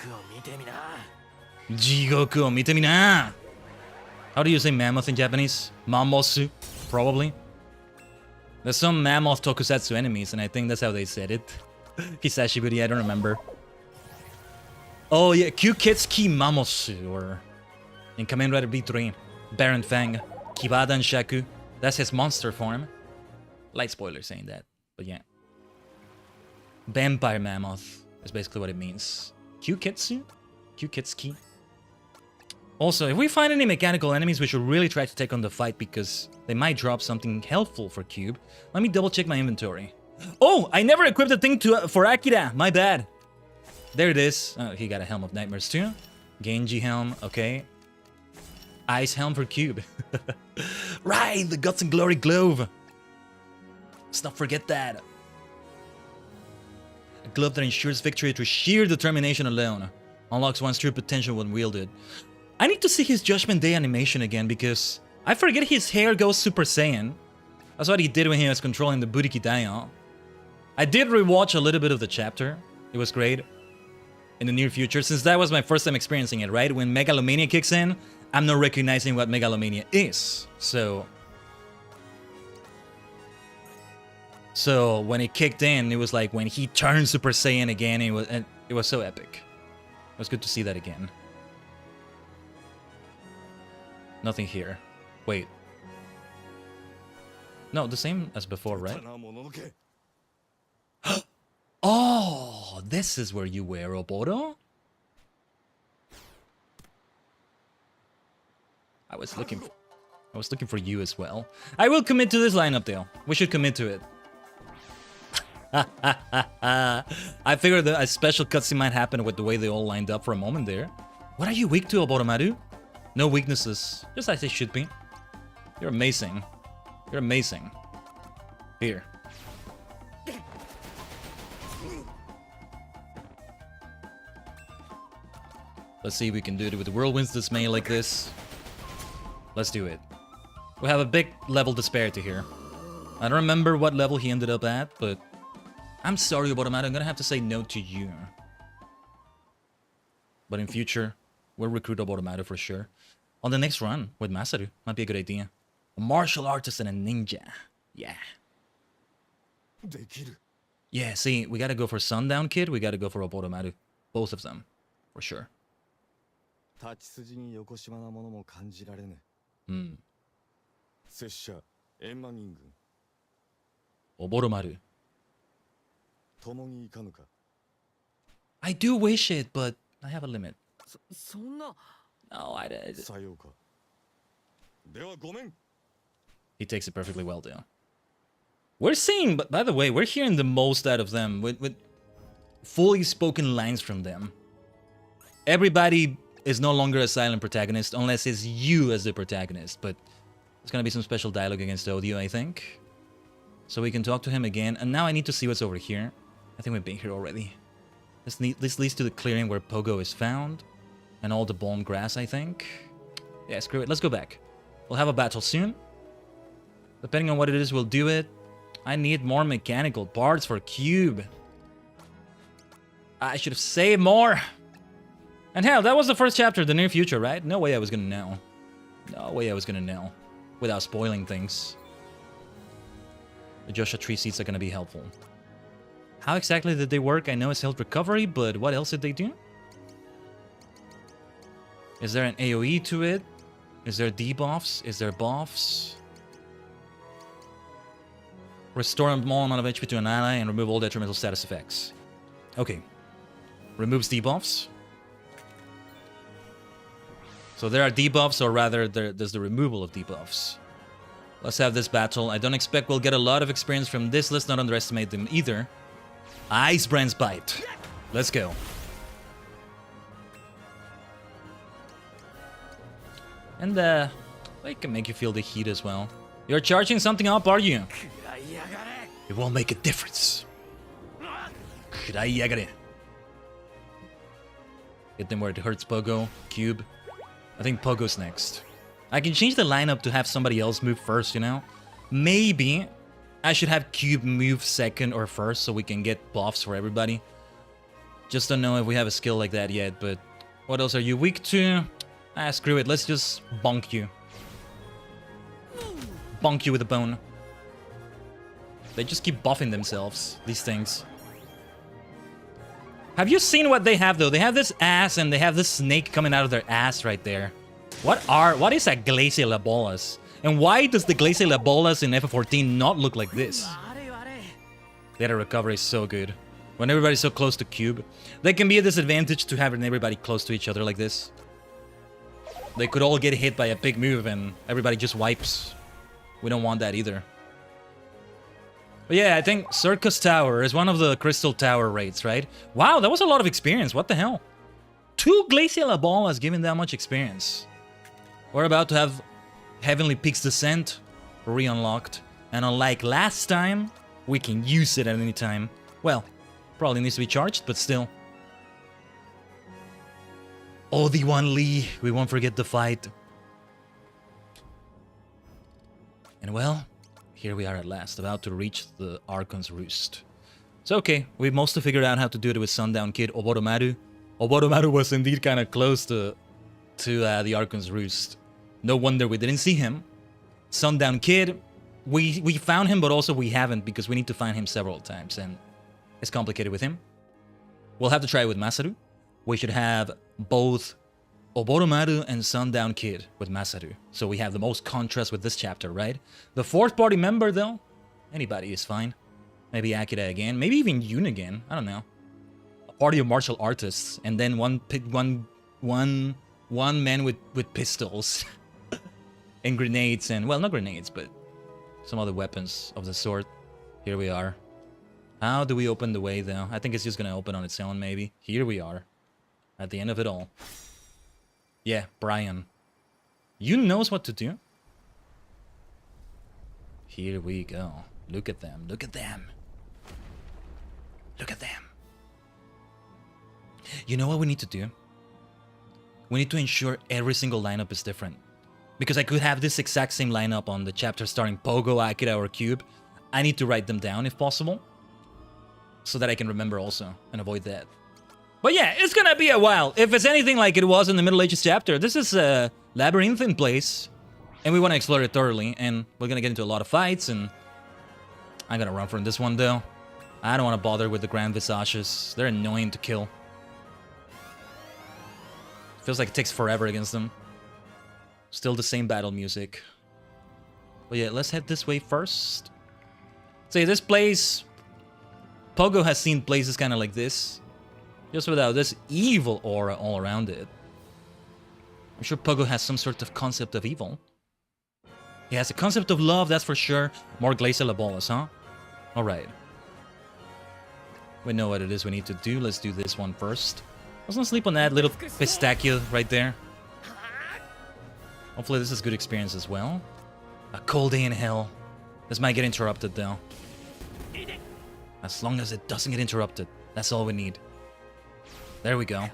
Jigoku o mite mi na! How do you say mammoth in Japanese? Mamosu, probably. There's some mammoth tokusatsu enemies, and I think that's how they said it. Hisashiburi, I don't remember. Oh yeah, Kyuketsuki Mamosu, or... In Kamen Rider B3, Baron Fang, Kibadan Shaku. That's his monster form. Light spoiler saying that, but yeah. Vampire Mammoth is basically what it means. Kyuketsu? Kyuketsuki? Also, if we find any mechanical enemies, we should really try to take on the fight because they might drop something helpful for Cube. Let me double check my inventory. Oh, I never equipped the thing for Akira. My bad. There it is. Oh, he got a Helm of Nightmares too. Genji Helm, okay. Ice Helm for Cube. Right, the Guts and Glory Glove. Let's not forget that. A glove that ensures victory through sheer determination alone. Unlocks one's true potential when wielded. I need to see his Judgment Day animation again because I forget his hair goes Super Saiyan. That's what he did when he was controlling the Buriki Dayan. I did rewatch a little bit of the chapter. It was great. In the near future, since that was my first time experiencing it, right? When Megalomania kicks in, I'm not recognizing what Megalomania is. So when it kicked in, it was like when he turned Super Saiyan again, it was so epic. It was good to see that again. Nothing here. Wait. No, the same as before, right? Oh, this is where you wear Oboro? I was looking for... I was looking for you as well. I will commit to this lineup, though. We should commit to it. I figured that a special cutscene might happen with the way they all lined up for a moment there. What are you weak to, Oboromaru? No weaknesses. Just as they should be. You're amazing. You're amazing. Here. Let's see if we can do it with the Whirlwind's Dismay like this. Let's do it. We have a big level disparity here. I don't remember what level he ended up at, but... I'm sorry about him, I'm gonna have to say no to you. But in future, we'll recruit Oboromaru for sure. On the next run with Masaru, might be a good idea. A martial artist and a ninja. Yeah. Yeah, see, we gotta go for Sundown Kid, we gotta go for Oboromaru. Both of them, for sure. Oboromaru. I do wish it, but I have a limit. No, I did. He takes it perfectly well, though. We're seeing, but by the way, we're hearing the most out of them with fully spoken lines from them. Everybody is no longer a silent protagonist unless it's you as the protagonist, but there's gonna be some special dialogue against Odio, I think. So we can talk to him again, and now I need to see what's over here. I think we've been here already. This leads to the clearing where Pogo is found, and all the balm grass, I think. Yeah, screw it, let's go back. We'll have a battle soon. Depending on what it is, we'll do it. I need more mechanical parts for Cube. I should have saved more. And hell, that was the first chapter of the near future, right? No way I was gonna know. No way I was gonna know. Without spoiling things. The Joshua tree seeds are gonna be helpful. How exactly did they work? I know it's health recovery, but what else did they do? Is there an AoE to it? Is there debuffs? Is there buffs? Restore a small amount of HP to an ally and remove all detrimental status effects. Okay. Removes debuffs. So there are debuffs, or rather there's the removal of debuffs. Let's have this battle. I don't expect we'll get a lot of experience from this. Let's not underestimate them either. Icebrand's Bite. Let's go. And it can make you feel the heat as well. You're charging something up, are you? It won't make a difference. Hit them where it hurts, Pogo. Cube. I think Pogo's next. I can change the lineup to have somebody else move first, you know? Maybe I should have Cube move second or first so we can get buffs for everybody. Just don't know if we have a skill like that yet, but what else are you weak to? Ah, screw it. Let's just bonk you. Bonk you with a bone. They just keep buffing themselves, these things. Have you seen what they have, though? They have this ass and they have this snake coming out of their ass right there. What is a Glaciolabolas? And why does the Glaciolabolas in FF14 not look like this? Data recovery is so good. When everybody's so close to Cube, they can be a disadvantage to having everybody close to each other like this. They could all get hit by a big move and everybody just wipes. We don't want that either. But yeah, I think Circus Tower is one of the Crystal Tower raids, right? Wow, that was a lot of experience. What the hell? 2 Glaciolabolas giving that much experience. We're about to have Heavenly Peaks Descent re-unlocked. And unlike last time, we can use it at any time. Well, probably needs to be charged, but still. Obi-Wan Lee, we won't forget the fight. And well, here we are at last, about to reach the Archon's Roost. So okay, we've mostly figured out how to do it with Sundown Kid Oboromaru. Oboromaru was indeed kind of close to the Archon's Roost. No wonder we didn't see him. Sundown Kid, we found him, but also we haven't because we need to find him several times, and it's complicated with him. We'll have to try it with Masaru. We should have both Oboromaru and Sundown Kid with Masaru, so we have the most contrast with this chapter, right? The fourth party member, though, anybody is fine. Maybe Akira again, maybe even Yun again, I don't know. A party of martial artists, and then one man with pistols. and grenades and, well, not grenades, but some other weapons of the sort. Here we are. How do we open the way, though? I think it's just gonna open on its own, maybe. Here we are. At the end of it all. Yeah, Brian. You knows what to do. Here we go. Look at them. Look at them. Look at them. You know what we need to do? We need to ensure every single lineup is different. Because I could have this exact same lineup on the chapter starring Pogo, Akira, or Cube. I need to write them down if possible. So that I can remember also and avoid that. But yeah, it's gonna be a while. If it's anything like it was in the Middle Ages chapter, this is a labyrinthine place. And we want to explore it thoroughly. And we're gonna get into a lot of fights. And I'm gonna run from this one though. I don't want to bother with the Grand Visages. They're annoying to kill. Feels like it takes forever against them. Still the same battle music. But yeah, let's head this way first. Say, this place... Pogo has seen places kind of like this. Just without this evil aura all around it. I'm sure Pogo has some sort of concept of evil. He has a concept of love, that's for sure. More glacial bolas, huh? Alright. We know what it is we need to do. Let's do this one first. Let's not sleep on that little pistachio right there. Hopefully this is good experience as well. A cold day in hell. This might get interrupted though. As long as it doesn't get interrupted. That's all we need. There we go.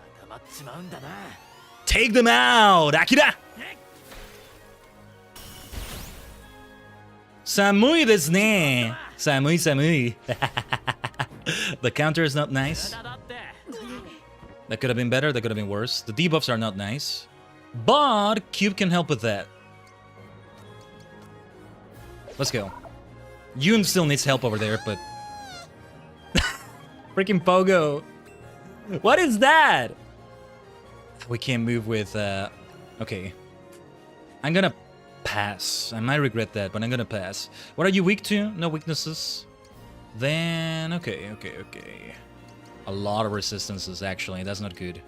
Take them out, Akira! Samui desu ne. Samui, samui. The counter is not nice. That could have been better, that could have been worse. The debuffs are not nice. But Cube can help with that. Let's go. Yoon still needs help over there, but... Freaking Pogo. What is that? We can't move with... Okay. I'm gonna pass. I might regret that, but I'm gonna pass. What are you weak to? No weaknesses? Then... Okay. A lot of resistances, actually. That's not good.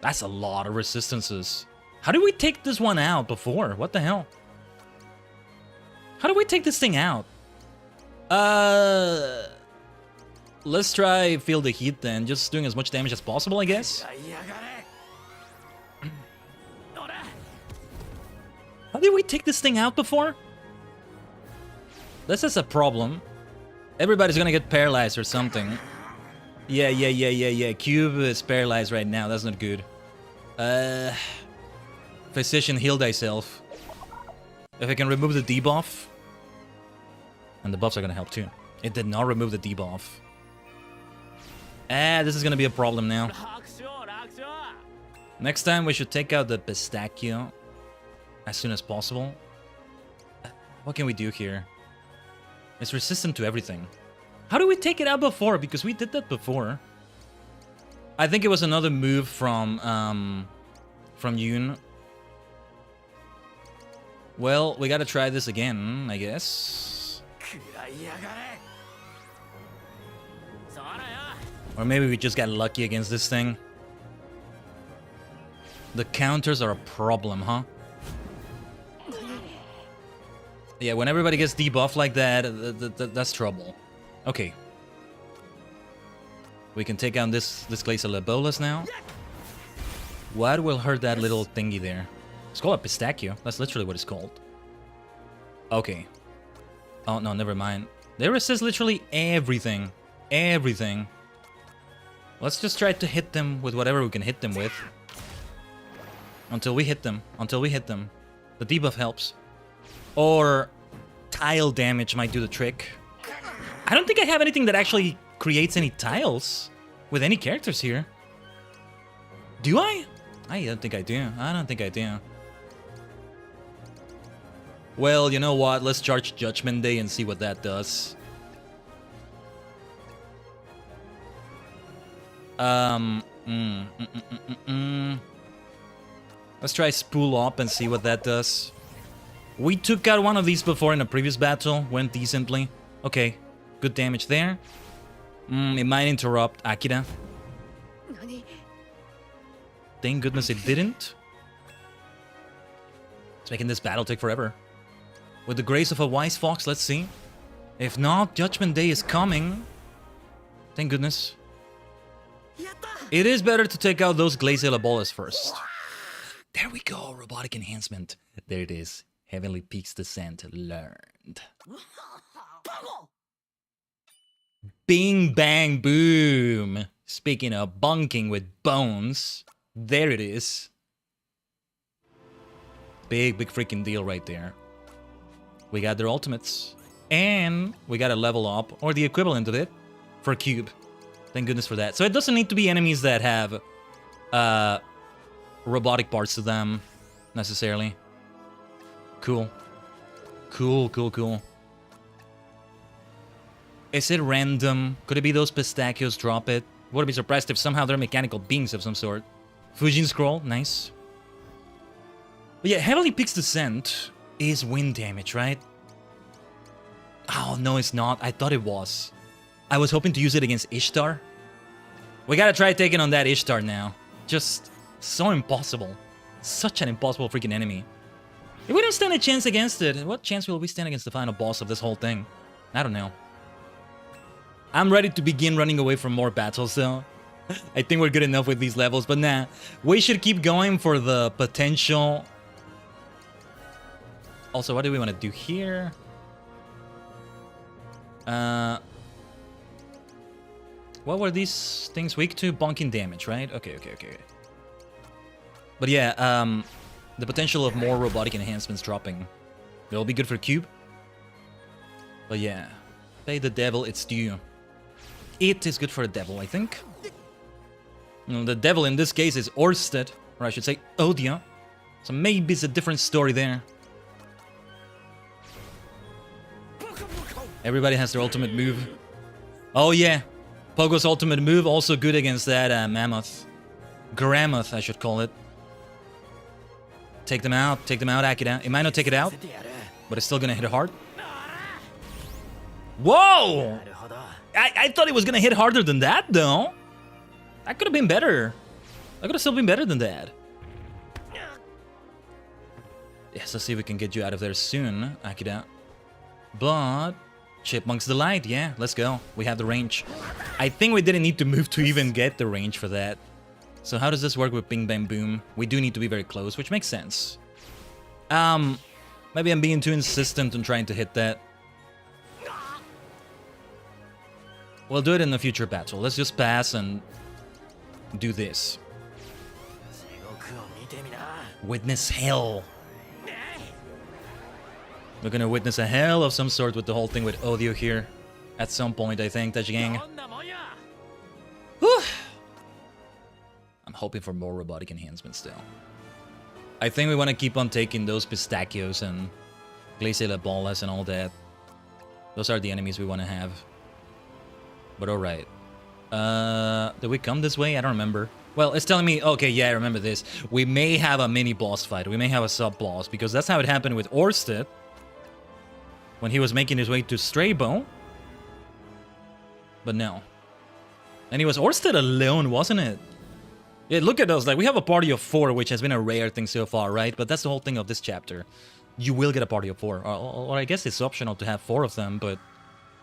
That's a lot of resistances. How did we take this one out before? What the hell? How do we take this thing out? Let's try feel the heat then. Just doing as much damage as possible, I guess. How did we take this thing out before? This is a problem. Everybody's gonna get paralyzed or something. Yeah. Cube is paralyzed right now. That's not good. Physician, heal thyself. If I can remove the debuff. And the buffs are gonna help too. It did not remove the debuff. This is gonna be a problem now. Next time we should take out the pistachio as soon as possible. What can we do here? It's resistant to everything. How do we take it out before? Because we did that before. I think it was another move from Yoon. Well, we gotta try this again, I guess. Or maybe we just got lucky against this thing. The counters are a problem, huh? Yeah, when everybody gets debuffed like that, that's trouble. Okay. We can take down this Glacial Ebolas now. What will hurt that little thingy there? It's called a pistachio. That's literally what it's called. Okay. Oh, no, never mind. They resist literally everything. Everything. Let's just try to hit them with whatever we can hit them with. Until we hit them. The debuff helps. Or tile damage might do the trick. I don't think I have anything that actually creates any tiles with any characters here. Do I? I don't think I do. Well, you know what? Let's charge Judgment Day and see what that does. Let's try Spool Up and see what that does. We took out one of these before in a previous battle. Went decently. Okay. Good damage there. It might interrupt Akira. Thank goodness it didn't. It's making this battle take forever. With the grace of a wise fox, let's see. If not, Judgment Day is coming. Thank goodness. It is better to take out those glacial bolas first. There we go, robotic enhancement. There it is. Heavenly Peaks Descent learned. Bing, bang, boom. Speaking of bunking with bones, there it is. Big freaking deal right there. We got their ultimates. And we got a level up, or the equivalent of it, for Cube. Thank goodness for that. So it doesn't need to be enemies that have robotic parts to them, necessarily. Cool. Cool. Is it random? Could it be those pistachios drop it? Wouldn't be surprised if somehow they're mechanical beings of some sort. Fujin Scroll, nice. But yeah, Heavenly Peaks Descent is wind damage, right? Oh, no, it's not. I thought it was. I was hoping to use it against Ishtar. We gotta try taking on that Ishtar now. Just so impossible. Such an impossible freaking enemy. If we don't stand a chance against it, what chance will we stand against the final boss of this whole thing? I don't know. I'm ready to begin running away from more battles, though. I think we're good enough with these levels, but nah. We should keep going for the potential. Also, what do we want to do here? What were these things weak to? Bonking damage, right? Okay. But yeah, the potential of more robotic enhancements dropping. It'll be good for Cube. But yeah, pay the devil its due. It is good for the devil, I think. The devil in this case is Orsted, or I should say Odia. So maybe it's a different story there. Everybody has their ultimate move. Oh yeah, Pogo's ultimate move, also good against that mammoth. Gramoth, I should call it. Take them out, Akira. It might not take it out, but it's still gonna hit hard. Whoa! I thought it was gonna hit harder than that, though. That could have been better. That could have still been better than that. Yes, let's see if we can get you out of there soon, Akira. But Chipmunk's Delight, yeah, let's go. We have the range. I think we didn't need to move to even get the range for that. So how does this work with Bing Bang Boom? We do need to be very close, which makes sense. Maybe I'm being too insistent on trying to hit that. We'll do it in a future battle. Let's just pass and do this. Witness hell. We're gonna witness a hell of some sort with the whole thing with Odio here. At some point, I think, Tajigen. I'm hoping for more robotic enhancements still. I think we want to keep on taking those pistachios and glacial bolas and all that. Those are the enemies we want to have. But alright. Did we come this way? I don't remember. Well, it's telling me, okay, yeah, I remember this. We may have a mini boss fight. We may have a sub-boss, because that's how it happened with Orsted. When he was making his way to Straybo. But no. And he was Orsted alone, wasn't it? Yeah, look at those. Like, we have a party of 4, which has been a rare thing so far, right? But that's the whole thing of this chapter. You will get a party of 4. Or I guess it's optional to have 4 of them, but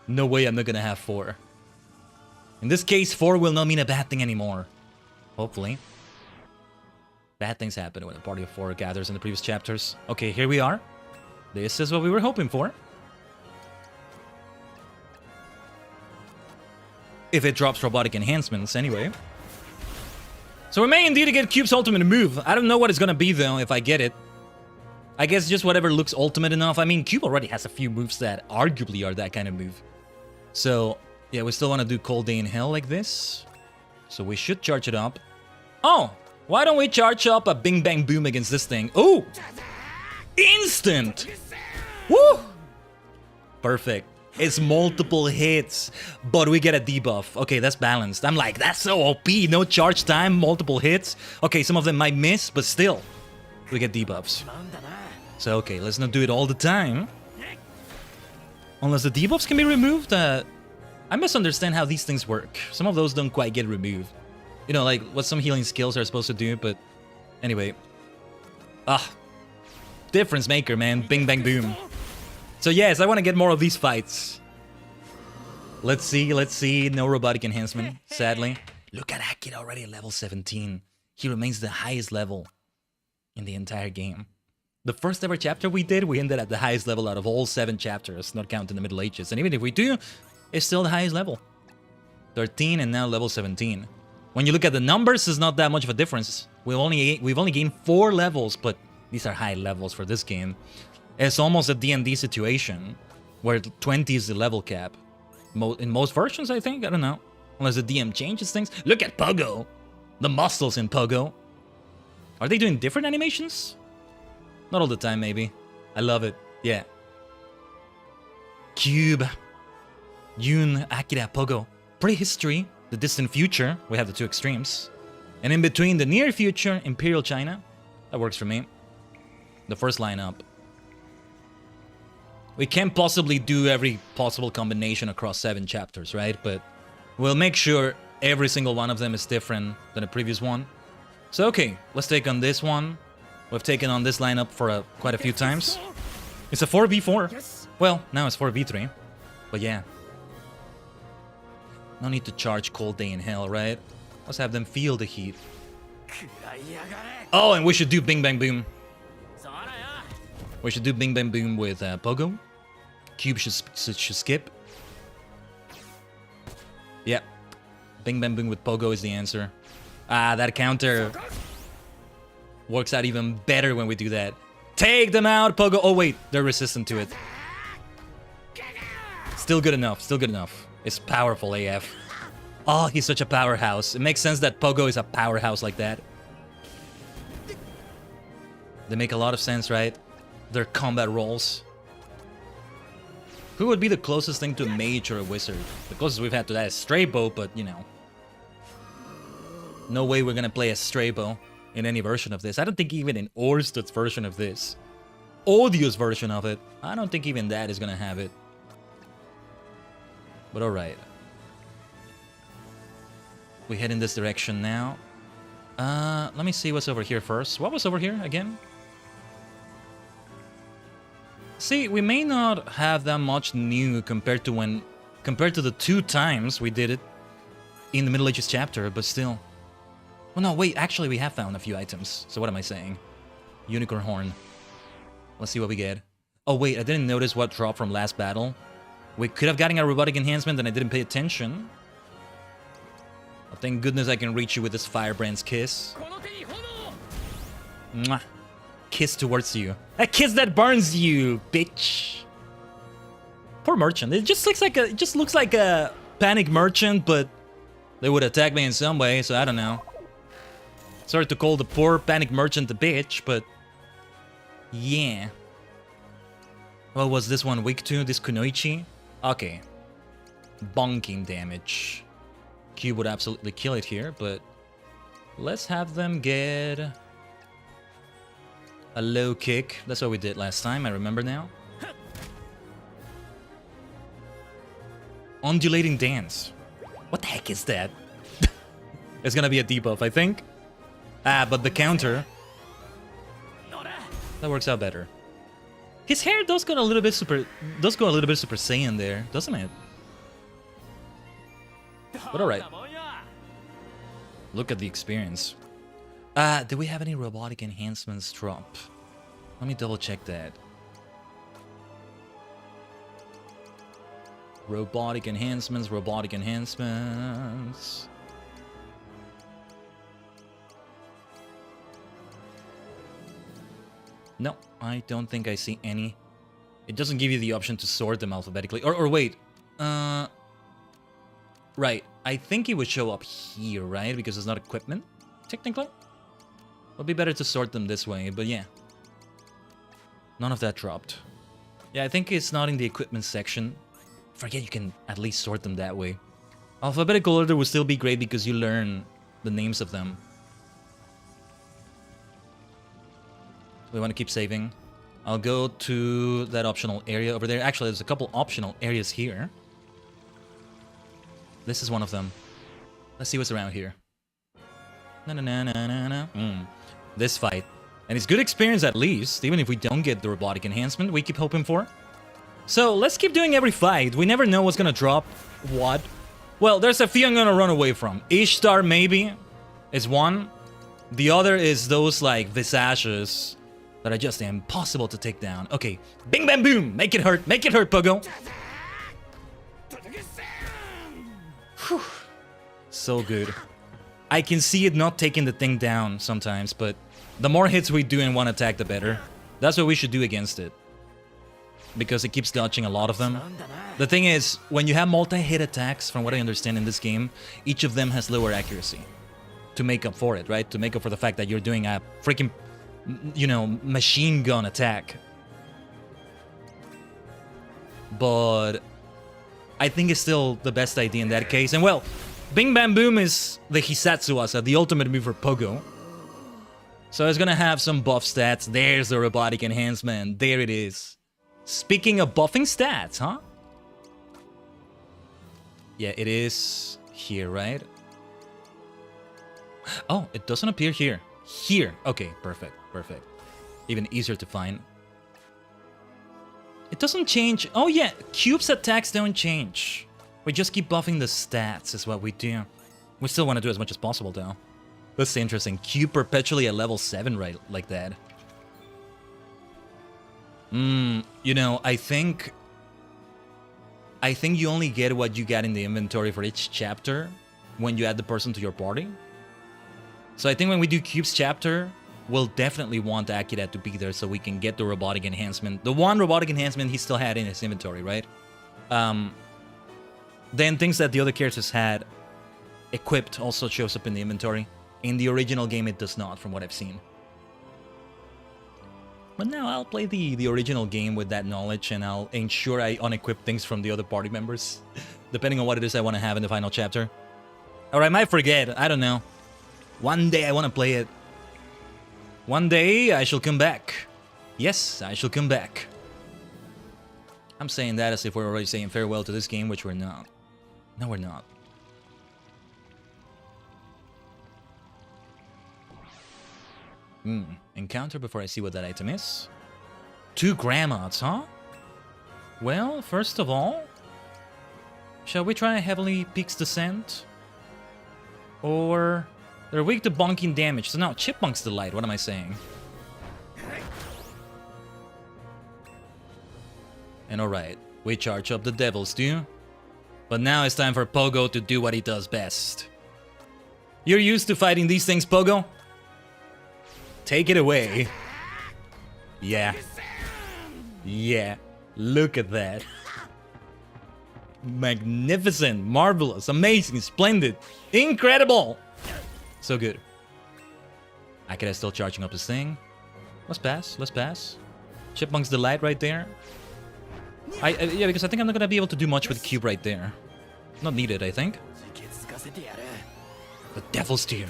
no way I'm not gonna have 4. In this case, 4 will not mean a bad thing anymore. Hopefully. Bad things happen when a party of 4 gathers in the previous chapters. Okay, here we are. This is what we were hoping for. If it drops robotic enhancements, anyway. So we may indeed get Cube's ultimate move. I don't know what it's gonna be, though, if I get it. I guess just whatever looks ultimate enough. I mean, Cube already has a few moves that arguably are that kind of move. So, yeah, we still want to do Cold Day in Hell like this. So we should charge it up. Oh! Why don't we charge up a Bing Bang Boom against this thing? Oh! Instant! Woo! Perfect. It's multiple hits, but we get a debuff. Okay, that's balanced. I'm like, that's so OP. No charge time, multiple hits. Okay, some of them might miss, but still, we get debuffs. So, okay, let's not do it all the time. Unless the debuffs can be removed. I misunderstand how these things work. Some of those don't quite get removed. You know, like what some healing skills are supposed to do, but Anyway. Difference maker, man. Bing, bang, boom. So yes, I want to get more of these fights. Let's see. No robotic enhancement, sadly. Look at Akira already at level 17. He remains the highest level in the entire game. The first ever chapter we did, we ended at the highest level out of all 7 chapters, not counting the Middle Ages. And even if we do, it's still the highest level. 13 and now level 17. When you look at the numbers, it's not that much of a difference. We've only gained 4 levels, but these are high levels for this game. It's almost a D&D situation where 20 is the level cap. In most versions, I think. I don't know. Unless the DM changes things. Look at Pogo. The muscles in Pogo. Are they doing different animations? Not all the time, maybe. I love it. Yeah. Cube. Yun, Akira, Pogo. Prehistory. The distant future. We have the 2 extremes. And in between, the near future, Imperial China. That works for me. The first lineup. We can't possibly do every possible combination across 7 chapters, right? But we'll make sure every single one of them is different than the previous one. So, okay, let's take on this one. We've taken on this lineup for quite a few times. It's a 4v4. Well, now it's 4v3. But yeah. No need to charge Cold Day in Hell, right? Let's have them feel the heat. Oh, and we should do Bing Bang Boom. We should do Bing Bang Boom with Pogo. Cube should skip. Yeah. Bing Bang Boom with Pogo is the answer. That counter works out even better when we do that. Take them out, Pogo. Oh, wait. They're resistant to it. Still good enough. Still good enough. It's powerful AF. Oh, he's such a powerhouse. It makes sense that Pogo is a powerhouse like that. They make a lot of sense, right? Their combat roles. Who would be the closest thing to a mage or a wizard? The closest we've had to that is Straybow, but you know. No way we're gonna play a Straybow in any version of this. I don't think even in Orsted's version of this. Odious version of it. I don't think even that is gonna have it. But alright. We head in this direction now. Let me see what's over here first. What was over here again? See, we may not have that much new compared to the 2 times we did it in the Middle Ages chapter, but still. Well, no, wait, actually we have found a few items. So what am I saying? Unicorn Horn. Let's see what we get. Oh wait, I didn't notice what dropped from last battle. We could have gotten a robotic enhancement and I didn't pay attention. Oh, thank goodness I can reach you with this Firebrand's kiss. Mwah. Kiss towards you. A kiss that burns you, bitch. Poor merchant. It just looks like a panic merchant, but they would attack me in some way, so I don't know. Sorry to call the poor panic merchant a bitch, but yeah. What was this one weak to? This Kunoichi? Okay. Bonking damage. Cube would absolutely kill it here, but let's have them get a low kick. That's what we did last time, I remember now. Undulating dance. What the heck is that? It's gonna be a debuff, I think. But the counter, that works out better. His hair does go a little bit Super Saiyan there, doesn't it? But alright. Look at the experience. Do we have any robotic enhancements drop? Let me double check that. Robotic enhancements. No, I don't think I see any. It doesn't give you the option to sort them alphabetically. Or wait. Right. I think it would show up here, right? Because it's not equipment, technically. Would be better to sort them this way, but yeah. None of that dropped. Yeah, I think it's not in the equipment section. Forget you can at least sort them that way. Alphabetical order would still be great because you learn the names of them. We want to keep saving. I'll go to that optional area over there. Actually, there's a couple optional areas here. This is one of them. Let's see what's around here. this fight. And it's good experience at least, even if we don't get the robotic enhancement we keep hoping for. So let's keep doing every fight. We never know what's gonna drop what. Well, there's a few I'm gonna run away from. Ishtar maybe is one. The other is those like visages that are just impossible to take down. Okay, bing bam boom, make it hurt, Pogo. Whew. So good. I can see it not taking the thing down sometimes, but the more hits we do in one attack, the better. That's what we should do against it, because it keeps dodging a lot of them. The thing is, when you have multi-hit attacks, from what I understand in this game, each of them has lower accuracy to make up for it, right? To make up for the fact that you're doing a freaking, you know, machine gun attack. But I think it's still the best idea in that case. And well, Bing Bam Boom is the Hisatsuasa, the ultimate move for Pogo. So it's gonna have some buff stats. There's the robotic enhancement. There it is. Speaking of buffing stats, huh? Yeah, it is here, right? Oh, it doesn't appear here. Here. Okay, perfect, perfect. Even easier to find. It doesn't change. Oh yeah, Cube's attacks don't change. We just keep buffing the stats is what we do. We still want to do as much as possible though. That's interesting. Cube perpetually at level 7 right like that. You know, I think you only get what you got in the inventory for each chapter when you add the person to your party. So I think when we do Cube's chapter, we'll definitely want Akira to be there so we can get the robotic enhancement. The one robotic enhancement he still had in his inventory, right? Then things that the other characters had equipped also shows up in the inventory. In the original game, it does not, from what I've seen. But now I'll play the original game with that knowledge, and I'll ensure I unequip things from the other party members, depending on what it is I want to have in the final chapter. Or I might forget, I don't know. One day I want to play it. One day I shall come back. Yes, I shall come back. I'm saying that as if we're already saying farewell to this game, which we're not. No, we're not. Encounter before I see what that item is. 2 grandmas, huh? Well, first of all, shall we try Heavily Peaks Descent? Or they're weak to bonking damage. So now Chipmunk's Delight, what am I saying? And alright, we charge up the devils too. But now it's time for Pogo to do what he does best. You're used to fighting these things, Pogo? Take it away. Yeah. Yeah. Look at that. Magnificent, marvelous, amazing, splendid, incredible. So good. Akira's still charging up his thing. Let's pass, let's pass. Chipmunk's Delight right there. Yeah, because I think I'm not gonna be able to do much with Cube right there. Not needed, I think. The Devil's Tear.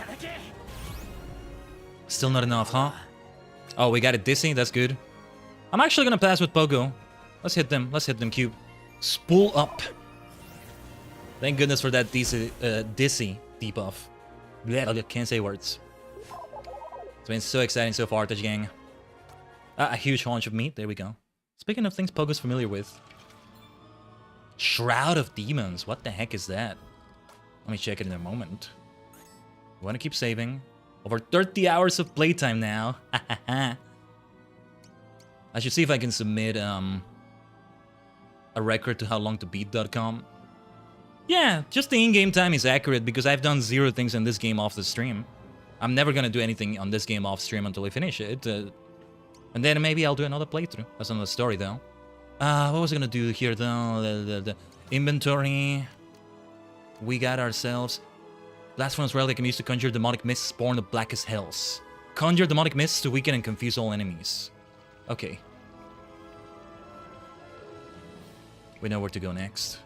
Still not enough, huh? Oh, we got it dizzy, that's good. I'm actually gonna pass with Pogo. Let's hit them, Cube. Spool up. Thank goodness for that dizzy debuff. I can't say words. It's been so exciting so far, Tajigen. A huge haunch of meat, there we go. Speaking of things Pogo's familiar with. Shroud of Demons, what the heck is that? Let me check it in a moment. We want to keep saving. Over 30 hours of playtime now. I should see if I can submit a record to howlongtobeat.com. Yeah, just the in-game time is accurate because I've done 0 things in this game off the stream. I'm never gonna do anything on this game off stream until I finish it. And then maybe I'll do another playthrough. That's another story though. What was I gonna do here though? The inventory. We got ourselves. Blasphemous relic can be used to conjure demonic mists born of blackest hells. Conjure demonic mists to weaken and confuse all enemies. Okay. We know where to go next.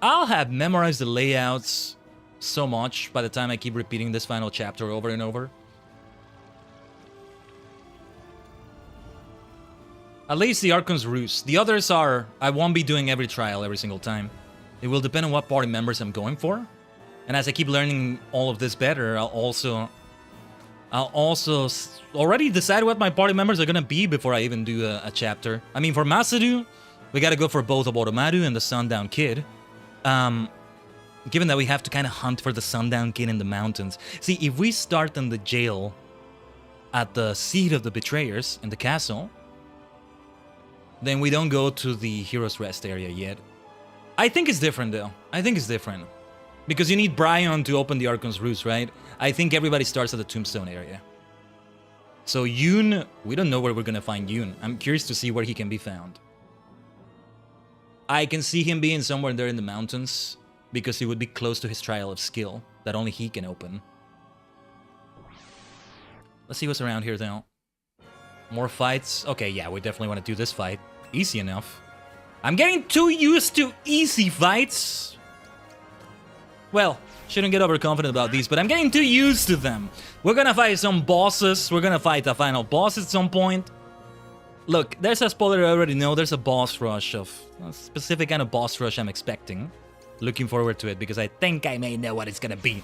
I'll have memorized the layouts so much by the time I keep repeating this final chapter over and over. At least the Archon's Roost. The others are... I won't be doing every trial every single time. It will depend on what party members I'm going for. And as I keep learning all of this better, I'll also I'll also already decide what my party members are gonna be before I even do a chapter. I mean, for Masaru, we gotta go for both Oromaru and the Sundown Kid. Given that we have to kind of hunt for the Sundown Kid in the mountains. See, if we start in the jail at the seat of the betrayers in the castle, then we don't go to the Hero's Rest area yet. I think it's different though. I think it's different. Because you need Bryon to open the Archon's Roost, right? I think everybody starts at the Tombstone area. So Yoon, we don't know where we're gonna find Yoon. I'm curious to see where he can be found. I can see him being somewhere there in the mountains, because he would be close to his trial of skill that only he can open. Let's see what's around here though. More fights. Okay, yeah, we definitely want to do this fight. Easy enough. I'm getting too used to easy fights. Well, shouldn't get overconfident about these, but I'm getting too used to them. We're gonna fight some bosses. We're gonna fight the final boss at some point. Look, there's a spoiler I already know. There's a boss rush of a specific kind of boss rush I'm expecting. Looking forward to it because I think I may know what it's gonna be.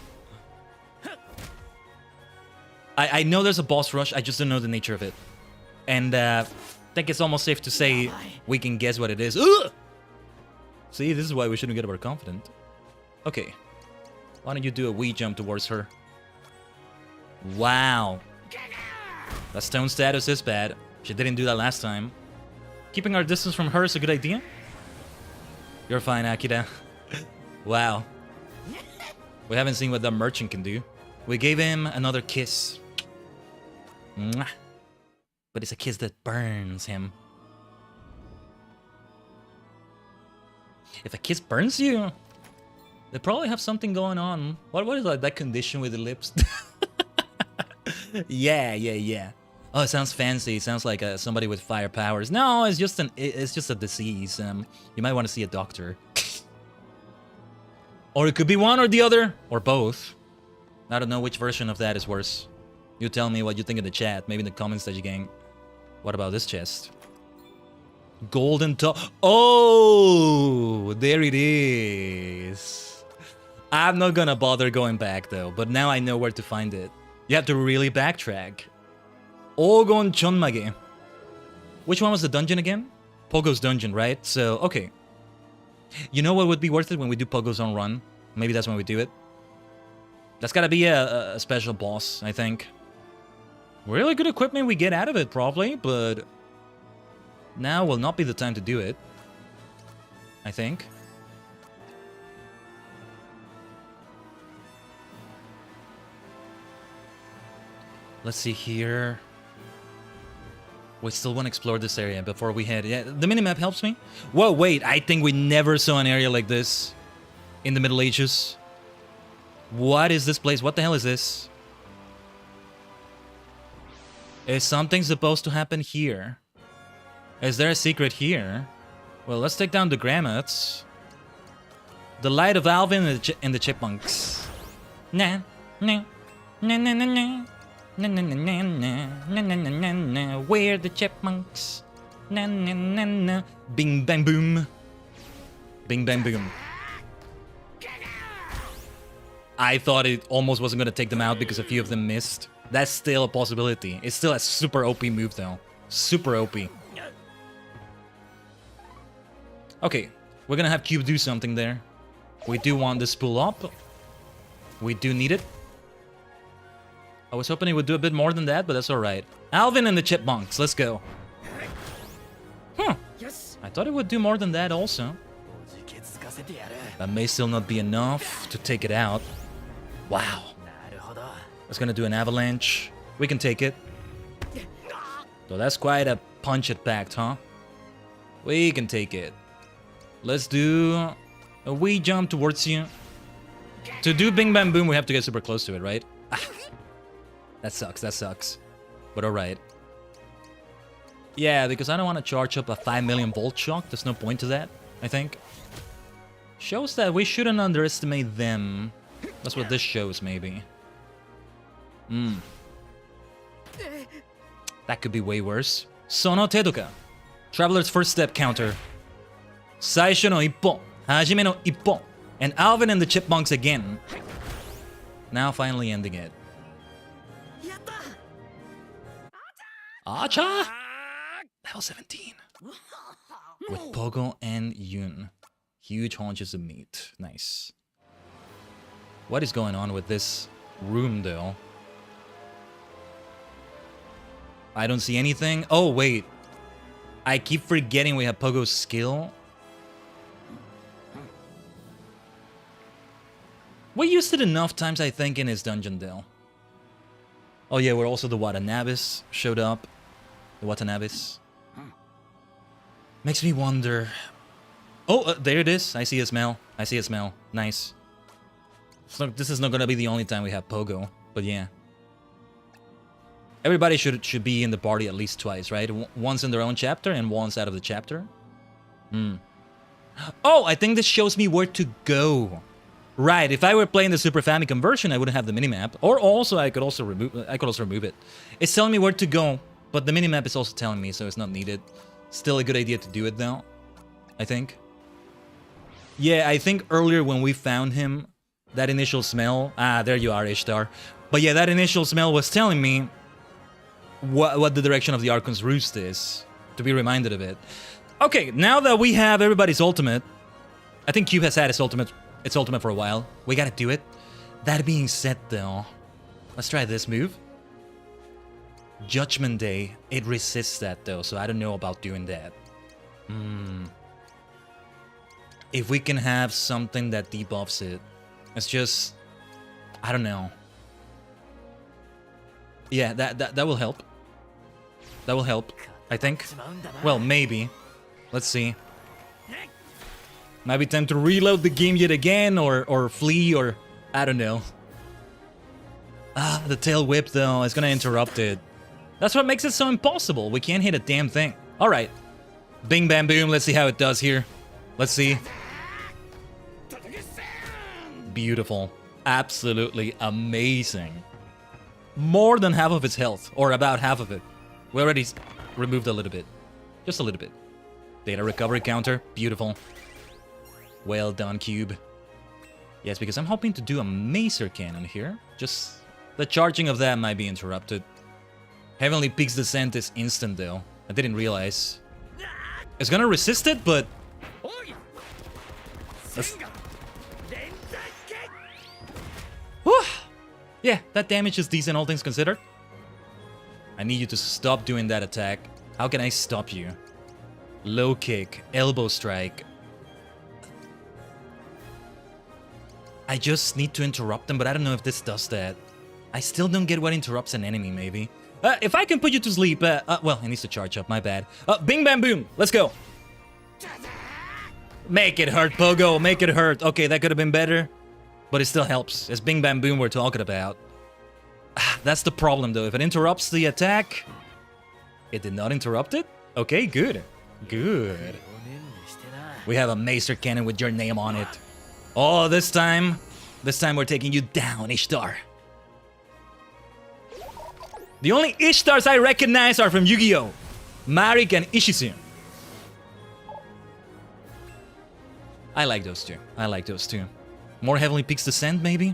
I know there's a boss rush, I just don't know the nature of it. And I think it's almost safe to say we can guess what it is. Ugh! See, this is why we shouldn't get overconfident. Okay. Why don't you do a wee jump towards her? Wow. That stone status is bad. She didn't do that last time. Keeping our distance from her is a good idea. You're fine, Akira. Wow. We haven't seen what the merchant can do. We gave him another kiss. Mwah. But it's a kiss that burns him. If a kiss burns you, they probably have something going on. What is like that condition with the lips? Yeah. Oh, it sounds fancy. It sounds like somebody with fire powers. No, it's just a disease. You might want to see a doctor. Or it could be one or the other, or both. I don't know which version of that is worse. You tell me what you think in the chat, maybe in the comments that you gang. What about this chest? Golden top. Oh, there it is. I'm not gonna bother going back though, but now I know where to find it. You have to really backtrack. Ogon Chonmage. Which one was the dungeon again? Pogo's dungeon, right? So, okay. You know what would be worth it when we do Pogo's own run? Maybe that's when we do it. That's gotta be a special boss, I think. Really good equipment we get out of it, probably, but now will not be the time to do it. I think. Let's see here. We still want to explore this area before we head. Yeah, the minimap helps me. Whoa, wait, I think we never saw an area like this in the Middle Ages. What is this place? What the hell is this? Is something supposed to happen here? Is there a secret here? Well, let's take down the Grammats. The light of Alvin and the Chipmunks. Nah, nah, nah, nah, nah, nah. Na na na na na na na na na na. We're the Chipmunks. Na na na na. Bing bang boom. Bing bang boom. I thought it almost wasn't gonna take them out because a few of them missed. That's still a possibility. It's still a super OP move though. Super OP. Okay, we're gonna have Cube do something there. We do want this pull up. We do need it. I was hoping he would do a bit more than that, but that's alright. Alvin and the Chipmunks, let's go. Huh. I thought it would do more than that also. That may still not be enough to take it out. Wow. It's gonna do an avalanche. We can take it. So that's quite a punch it packed, huh? We can take it. Let's do a wee jump towards you. To do Bing Bang Boom, we have to get super close to it, right? That sucks. But alright. Yeah, because I don't want to charge up a 5 million volt shock. There's no point to that, I think. Shows that we shouldn't underestimate them. That's what this shows, maybe. That could be way worse. Sono Tedoka. Traveler's first step counter. Saisho no ippon. Hajime no ippon. And Alvin and the Chipmunks again. Now finally ending it. Acha! Level 17. With Pogo and Yun. Huge haunches of meat. Nice. What is going on with this room, though? I don't see anything. Oh, wait. I keep forgetting we have Pogo's skill. We used it enough times, I think, in his dungeon, though. Oh, yeah, where also the Watanabes showed up. The Watanabes. Makes me wonder... Oh, there it is. I see a smell. I see a smell. Nice. So this is not gonna be the only time we have Pogo, but yeah. Everybody should be in the party at least twice, right? Once in their own chapter and once out of the chapter. Oh, I think this shows me where to go. Right, if I were playing the Super Famicom version, I wouldn't have the minimap. Or also, I could also remove it. It's telling me where to go, but the minimap is also telling me, so it's not needed. Still a good idea to do it, though, I think. Yeah, I think earlier when we found him, that initial smell... Ah, there you are, Ishtar. But yeah, that initial smell was telling me what the direction of the Archon's Roost is. To be reminded of it. Okay, now that we have everybody's ultimate... I think Cube has had its ultimate for a while. We gotta do it. That being said, though... Let's try this move. Judgment Day. It resists that, though, so I don't know about doing that. If we can have something that debuffs it. It's just... I don't know. Yeah, that will help. That will help, I think. Well, maybe. Let's see. Might be time to reload the game yet again, or flee, or... I don't know. Ah, the tail whip, though, is gonna interrupt it. That's what makes it so impossible. We can't hit a damn thing. Alright. Bing, bam, boom. Let's see how it does here. Let's see. Beautiful. Absolutely amazing. More than half of its health. Or about half of it. We already removed a little bit. Just a little bit. Data recovery counter. Beautiful. Well done, Cube. Yes, because I'm hoping to do a Macer Cannon here. Just the charging of that might be interrupted. Heavenly Peak's Descent is instant, though. I didn't realize. It's gonna resist it, but... Yeah, that damage is decent, all things considered. I need you to stop doing that attack. How can I stop you? Low kick, elbow strike. I just need to interrupt them, but I don't know if this does that. I still don't get what interrupts an enemy, maybe. If I can put you to sleep, well, it needs to charge up, my bad. Bing, bam, boom, let's go. Make it hurt, Pogo, make it hurt. Okay, that could have been better, but it still helps. It's bing, bam, boom we're talking about. That's the problem, though. If it interrupts the attack... It did not interrupt it? Okay, good. Good. We have a Macer Cannon with your name on it. Oh, this time we're taking you down, Ishtar. The only Ishtars I recognize are from Yu-Gi-Oh! Marik and Ishizu. I like those two. I like those two. More Heavenly Peak's Descent, maybe?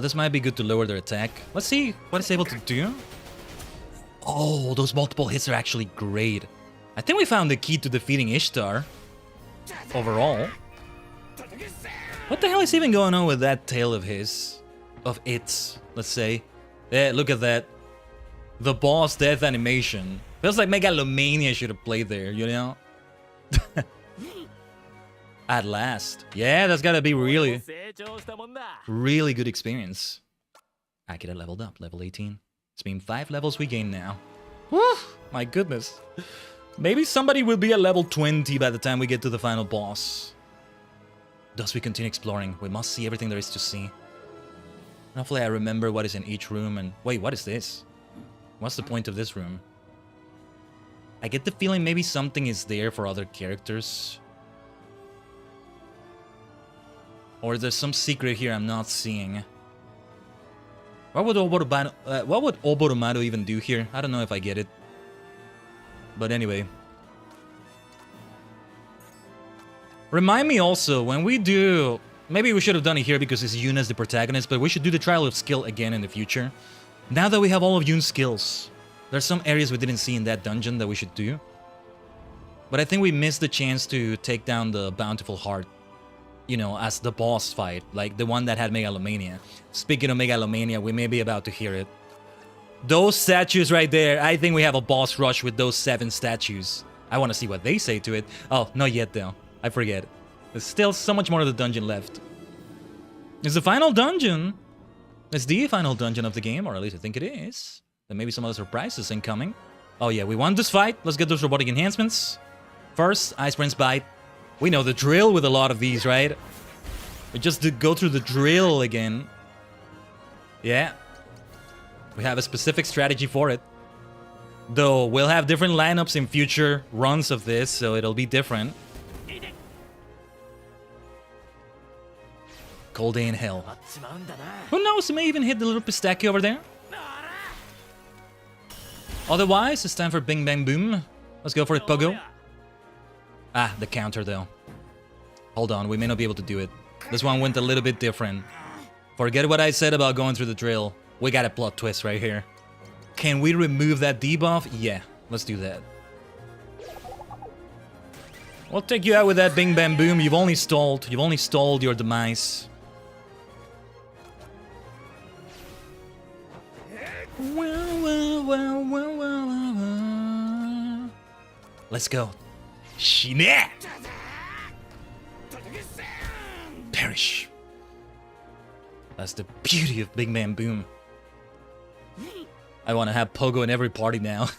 This might be good to lower their attack. Let's see what it's able to do. Oh, those multiple hits are actually great. I think we found the key to defeating Ishtar. Overall. What the hell is even going on with that tail of his? Of its, let's say. Yeah, look at that. The boss death animation. Feels like Megalomania should have played there, you know? At last. Yeah, that's gotta be really good experience. Akira leveled up, level 18. It's been 5 levels we gained now. Whew, my goodness. Maybe somebody will be at level 20 by the time we get to the final boss. Thus we continue exploring. We must see everything there is to see. Hopefully I remember what is in each room and... Wait, what is this? What's the point of this room? I get the feeling maybe something is there for other characters. Or there's some secret here I'm not seeing. What would Oboromaru even do here? I don't know if I get it. But anyway. Remind me also, when we do... Maybe we should have done it here because it's Yuna's the protagonist, but we should do the Trial of Skill again in the future. Now that we have all of Yoon's skills, there's some areas we didn't see in that dungeon that we should do. But I think we missed the chance to take down the Bountiful Heart, you know, as the boss fight, like the one that had Megalomania. Speaking of Megalomania, we may be about to hear it. Those statues right there, I think we have a boss rush with those 7 statues. I want to see what they say to it. Oh, not yet though. I forget. There's still so much more of the dungeon left. It's the final dungeon. It's the final dungeon of the game, or at least I think it is. There may be some other surprises incoming. Oh yeah, we won this fight. Let's get those robotic enhancements. First, Ice Prince Bite. We know the drill with a lot of these, right? We just go through the drill again. Yeah. We have a specific strategy for it. Though, we'll have different lineups in future runs of this, so it'll be different. Cold day in hell. Who knows, it may even hit the little pistachio over there. Otherwise, it's time for Bing Bang Boom. Let's go for it, Pogo. Ah, the counter though. Hold on, we may not be able to do it. This one went a little bit different. Forget what I said about going through the drill. We got a plot twist right here. Can we remove that debuff? Yeah, let's do that. We'll take you out with that Bing Bang Boom. You've only stalled your demise. Let's go. Shine! Perish. That's the beauty of Big Man Boom. I want to have Pogo in every party now.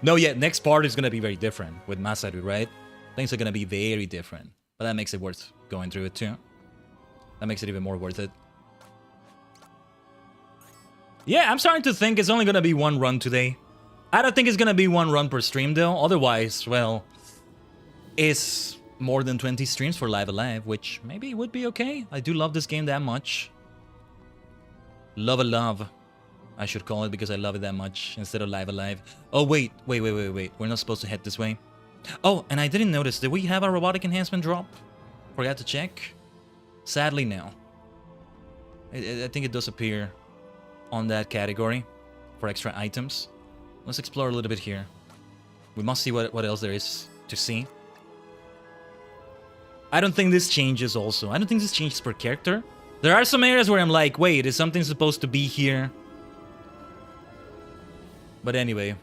No, yeah, next party is going to be very different with Masaru, right? Things are going to be very different. But that makes it worth going through it too. That makes it even more worth it. Yeah, I'm starting to think it's only going to be one run today. I don't think it's going to be one run per stream though. Otherwise, well, it's more than 20 streams for Live A Live, which maybe would be okay. I do love this game that much. Love a love, I should call it, because I love it that much instead of Live A Live. Oh, wait. We're not supposed to head this way. Oh, and I didn't notice. Did we have a robotic enhancement drop? Forgot to check. Sadly, no. I think it does appear on that category for extra items. Let's explore a little bit here. We must see what else there is to see. I don't think this changes also. I don't think this changes per character. There are some areas where I'm like, wait, is something supposed to be here? But anyway.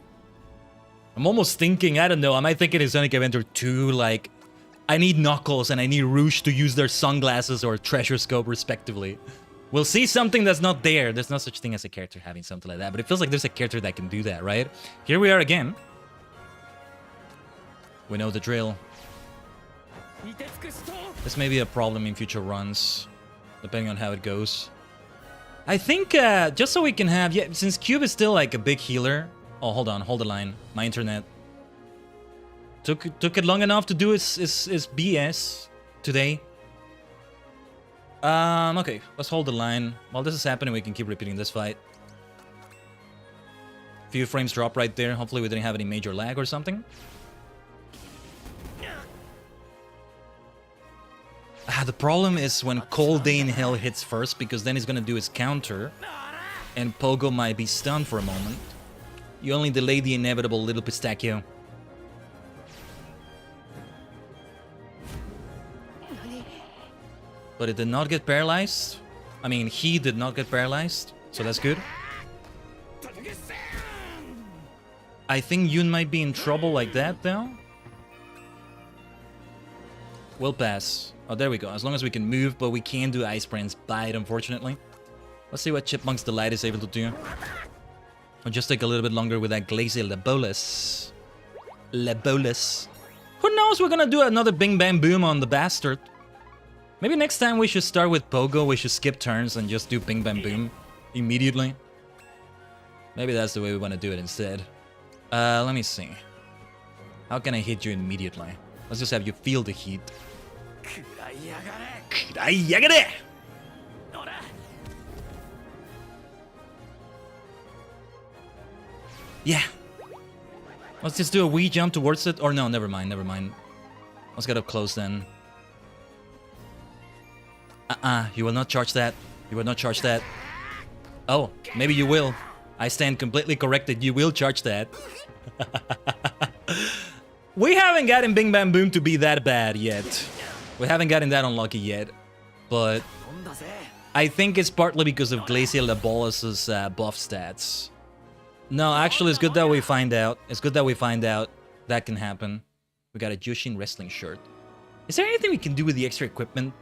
I'm almost thinking, I don't know, I might think it is Sonic Adventure 2, like, I need Knuckles and I need Rouge to use their sunglasses or treasure scope respectively. We'll see something that's not there. There's no such thing as a character having something like that, but it feels like there's a character that can do that, right? Here we are again. We know the drill. This may be a problem in future runs, depending on how it goes. I think, just so we can have... Yeah, since Cube is still like a big healer... Oh, hold on, hold the line. My internet. Took it long enough to do its BS today. Okay, let's hold the line. While this is happening, we can keep repeating this fight. Few frames drop right there. Hopefully we didn't have any major lag or something. The problem is when Cold Day in Hell hits first, because then he's gonna do his counter, and Pogo might be stunned for a moment. You only delay the inevitable little pistachio. But it did not get paralyzed. I mean, he did not get paralyzed, so that's good. I think Yoon might be in trouble like that, though. We'll pass. Oh, there we go. As long as we can move, but we can't do Ice Prince Bite, unfortunately. Let's see what Chipmunk's Delight is able to do. I'll just take a little bit longer with that Glazy Lebolus. Lebolus. Who knows? We're gonna do another Bing Bang Boom on the bastard. Maybe next time we should start with Pogo. We should skip turns and just do Bing Bang Boom immediately. Maybe that's the way we want to do it instead. Let me see. How can I hit you immediately? Let's just have you feel the heat. Yeah. Let's just do a wee jump towards it. Or no, never mind. Let's get up close then. You will not charge that. You will not charge that. Oh, maybe you will. I stand completely corrected. You will charge that. We haven't gotten Bing Bam Boom to be that bad yet. We haven't gotten that unlucky yet. But I think it's partly because of Glacial Bolus's buff stats. No, actually, it's good that we find out. It's good that we find out that can happen. We got a Jushin wrestling shirt. Is there anything we can do with the extra equipment?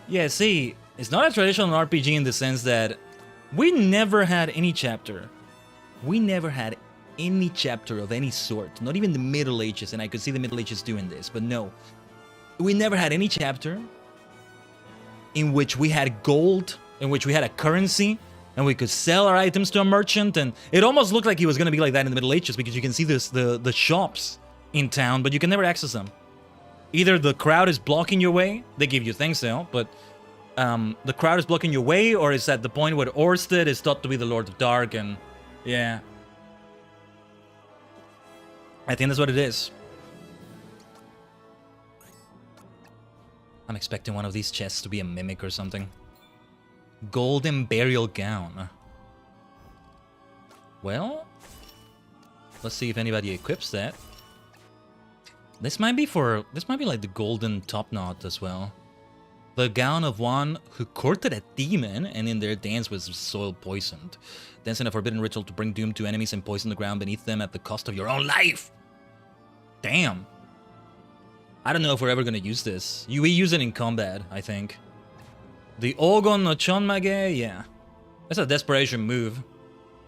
Yeah, see, it's not a traditional RPG in the sense that we never had any chapter. We never had any chapter of any sort. Not even the Middle Ages, and I could see the Middle Ages doing this, but no. We never had any chapter in which we had gold, in which we had a currency, and we could sell our items to a merchant, and it almost looked like it was going to be like that in the Middle Ages, because you can see the shops in town, but you can never access them. Either the crowd is blocking your way, they give you things though, but the crowd is blocking your way, or it's at the point where Orsted is thought to be the Lord of Dark, and yeah. I think that's what it is. I'm expecting one of these chests to be a mimic or something. Golden burial gown. Well, let's see if anybody equips that. This might be like the golden top knot as well. The gown of one who courted a demon and in their dance was soil poisoned. Dance in a forbidden ritual to bring doom to enemies and poison the ground beneath them at the cost of your own life. Damn. I don't know if we're ever gonna use this. We use it in combat, I think. The Ogon no Chonmage, yeah. That's a desperation move.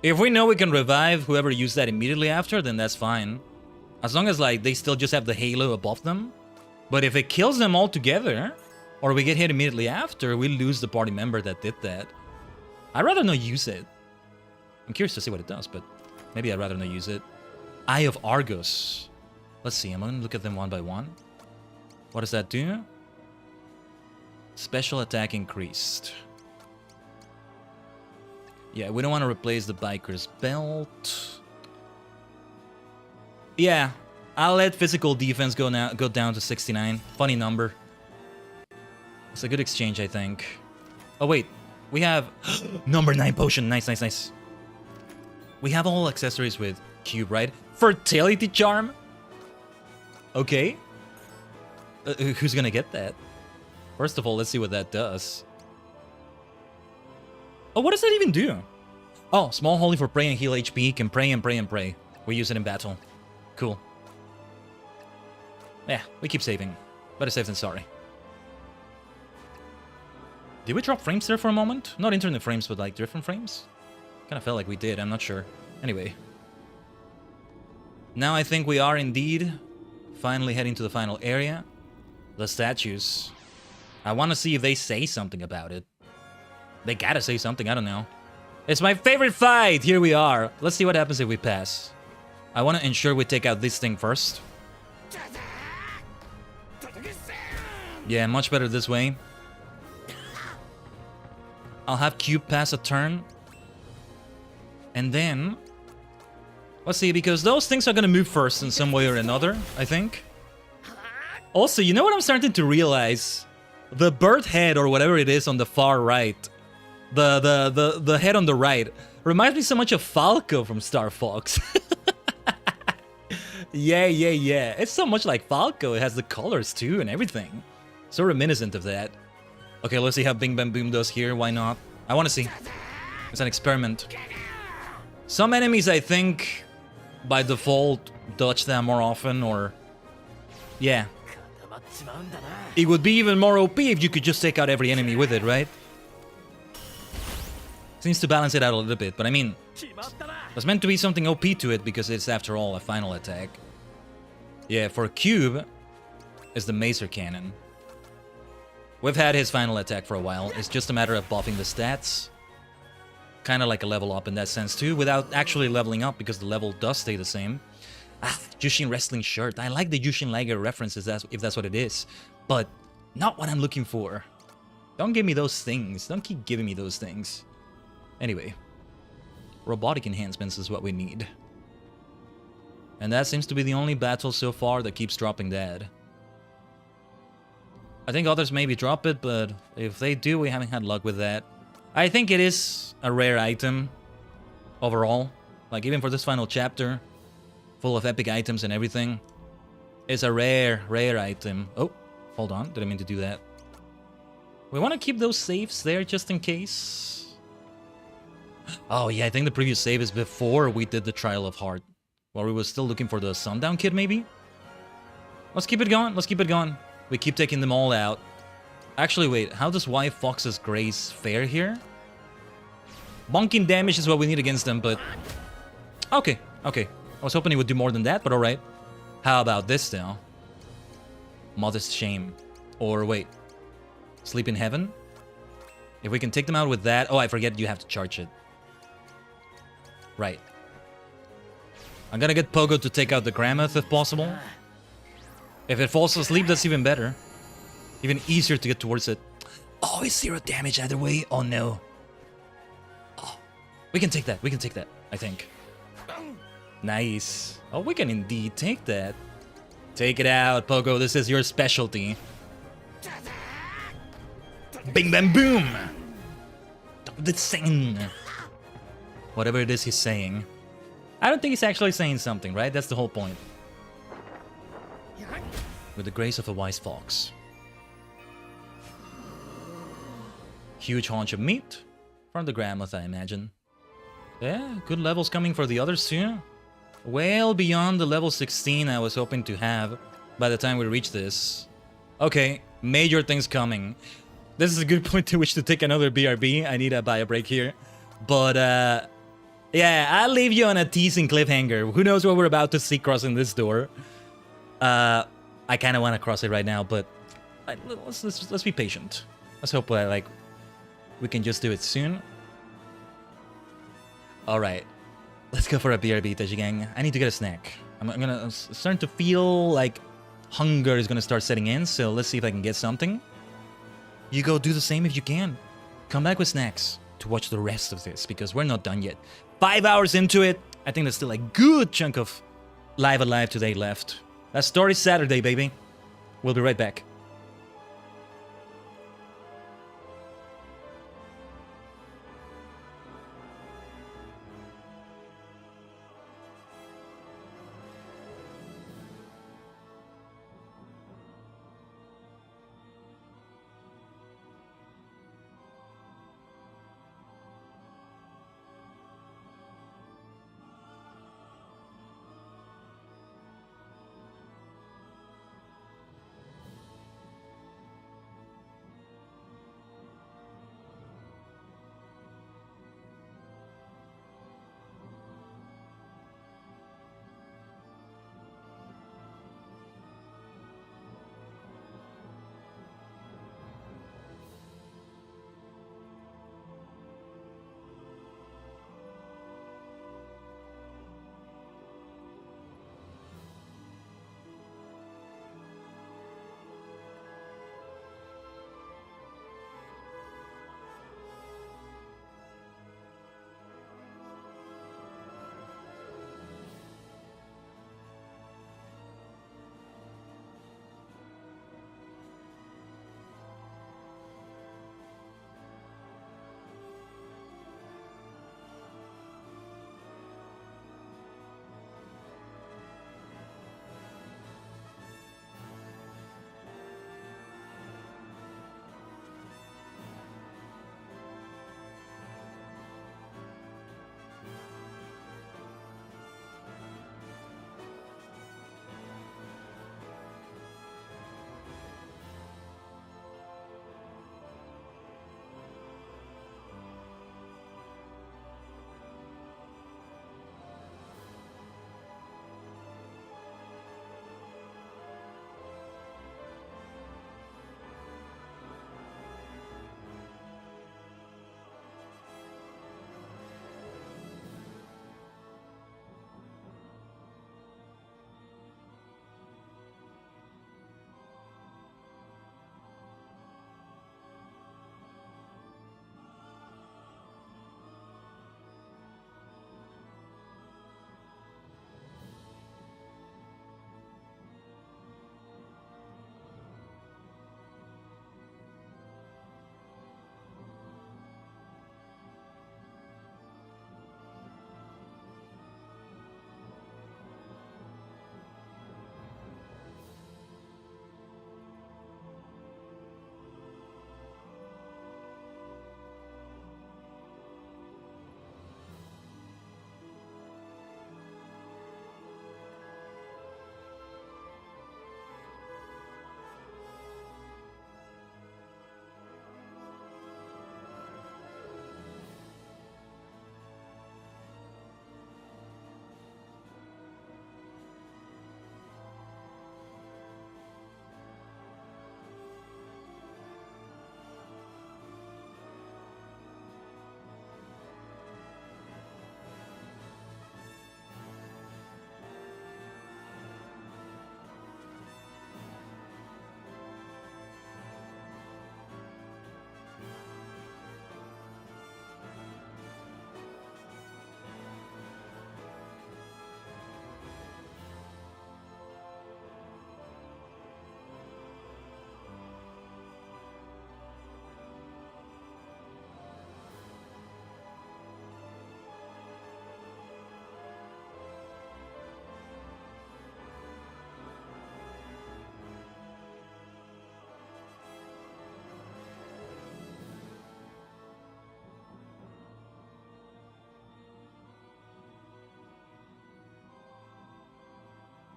If we know we can revive whoever used that immediately after, then that's fine. As long as, like, they still just have the halo above them. But if it kills them all together, or we get hit immediately after, we lose the party member that did that. I'd rather not use it. I'm curious to see what it does, but maybe I'd rather not use it. Eye of Argos. Let's see, I'm gonna look at them one by one. What does that do? Special attack increased. Yeah, we don't want to replace the biker's belt. Yeah, I'll let physical defense go down to 69. Funny number. It's a good exchange, I think. Oh wait, we have number 9 potion. Nice, nice, nice. We have all accessories with cube, right? Fertility charm. Okay. Who's gonna get that? First of all, let's see what that does. Oh, what does that even do? Oh, small holy for pray and heal HP. Can pray and pray and pray. We use it in battle. Cool. Yeah, we keep saving. Better safe than sorry. Did we drop frames there for a moment? Not internet frames, but like different frames? Kinda felt like we did, I'm not sure. Anyway. Now I think we are indeed finally heading to the final area. The statues. I want to see if they say something about it. They gotta say something, I don't know. It's my favorite fight! Here we are. Let's see what happens if we pass. I want to ensure we take out this thing first. Yeah, much better this way. I'll have Cube pass a turn. And then... let's see, because those things are gonna move first in some way or another, I think. Also, you know what I'm starting to realize? The bird head or whatever it is on the far right. The head on the right reminds me so much of Falco from Star Fox. Yeah. It's so much like Falco. It has the colors too and everything. So reminiscent of that. Okay, let's see how Bing Bam Boom does here. Why not? I want to see. It's an experiment. Some enemies, I think, by default, dodge them more often, or... yeah. It would be even more OP if you could just take out every enemy with it, right? Seems to balance it out a little bit, but I mean... there's meant to be something OP to it because it's, after all, a final attack. Yeah, for Cube, it's the Macer Cannon. We've had his final attack for a while. It's just a matter of buffing the stats. Kind of like a level up in that sense too, without actually leveling up because the level does stay the same. Ah, Jushin wrestling shirt. I like the Jushin Liger references if that's what it is. But not what I'm looking for. Don't give me those things. Don't keep giving me those things. Anyway. Robotic enhancements is what we need. And that seems to be the only battle so far that keeps dropping dead. I think others maybe drop it, but if they do, we haven't had luck with that. I think it is a rare item overall. Like, even for this final chapter, full of epic items and everything, it's a rare item. Oh, hold on. Didn't mean to do that. We want to keep those saves there just in case. Oh, yeah, I think the previous save is before we did the Trial of Heart, while we were still looking for the Sundown Kid, maybe? Let's keep it going. Let's keep it going. We keep taking them all out. Actually, wait. How does Y Fox's Grace fare here? Bonking damage is what we need against them, but... Okay, okay. I was hoping he would do more than that, but alright. How about this, though? Modest Shame. Or, wait. Sleep in Heaven? If we can take them out with that... Oh, I forget you have to charge it. Right. I'm gonna get Pogo to take out the Gramoth if possible. If it falls asleep, that's even better. Even easier to get towards it. Oh, it's 0 damage either way. Oh, no. Oh, we can take that. We can take that, I think. Nice. Oh, we can indeed take that. Take it out, Pogo. This is your specialty. Bing, bam, boom. The sing. Whatever it is he's saying. I don't think he's actually saying something, right? That's the whole point. With the grace of a wise fox. Huge haunch of meat from the Gramoth, I imagine. Yeah, good levels coming for the others too. Well beyond the level 16 I was hoping to have by the time we reach this. Okay, major things coming. This is a good point to which to take another BRB. I need to buy a break here. But, yeah, I'll leave you on a teasing cliffhanger. Who knows what we're about to see crossing this door. I kind of want to cross it right now, but let's be patient. Let's hope we can just do it soon. All right, let's go for a BRB, Tajigen. I need to get a snack. I'm starting to feel like hunger is gonna start setting in. So let's see if I can get something. You go do the same if you can. Come back with snacks to watch the rest of this because we're not done yet. 5 hours into it. I think there's still a good chunk of Live Alive today left. That's Story Saturday, baby. We'll be right back.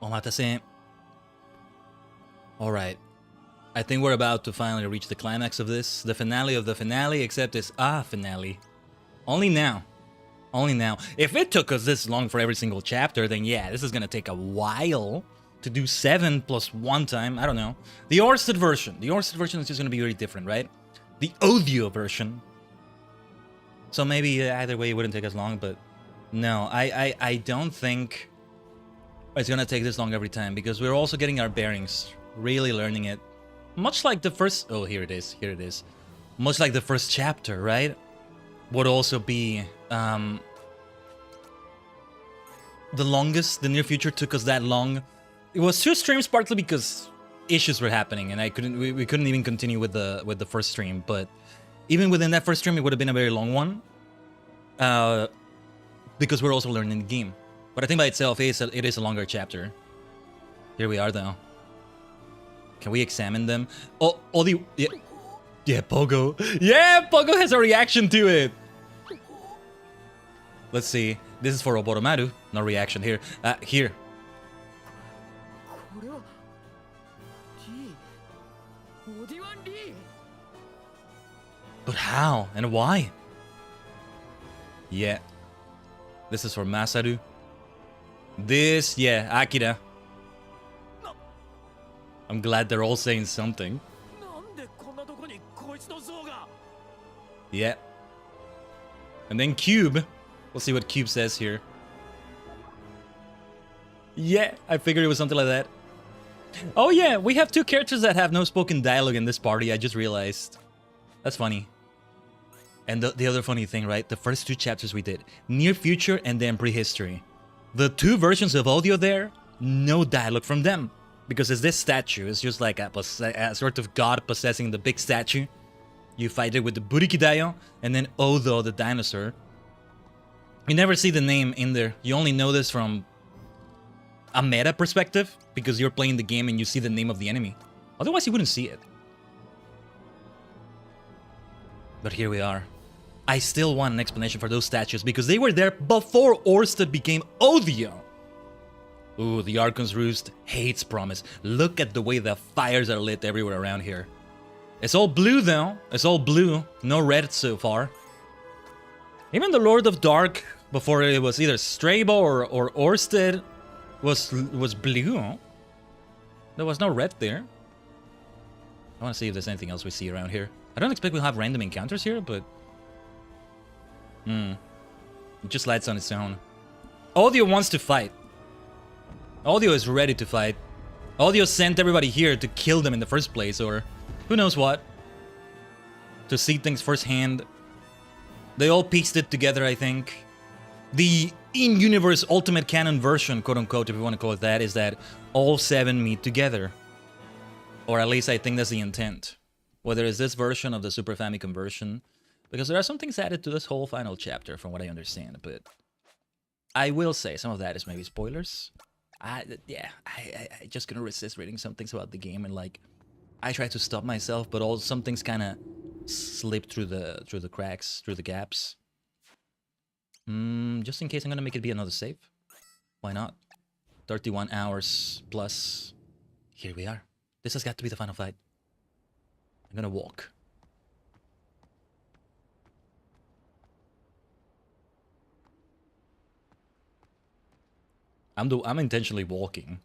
Omatase. Alright. I think we're about to finally reach the climax of this. The finale of the finale, except it's a finale. Only now. Only now. If it took us this long for every single chapter, then yeah, this is gonna take a while to do 7 plus 1 time. I don't know. The Orsted version. The Orsted version is just gonna be very different, right? The audio version. So maybe either way it wouldn't take as long, but no, I don't think it's gonna take this long every time, because we're also getting our bearings, really learning it. Much like the first... Oh, here it is. Here it is. Much like the first chapter, right? Would also be... the longest. The near future took us that long. It was 2 streams, partly because issues were happening, and we couldn't even continue with the first stream. But even within that first stream, it would have been a very long one, because we're also learning the game. But I think by itself, it is a longer chapter. Here we are, though. Can we examine them? Oh, yeah, Pogo. Yeah, Pogo has a reaction to it. Let's see. This is for Oboromaru. No reaction here. Here. But how and why? Yeah. This is for Masaru. This, yeah, Akira. I'm glad they're all saying something. Yeah. And then Cube. We'll see what Cube says here. Yeah, I figured it was something like that. Oh yeah, we have 2 characters that have no spoken dialogue in this party, I just realized. That's funny. And the other funny thing, right? The first 2 chapters we did. Near future and then prehistory. The 2 versions of audio there, no dialogue from them. Because it's this statue, it's just like a sort of god possessing the big statue. You fight it with the Burikidayo, and then Odo, the dinosaur. You never see the name in there. You only know this from a meta perspective, because you're playing the game and you see the name of the enemy. Otherwise, you wouldn't see it. But here we are. I still want an explanation for those statues, because they were there before Orsted became audio. Ooh, the Archon's Roost hates promise. Look at the way the fires are lit everywhere around here. It's all blue, though. It's all blue. No red so far. Even the Lord of Dark, before it was either Strabo or Orsted, was blue. There was no red there. I want to see if there's anything else we see around here. I don't expect we'll have random encounters here, but... It just lights on its own. Audio wants to fight. Audio is ready to fight. Audio sent everybody here to kill them in the first place, or who knows what. To see things firsthand. They all pieced it together, I think. The in-universe ultimate canon version, quote-unquote, if you want to call it that, is that all 7 meet together. Or at least I think that's the intent. Whether it's this version of the Super Famicom version. Because there are some things added to this whole final chapter, from what I understand. But I will say, some of that is maybe spoilers. I just couldn't resist reading some things about the game, and like, I tried to stop myself, but all some things kind of slipped through the cracks, through the gaps. Just in case I'm gonna make it be another save. Why not? 31 hours plus. Here we are. This has got to be the final fight. I'm gonna walk. I'm intentionally walking.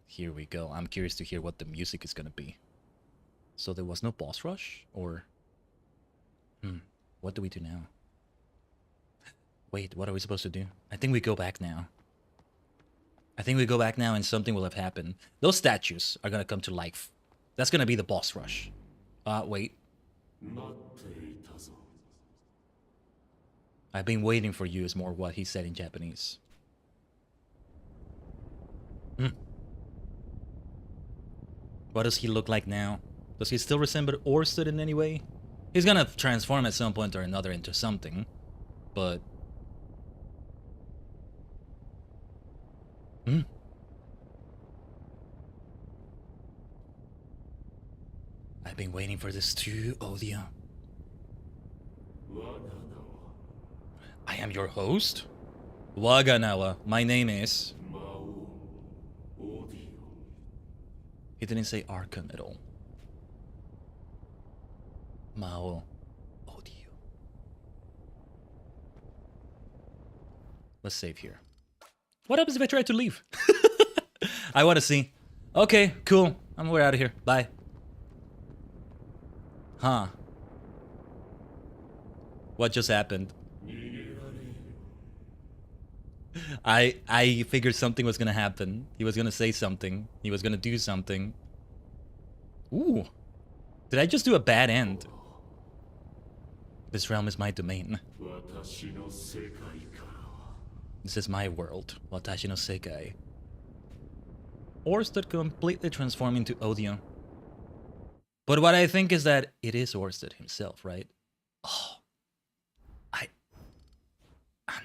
Here we go. I'm curious to hear what the music is gonna be. So there was no boss rush, or what do we do now? Wait, what are we supposed to do? I think we go back now. I think we go back now and something will have happened. Those statues are gonna come to life. That's gonna be the boss rush. Wait. I've been waiting for you is more what he said in Japanese. What does he look like now? Does he still resemble Orsted in any way? He's gonna transform at some point or another into something, but... I've been waiting for this too, Audio. I am your host? Waganawa, my name is... He didn't say Archon at all. Mao Odio. Let's save here. What happens if I try to leave? I want to see. Okay, cool. We're out of here. Bye. Huh. What just happened? I figured something was gonna happen. He was gonna say something. He was gonna do something. Ooh. Did I just do a bad end? This realm is my domain. This is my world. Watashi no sekai. Orsted completely transformed into Odio. But what I think is that it is Orsted himself, right? Oh.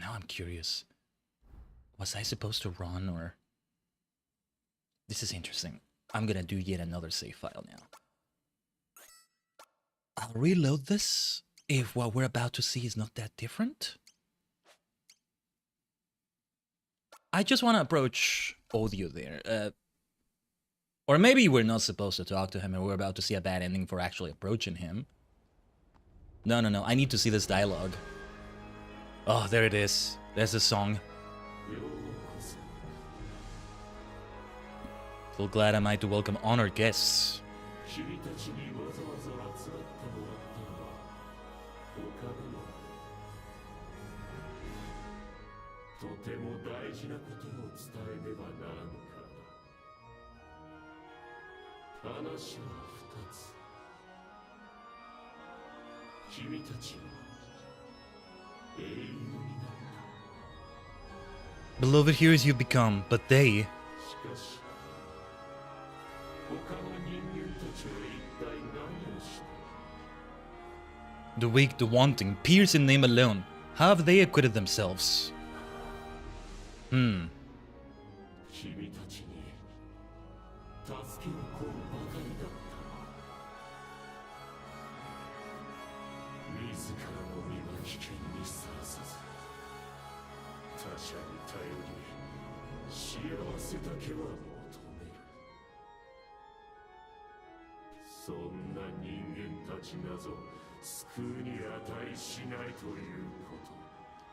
Now I'm curious. Was I supposed to run or... This is interesting. I'm gonna do yet another save file now. I'll reload this if what we're about to see is not that different. I just want to approach Odio there. Or maybe we're not supposed to talk to him and we're about to see a bad ending for actually approaching him. No. I need to see this dialogue. Oh, there it is. There's the song. Feel glad am I to welcome honored guests. Beloved heroes you become, but they... The weak, the wanting, pierce in name alone. How have they acquitted themselves?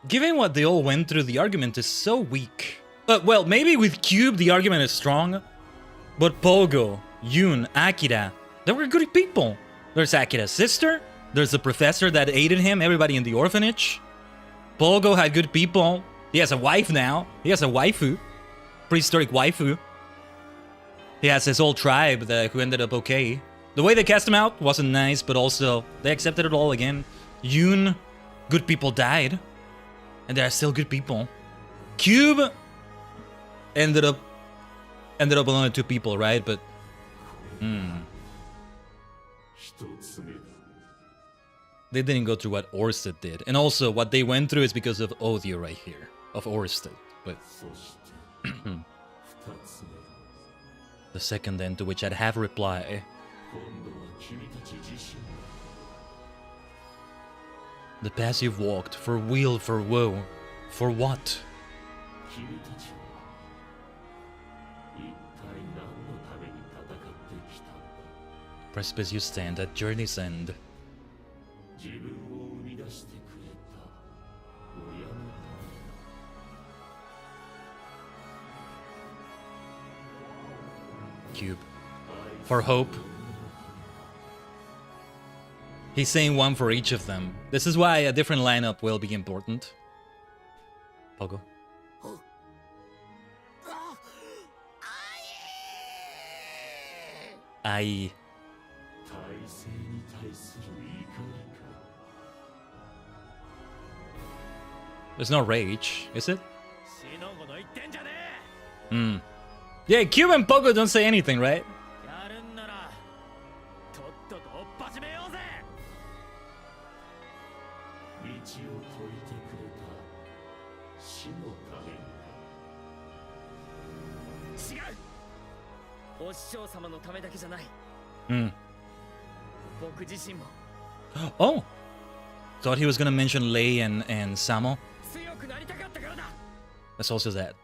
Given what they all went through, the argument is so weak. Well, maybe with Cube the argument is strong, but Pogo, Yun, Akira, they were good people. There's Akira's sister, there's the professor that aided him, everybody in the orphanage. Pogo had good people. He has a wife now. He has a waifu. Prehistoric waifu. He has his whole tribe who ended up okay. The way they cast him out wasn't nice, but also they accepted it all again. Yun, good people died. And there are still good people. Cube ended up with only 2 people, right? But they didn't go through what Orsted did. And also what they went through is because of Odio right here. Of Orsted. But the second end to which I'd have a reply. The path you've walked, for weal, for woe, for what? Precipice you stand at journey's end. Cube. For hope. He's saying one for each of them. This is why a different lineup will be important. Pogo. Ai. There's no rage, is it? Yeah, Cube and Pogo don't say anything, right? Oh! Thought he was gonna mention Lei and Samo. That's also that.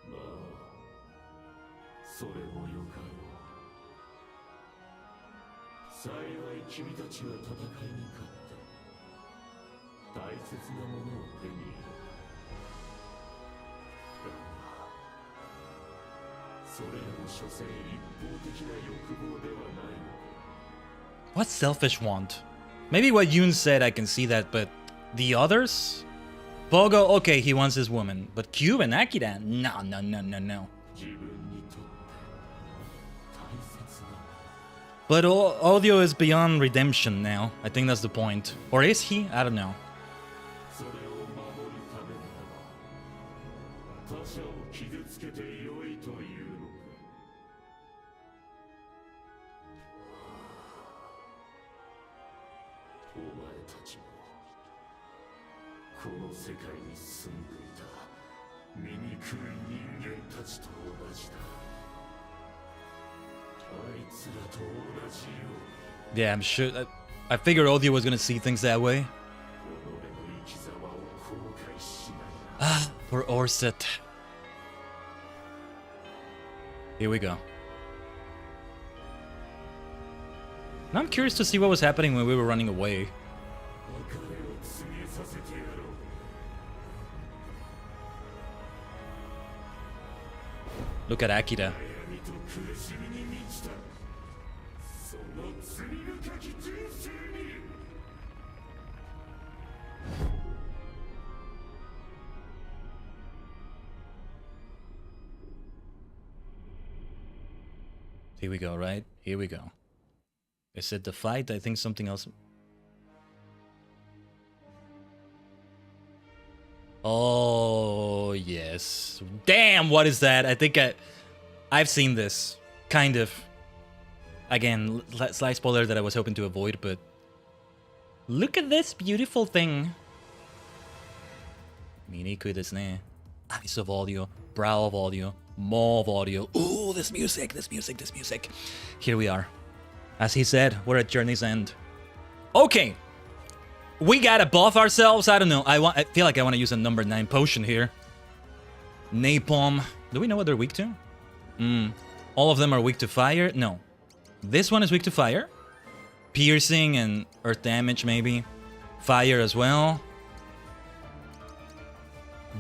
まあそれもよかろう。幸い君たちは戦いに勝った。大切なものを手に入れた。だがそれらも所詮一方的な欲望ではないのか。 What selfish want? Maybe what Yoon said, I can see that, but the others? Pogo, okay, he wants his woman. But Cube and Akira? No, no, no, no, no. But Audio is beyond redemption now. I think that's the point. Or is he? I don't know. Yeah, I'm sure. I figured Audio was gonna see things that way. Ah, poor Orset. Here we go. Now I'm curious to see what was happening when we were running away. Look at Akira. Here we go, right? Here we go. Is it the fight? I think something else. Oh, yes. Damn, what is that? I think I've seen this. Kind of. Again, slight spoiler that I was hoping to avoid, but... Look at this beautiful thing. Miniku desu ne. Eyes of audio, brow of audio, maw of audio. Ooh, this music, this music, this music. Here we are. As he said, we're at Journey's End. Okay. We gotta buff ourselves. I don't know. I feel like I want to use a number 9 potion here. Napalm. Do we know what they're weak to? All of them are weak to fire? No. This one is weak to fire. Piercing and earth damage, maybe. Fire as well.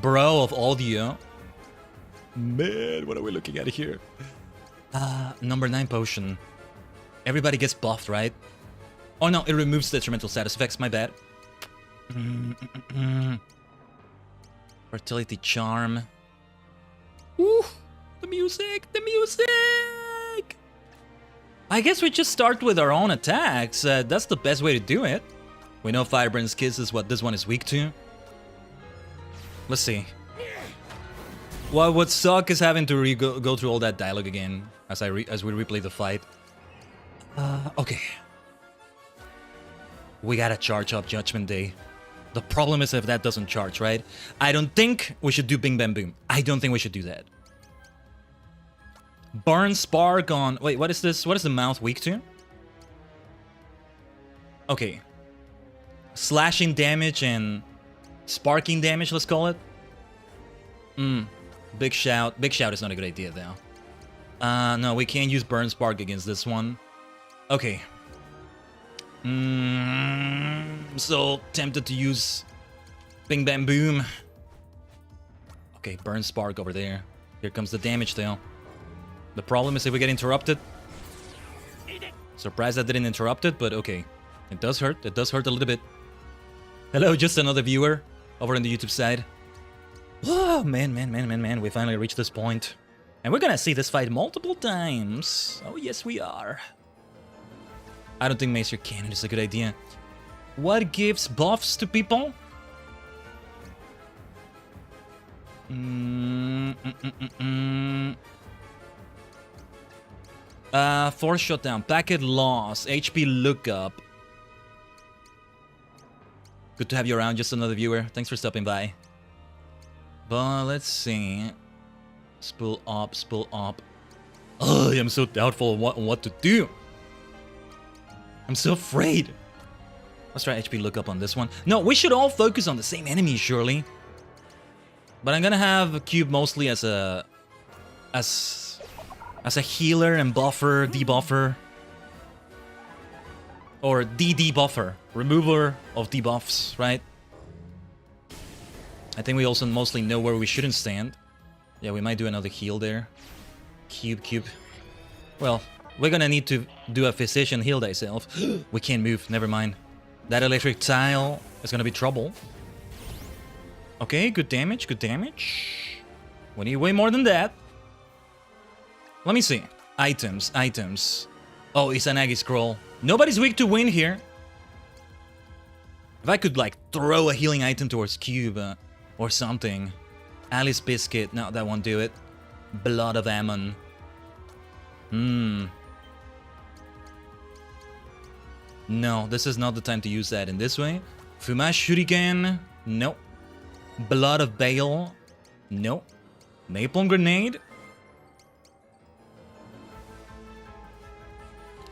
Brow of audio. Man, what are we looking at here? Number 9 potion. Everybody gets buffed, right? Oh no, it removes detrimental status effects, my bad. Fertility charm. Ooh, the music, the music! I guess we just start with our own attacks. That's the best way to do it. We know Firebrand's Kiss is what this one is weak to. Let's see. What would suck is having to go through all that dialogue again as we replay the fight. Okay. We gotta charge up Judgment Day. The problem is if that doesn't charge, right? I don't think we should do Bing Bam Boom. I don't think we should do that. Burn Spark on... Wait, what is this? What is the mouth weak to? Okay. Slashing damage and... Sparking damage, let's call it. Big Shout. Big Shout is not a good idea, though. No, we can't use Burn Spark against this one. Okay. So tempted to use Bing Bam Boom. Okay, Burn Spark over there. Here comes the damage, though. The problem is if we get interrupted. Surprised that didn't interrupt it, but okay. It does hurt. It does hurt a little bit. Hello, just another viewer over on the YouTube side. Oh, man. We finally reached this point. And we're gonna see this fight multiple times. Oh, yes, we are. I don't think Maester Cannon is a good idea. What gives buffs to people? Force shutdown, packet loss, HP lookup. Good to have you around, just another viewer. Thanks for stopping by. But let's see. Spool up, spool up. Oh, I'm so doubtful on what to do. I'm so afraid. Let's try HP lookup on this one. No, we should all focus on the same enemy, surely. But I'm gonna have Cube mostly as a healer and buffer, debuffer. Or de-debuffer. Remover of debuffs, right? I think we also mostly know where we shouldn't stand. Yeah, we might do another heal there. Cube. Well, we're gonna need to do a physician heal thyself. We can't move, never mind. That electric tile is gonna be trouble. Okay, good damage, good damage. We need way more than that. Let me see. Items. Oh, Izanagi scroll. Nobody's weak to win here. If I could, like, throw a healing item towards Cube or something. Alice Biscuit. No, that won't do it. Blood of Ammon. No, this is not the time to use that in this way. Fumash Shuriken. No. Blood of Baal. No. Napalm Grenade.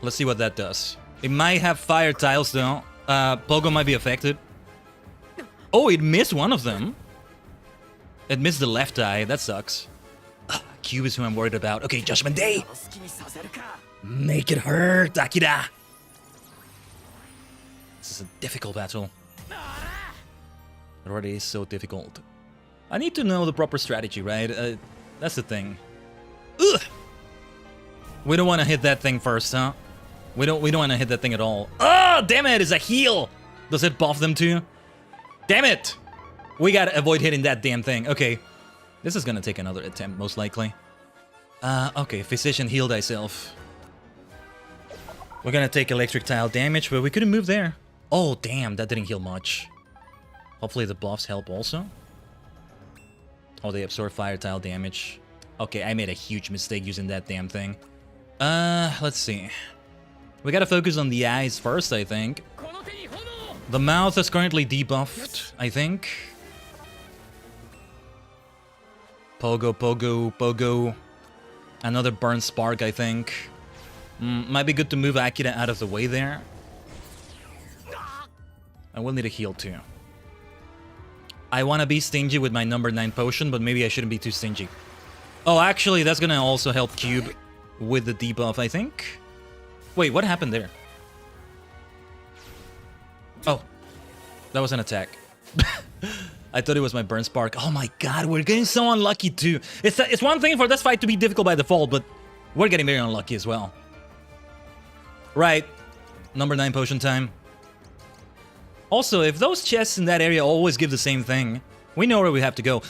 Let's see what that does. It might have fire tiles though. Pogo might be affected. Oh, it missed one of them. It missed the left eye. That sucks. Cube is who I'm worried about. Okay, Judgment Day. Make it hurt, Akira. This is a difficult battle. It already is so difficult. I need to know the proper strategy, right? That's the thing. Ugh! We don't want to hit that thing first, huh? We don't want to hit that thing at all. Oh, damn it! It's a heal. Does it buff them too? Damn it! We gotta avoid hitting that damn thing. Okay, this is gonna take another attempt, most likely. Okay, physician, heal thyself. We're gonna take electric tile damage, but we couldn't move there. Oh, damn, that didn't heal much. Hopefully the buffs help also. Oh, they absorb fire tile damage. Okay, I made a huge mistake using that damn thing. Let's see. We gotta focus on the eyes first, I think. The mouth is currently debuffed, I think. Pogo. Another burn spark, I think. Might be good to move Akira out of the way there. I will need a heal too. I want to be stingy with my number 9 potion, but maybe I shouldn't be too stingy. Oh, actually, that's gonna also help Cube with the debuff, I think. Wait, what happened there? Oh, that was an attack. I thought it was my burn spark. Oh my god, we're getting so unlucky too. It's one thing for this fight to be difficult by default, but we're getting very unlucky as well. Right, number 9 potion time. Also, if those chests in that area always give the same thing, we know where we have to go.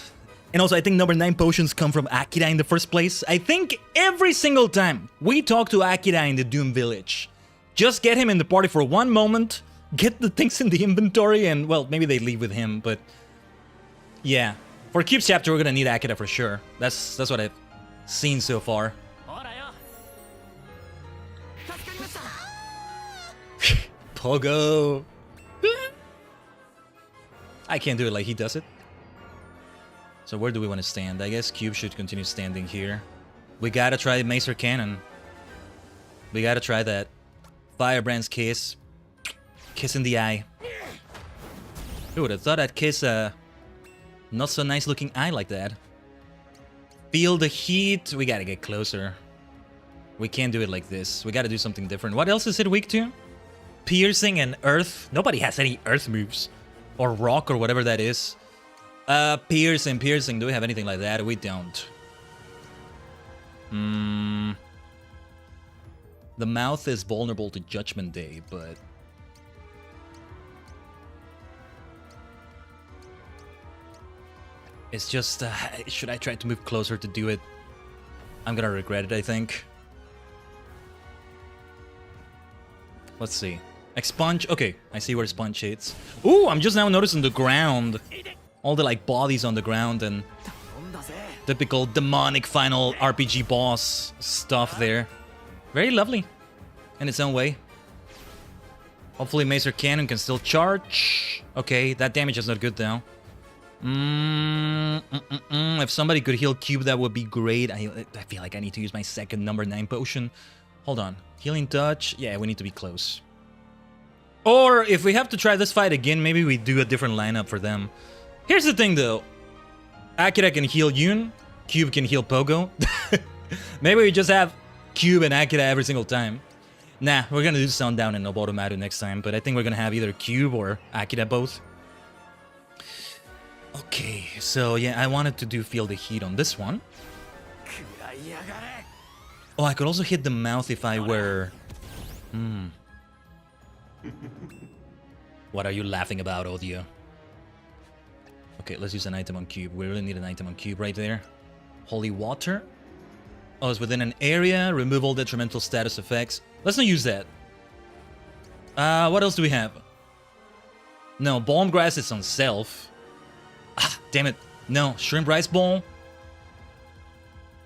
And also, I think number 9 potions come from Akira in the first place. I think every single time we talk to Akira in the Doom Village, just get him in the party for one moment, get the things in the inventory, and, well, maybe they leave with him, but... yeah. For Cube's chapter, we're gonna need Akira for sure. That's what I've seen so far. Pogo! I can't do it like he does it. So where do we want to stand? I guess Cube should continue standing here. We gotta try Macer Cannon. We gotta try that. Firebrand's Kiss. Kiss in the eye. Who would have thought I'd kiss a not so nice looking eye like that? Feel the heat. We gotta get closer. We can't do it like this. We gotta do something different. What else is it weak to? Piercing and earth. Nobody has any earth moves. Or rock or whatever that is. Piercing. Do we have anything like that? We don't. The mouth is vulnerable to Judgment Day, but... it's just, should I try to move closer to do it? I'm gonna regret it, I think. Let's see. Expunge. Okay, I see where Sponge hits. Ooh, I'm just now noticing the ground. All the, like, bodies on the ground and... typical demonic final RPG boss stuff there. Very lovely. In its own way. Hopefully Macer Cannon can still charge. Okay, that damage is not good though. If somebody could heal Cube, that would be great. I feel like I need to use my second number 9 potion. Hold on. Healing touch. Yeah, we need to be close. Or if we have to try this fight again, maybe we do a different lineup for them. Here's the thing though. Akira can heal Yun, Cube can heal Pogo. Maybe we just have Cube and Akira every single time. Nah, we're gonna do Sundown and Noborumaru next time, but I think we're gonna have either Cube or Akira both. Okay, so yeah, I wanted to do Feel the Heat on this one. Oh, I could also hit the mouth if I were... What are you laughing about, Audio? Okay, let's use an item on Cube. We really need an item on Cube right there. Holy Water. Oh, it's within an area. Remove all detrimental status effects. Let's not use that. What else do we have? No, Balm Grass is on Self. Ah, damn it. No, Shrimp Rice Ball.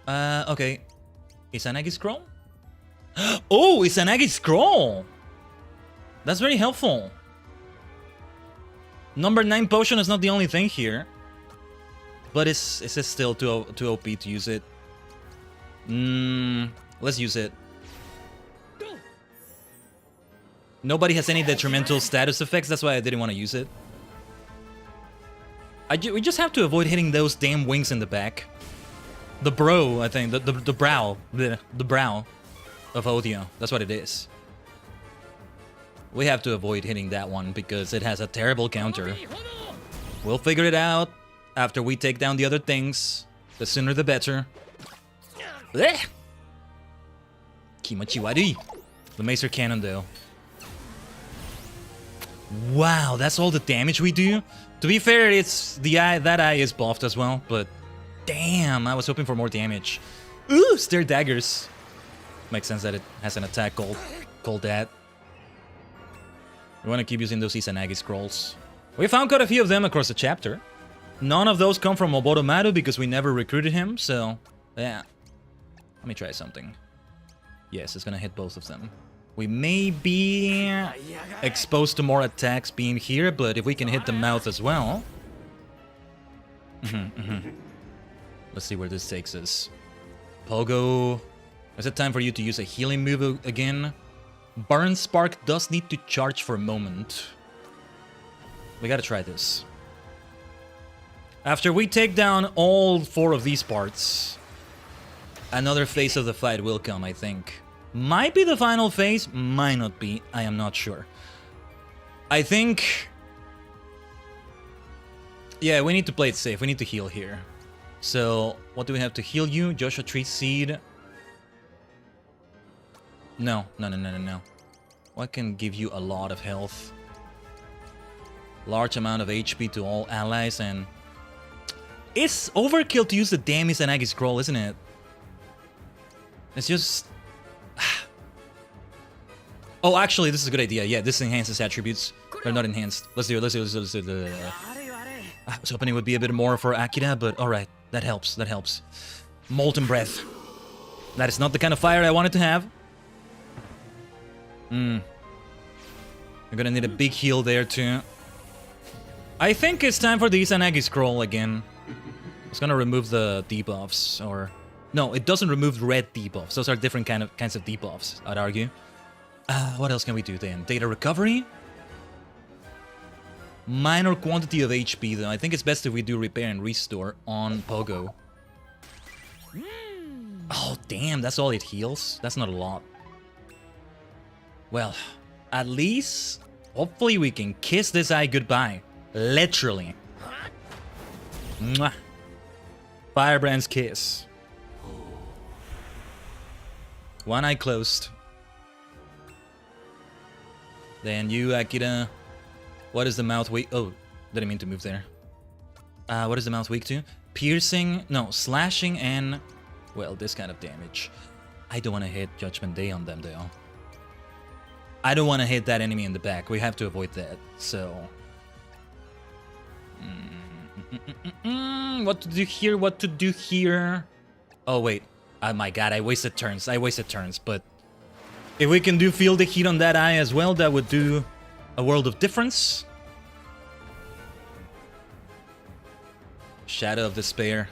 Okay. Izanagi Scroll? Oh, Izanagi Scroll! That's very helpful. Number 9 potion is not the only thing here. But it's still too OP to use it. Let's use it. Nobody has any detrimental status effects, that's why I didn't want to use it. We just have to avoid hitting those damn wings in the back. The bro, I think, the brow of Odio, that's what it is. We have to avoid hitting that one because it has a terrible counter. We'll figure it out after we take down the other things. The sooner the better. Blech! Kimachi wari. The Macer Cannon though. Wow, that's all the damage we do? To be fair, it's the eye, that eye is buffed as well, but damn, I was hoping for more damage. Ooh, Stare Daggers. Makes sense that it has an attack called that. We want to keep using those Izanagi scrolls. We found quite a few of them across the chapter. None of those come from Oboromaru because we never recruited him, so yeah. Let me try something. Yes, it's gonna hit both of them. We may be exposed to more attacks being here, but if we can hit the mouth as well... Let's see where this takes us. Pogo... Is it time for you to use a healing move again? Burn Spark does need to charge for a moment. We gotta try this. After we take down all 4 of these parts, another phase of the fight will come, I think. Might be the final phase, might not be, I am not sure. I think... Yeah, we need to play it safe, we need to heal here. So, what do we have to heal you? Joshua Tree Seed. No. What can give you a lot of health? Large amount of HP to all allies and... It's overkill to use the damn Izanagi scroll, isn't it? It's just... Oh, actually, this is a good idea. Yeah, this enhances attributes. They're not enhanced. Let's do it. I was hoping it would be a bit more for Akira, but alright. That helps. Molten Breath. That is not the kind of fire I wanted to have. We're gonna need a big heal there, too. I think it's time for the Izanagi scroll again. It's gonna remove the debuffs, or... No, it doesn't remove red debuffs. Those are different kinds of debuffs, I'd argue. What else can we do then? Data recovery? Minor quantity of HP, though. I think it's best if we do repair and restore on Pogo. Oh, damn, that's all it heals? That's not a lot. Well, at least, hopefully we can kiss this eye goodbye. Literally. Mwah. Firebrand's kiss. One eye closed. Then you, Akira. What is the mouth weak? Oh, didn't mean to move there. What is the mouth weak to? Piercing, no, slashing and, well, this kind of damage. I don't want to hit Judgment Day on them, though. I don't want to hit that enemy in the back. We have to avoid that, so... What to do here? Oh, wait. Oh my god, I wasted turns, but... If we can do Feel the Heat on that eye as well, that would do a world of difference. Shadow of Despair.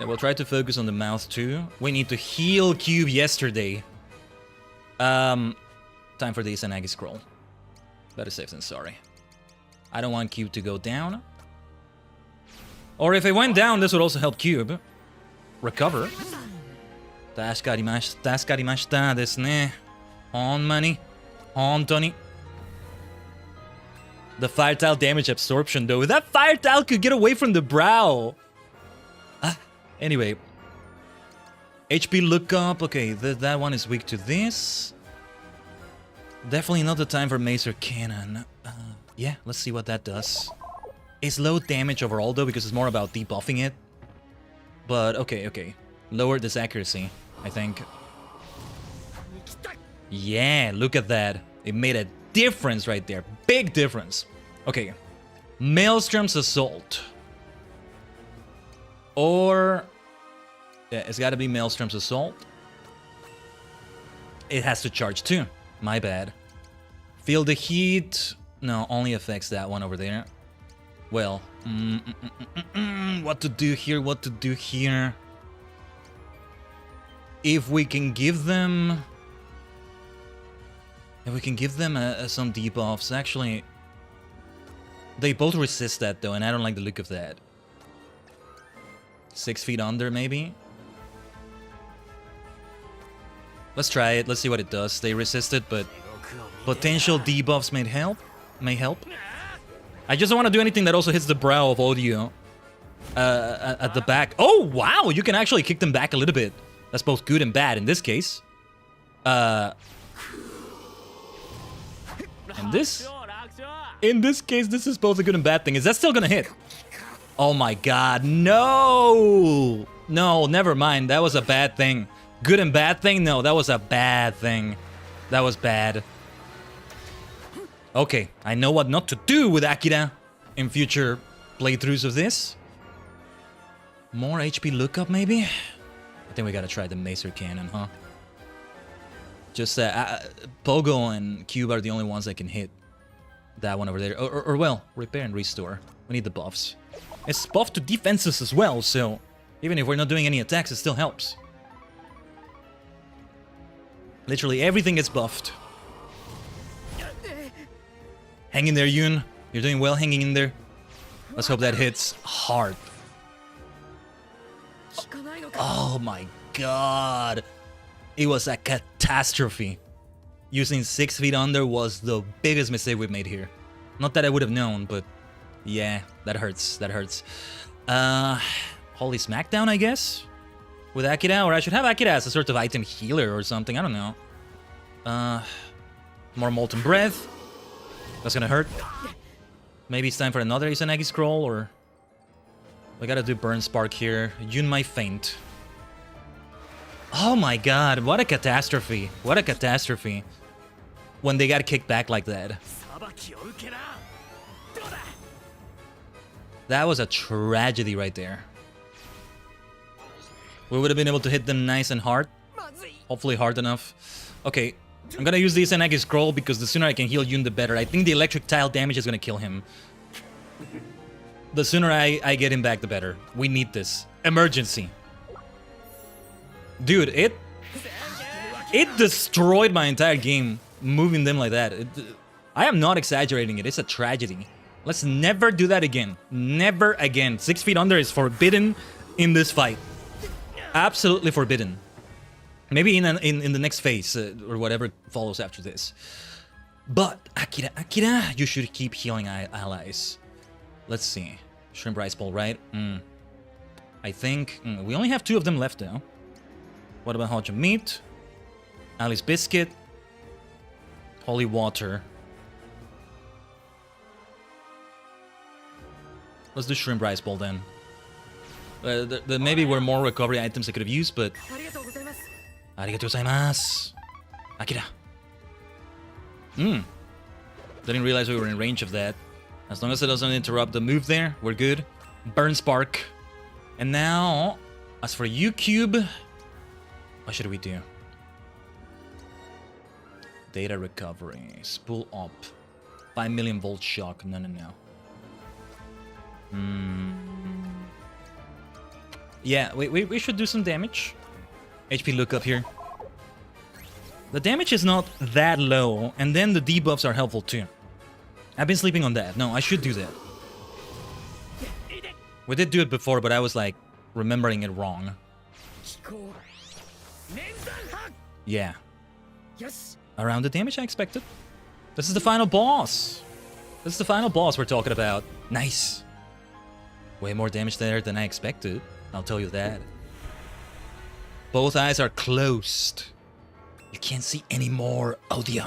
Yeah, we'll try to focus on the mouth too. We need to heal Cube yesterday. Time for the Izanagi scroll. Better safe than sorry. I don't want Cube to go down. Or if it went down, this would also help Cube recover. 助かりましたですね。ほんまに。本当に。The fire tile damage absorption though. That fire tile could get away from the brow. Anyway. HP lookup. Okay, that one is weak to this. Definitely not the time for Macer Cannon. Yeah, let's see what that does. It's low damage overall though, because it's more about debuffing it. But okay. Lower this accuracy, I think. Yeah, look at that. It made a difference right there. Big difference. Okay. Maelstrom's Assault. Or... yeah, it's gotta be Maelstrom's Assault. It has to charge too. My bad. Feel the heat. No, only affects that one over there. Well, what to do here? If we can give them... some debuffs. Actually, they both resist that though, and I don't like the look of that. 6 feet under, maybe? Let's try it. Let's see what it does. They resist it, but potential debuffs may help. I just don't want to do anything that also hits the brow of audio at the back. Oh, wow! You can actually kick them back a little bit. That's both good and bad in this case. And this? In this case, this is both a good and bad thing. Is that still gonna hit? Oh my god, no! No, never mind. That was a bad thing. Good and bad thing? No, that was a bad thing. That was bad. Okay, I know what not to do with Akira in future playthroughs of this. More HP lookup, maybe? I think we gotta try the Macer Cannon, huh? Just Pogo and Cube are the only ones that can hit that one over there. Or well, repair and restore. We need the buffs. It's buffed to defenses as well, so even if we're not doing any attacks, it still helps. Literally everything gets buffed. Hang in there, Yoon. You're doing well hanging in there. Let's hope that hits hard. Oh my god. It was a catastrophe. Using 6 feet under was the biggest mistake we've made here. Not that I would have known, but yeah, that hurts. That hurts. Holy Smackdown, I guess? With Akira? Or I should have Akira as a sort of item healer or something. I don't know. More Molten Breath. That's gonna hurt. Maybe it's time for another Izanagi scroll, or... we gotta do Burn Spark here. Yun might faint. Oh my god, what a catastrophe. What a catastrophe. When they got kicked back like that. That was a tragedy right there. We would have been able to hit them nice and hard. Hopefully hard enough. Okay, I'm gonna use the Izanagi scroll because the sooner I can heal Yun, the better. I think the electric tile damage is gonna kill him. The sooner I get him back, the better. We need this. Emergency. Dude, it destroyed my entire game, moving them like that. I am not exaggerating it. It's a tragedy. Let's never do that again. Never again. 6 feet under is forbidden in this fight. Absolutely forbidden. Maybe in the next phase or whatever follows after this. But Akira, you should keep healing allies. Let's see. Shrimp Rice Bowl, right? I think we only have 2 of them left though. What about Hodge of Meat? Alice Biscuit. Holy Water. Let's do Shrimp Rice Bowl then. There maybe were more recovery items I could have used, but... Arigatou gozaimasu. Akira. Didn't realize we were in range of that. As long as it doesn't interrupt the move there, we're good. Burn Spark. And now, as for you, Cube... what should we do? Data recovery. Spool up. 5 million volt shock. No. Yeah, we should do some damage. HP lookup here. The damage is not that low, and then the debuffs are helpful too. I've been sleeping on that. No, I should do that. We did do it before, but I was like remembering it wrong. Yeah. Around the damage I expected. This is the final boss. This is the final boss we're talking about. Nice. Way more damage there than I expected. I'll tell you that. Both eyes are closed. You can't see any more audio.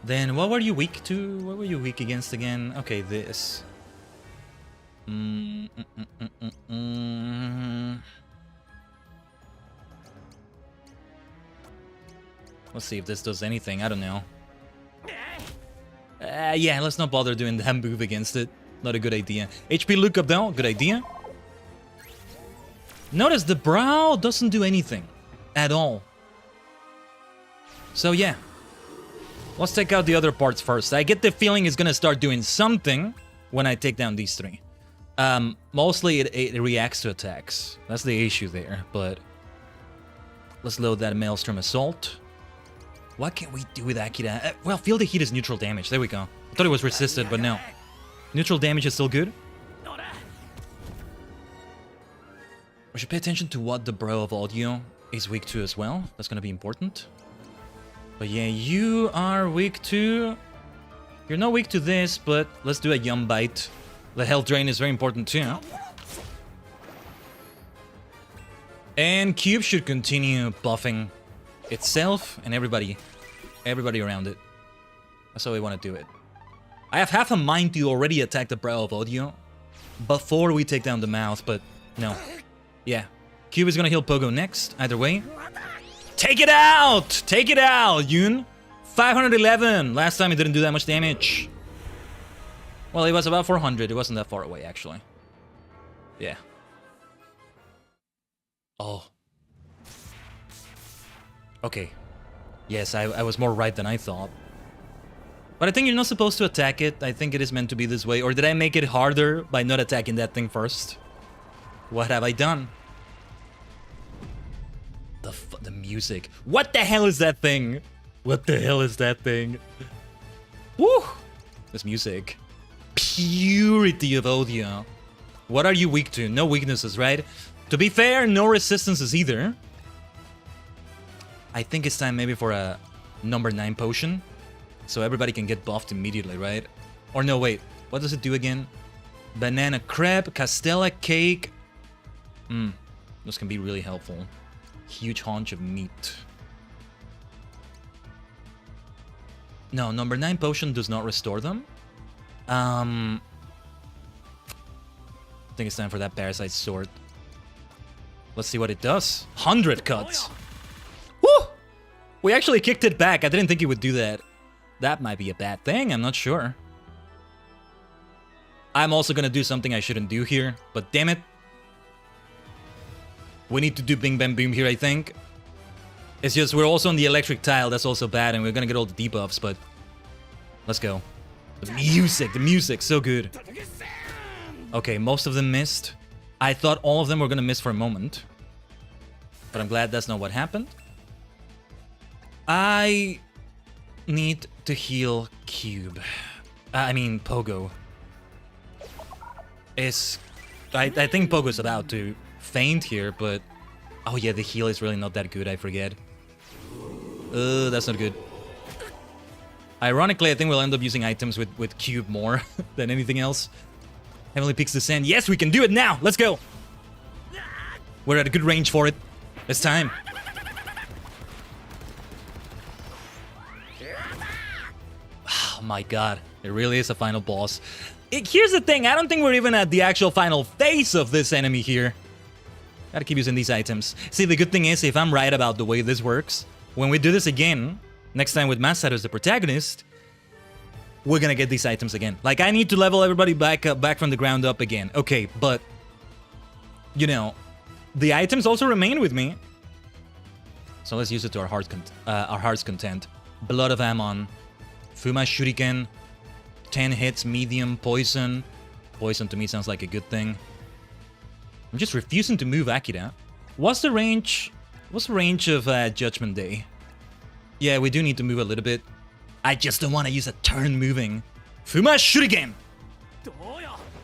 Then what were you weak to? What were you weak against again? Okay, this. Let's see if this does anything. I don't know. Yeah, let's not bother doing that move against it. Not a good idea. HP lookup though, good idea. Notice the brow doesn't do anything at all. So yeah. Let's take out the other parts first. I get the feeling it's gonna start doing something when I take down these three. Mostly it reacts to attacks. That's the issue there, but let's load that Maelstrom Assault. What can we do with Akira? Well, Feel the Heat is neutral damage. There we go. I thought it was resisted, but no. Neutral damage is still good. We should pay attention to what the Bro of Audio is weak to as well. That's gonna be important. But yeah, you are weak to... You're not weak to this, but let's do a Yum Bite. The health drain is very important too. And Cube should continue buffing itself and everybody around it. That's how we want to do it. I have half a mind to already attack the Brow of Audio before we take down the mouth, but no. Yeah. Cube is gonna heal Pogo next, either way. Take it out! Take it out, Yoon! 511! Last time it didn't do that much damage. Well, it was about 400. It wasn't that far away, actually. Yeah. Oh. Okay. Yes, I was more right than I thought. But I think you're not supposed to attack it. I think it is meant to be this way. Or did I make it harder by not attacking that thing first? What have I done? The music. What the hell is that thing? What the hell is that thing? Woo! This music. Purity of audio. What are you weak to? No weaknesses, right? To be fair, no resistances either. I think it's time maybe for a number 9 potion. So everybody can get buffed immediately, right? Or no, wait. What does it do again? Banana crepe, Castella cake. Those can be really helpful. Huge haunch of meat. No, number 9 potion does not restore them. I think it's time for that Parasite Sword. Let's see what it does. 100 cuts. Woo! We actually kicked it back. I didn't think it would do that. That might be a bad thing. I'm not sure. I'm also gonna do something I shouldn't do here, but damn it. We need to do Bing Bang Boom here, I think. It's just we're also on the electric tile. That's also bad, and we're gonna get all the debuffs, but let's go. The music, so good. Okay, most of them missed. I thought all of them were gonna miss for a moment, but I'm glad that's not what happened. I need to heal Cube. I mean, Pogo. I think Pogo's about to faint here, but... Oh yeah, the heal is really not that good, I forget. That's not good. Ironically, I think we'll end up using items with Cube more than anything else. Heavenly Peaks Descent. Yes, we can do it now! Let's go! We're at a good range for it. It's time. Oh my god. It really is a final boss. Here's the thing. I don't think we're even at the actual final phase of this enemy here. Gotta keep using these items. See, the good thing is, if I'm right about the way this works, when we do this again, next time with Masato as the protagonist, we're gonna get these items again. Like, I need to level everybody back from the ground up again. Okay, but, you know, the items also remain with me. So let's use it to our heart's content. Blood of Ammon, Fuma Shuriken, 10 hits, medium, poison. Poison to me sounds like a good thing. I'm just refusing to move Akira. What's the range? What's the range of Judgment Day? Yeah, we do need to move a little bit. I just don't want to use a turn moving. Fuma Shuriken!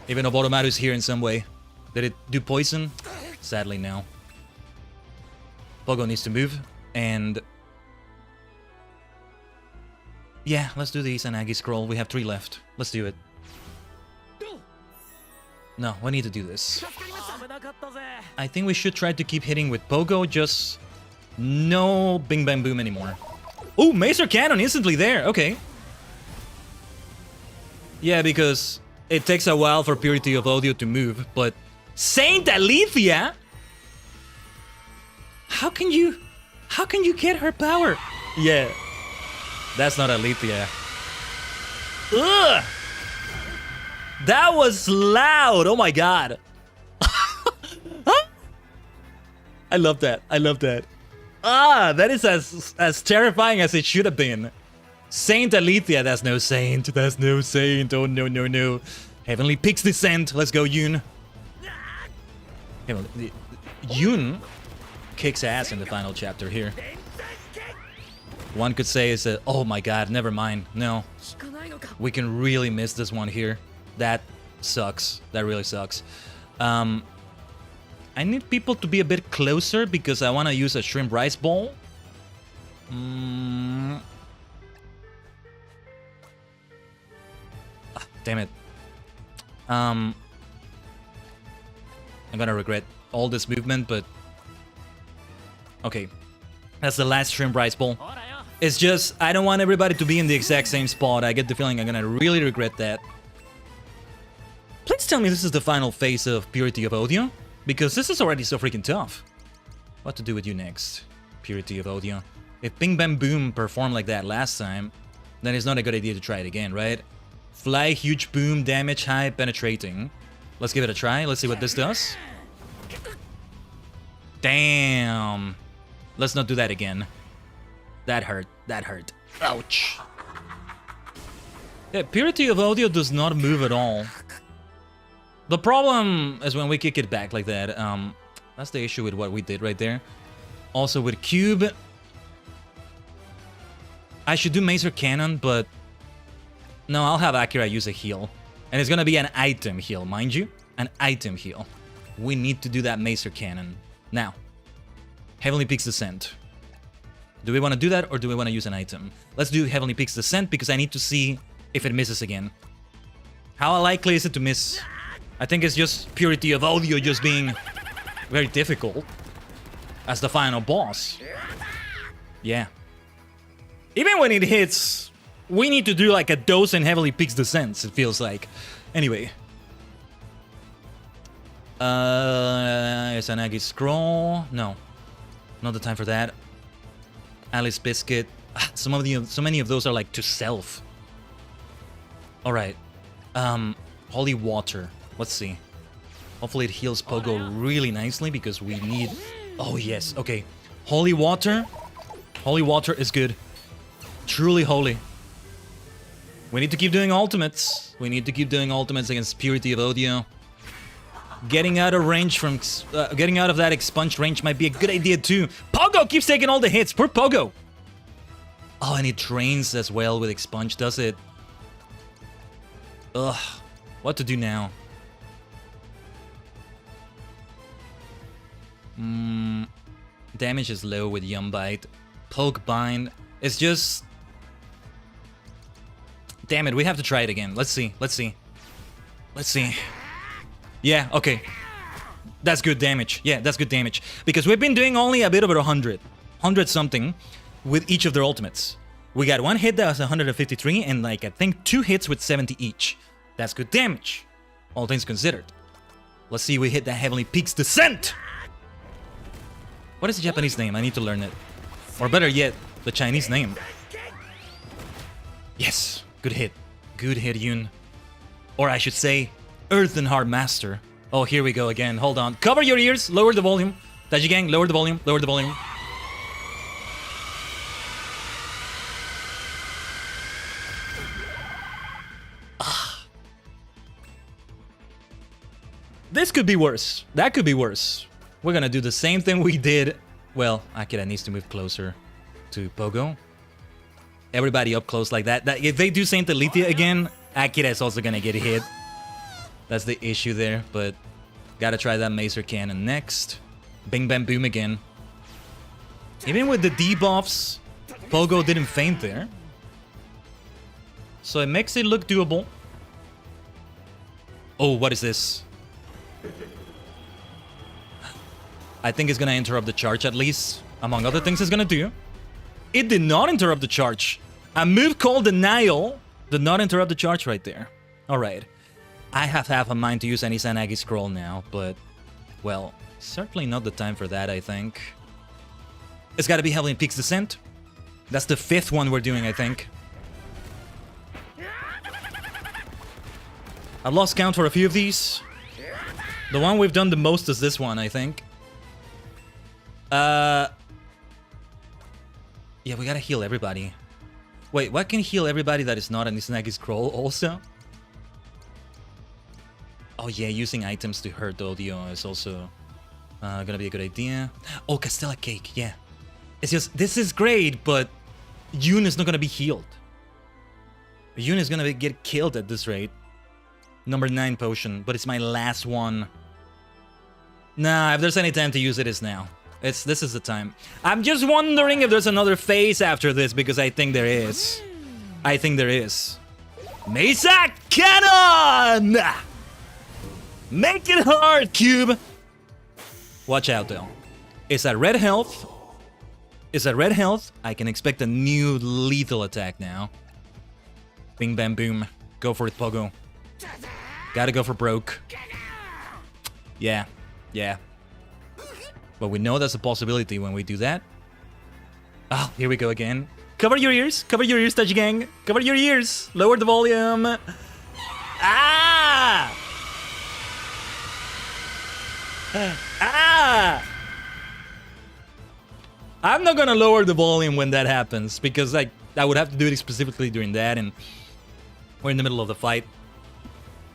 Even if Oromaru's here in some way. Did it do poison? Sadly, no. Pogo needs to move, and... yeah, let's do the Izanagi scroll. We have 3 left. Let's do it. No, we need to do this. I think we should try to keep hitting with Pogo, just... no Bing Bang Boom anymore. Oh, Macer Cannon instantly there. Okay. Yeah, because it takes a while for Purity of Audio to move, but Saint Alethea? How can you get her power? Yeah. That's not Alethea. Ugh! That was loud. Oh my god. I love that. I love that. Ah, that is as terrifying as it should have been. Saint Alethea, that's no saint. That's no saint. Oh, no, no, no. Heavenly Peaks Descent. Let's go, Yoon. Yoon kicks ass in the final chapter here. One could say is that, oh my god, never mind. No. We can really miss this one here. That sucks. That really sucks. I need people to be a bit closer because I want to use a shrimp rice bowl. Ah, damn it. I'm gonna regret all this movement, but... okay. That's the last shrimp rice bowl. It's just, I don't want everybody to be in the exact same spot. I get the feeling I'm gonna really regret that. Please tell me this is the final phase of Purity of Audio, because this is already so freaking tough. What to do with you next, Purity of Audio? If Bing Bang Boom performed like that last time, then it's not a good idea to try it again, right? Fly, huge boom, damage, high, penetrating. Let's give it a try. Let's see what this does. Damn. Let's not do that again. That hurt. That hurt. Ouch. Yeah, Purity of Audio does not move at all. The problem is when we kick it back like that. That's the issue with what we did right there. Also with Cube, I should do Macer Cannon, but no, I'll have Akira use a heal. And it's gonna be an item heal, mind you. An item heal. We need to do that Macer Cannon. Now, Heavenly Peaks Descent. Do we want to do that or do we want to use an item? Let's do Heavenly Peaks Descent because I need to see if it misses again. How likely is it to miss? I think it's just Purity of Audio just being very difficult as the final boss. Yeah. Even when it hits, we need to do like a dozen Heavenly Peaks Descents, it feels like. Anyway. Izanagi Scroll. No. Not the time for that. Alice Biscuit. So many of those are like to self. Alright. Holy Water. Let's see. Hopefully it heals Pogo really nicely because we need... oh yes, okay. Holy Water. Holy Water is good. Truly holy. We need to keep doing ultimates. We need to keep doing ultimates against Purity of Audio. Getting out of range from... getting out of that expunged range might be a good idea too. Pogo keeps taking all the hits. Poor Pogo. Oh, and it drains as well with expunge, does it? Ugh. What to do now? Damage is low with Yum Bite. Poke Bind. It's just... damn it, we have to try it again. Let's see. Let's see. Let's see. Yeah, okay. That's good damage. Yeah, that's good damage. Because we've been doing only a bit over 100. 100 something with each of their ultimates. We got one hit that was 153 and like I think 2 hits with 70 each. That's good damage. All things considered. Let's see if we hit that Heavenly Peaks Descent. What is the Japanese name? I need to learn it. Or better yet, the Chinese name. Yes, good hit. Good hit, Yoon. Or I should say, Earth and Heart Master. Oh, here we go again. Hold on. Cover your ears. Lower the volume. Tajigen, lower the volume. Lower the volume. This could be worse. That could be worse. We're gonna do the same thing we did. Well, Akira needs to move closer to Pogo. Everybody up close like that. If they do Saint Alethea again, Akira is also gonna get hit. That's the issue there, but gotta try that Macer Cannon next. Bing Bam Boom again. Even with the debuffs, Pogo didn't faint there. So it makes it look doable. Oh, what is this? I think it's gonna interrupt the charge at least. Among other things it's gonna do. It did not interrupt the charge. A move called Denial did not interrupt the charge right there. Alright. I have half a mind to use any Sanagi scroll now, but... well, certainly not the time for that, I think. It's gotta be Heavenly Peak's Descent. That's the 5th one we're doing, I think. I've lost count for a few of these. The one we've done the most is this one, I think. Yeah, we gotta heal everybody. Wait, what can heal everybody that is not an Izanagi scroll also? Oh yeah, using items to hurt audio is also gonna be a good idea. Oh, Castella Cake, yeah. It's just, this is great, but Yoon is not gonna be healed. Yoon is gonna get killed at this rate. Number 9 potion, but it's my last one. Nah, if there's any time to use it, it's now. This is the time. I'm just wondering if there's another phase after this, because I think there is. I think there is. Mesa Cannon! Make it hard, Cube! Watch out, though. It's at red health. It's at red health. I can expect a new lethal attack now. Bing, bam, boom. Go for it, Pogo. Gotta go for broke. Yeah. Yeah. But we know that's a possibility when we do that. Oh, here we go again. Cover your ears. Cover your ears, Tajigen. Cover your ears. Lower the volume. Ah! Ah! I'm not gonna lower the volume when that happens, because I would have to do it specifically during that, and we're in the middle of the fight.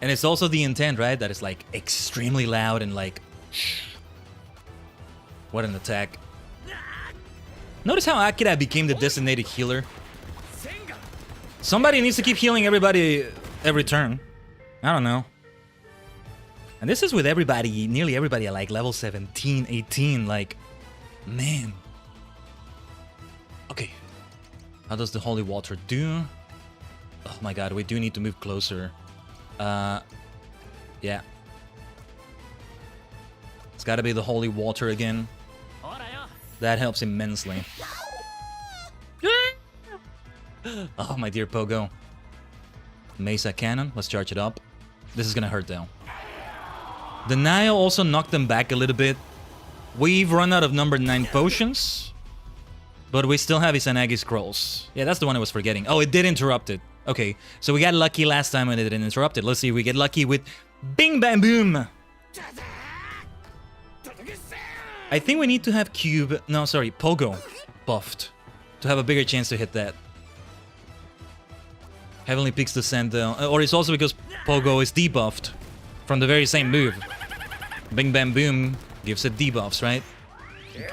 And it's also the intent, right? That it's like extremely loud and like... What an attack. Notice how Akira became the designated healer. Somebody needs to keep healing everybody every turn. I don't know. And this is with everybody, nearly everybody at like level 17, 18, like, man. Okay. How does the holy water do? Oh my god, we do need to move closer. Yeah. It's gotta be the holy water again. That helps immensely. Oh, my dear Pogo. Mesa Cannon, let's charge it up. This is gonna hurt though. Denial also knocked them back a little bit. We've run out of number 9 potions. But we still have Izanagi scrolls. Yeah, that's the one I was forgetting. Oh, it did interrupt it. Okay, so we got lucky last time when it didn't interrupt it. Let's see if we get lucky with Bing Bam Boom. I think we need to have Cube... No, sorry, Pogo buffed to have a bigger chance to hit that. Heavenly Peak's Descent though. Or it's also because Pogo is debuffed from the very same move. Bing Bam Boom gives it debuffs, right?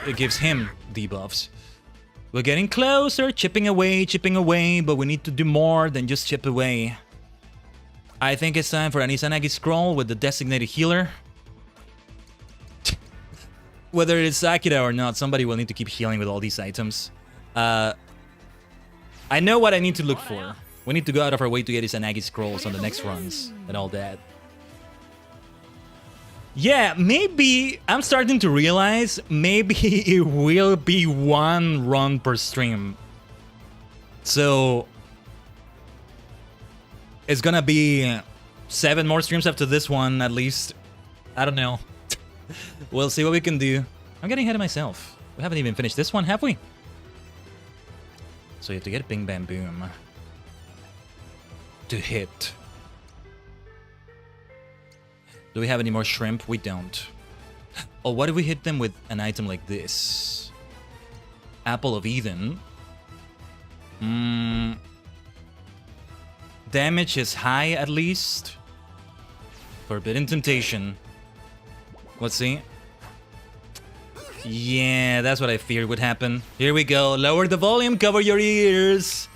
It gives him debuffs. We're getting closer, chipping away, but we need to do more than just chip away. I think it's time for an Izanagi scroll with the designated healer. Whether it's Akira or not, somebody will need to keep healing with all these items. I know what I need to look for. We need to go out of our way to get Izanagi scrolls on the next runs and all that. Yeah, maybe I'm starting to realize maybe it will be 1 run per stream. So it's gonna be 7 more streams after this one at least. I don't know. We'll see what we can do. I'm getting ahead of myself. We haven't even finished this one, have we? So you have to get Bing Bam Boom to hit. Do we have any more shrimp? We don't. Oh, what if we hit them with an item like this? Apple of Eden. Damage is high at least. Forbidden Temptation. Let's see. Yeah, that's what I feared would happen. Here we go. Lower the volume, cover your ears.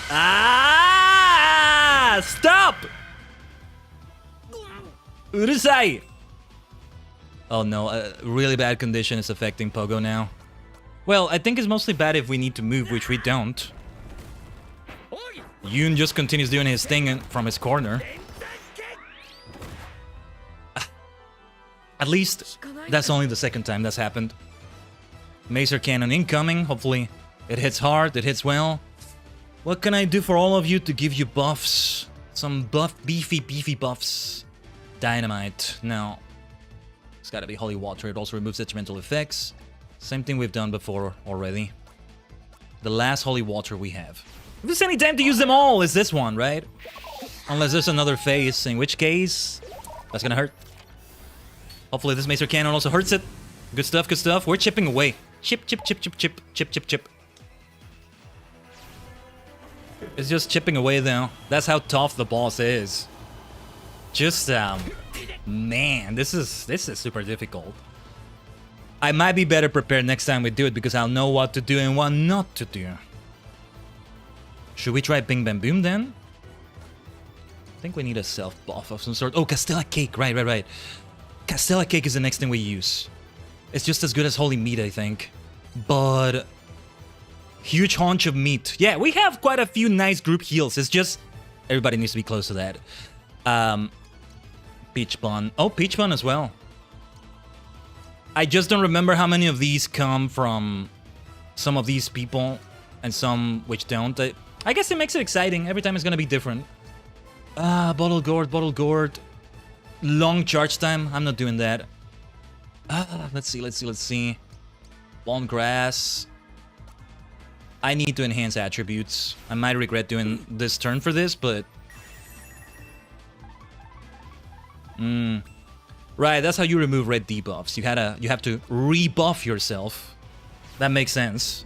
Ah! Stop! Urusai! Oh no, a really bad condition is affecting Pogo now. Well, I think it's mostly bad if we need to move, which we don't. Yoon just continues doing his thing from his corner. At least, that's only the second time that's happened. Macer cannon incoming. Hopefully, it hits hard, it hits well. What can I do for all of you to give you buffs? Some beefy buffs. Dynamite. No. It's gotta be holy water. It also removes detrimental effects. Same thing we've done before already. The last holy water we have. If there's any time to use them all, is this one, right? Unless there's another phase, in which case, that's gonna hurt. Hopefully this Macer Cannon also hurts it. Good stuff, good stuff. We're chipping away. Chip. It's just chipping away though. That's how tough the boss is. Just, man, this is super difficult. I might be better prepared next time we do it because I'll know what to do and what not to do. Should we try Bing Bam Boom then? I think we need a self-buff of some sort. Oh, Castella Cake, right. Castella Cake is the next thing we use. It's just as good as Holy Meat, I think. But... huge haunch of meat. Yeah, we have quite a few nice group heals. It's just... everybody needs to be close to that. Peach Bun. Oh, Peach Bun as well. I just don't remember how many of these come from some of these people and some which don't. I guess it makes it exciting. Every time it's gonna be different. Bottle Gourd. Long charge time. I'm not doing that. Let's see. Long Grass. I need to enhance attributes. I might regret doing this turn for this, but... Right, that's how you remove red debuffs. You have to rebuff yourself. That makes sense.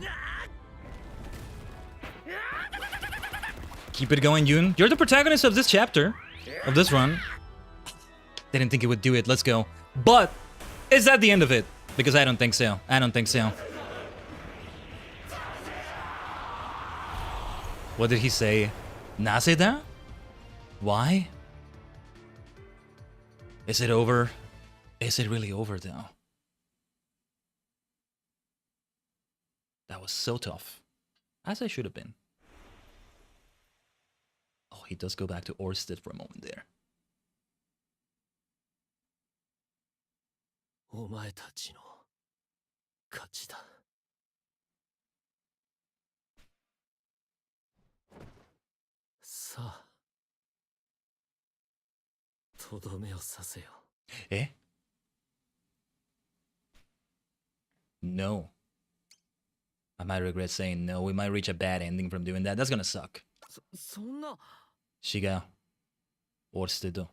Keep it going, Yoon. You're the protagonist of this chapter. Of this run. Didn't think it would do it. Let's go. But, is that the end of it? Because I don't think so. What did he say? Naseda? Why? Is it over? Is it really over though? That was so tough. As I should have been. Oh, he does go back to Orsted for a moment there. お前たちの勝ちだ。さあ、とどめを刺せよ。Eh? No. I might regret saying no. We might reach a bad ending from doing that. That's gonna suck. そんな。 Shiga. Orsted.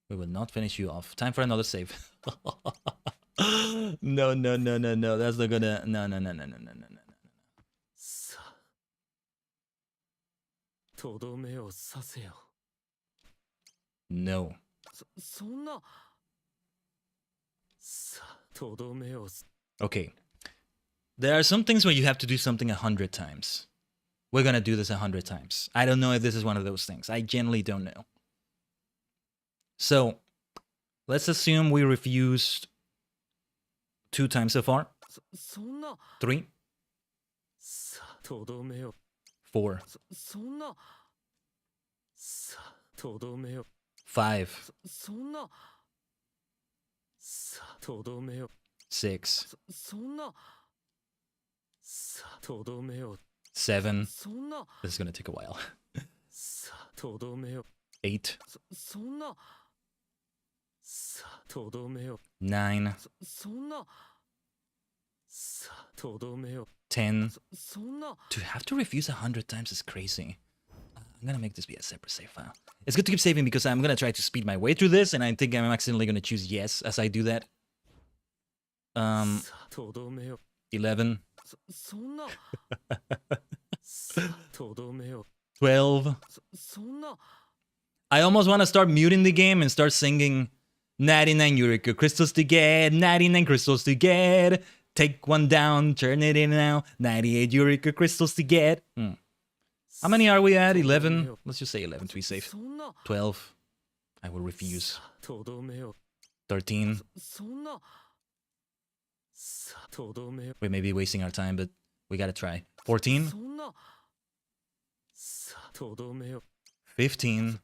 We will not finish you off. Time for another save. No. That's not gonna... No. さあ、とどめを刺せよ。 No. そんな。さあ、とどめを。 Okay. There are some things where you have to do something 100 times. We're gonna do this 100 times. I don't know if this is one of those things. I genuinely don't know. So, let's assume we refused 2 times so far. そんな。 3, さあ、とどめを。 4, そんな。さあ、とどめを。 5, そんな。さあ、とどめを。 6, そんな。さあ、とどめを。 7. そんな。 This is gonna take a while. さあ、とどめを。 8, そんな。さあ、とどめを。 9, そんな。さあ、とどめを。 10. そんな。 To have to refuse 100 times is crazy. I'm gonna make this be a separate save file. It's good to keep saving because I'm gonna try to speed my way through this, and I think I'm accidentally gonna choose yes as I do that. さあ、とどめを。 11, そんな。さあ、とどめを。 12. そんな。I almost want to start muting the game and start singing 99 Eureka crystals to get, 99 crystals to get. Take one down, turn it in now. 98 Eureka crystals to get. How many are we at? 11? Let's just say 11 to be safe. 12. I will refuse. 13. We may be wasting our time, but we gotta try. 14. 15.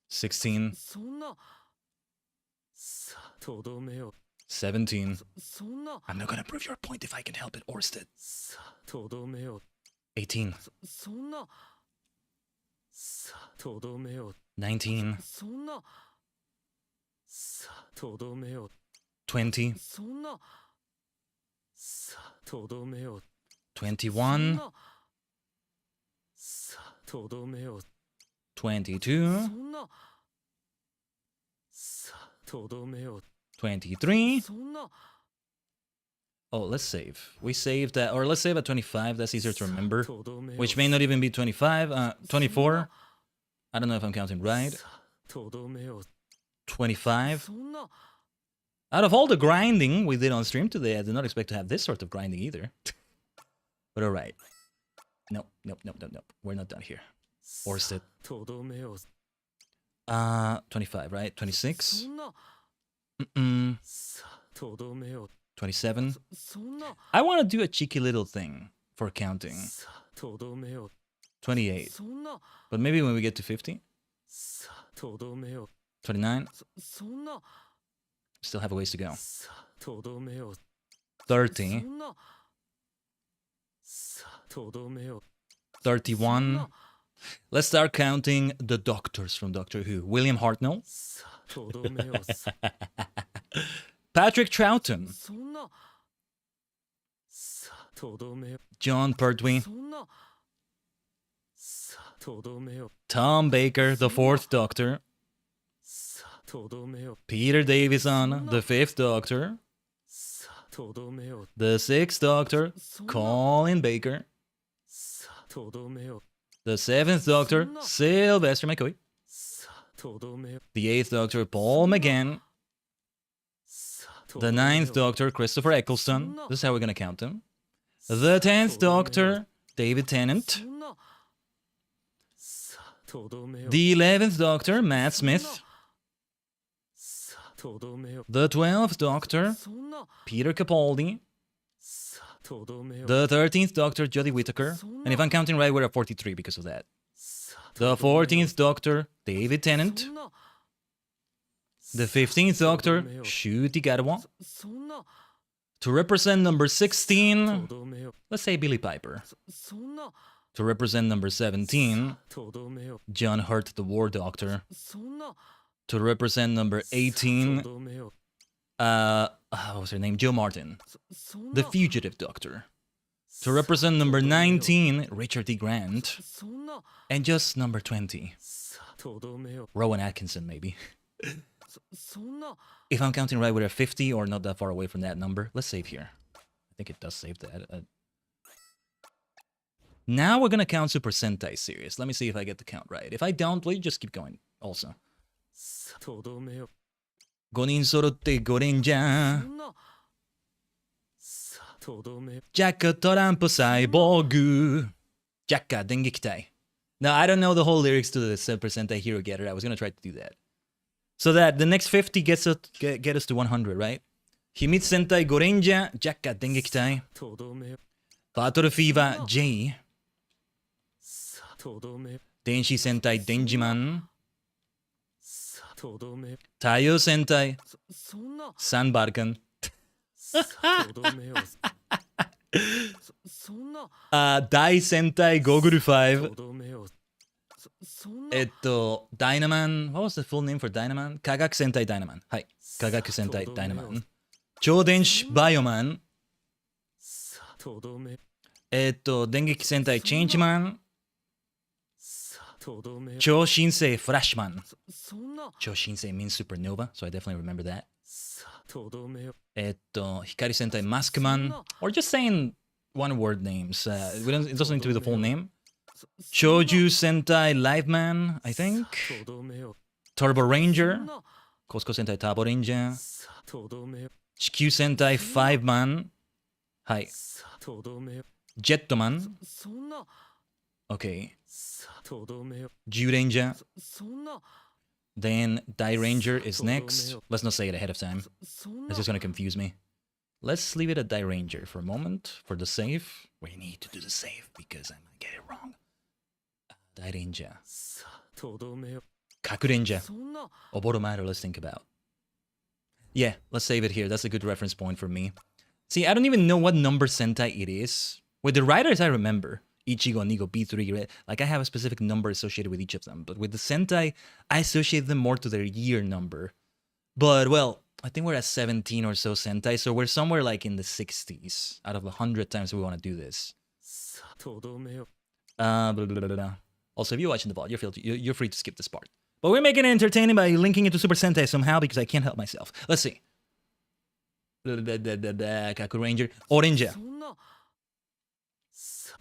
16. 17. I'm not gonna prove your point if I can help it, Orsted. 18. 19. 20. 21. 22. 23. Oh, let's save. We saved that, or let's save at 25. That's easier to remember. Which may not even be 25. 24. I don't know if I'm counting right. 25. Out of all the grinding we did on stream today, I did not expect to have this sort of grinding either. But alright. No. We're not done here. Orsted. 25, right? 26. 27. I want to do a cheeky little thing for counting. 28. But maybe when we get to 50. 29. Still have a ways to go. 30. 31. Let's start counting the doctors from Doctor Who. William Hartnell. Patrick Troughton. John Pertwee. Tom Baker, the 4th Doctor. Peter Davison, the 5th Doctor. The 6th Doctor, Colin Baker. The 7th Doctor, Sylvester McCoy. The 8th Doctor, Paul McGann. The 9th Doctor, Christopher Eccleston. This is how we're gonna count them. The 10th Doctor, David Tennant. The 11th Doctor, Matt Smith. The 12th Doctor, Peter Capaldi. The 13th Doctor, Jodie Whittaker. And if I'm counting right, we're at 43 because of that. The 14th Doctor, David Tennant. The 15th Doctor, Ncuti Gatwa. To represent number 16, let's say Billy Piper. To represent number 17, John Hurt, the War Doctor. To represent number 18, what was her name? Jo Martin, the Fugitive Doctor. To represent number 19, Richard D. Grant. And just number 20, Rowan Atkinson, maybe. If I'm counting right, we're at 50 or not that far away from that number. Let's save here. I think it does save that. Now we're gonna count Super Sentai series. Let me see if I get the count right. If I don't, we'll just keep going also. 5人揃ってゴレンジャー。ジャックトランプサイボーグ。ジャッカ電撃隊。Now, I don't know the whole lyrics to the Super Sentai Hero Getter. I was gonna try to do that. So that the next 50 gets us, get us to 100, right? 秘密戦隊ゴレンジャー、ジャッカ電撃隊。バトルフィーバー J。電子戦隊デンジマン。太陽戦隊サンバルカン。大戦隊ゴーグル5。ダイナマン。What was the full name for ダイナマン？科学戦隊ダイナマン。はい。科学戦隊ダイナマン。超電子バイオマン。電撃戦隊チェンジマン。超新星フラッシュマン。超新星 means supernova, so I definitely remember that. 光戦隊マスクマン。Or just saying one word names. It doesn't need to be the full name. Shouju Sentai Live Man, I think. とどめを Turbo そ Ranger. んな Cosco Sentai Turbo Ranger. とどめを Shikyu Sentai 5 Man. Hi. とどめを Jetman. そんな Okay. とどめを Jew Ranger. そんな Then Die Ranger is next. Let's not say it ahead of time. そんな That's just gonna confuse me. Let's leave it at Die Ranger for a moment. For the save. We need to do the save because I might get it wrong. Die Ranger. とどめを Kaku Ranger. そんな Oboromaru, let's think about. Yeah, let's save it here. That's a good reference point for me. See, I don't even know what number Sentai it is. With the writers, I remember. Ichigo, Nigo, B3, right? Like, I have a specific number associated with each of them. But with the Sentai, I associate them more to their year number. But, well, I think we're at 17 or so Sentai, so we're somewhere like in the 60s out of 100 times we want to do this. とどめを Blah, blah, blah, blah, blah. Also, if you're watching the VOD, you're free to skip this part. But we're making it entertaining by linking it to Super Sentai somehow because I can't help myself. Let's see. Kaku Ranger. Orange. そんな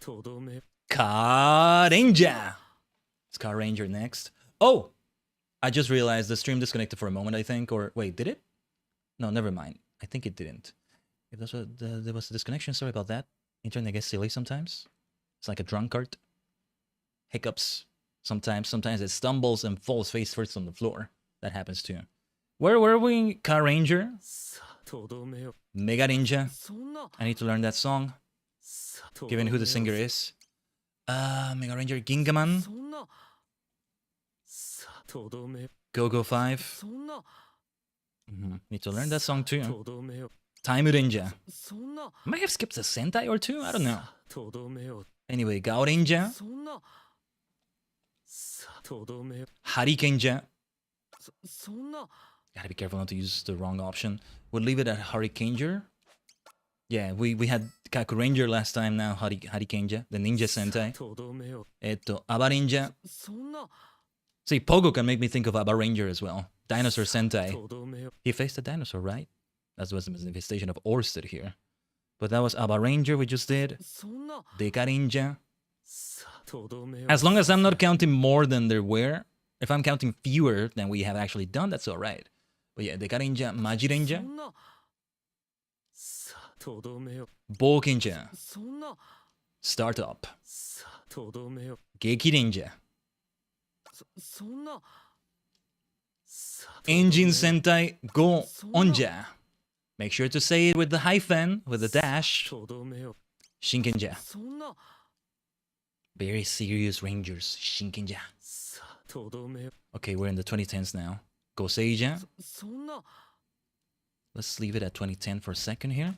とどめ Car Ranger. It's Car Ranger next. Oh! I just realized the stream disconnected for a moment, I think. Or, wait, did it? No, never mind. I think it didn't. If that's what there was a disconnection, sorry about that. Internet gets silly sometimes. It's like a drunkard. Hiccups. Sometimes it stumbles and falls face first on the floor. That happens too. Where were we? Car Ranger? とどめを Mega Ninja. そんな I need to learn that song, とど given め who を the singer is. Mega Ranger Gingaman. そんなとどめ Go-Go 5. そんな Need to learn that song too. とどめを Time Ranger. そんな Might have skipped a Sentai or two? I don't know. とどめを Anyway, Gao Ranger. そんなとどめを Hurricane. そんな Gotta be careful not to use the wrong option. We'll leave it at Hurricane. Yeah, we had Kaku Ranger last time, now Hurricane, the Ninja Sentai. とどめを Aba Ranger. そんな See, Pogo can make me think of Aba Ranger as well. Dinosaur Sentai. とどめを He faced a dinosaur, right? That was the manifestation of Orsted here. But that was Aba Ranger we just did. そんな Deka Ninja. とどめを As long as I'm not counting more than there were. If I'm counting fewer than we have actually done, that's alright. But yeah, Deka Ninja, Maji そ Ranger, んなとどめを Bokenja, そんな Startup, とどめを Geki Ninja, そんな Engine Sentai, Go Onja. Make sure to say it with the hyphen, with the dash. とどめを Shinkenja. そんな Very serious Rangers, Shinkenja. とどめを Okay, we're in the 2010s now. Go Seija. そんな Let's leave it at 2010 for a second here.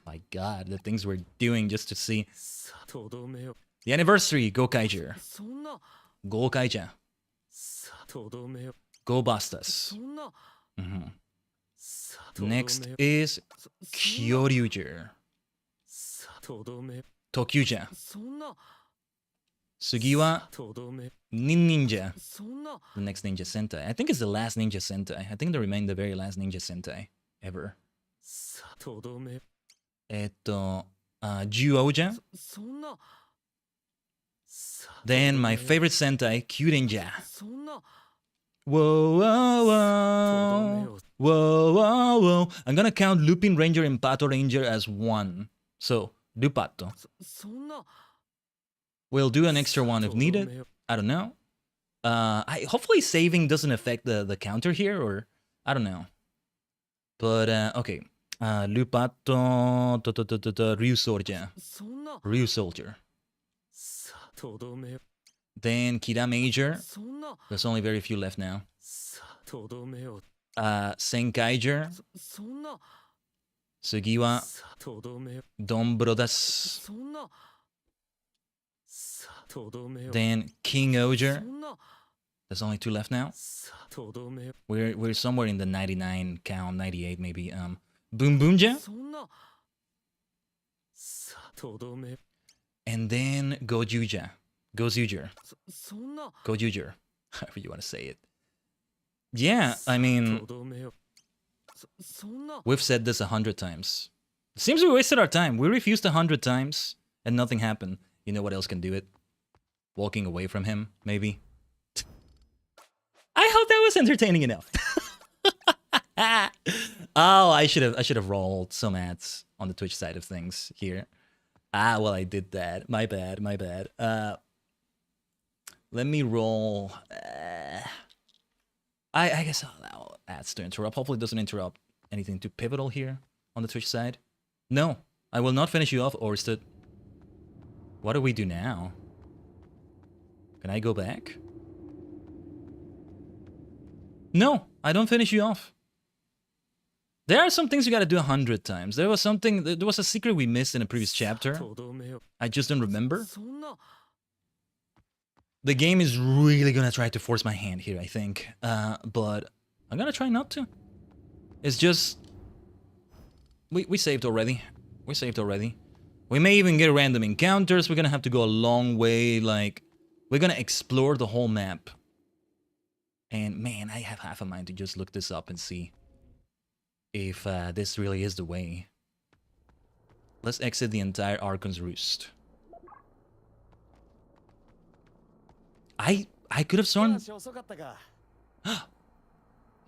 My god, the things we're doing just to see. とどめを The anniversary, Go Kaiju. そんな Go Kaija. とどめを Go Bastas. そんな Mhm. とどめを Next is Kyoryuger. とどめ Tokyuja. そんな Sugiwa とどめ Nin Ninja. そんな The next Ninja Sentai. I think it's the last Ninja Sentai. I think they remain the very last Ninja Sentai ever. とどめ Juoja. そんな Then my favorite Sentai, Kyurenja. そんな Whoa, whoa, whoa. Whoa, whoa, whoa. I'm gonna count Lupin Ranger and Pato Ranger as one. So, Lupato. そんな We'll do an extra one if needed. I don't know. Hopefully saving doesn't affect the counter here, or I don't know. But, okay. Lupato, Ryu Soldier. そんな Ryu Soldier. とどめを Then Kira Major. そんな There's only very few left now. とどめを Senkaiger. そんな Sugiwa. とどめを Don Brodas. そんなとどめを Then King Oger. そんな There's only two left now. とどめを We're somewhere in the 99 count, 98 maybe. Boom Boomja. そんなとどめ And then Gojuja. Gozuger. そんな Gojuger. However you want to say it. Yeah, I mean, とどめをそんな we've said this 100 times. It seems we wasted our time. We refused 100 times and nothing happened. You know what else can do it? Walking away from him, maybe. I hope that was entertaining enough. Oh, I should have rolled some ads on the Twitch side of things here. Ah, well, I did that. My bad, my bad. Let me roll. I guess I'll allow ads to interrupt. Hopefully it doesn't interrupt anything too pivotal here on the Twitch side. No, I will not finish you off, Orsted. What do we do now? Can I go back? No, I don't finish you off. There are some things you gotta do 100 times. There was a secret we missed in a previous chapter. I just don't remember. The game is really gonna try to force my hand here, I think. But I'm gonna try not to. It's just... We saved already. We saved already. We may even get random encounters. We're gonna have to go a long way, like... We're gonna explore the whole map. And man, I have half a mind to just look this up and see if this really is the way. Let's exit the entire Archon's Roost. I could have sworn...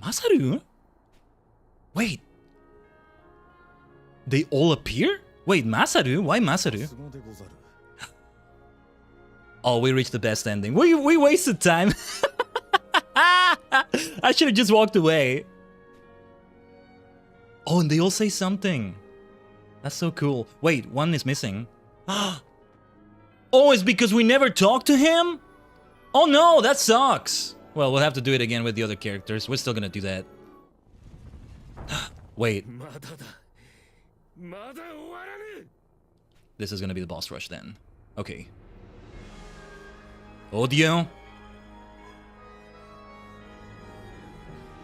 Masaru? Wait. They all appear? Wait, Masaru? Why Masaru? Oh, we reached the best ending. We wasted time. I should have just walked away. Oh, and they all say something. That's so cool. Wait, one is missing. Oh, it's because we never talked to him? Oh no, that sucks. Well, we'll have to do it again with the other characters. We're still gonna do that. Wait. This is gonna be the boss rush then. Okay. Audio.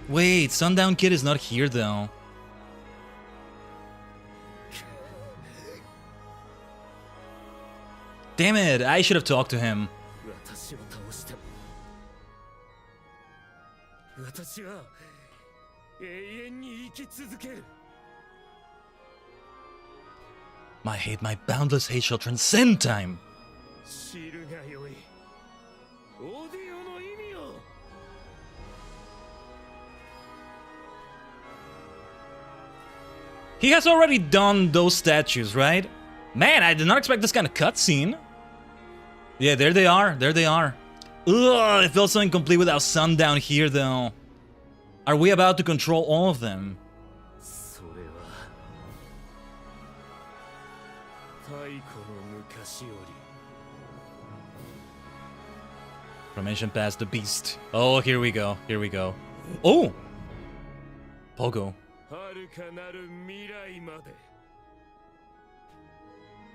Wait, Sundown Kid is not here though. Damn it, I should have talked to him. My boundless hate shall transcend time. He has already done those statues, right? Man, I did not expect this kind of cutscene. Yeah, there they are. There they are. Ugh, it feels so incomplete without Sundown here, though. Are we about to control all of them? From ancient past, the beast. Oh, here we go. Here we go. Oh! Pogo.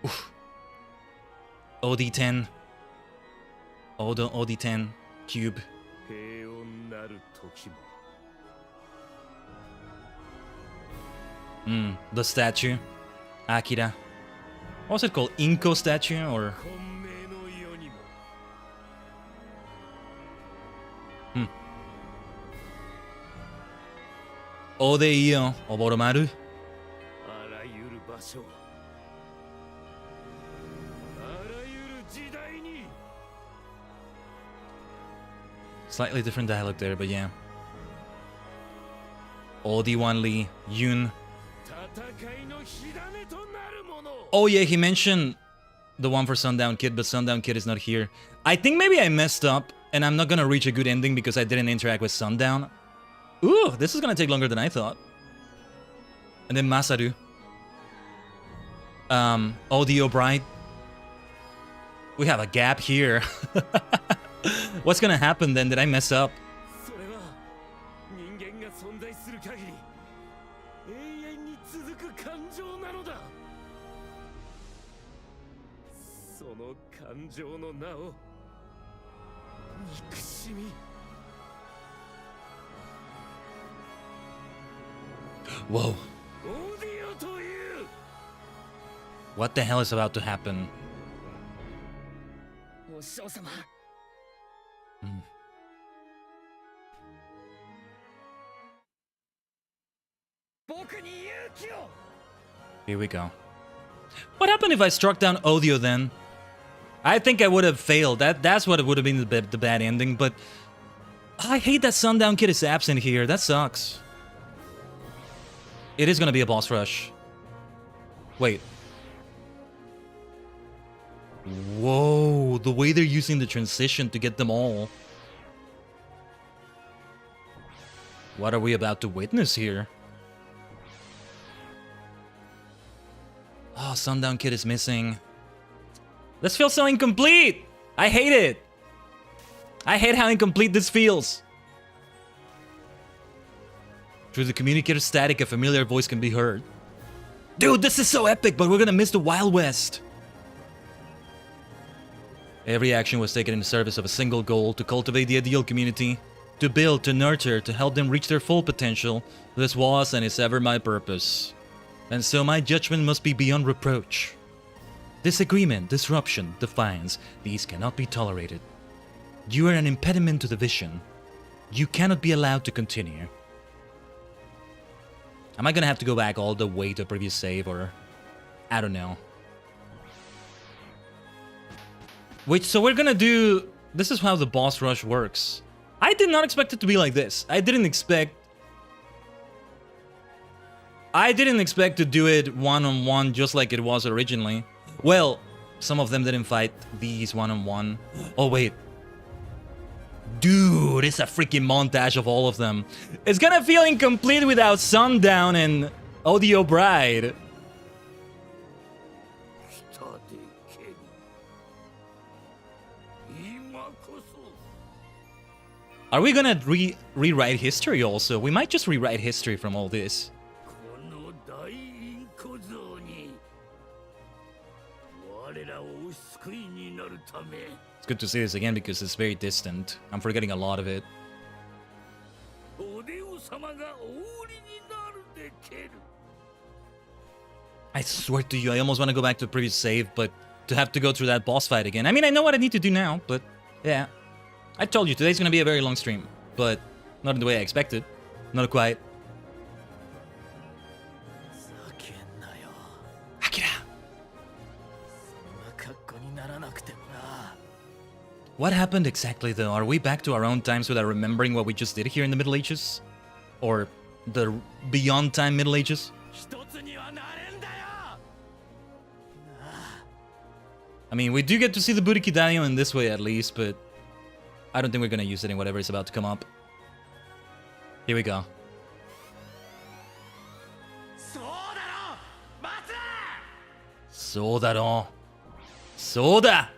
Oof. OD10. OD10 cube. The statue. Akira. What was it called? Inko statue or... Odeio Oboromaru. Slightly different dialogue there, but yeah. Odi-wan-li, Yun. Oh yeah, he mentioned the one for Sundown Kid, but Sundown Kid is not here. I think maybe I messed up, and I'm not gonna reach a good ending because I didn't interact with Sundown. Ooh, this is gonna take longer than I thought. And then Masaru. Audio Bride. We have a gap here. What's gonna happen then? Did I mess up? Whoa. What the hell is about to happen? Here we go. What happened if I struck down Audio then? I think I would have failed. That's what it would have been the bad ending, but I hate that Sundown Kid is absent here. That sucks. It is gonna be a boss rush. Wait. Whoa, the way they're using the transition to get them all. What are we about to witness here? Oh, Sundown Kid is missing. This feels so incomplete! I hate it! I hate how incomplete this feels. Through the communicator static, a familiar voice can be heard. Dude, this is so epic, but we're gonna miss the Wild West. Every action was taken in the service of a single goal: to cultivate the ideal community, to build, to nurture, to help them reach their full potential. This was and is ever my purpose. And so my judgment must be beyond reproach. Disagreement, disruption, defiance, these cannot be tolerated. You are an impediment to the vision. You cannot be allowed to continue. Am I gonna have to go back all the way to a previous save, or... I don't know. So we're gonna do... This is how the boss rush works. I did not expect it to be like this. I didn't expect to do it one-on-one just like it was originally. Well, some of them didn't fight these one-on-one. Oh, wait. Dude, it's a freaking montage of all of them. It's gonna feel incomplete without Sundown and Audio Bride. Are we gonna rewrite history also? We might just rewrite history from all this. It's good to see this again because it's very distant. I'm forgetting a lot of it. I swear to you, I almost want to go back to the previous save, but to have to go through that boss fight again. I mean, I know what I need to do now, but yeah. I told you, today's gonna be a very long stream, but not in the way I expected. Not quite. Akira! What happened exactly though? Are we back to our own times without remembering what we just did here in the Middle Ages? Or the beyond time Middle Ages? I mean, we do get to see the Burikidayo in this way at least, but I don't think we're gonna use it in whatever is about to come up. Here we go. Sodaro! Soda!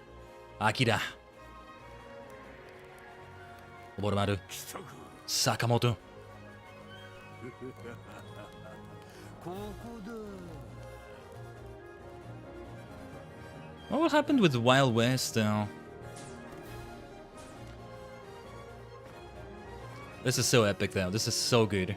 Akira. Oboromaru. Sakamoto. What happened with the Wild West though? This is so epic though. This is so good.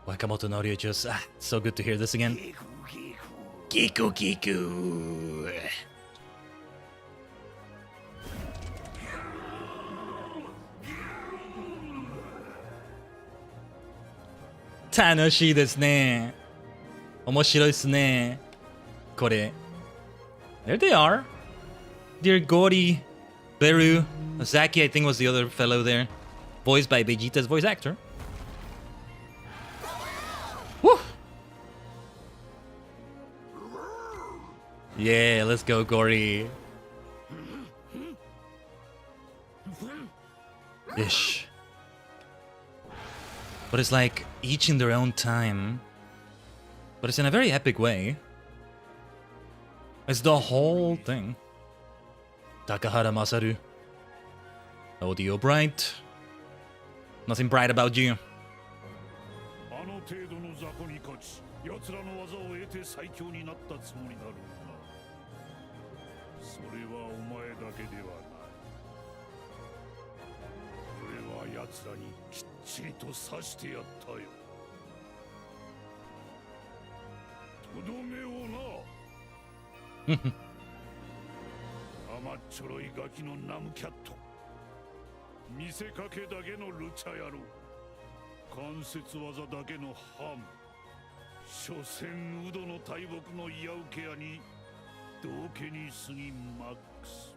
Wakamoto Norio just... so good to hear this again. Kiku Kiku! Tanoshii desu ne. Omoshiroi desu ne. Kore. There they are. Dear Gori, Beru, Zaki I think was the other fellow there. Voiced by Vegeta's voice actor. Woo! Yeah, let's go, Gori. Ish. But it's like each in their own time. But it's in a very epic way. It's the whole thing. Takahara Masaru. Audio bright. Nothing bright about you. 奴らにきっちりと刺してやったよ。とどめをな。甘っちょろいガキのナムキャット。見せかけだけのルチャ野郎。関節技だけのハム。所詮ウドの大木のイヤウケアに道家に過ぎマックス。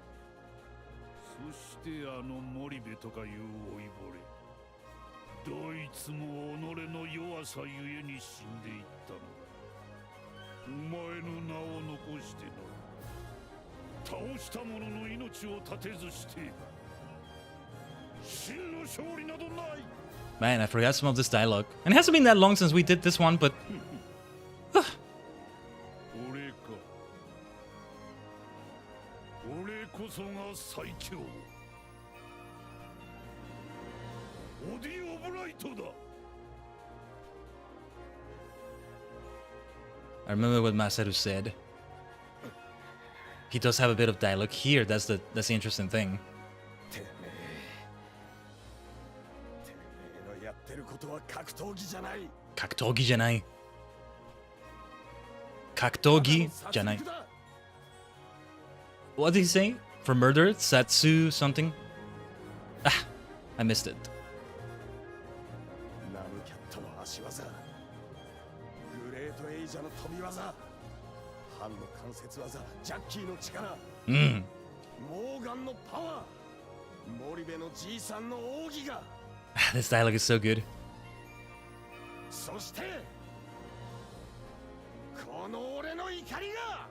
そしてあの森部とかいう老いぼれ。どいつも己の弱さゆえに死んでいったのだ。お前の名を残してな。倒した者の命を絶てずして真の勝利などない。 Man, I forgot some of this dialogue. And it hasn't been that long since we did this one, but... 俺か。俺こそが最強。オディ・オブライトだ。 I remember what Masaru said. He does have a bit of dialogue here. That's the interesting thing. やってることは格闘技じゃない。格闘技じゃない。格闘技じゃない。What did he say? For murder? Satsu something? Ah, I missed it. ナムキャットの足技。グレートエイジャの飛び技。ハンの関節技。ジャッキーの力。モーガンのパワー。森部のじいさんの奥義が。 This dialogue is so good. そしてこの俺の怒りが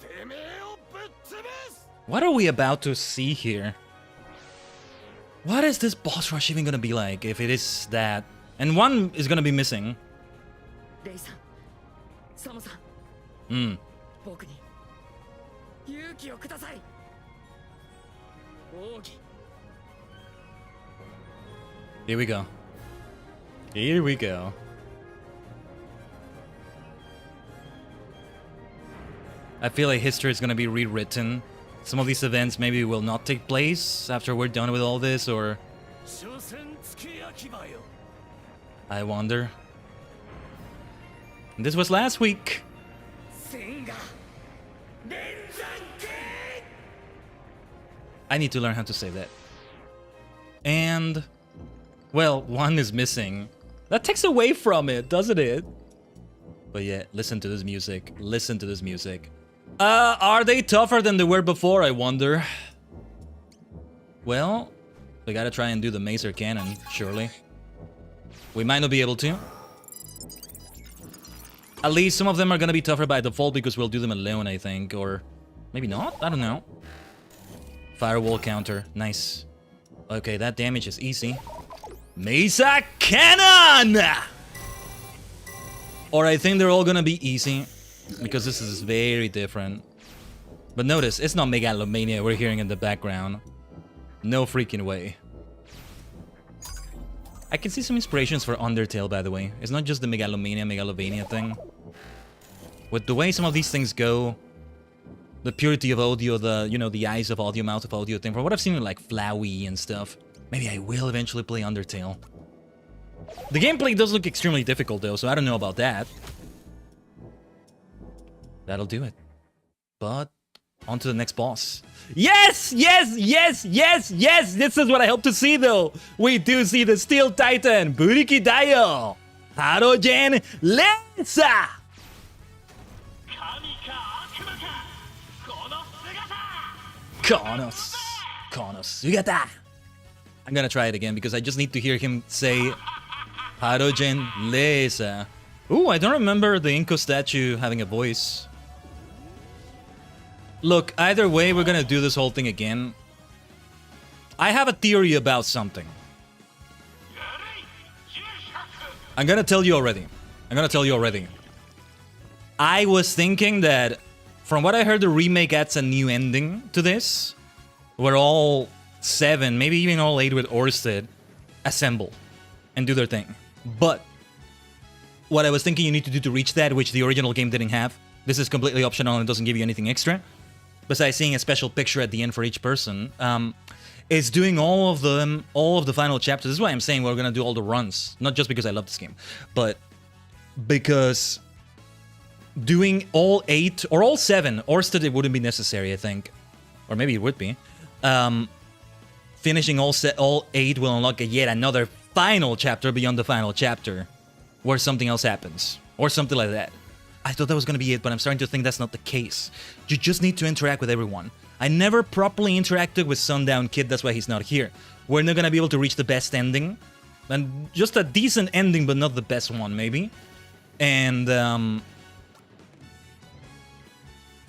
てめえをぶっ潰す。 What are we about to see here? What is this boss rush even gonna be like if it is that? And one is gonna be missing. レイさん、サモさん、僕に勇気をください。奥義。 Here we go. Here we go. I feel like history is gonna be rewritten. Some of these events maybe will not take place after we're done with all this, or... I wonder. And this was last week. I need to learn how to say that. And... well, one is missing. That takes away from it, doesn't it? But yeah, listen to this music. Listen to this music. Are they tougher than they were before, I wonder? Well, we gotta try and do the Mazer Cannon, surely. We might not be able to. At least some of them are gonna be tougher by default because we'll do them alone, I think. Or maybe not? I don't know. Firewall counter. Nice. Okay, that damage is easy. Mesa Cannon! Or I think they're all gonna be easy, because this is very different. But notice, it's not Megalomania we're hearing in the background. No freaking way. I can see some inspirations for Undertale, by the way. It's not just the Megalovania thing. With the way some of these things go, the purity of audio, the, you know, the eyes of audio, mouth of audio thing, from what I've seen with like Flowey and stuff, maybe I will eventually play Undertale. The gameplay does look extremely difficult though, so I don't know about that. That'll do it. But on to the next boss. Yes! Yes! Yes! Yes! Yes! This is what I hope to see though. We do see the Steel Titan, Buriki Daio, Tajigen Lensa! Kono Sugata! I'm gonna try it again because I just need to hear him say Tajigen Lensa. Ooh, I don't remember the Inko statue having a voice. Look, either way, we're gonna do this whole thing again. I have a theory about something. I'm gonna tell you already. I was thinking that, from what I heard, the remake adds a new ending to this, where all 7, maybe even all 8 with Orsted, assemble and do their thing. But what I was thinking you need to do to reach that, which the original game didn't have, this is completely optional and doesn't give you anything extra, besides seeing a special picture at the end for each person, is doing all of the final chapters. This is why I'm saying we're gonna do all the runs. Not just because I love this game, but because doing all 8 or all 7, or still it wouldn't be necessary, I think. Or maybe it would be. Finishing all 8 will unlock yet another final chapter beyond the final chapter, where something else happens, or something like that. I thought that was gonna be it, but I'm starting to think that's not the case. You just need to interact with everyone. I never properly interacted with Sundown Kid, that's why he's not here. We're not gonna be able to reach the best ending. And just a decent ending, but not the best one, maybe. And,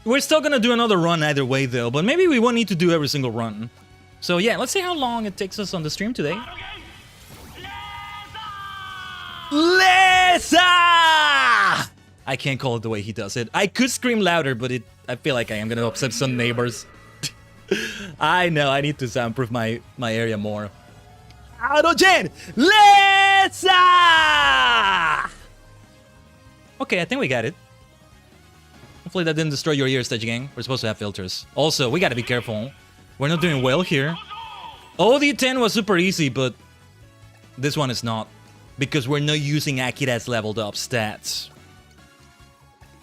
we're still gonna do another run either way, though, but maybe we won't need to do every single run. So yeah, let's see how long it takes us on the stream today. Lesa! I can't call it the way he does it. I could scream louder, but I feel like I am gonna upset some neighbors. I know, I need to soundproof my area more. Tajigen! Lesa! Okay, I think we got it. Hopefully that didn't destroy your ears, Tajigen. We're supposed to have filters. Also, we gotta be careful. We're not doing well here. OD10 was super easy, but this one is not. Because we're not using Akira's leveled up stats.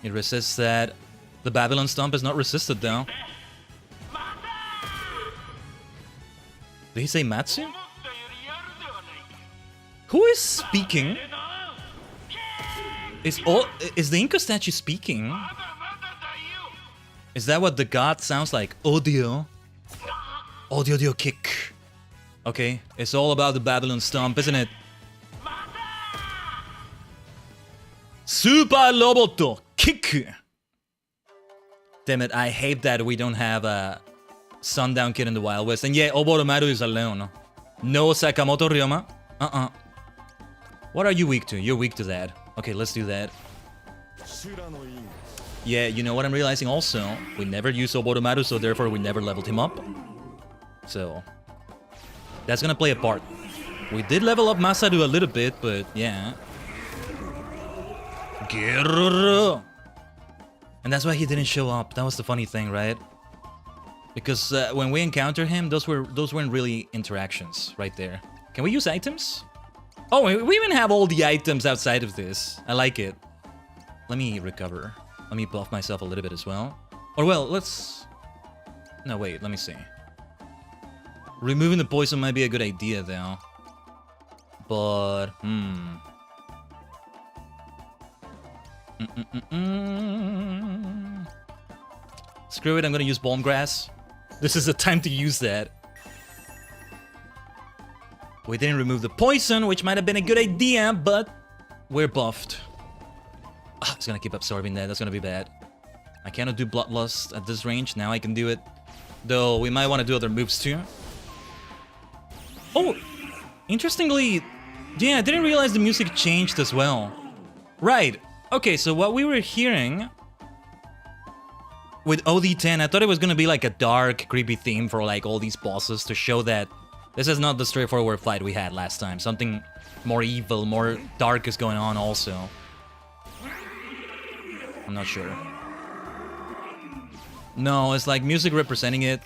It resists that. The Babylon Stomp is not resisted, though. Did he say Matsu? Who is speaking? Is the Inca statue speaking? Is that what the god sounds like? Audio. Audio kick. Okay, it's all about the Babylon Stomp, isn't it? Super Loboto kick. Damn it, I hate that we don't have a Sundown Kid in the Wild West. And yeah, Oboromaru is alone. No Sakamoto Ryoma. What are you weak to? You're weak to that. Okay, let's do that. Yeah, you know what I'm realizing also? We never used Oboromaru, so therefore we never leveled him up. So, that's gonna play a part. We did level up Masaru a little bit, but yeah. And that's why he didn't show up. That was the funny thing, right? Because when we encounter him, those weren't really interactions right there. Can we use items? Oh, we even have all the items outside of this. I like it. Let me recover. Let me buff myself a little bit as well. Or well, let's... No, wait, let me see. Removing the poison might be a good idea, though. But, Screw it, I'm gonna use Bone Grass. This is the time to use that. We didn't remove the poison, which might have been a good idea, but we're buffed. It's gonna keep absorbing that, that's gonna be bad. I cannot do Bloodlust at this range, now I can do it. Though, we might want to do other moves too. Oh, interestingly, yeah, I didn't realize the music changed as well. Right, okay, so what we were hearing with OD10, I thought it was gonna be like a dark, creepy theme for like all these bosses to show that this is not the straightforward fight we had last time. Something more evil, more dark is going on also. I'm not sure. No, it's like music representing it.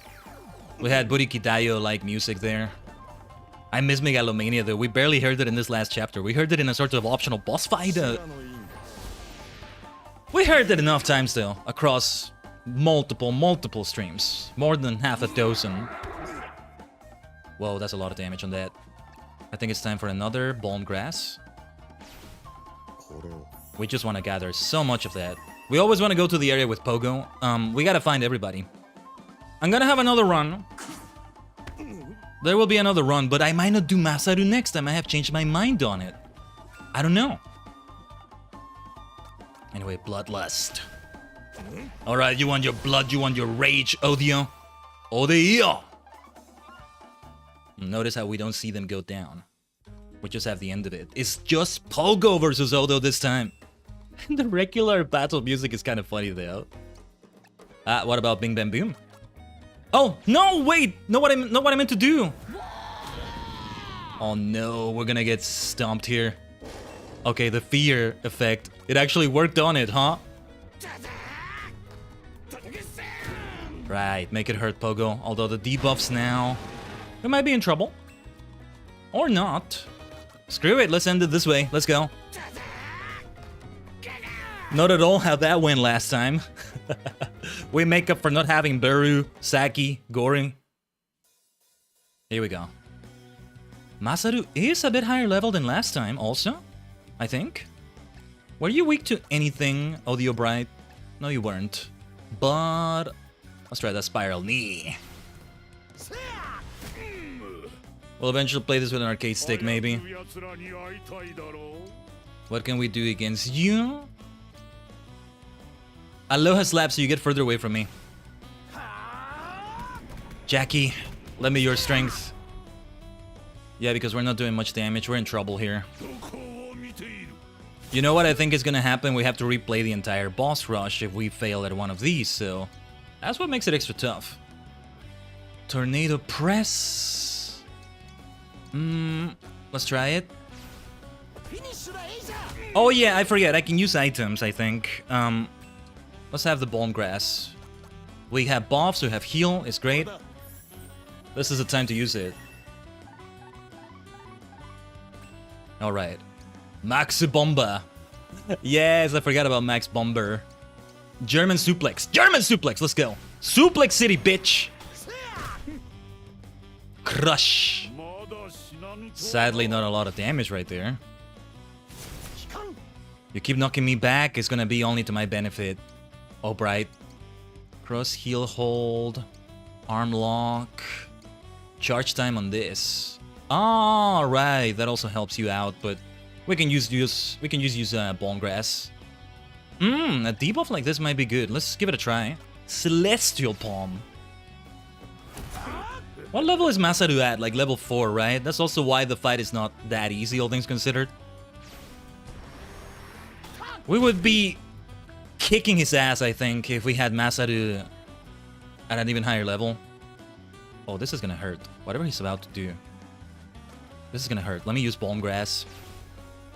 We had Burikitayo like music there. I miss Megalomania though. We barely heard it in this last chapter. We heard it in a sort of optional boss fight. We heard it enough times though, across multiple streams. More than half a dozen. Whoa, that's a lot of damage on that. I think it's time for another Bone Grass. We just want to gather so much of that. We always want to go to the area with Pogo. We gotta find everybody. I'm gonna have another run. There will be another run, but I might not do Masaru next time. I have changed my mind on it. I don't know. Anyway, Bloodlust. Alright, you want your blood, you want your rage, Odio. Odio! Notice how we don't see them go down. We just have the end of it. It's just Pogo versus Odo this time. The regular battle music is kind of funny though. What about Bing Bang Boom? Oh, no, wait! Not what I meant to do! Oh no, we're gonna get stomped here. Okay, the fear effect. It actually worked on it, huh? Right, make it hurt, Pogo. Although the debuffs now... we might be in trouble. Or not. Screw it, let's end it this way. Let's go. Not at all how that went last time. We make up for not having Beru, Saki, Gori. Here we go. Masaru is a bit higher level than last time also, I think. Were you weak to anything, Audio Bright? No, you weren't. But let's try that spiral knee. We'll eventually play this with an arcade stick, maybe. What can we do against you? Aloha slap so you get further away from me. Jackie, lend me your strength. Yeah, because we're not doing much damage. We're in trouble here. You know what I think is gonna happen? We have to replay the entire boss rush if we fail at one of these, so that's what makes it extra tough. Tornado press. Let's try it. Oh yeah, I forget. I can use items, I think. Let's have the bone grass. We have buffs, we have heal, it's great. This is the time to use it. Alright. Max Bomber. Yes, I forgot about Max Bomber. German suplex. German suplex, let's go. Suplex City, bitch. Crush. Sadly, not a lot of damage right there. You keep knocking me back, it's gonna be only to my benefit. Oh, bright. Cross heel hold. Arm lock. Charge time on this. Alright, that also helps you out, but we can use bone grass. A debuff like this might be good. Let's give it a try. Celestial Palm. What level is Masaru at? Like level 4, right? That's also why the fight is not that easy, all things considered. We would be kicking his ass, I think, if we had Masaru at an even higher level. Oh, this is gonna hurt. Whatever he's about to do. This is gonna hurt. Let me use Bone Grass.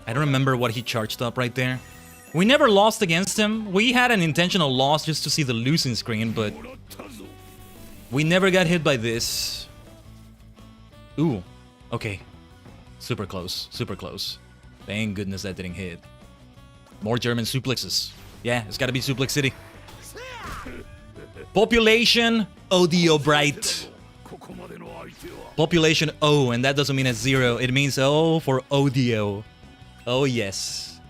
I don't remember what he charged up right there. We never lost against him. We had an intentional loss just to see the losing screen, but we never got hit by this. Ooh, okay. Super close, super close. Thank goodness that didn't hit. More German suplexes. Yeah, it's gotta be Suplex City. Population, Audio Bright. Population O, and that doesn't mean it's 0. It means O for audio. Oh yes.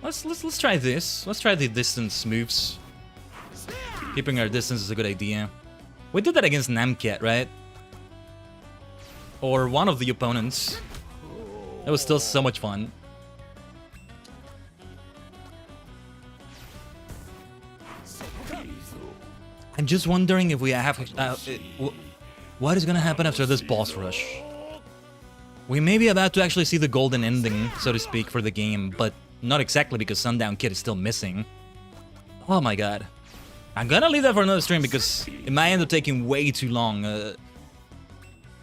Let's try this. Let's try the distance moves. Keeping our distance is a good idea. We did that against Namcat, right? Or one of the opponents. It was still so much fun. I'm just wondering if we have... what is gonna happen after this boss rush? We may be about to actually see the golden ending, so to speak, for the game, but not exactly because Sundown Kid is still missing. Oh my god. I'm gonna leave that for another stream because it might end up taking way too long.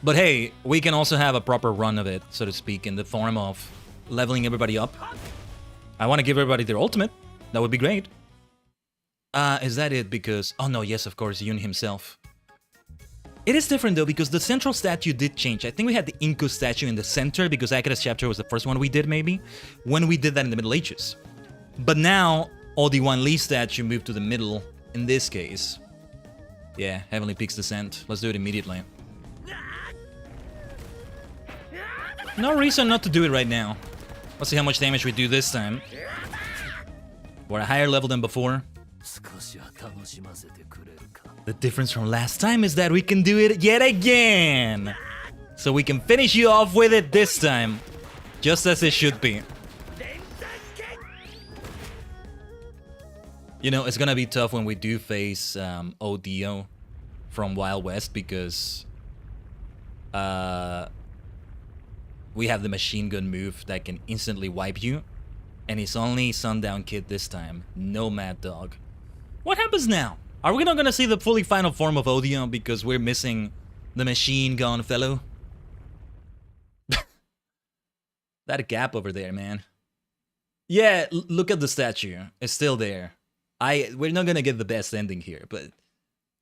But hey, we can also have a proper run of it, so to speak, in the form of leveling everybody up. I want to give everybody their ultimate. That would be great. Is that it? Because... oh no, yes, of course, Yun himself. It is different though, because the central statue did change. I think we had the Inko statue in the center, because Akira's chapter was the first one we did, maybe, when we did that in the Middle Ages. But now, Odi Wan Lee statue moved to the middle, in this case. Yeah, Heavenly Peak's Descent. Let's do it immediately. No reason not to do it right now. Let's see how much damage we do this time. We're a higher level than before. The difference from last time is that we can do it yet again! So we can finish you off with it this time. Just as it should be. You know, it's gonna be tough when we do face Odio from Wild West, because we have the machine gun move that can instantly wipe you. And it's only Sundown Kid this time, no Mad Dog. What happens now? Are we not gonna see the fully final form of Odio because we're missing the machine gun fellow? That gap over there, man. Yeah, look at the statue. It's still there. We're not gonna get the best ending here, but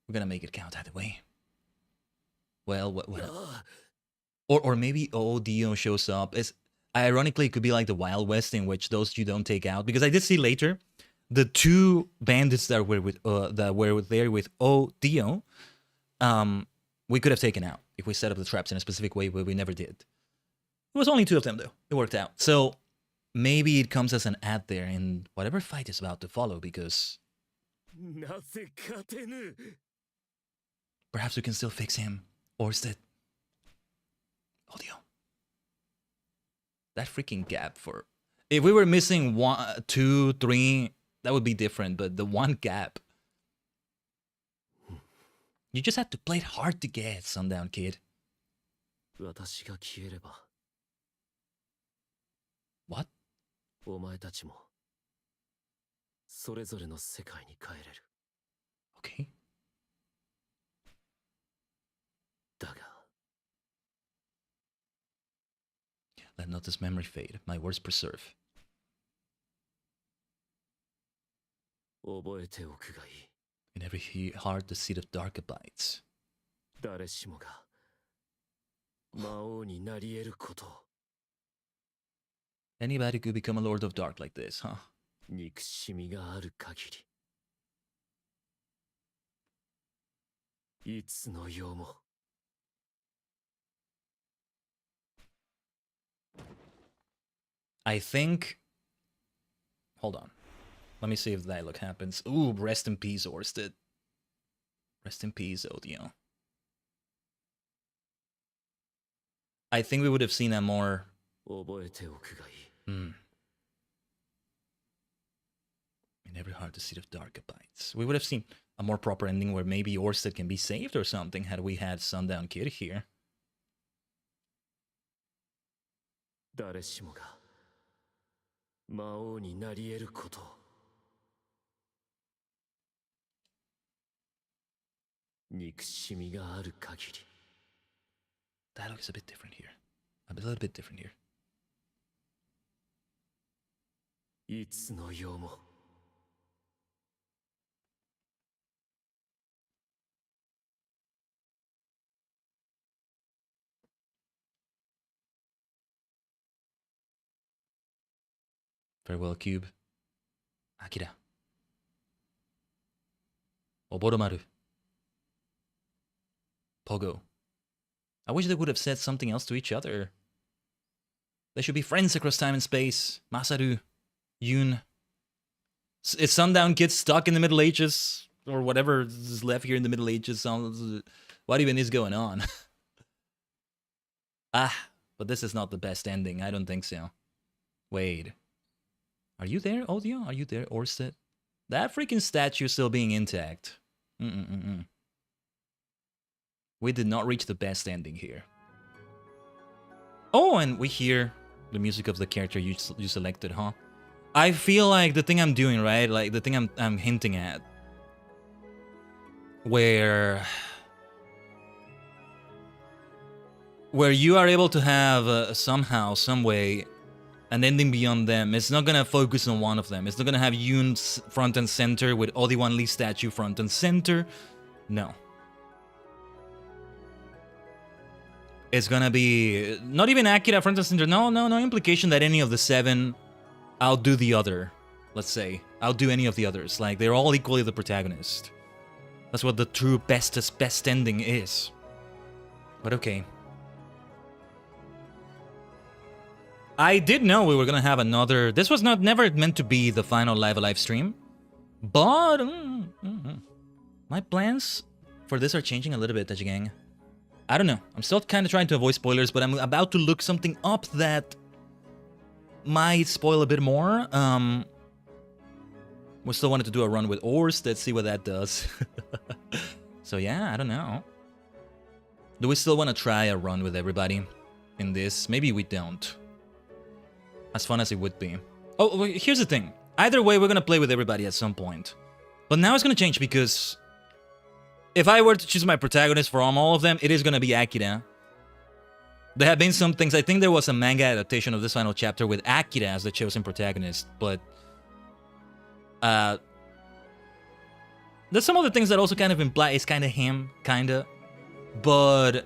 we're gonna make it count either way. Well. Or maybe Dio shows up. It's ironically, it could be like the Wild West, in which those you don't take out, because I did see later the two bandits that were there with Dio, we could have taken out if we set up the traps in a specific way, but we never did. It was only two of them though. It worked out. So maybe it comes as an ad there in whatever fight is about to follow, because perhaps we can still fix him. Or is that Audio? That freaking gap for... If we were missing 1, 2, 3, that would be different, but the one gap... You just had to play it hard to get, Sundown Kid. What? お前たちもそれぞれの世界に帰れる。 Okay. だが Let not this memory fade, my words preserve. 覚えておくがいい。 In every heart the seed of dark abides. 誰しもが魔王になり得ることを。 Anybody could become a Lord of Dark like this, huh? 憎しみがある限りいつの世も I think... Hold on. Let me see if the dialogue happens. Ooh, rest in peace, Orsted. Rest in peace, Odio. I think we would have seen a more... 覚えておくがいい。 In every heart the seed of dark abides. We would have seen a more proper ending where maybe Orsted can be saved or something had we had Sundown Kid here. 誰しもが魔王になり得ることを。 憎しみがある限り。 Dialogue is a bit different here. A little bit different here. いつの世も Farewell, Cube. Akira. Oboromaru. Pogo. I wish they would have said something else to each other. They should be friends across time and space. Masaru. Yoon. Is Sundown Kid stuck in the Middle Ages? Or whatever is left here in the Middle Ages? What even is going on? But this is not the best ending. I don't think so. Wait. Are you there, Audio? Are you there, Orsted? That freaking statue still being intact. We did not reach the best ending here. Oh, and we hear the music of the character you selected, huh? I feel like the thing I'm doing, right? Like the thing I'm hinting at. Where you are able to have somehow, some way, an ending beyond them. It's not gonna focus on one of them. It's not gonna have Yoon front and center with Obi-Wan Lee statue front and center. No. It's gonna be not even Akira front and center. No implication that any of the 7 outdo the other. Let's say outdo any of the others. Like they're all equally the protagonist. That's what the true best ending is. But okay. I did know we were gonna have another... This was never meant to be the final live stream. But... my plans for this are changing a little bit, Tajigen. I don't know. I'm still kind of trying to avoid spoilers, but I'm about to look something up that might spoil a bit more. We still wanted to do a run with Ors. Let's see what that does. So yeah, I don't know. Do we still want to try a run with everybody in this? Maybe we don't. As fun as it would be. Oh, here's the thing. Either way, we're gonna play with everybody at some point. But now it's gonna change because if I were to choose my protagonist from all of them, it is gonna be Akira. There have been some things. I think there was a manga adaptation of this final chapter with Akira as the chosen protagonist, but there's some of the things that also kind of imply it's kind of him, kinda. But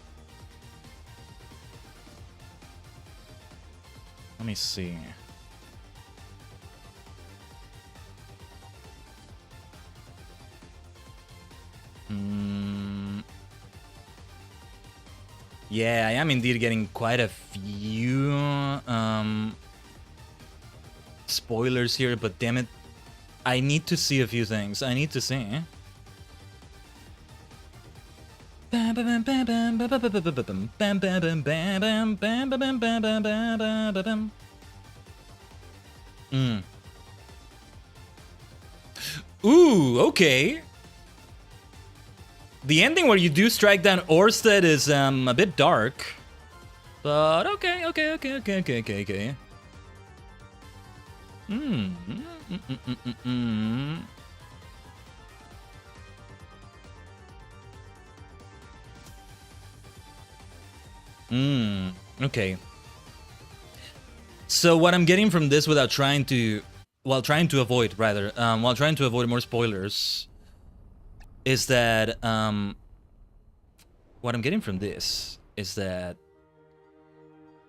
Let me see. Yeah, I am indeed getting quite a few spoilers here, but damn it, I need to see a few things. I need to see. Ooh, okay. The ending where you do strike down Orsted is a bit dark. But okay. Okay. So what I'm getting from this without trying to... while trying to avoid more spoilers... is that, what I'm getting from this is that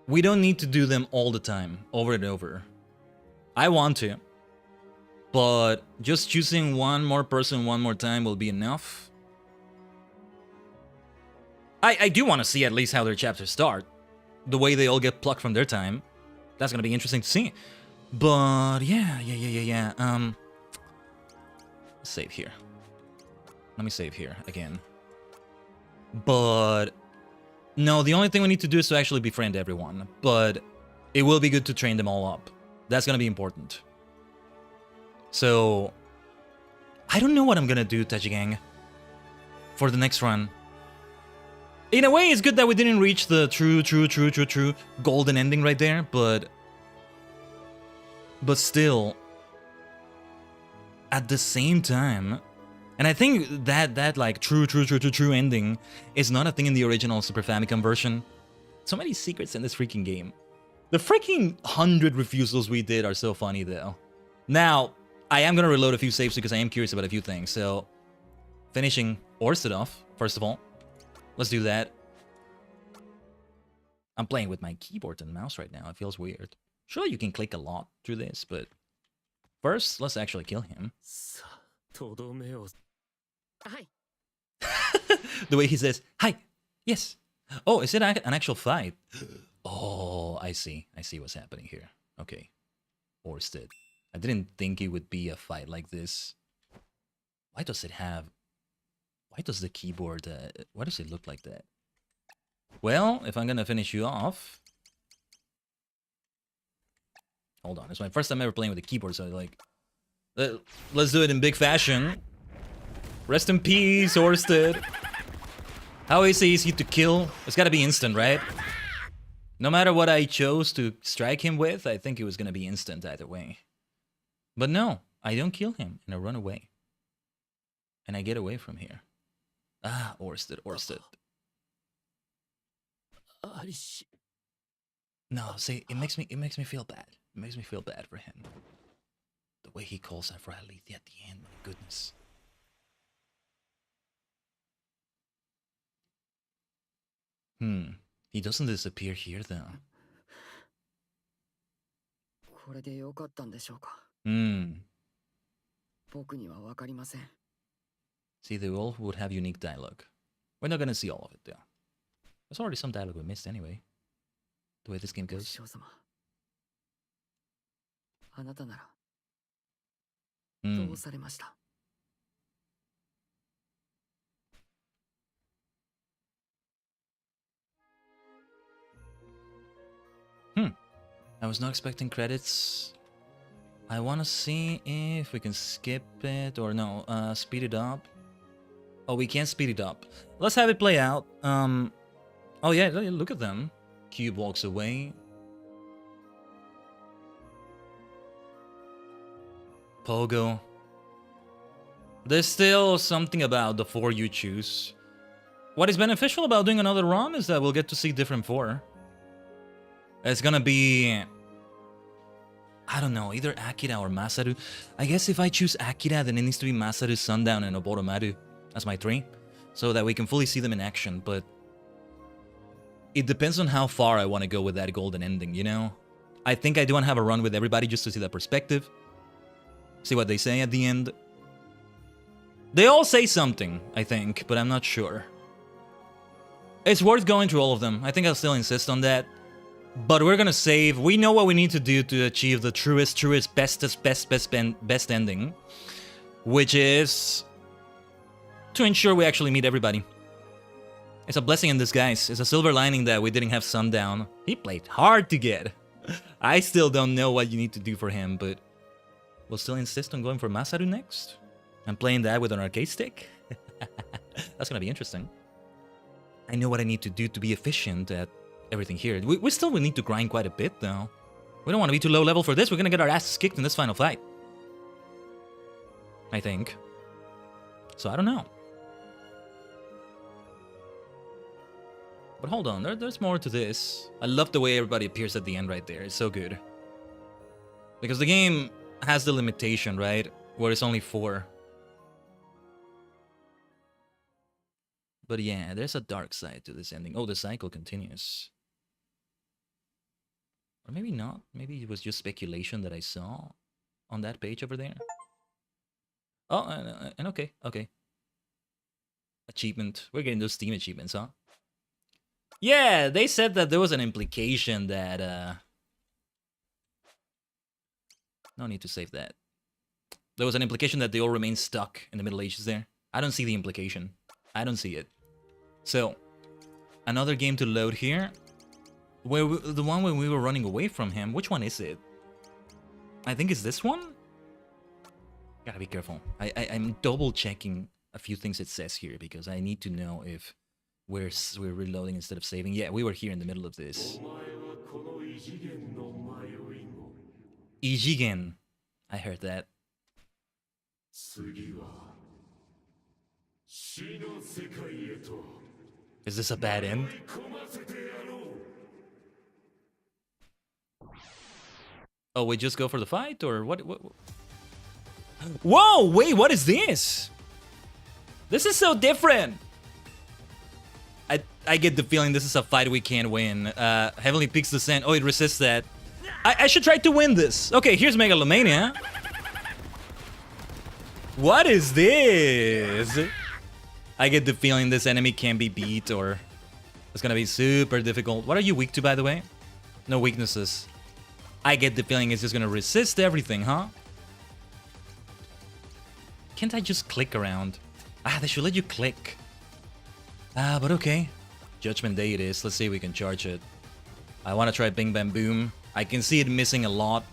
we don't need to do them all the time, over and over. I want to, but just choosing one more person one more time will be enough. I do want to see at least how their chapters start. The way they all get plucked from their time. That's gonna be interesting to see. But, yeah. Save here. Let me save here again. But no, the only thing we need to do is to actually befriend everyone. But it will be good to train them all up. That's gonna be important. So I don't know what I'm gonna do, Tajigen, for the next run. In a way, it's good that we didn't reach the true golden ending right there, but still, at the same time. And I think that like true ending is not a thing in the original Super Famicom version. So many secrets in this freaking game. The freaking 100 refusals we did are so funny though. Now, I am gonna reload a few saves because I am curious about a few things. So, finishing Orsted off, first of all. Let's do that. I'm playing with my keyboard and mouse right now. It feels weird. Sure, you can click a lot through this, but first, let's actually kill him. Hi. The way he says, hi, yes. Oh, is it an actual fight? Oh, I see. I see what's happening here. Okay. Orsted. I didn't think it would be a fight like this. Why does it have... Why does the keyboard... why does it look like that? Well, if I'm gonna finish you off... Hold on. It's my first time ever playing with a keyboard, so like... let's do it in big fashion. Rest in peace, Orsted. How is he to kill? It's gotta be instant, right? No matter what I chose to strike him with, I think it was gonna be instant either way. But no, I don't kill him, and I run away. And I get away from here. Ah, Orsted. No, see, it makes me feel bad. It makes me feel bad for him. The way he calls out for Alethea at the end, my goodness. He doesn't disappear here though. See, they all would have unique dialogue. We're not gonna see all of it though. There's already some dialogue we missed anyway. The way this game goes. I was not expecting credits. I want to see if we can skip it or no, speed it up. Oh, we can't speed it up. Let's have it play out. Oh yeah, look at them. Cube walks away. Pogo. There's still something about the 4 you choose. What is beneficial about doing another ROM is that we'll get to see different 4. It's gonna be... I don't know, either Akira or Masaru. I guess if I choose Akira, then it needs to be Masaru, Sundown, and Oboromaru. That's my 3. So that we can fully see them in action, but... It depends on how far I want to go with that golden ending, you know? I think I do want to have a run with everybody just to see that perspective. See what they say at the end. They all say something, I think, but I'm not sure. It's worth going through all of them. I think I'll still insist on that. But we're gonna save. We know what we need to do to achieve the truest, best ending. Which is to ensure we actually meet everybody. It's a blessing in disguise. It's a silver lining that we didn't have Sundown. He played hard to get. I still don't know what you need to do for him, but we'll still insist on going for Masaru next. I'm playing that with an arcade stick. That's gonna be interesting. I know what I need to do to be efficient at everything here. We still will need to grind quite a bit, though. We don't want to be too low level for this. We're gonna get our asses kicked in this final fight. I think. So I don't know. But hold on, there's more to this. I love the way everybody appears at the end right there. It's so good. Because the game has the limitation, right? Where it's only 4. But yeah, there's a dark side to this ending. Oh, the cycle continues. Or maybe not. Maybe it was just speculation that I saw on that page over there. Oh, and okay. Achievement. We're getting those Steam achievements, huh? Yeah, they said that there was an implication that... No need to save that. There was an implication that they all remain stuck in the Middle Ages there. I don't see the implication. I don't see it. So, another game to load here. The one when we were running away from him. Which one is it? I think it's this one? Gotta be careful. I'm double checking a few things it says here because I need to know if we're reloading instead of saving. Yeah, we were here in the middle of this. Tajigen. I heard that. Is this a bad end? Oh, we just go for the fight, or what? Whoa! Wait, what is this? This is so different. I get the feeling this is a fight we can't win. Heavenly Peaks Descent. Oh, it resists that. I should try to win this. Okay, here's Megalomania. What is this? I get the feeling this enemy can't be beat, or it's gonna be super difficult. What are you weak to, by the way? No weaknesses. I get the feeling it's just gonna resist everything, huh? Can't I just click around? Ah, they should let you click. Ah, but okay. Judgment Day it is. Let's see if we can charge it. I want to try Bing Bam Boom. I can see it missing a lot.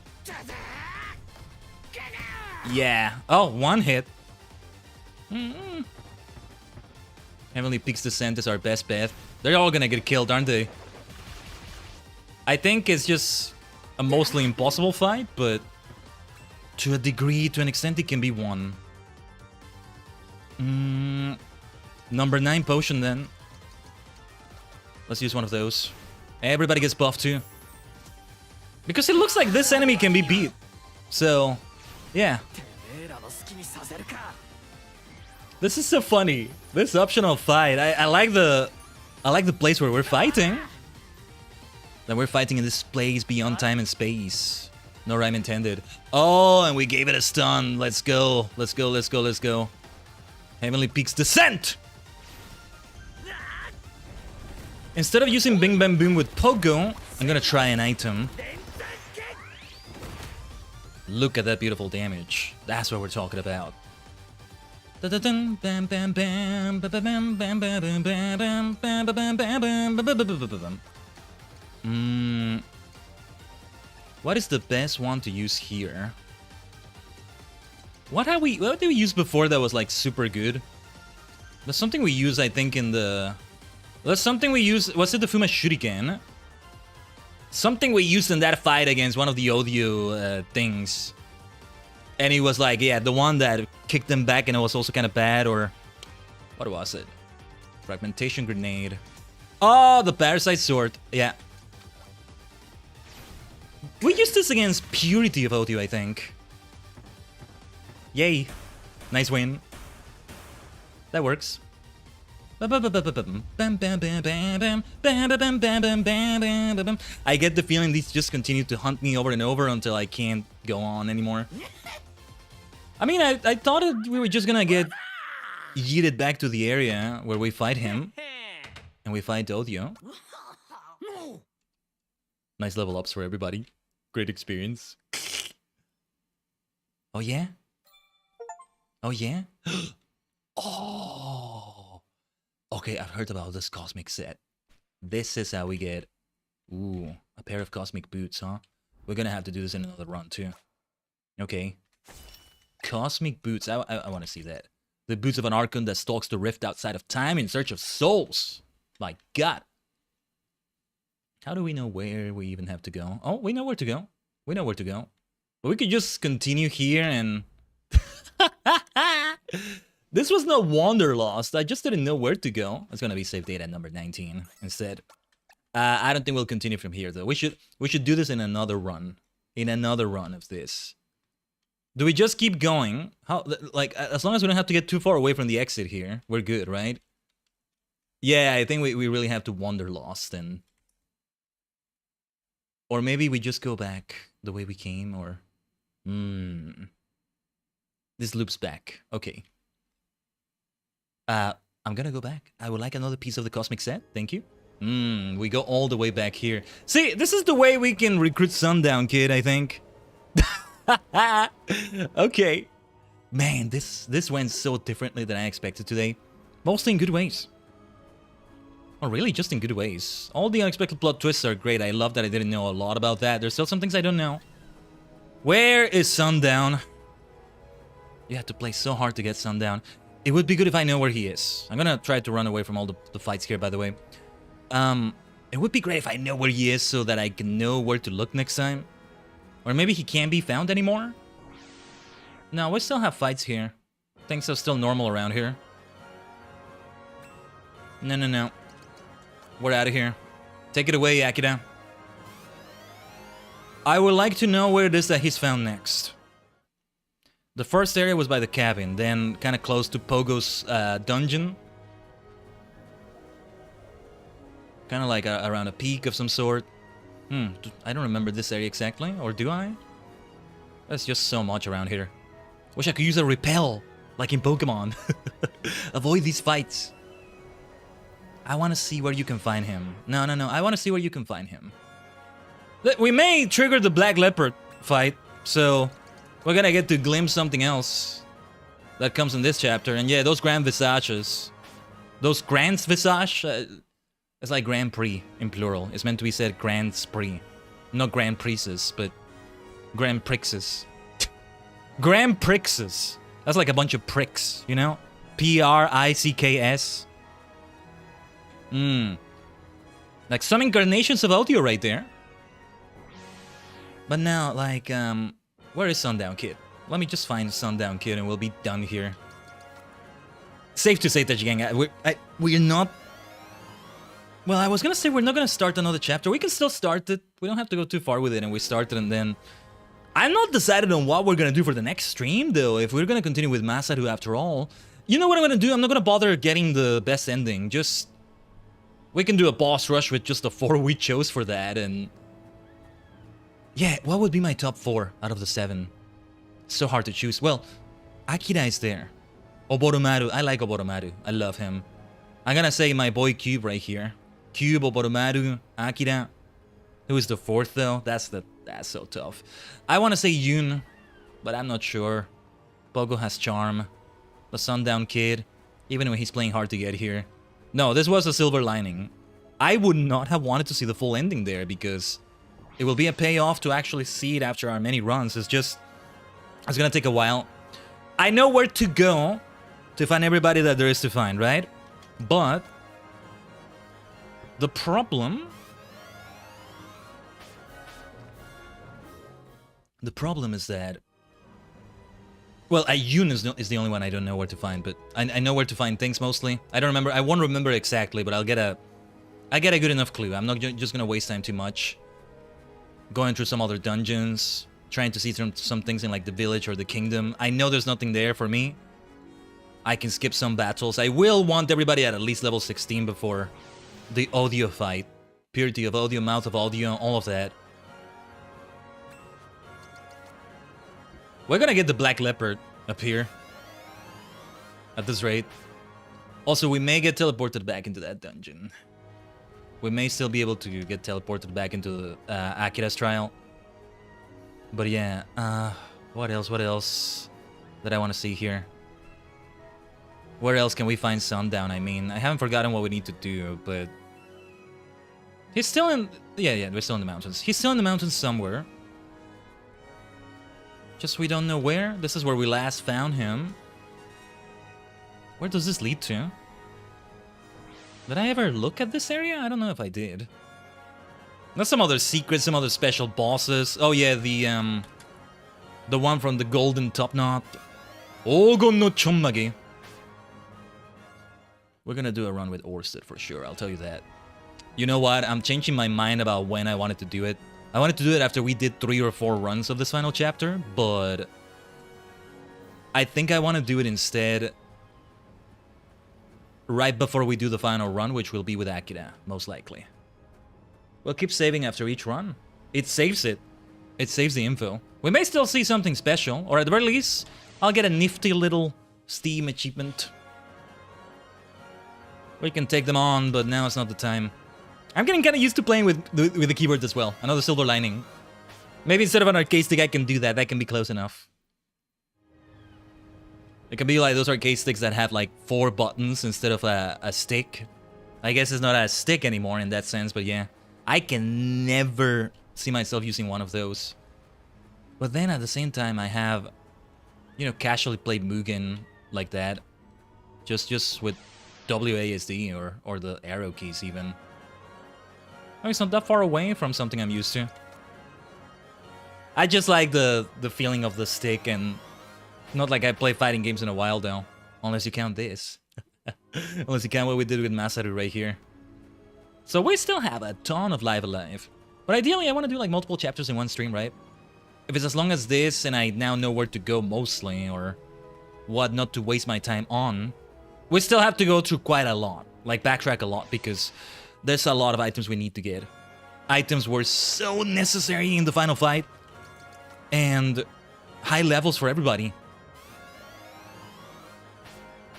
Yeah. Oh, one hit. Heavenly Peaks Descent is our best bet. They're all gonna get killed, aren't they? I think it's just a mostly impossible fight, but to a degree, to an extent, it can be won. Number 9 potion then. Let's use one of those. Everybody gets buffed too. Because it looks like this enemy can be beat. So, yeah. This is so funny. This optional fight. I like the place where we're fighting. That we're fighting in this place beyond time and space. No rhyme intended. Oh, and we gave it a stun. Let's go. Let's go, let's go, let's go. Heavenly Peaks Descent! Instead of using Bing Bam Boom with Pogo, I'm gonna try an item. Look at that beautiful damage. That's what we're talking about. What is the best one to use here? What did we use before that was like super good? There's something we use, I think, in the... There's something we use... Was it the Fuma Shuriken? Something we used in that fight against one of the audio things. And he was like, yeah, the one that kicked him back and it was also kind of bad, or... What was it? Fragmentation Grenade. Oh, the Parasite Sword. Yeah. We used this against Purity of audio, I think. Yay. Nice win. That works. I get the feeling these just continue to hunt me over and over until I can't go on anymore. I mean, I thought we were just gonna get yeeted back to the area where we fight him. And we fight Odio. Nice level ups for everybody. Great experience. Oh yeah? Oh yeah? Oh! Okay, I've heard about this cosmic set. This is how we get... Ooh, a pair of cosmic boots, huh? We're gonna have to do this in another run, too. Okay. Cosmic boots, I want to see that. The boots of an Archon that stalks the rift outside of time in search of souls. My god. How do we know where we even have to go? Oh, we know where to go. We know where to go. But we could just continue here and... This was not Wanderlost. I just didn't know where to go. It's gonna be save data at number 19 instead. I don't think we'll continue from here though. We should do this in another run. In another run of this. Do we just keep going? How, like, as long as we don't have to get too far away from the exit here, we're good, right? Yeah, I think we really have to Wanderlost and... Or maybe we just go back the way we came, or... This loops back. Okay. I'm gonna go back. I would like another piece of the cosmic set. Thank you. We go all the way back here. See, this is the way we can recruit Sundown Kid, I think. Okay. Man, this went so differently than I expected today. Mostly in good ways. Oh, really? Just in good ways. All the unexpected plot twists are great. I love that I didn't know a lot about that. There's still some things I don't know. Where is Sundown? You have to play so hard to get Sundown. It would be good if I know where he is. I'm gonna try to run away from all the fights here, by the way. It would be great if I know where he is so that I can know where to look next time. Or maybe he can't be found anymore? No, we still have fights here. Things are still normal around here. No. We're out of here. Take it away, Akira. I would like to know where it is that he's found next. The first area was by the cabin, then kind of close to Pogo's dungeon. Kind of like around a peak of some sort. I don't remember this area exactly, or do I? There's just so much around here. Wish I could use a repel, like in Pokemon. Avoid these fights. I want to see where you can find him. No. I want to see where you can find him. We may trigger the Black Leopard fight, so we're gonna get to glimpse something else that comes in this chapter. And yeah, those Grand Visages. Those Grand Visage? It's like Grand Prix in plural. It's meant to be said Grand Spree. Not Grand Prixes, but Grand Prixes. Grand Prixes. That's like a bunch of pricks, you know? P-R-I-C-K-S. Like some incarnations of audio right there. But now, like, where is Sundown Kid? Let me just find Sundown Kid and we'll be done here. Safe to say, Tajigen, we're not... Well, I was gonna say we're not gonna start another chapter. We can still start it. We don't have to go too far with it, and we start it and then... I'm not decided on what we're gonna do for the next stream, though, if we're gonna continue with Masaru after all. You know what I'm gonna do? I'm not gonna bother getting the best ending. Just... We can do a boss rush with just the 4 we chose for that, and... Yeah, what would be my top 4 out of the 7? So hard to choose. Well, Akira is there. Oboromaru. I like Oboromaru. I love him. I'm gonna say my boy Cube right here. Cube, Oboromaru, Akira. Who is the 4th though? That's so tough. I want to say Yun, but I'm not sure. Pogo has charm. The Sundown Kid, even when he's playing hard to get here. No, this was a silver lining. I would not have wanted to see the full ending there because it will be a payoff to actually see it after our many runs. It's gonna take a while. I know where to go to find everybody that there is to find, right? But the problem is that, well, Yun is the only one I don't know where to find, but I know where to find things mostly. I don't remember. I won't remember exactly, but I get a good enough clue. I'm not just gonna waste time too much going through some other dungeons, trying to see some things in like the village or the kingdom. I know there's nothing there for me. I can skip some battles. I will want everybody at least level 16 before the audio fight. Purity of audio, mouth of audio, all of that. We're gonna get the Black Leopard up here. At this rate. Also, we may get teleported back into that dungeon. We may still be able to get teleported back into Akira's trial. But yeah, what else that I want to see here? Where else can we find Sundown? I mean, I haven't forgotten what we need to do, but... He's still in... Yeah, we're still in the mountains. He's still in the mountains somewhere. Just we don't know where. This is where we last found him. Where does this lead to? Did I ever look at this area? I don't know if I did. There's some other secrets, some other special bosses. Oh yeah, the one from the Golden Top Knot. Ogon no Chommagi. We're gonna do a run with Orsted for sure, I'll tell you that. You know what? I'm changing my mind about when I wanted to do it. I wanted to do it after we did 3 or 4 runs of this final chapter, but I think I want to do it instead right before we do the final run, which will be with Akira, most likely. We'll keep saving after each run. It saves it. It saves the info. We may still see something special, or at the very least, I'll get a nifty little Steam achievement. We can take them on, but now it's not the time. I'm getting kind of used to playing with the keyboard as well. Another silver lining. Maybe instead of an arcade stick, I can do that. That can be close enough. It can be like those arcade sticks that have like 4 buttons instead of a stick. I guess it's not a stick anymore in that sense, but yeah. I can never see myself using one of those. But then at the same time, I have, you know, casually played Mugen like that. Just with WASD or the arrow keys even. Oh, it's not that far away from something I'm used to. I just like the feeling of the stick, and not like I play fighting games in a while though. Unless you count this. Unless you count what we did with Masaru right here. So we still have a ton of Live Alive. But ideally I want to do like multiple chapters in one stream, right? If it's as long as this and I now know where to go mostly, or what not to waste my time on, we still have to go through quite a lot. Like backtrack a lot, because there's a lot of items we need to get. Items were so necessary in the final fight. And high levels for everybody.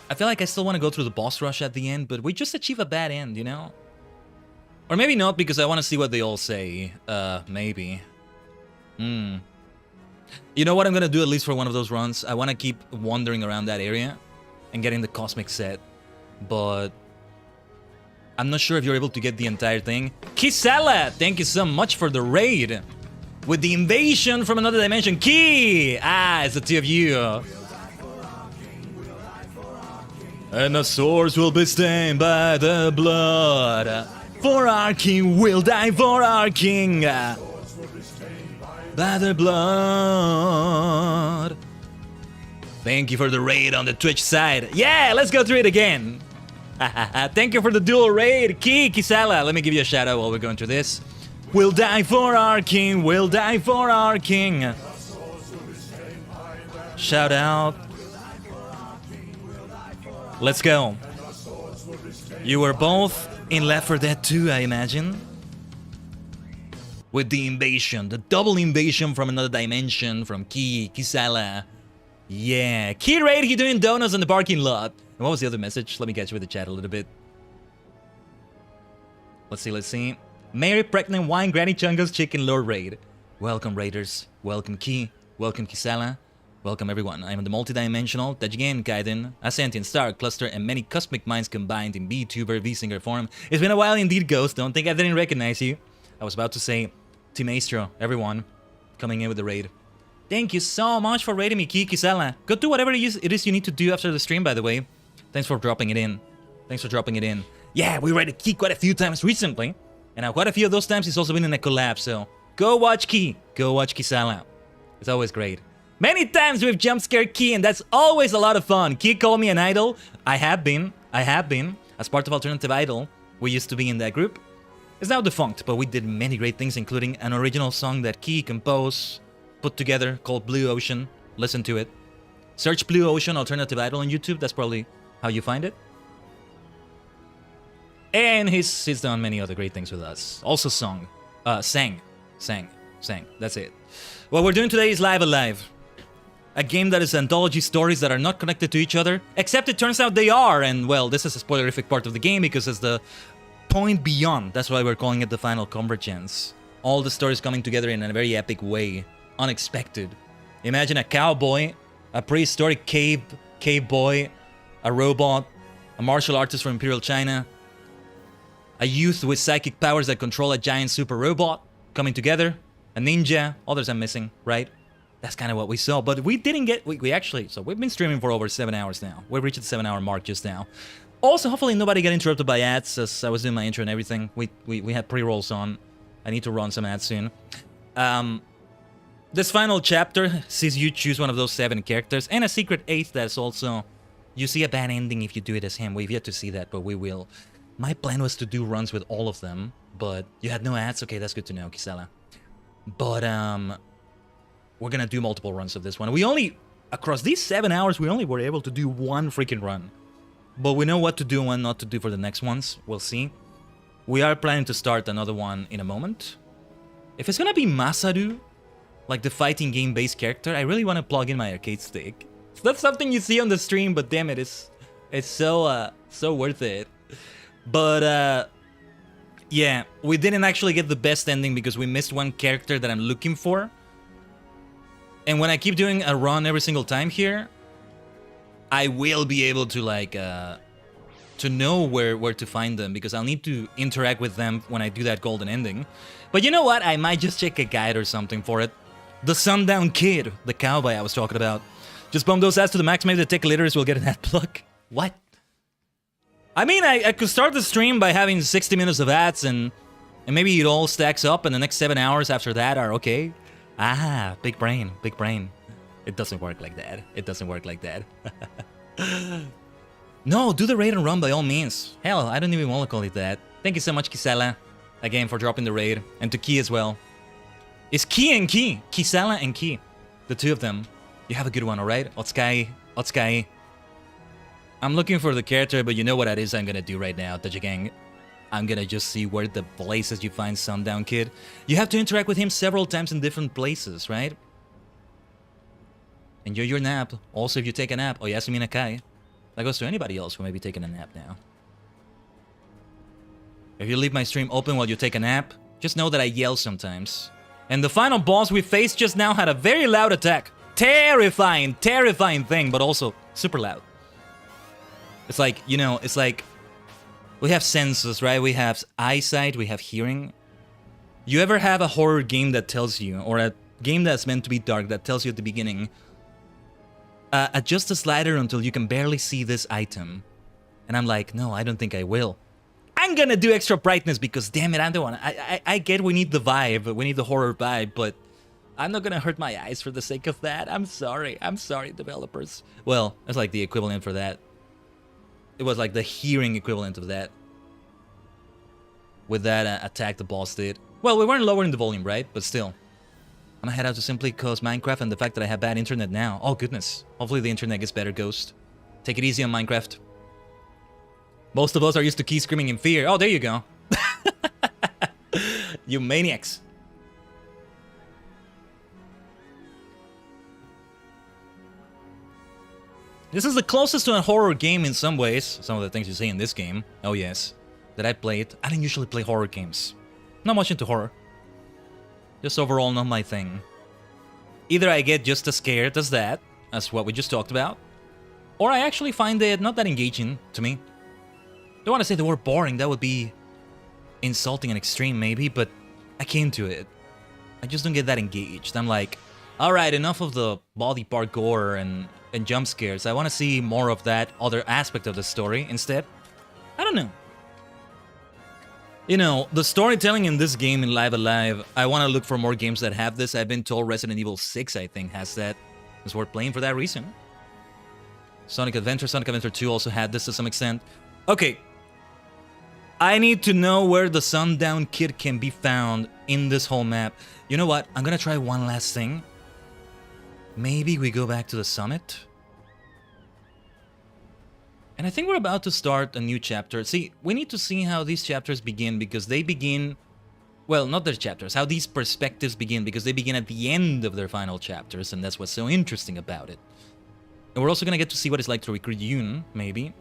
I feel like I still want to go through the boss rush at the end, but we just achieve a bad end, you know? Or maybe not, because I want to see what they all say. Maybe. You know what I'm going to do at least for one of those runs? I want to keep wandering around that area and getting the cosmic set. But I'm not sure if you're able to get the entire thing. Kisala, thank you so much for the raid. With the invasion from another dimension. Ki! Ah, it's the two of you. And the swords will be stained by the blood. For our king, we'll die for our king. By the blood. Thank you for the raid on the Twitch side. Yeah, let's go through it again. Thank you for the dual raid, Kisala. Let me give you a shout out while we're going through this. We'll die for our king, we'll die for our king. Shout out. Let's go. You were both in Left 4 Dead 2, I imagine. With the invasion, the double invasion from another dimension, from Kisala. Yeah, Key Raid, he doing donuts in the parking lot. And what was the other message? Let me catch you with the chat a little bit. Let's see. Mary Pregnant Wine Granny Chunga's Chicken Lord Raid. Welcome Raiders, welcome Key, welcome Kisala, welcome everyone. I am the multidimensional Tajigen, Khaiden, a sentient star cluster, and many cosmic minds combined in VTuber V-Singer form. It's been a while indeed, Ghost. Don't think I didn't recognize you. I was about to say, Team Maestro, everyone, coming in with the raid. Thank you so much for raiding me, Key, Kisala. Go do whatever it is you need to do after the stream, by the way. Thanks for dropping it in. Yeah, we raided Key quite a few times recently. And quite a few of those times he's also been in a collab, so go watch Key. Go watch Kisala. It's always great. Many times we've jump scared Key, and that's always a lot of fun. Key called me an idol. I have been. As part of Alternative Idol, we used to be in that group. It's now defunct, but we did many great things, including an original song that Key composed, put together, called Blue Ocean. Listen to it. Search Blue Ocean Alternative Idol on YouTube. That's probably how you find it. And he's done many other great things with us. Also sang. That's it. What we're doing today is Live A Live. A game that is anthology stories that are not connected to each other. Except it turns out they are. And well, this is a spoilerific part of the game because it's the point beyond. That's why we're calling it the final convergence. All the stories coming together in a very epic way. Unexpected. Imagine a cowboy, a prehistoric cave boy, a robot, a martial artist from Imperial China, a youth with psychic powers that control a giant super robot coming together, a ninja, others I'm missing, right? That's kind of what we saw, but we didn't get, we actually, so we've been streaming for over 7 hours now. We reached the 7-hour mark just now. Also, hopefully nobody got interrupted by ads as I was doing my intro and everything. We had pre-rolls on. I need to run some ads soon. This final chapter sees you choose one of those 7 characters and a secret 8th that's also, you see a bad ending if you do it as him. We've yet to see that, but we will. My plan was to do runs with all of them, but you had no ads? Okay, that's good to know, Kisela. But, we're gonna do multiple runs of this one. We only, across these 7 hours, we only were able to do one freaking run. But we know what to do and what not to do for the next ones. We'll see. We are planning to start another one in a moment. If it's gonna be Masaru, like the fighting game-based character, I really want to plug in my arcade stick. It's not something you see on the stream, but damn it, it's so worth it. But yeah, we didn't actually get the best ending because we missed one character that I'm looking for. And when I keep doing a run every single time here, I will be able to like to know where to find them because I'll need to interact with them when I do that golden ending. But you know what? I might just check a guide or something for it. The Sundown Kid, the cowboy I was talking about. Just bump those ads to the max, maybe the tech litters will get an ad plug. What? I mean, I could start the stream by having 60 minutes of ads and maybe it all stacks up and the next 7 hours after that are okay. Ah, big brain, big brain. It doesn't work like that. It doesn't work like that. No, do the raid and run by all means. Hell, I don't even want to call it that. Thank you so much, Kisela, again, for dropping the raid. And to Key as well. It's Key and Key. Kisela and Key. The two of them. You have a good one, alright? Otsukai. I'm looking for the character, but you know what that is I'm gonna do right now, Tajigen. I'm gonna just see where the places you find Sundown Kid. You have to interact with him several times in different places, right? Enjoy your nap. Also, if you take a nap, Oyasumi Nakai. That goes to anybody else who may be taking a nap now. If you leave my stream open while you take a nap, just know that I yell sometimes. And the final boss we faced just now had a very loud attack. Terrifying thing, but also super loud. It's like, you know, it's like... We have senses, right? We have eyesight, we have hearing. You ever have a horror game that tells you, or a game that's meant to be dark that tells you at the beginning, adjust the slider until you can barely see this item. And I'm like, no, I don't think I will. I'm gonna do extra brightness because damn it, I'm the one. I get we need the vibe, we need the horror vibe, but I'm not gonna hurt my eyes for the sake of that. I'm sorry, developers. Well, it's like the equivalent for that. It was like the hearing equivalent of that. With that attack the boss did. Well, we weren't lowering the volume, right? But still. I'm gonna head out to simply cause Minecraft and the fact that I have bad internet now. Oh, goodness. Hopefully the internet gets better, Ghost. Take it easy on Minecraft. Most of us are used to Key screaming in fear. Oh, there you go. You maniacs. This is the closest to a horror game in some ways. Some of the things you see in this game. Oh, yes. That I played. I didn't usually play horror games. Not much into horror. Just overall not my thing. Either I get just as scared as that, as what we just talked about, or I actually find it not that engaging to me. Don't want to say the word boring, that would be insulting and extreme maybe, but I came to it. I just don't get that engaged. I'm like, alright, enough of the body part gore and jump scares. I want to see more of that other aspect of the story instead. I don't know. You know, the storytelling in this game in Live A Live, I want to look for more games that have this. I've been told Resident Evil 6, I think, has that. It's worth playing for that reason. Sonic Adventure 2 also had this to some extent. Okay. I need to know where the Sundown Kid can be found in this whole map. You know what? I'm gonna try one last thing. Maybe we go back to the summit? And I think we're about to start a new chapter. See, we need to see how these chapters begin, because they begin... Well, not their chapters, how these perspectives begin, because they begin at the end of their final chapters, and that's what's so interesting about it. And we're also gonna get to see what it's like to recruit Yoon, maybe.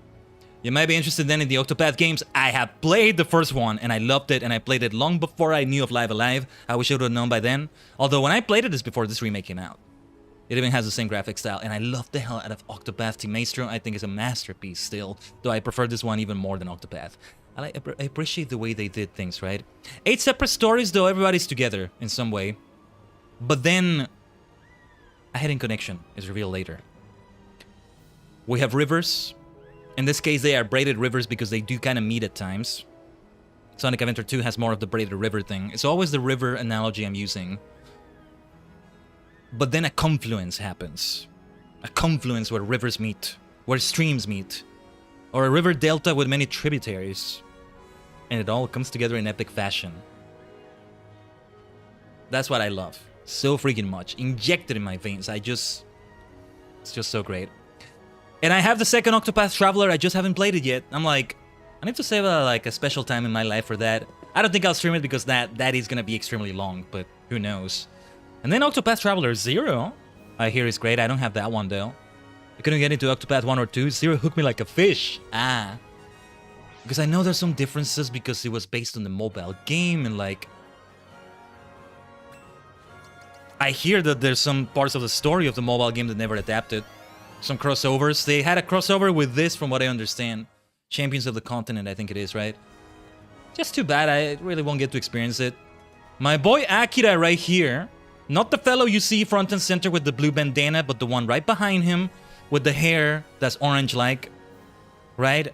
You might be interested then in the Octopath games. I have played the first one, and I loved it, and I played it long before I knew of Live Alive. I wish I would have known by then. Although when I played it, it's before this remake came out. It even has the same graphic style, and I love the hell out of Octopath Team Maestro. I think it's a masterpiece still, though I prefer this one even more than Octopath. I appreciate the way they did things, right? 8 separate stories, though everybody's together in some way. But then, a hidden connection is revealed later. We have rivers. In this case, they are braided rivers because they do kind of meet at times. Sonic Adventure 2 has more of the braided river thing. It's always the river analogy I'm using. But then a confluence happens. A confluence where rivers meet, where streams meet. Or a river delta with many tributaries. And it all comes together in epic fashion. That's what I love. So freaking much. Injected in my veins. It's just so great. And I have the second Octopath Traveler. I just haven't played it yet. I'm like, I need to save a special time in my life for that. I don't think I'll stream it because that is gonna be extremely long, but who knows. And then Octopath Traveler 0, I hear is great. I don't have that one though. I couldn't get into Octopath 1 or 2. 0 hooked me like a fish. Because I know there's some differences because it was based on the mobile game and like... I hear that there's some parts of the story of the mobile game that never adapted. Some crossovers. They had a crossover with this from what I understand. Champions of the Continent, I think it is, right? Just too bad I really won't get to experience it. My boy Akira right here. Not the fellow you see front and center with the blue bandana, but the one right behind him with the hair that's orange-like. Right?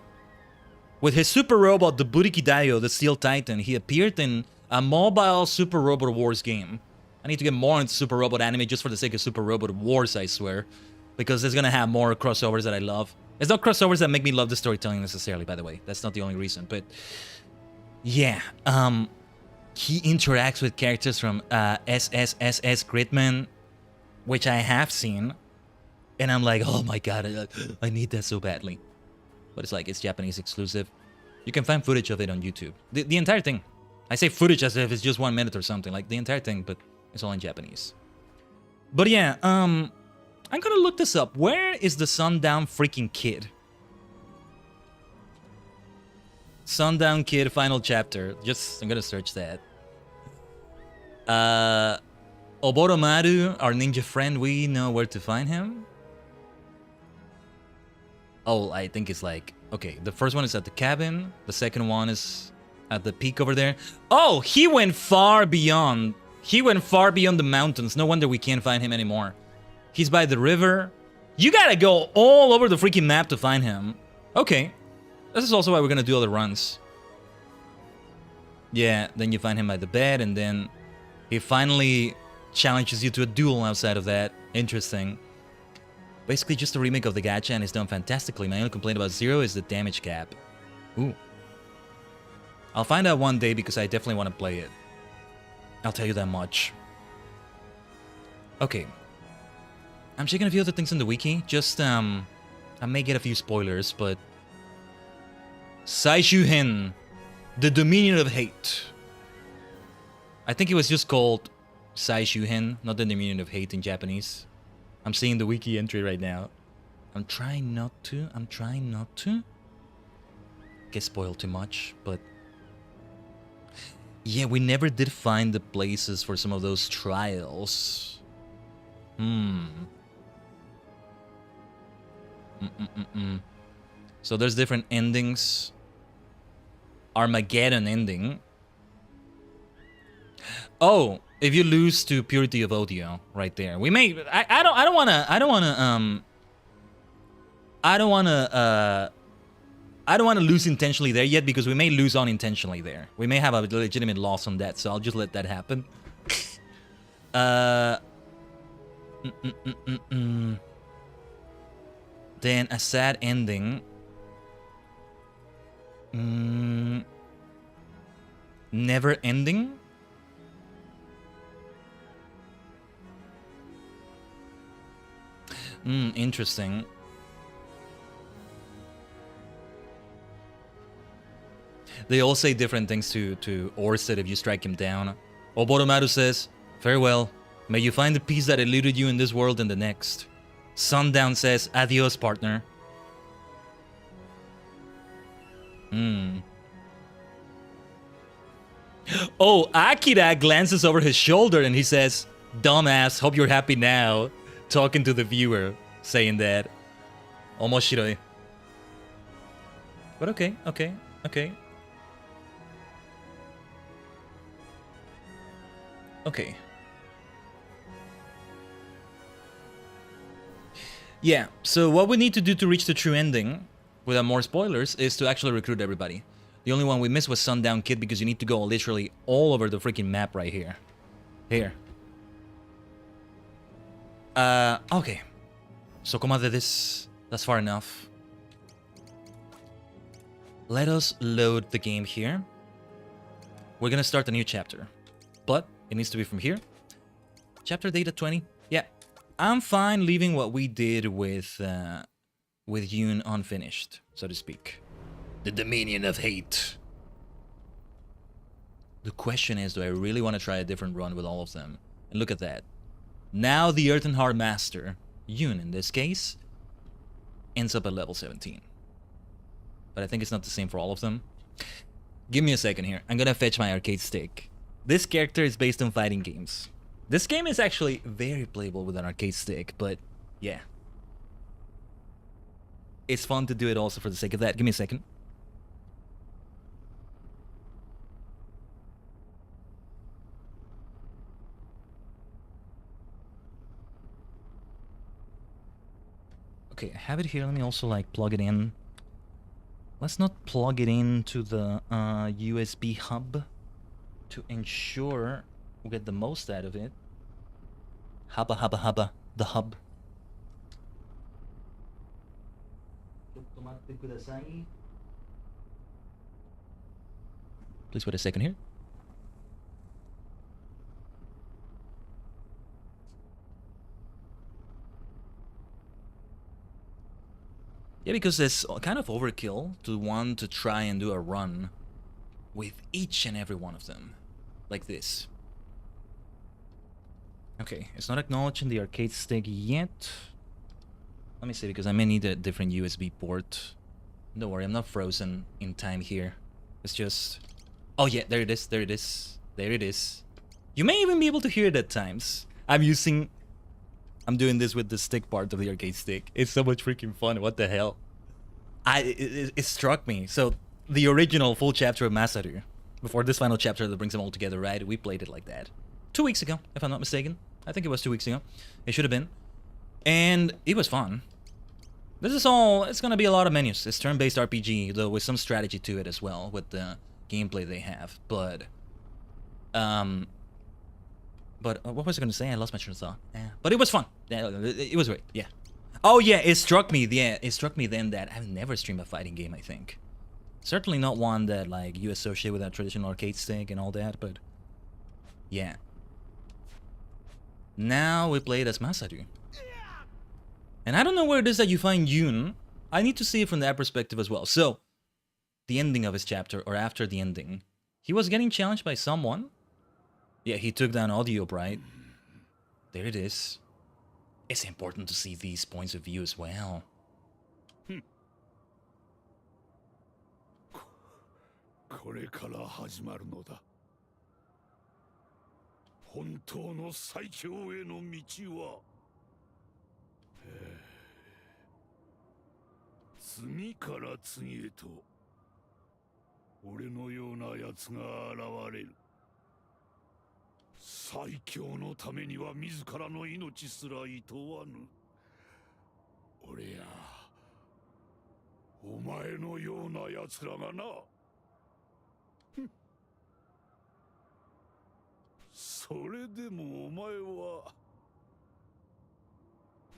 With his super robot, the Burikidayo, the Steel Titan, he appeared in a mobile Super Robot Wars game. I need to get more into Super Robot anime just for the sake of Super Robot Wars, I swear. Because it's gonna have more crossovers that I love. It's not crossovers that make me love the storytelling necessarily, by the way. That's not the only reason, but... Yeah, he interacts with characters from SSSS Gridman, which I have seen. And I'm like, oh my god, I need that so badly. But it's like, it's Japanese exclusive. You can find footage of it on YouTube. The entire thing. I say footage as if it's just 1 minute or something. Like, the entire thing, but it's all in Japanese. But yeah, I'm gonna look this up. Where is the Sundown freaking Kid? Sundown Kid final chapter. I'm gonna search that. Oboromaru, our ninja friend, we know where to find him. Oh, I think it's like... Okay, the first one is at the cabin. The second one is at the peak over there. Oh, he went far beyond. He went far beyond the mountains. No wonder we can't find him anymore. He's by the river. You gotta go all over the freaking map to find him. Okay. This is also why we're gonna do other runs. Yeah, then you find him by the bed, and then he finally challenges you to a duel outside of that. Interesting. Basically just a remake of the gacha, and it's done fantastically. My only complaint about 0 is the damage cap. Ooh. I'll find out one day because I definitely want to play it. I'll tell you that much. Okay. I'm checking a few other things in the wiki. Just, I may get a few spoilers, but... Saishuhen, the Dominion of Hate. I think it was just called Saishuhen, not the Dominion of Hate in Japanese. I'm seeing the wiki entry right now. I'm trying not to get spoiled too much, but... Yeah, we never did find the places for some of those trials. So there's different endings. Armageddon ending. Oh, if you lose to purity of audio, right there. We may. I don't wanna lose intentionally there yet because we may lose unintentionally there. We may have a legitimate loss on that, so I'll just let that happen. Then a sad ending. Never ending. Interesting. They all say different things to Orsted if you strike him down. Oboromaru says, farewell. May you find the peace that eluded you in this world and the next. Sundown says, adios, partner. Oh, Akira glances over his shoulder and he says, dumbass, hope you're happy now. Talking to the viewer, saying that. Omoshiroi. But okay. Okay. Yeah, so what we need to do to reach the true ending, without more spoilers, is to actually recruit everybody. The only one we missed was Sundown Kid because you need to go literally all over the freaking map right here. Here. Okay. So, that's far enough. Let us load the game here. We're gonna start a new chapter. But it needs to be from here. Chapter data 20. Yeah. I'm fine leaving what we did with Yoon unfinished, so to speak. The Dominion of Hate. The question is, do I really want to try a different run with all of them? And look at that. Now the Earth and Heart Master, Yoon in this case, ends up at level 17. But I think it's not the same for all of them. Give me a second here. I'm gonna fetch my arcade stick. This character is based on fighting games. This game is actually very playable with an arcade stick, but yeah. It's fun to do it also for the sake of that. Give me a second. Okay, I have it here. Let me also like plug it in. Let's not plug it into the USB hub to ensure we get the most out of it. Hubba, the hub. Please wait a second here. Yeah, because it's kind of overkill to want to try and do a run with each and every one of them. Like this. Okay, it's not acknowledging the arcade stick yet. Let me see, because I may need a different USB port. Don't worry, I'm not frozen in time here. It's just... Oh yeah, there it is, there it is. There it is. You may even be able to hear it at times. I'm doing this with the stick part of the arcade stick. It's so much freaking fun, what the hell. It struck me. So, the original full chapter of Masaru, before this final chapter that brings them all together, right? We played it like that. 2 weeks ago, if I'm not mistaken. I think it was 2 weeks ago. It should have been. And it was fun. This is all, it's gonna be a lot of menus. It's turn-based RPG, though with some strategy to it as well, with the gameplay they have. But what was I gonna say? I lost my train of thought. Yeah. But it was fun. Yeah, it was great. Yeah. Oh yeah, it struck me. Yeah, it struck me then that I've never streamed a fighting game. I think, certainly not one that like you associate with that traditional arcade stick and all that. But yeah. Now we play it as Masaru. And I don't know where it is that you find Yoon. I need to see it from that perspective as well. So, the ending of his chapter, or after the ending, he was getting challenged by someone. Yeah, he took down Audio Bright. There it is. It's important to see these points of view as well. これから始まるのだ。本当の最強への道は、次から次へと俺のような奴が現れる。最強のためには自らの命すらいとわぬ。俺やお前のような奴らがな。それでもお前は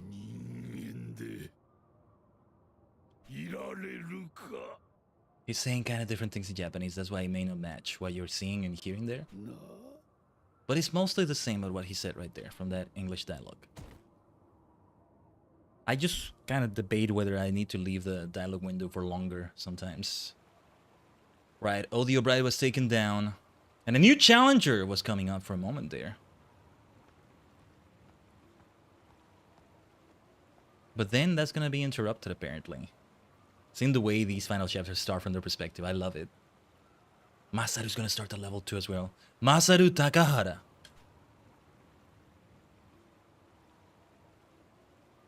人間でいられるか。 He's saying kind of different things in Japanese, that's why it may not match what you're seeing and hearing there. But it's mostly the same as what he said right there from that English dialogue. I just kind of debate whether I need to leave the dialogue window for longer sometimes. Right, Audio Bride was taken down. And a new challenger was coming up for a moment there. But then that's gonna be interrupted apparently. Seeing the way these final chapters start from their perspective, I love it. Masaru's gonna start at level 2 as well. Masaru Takahara.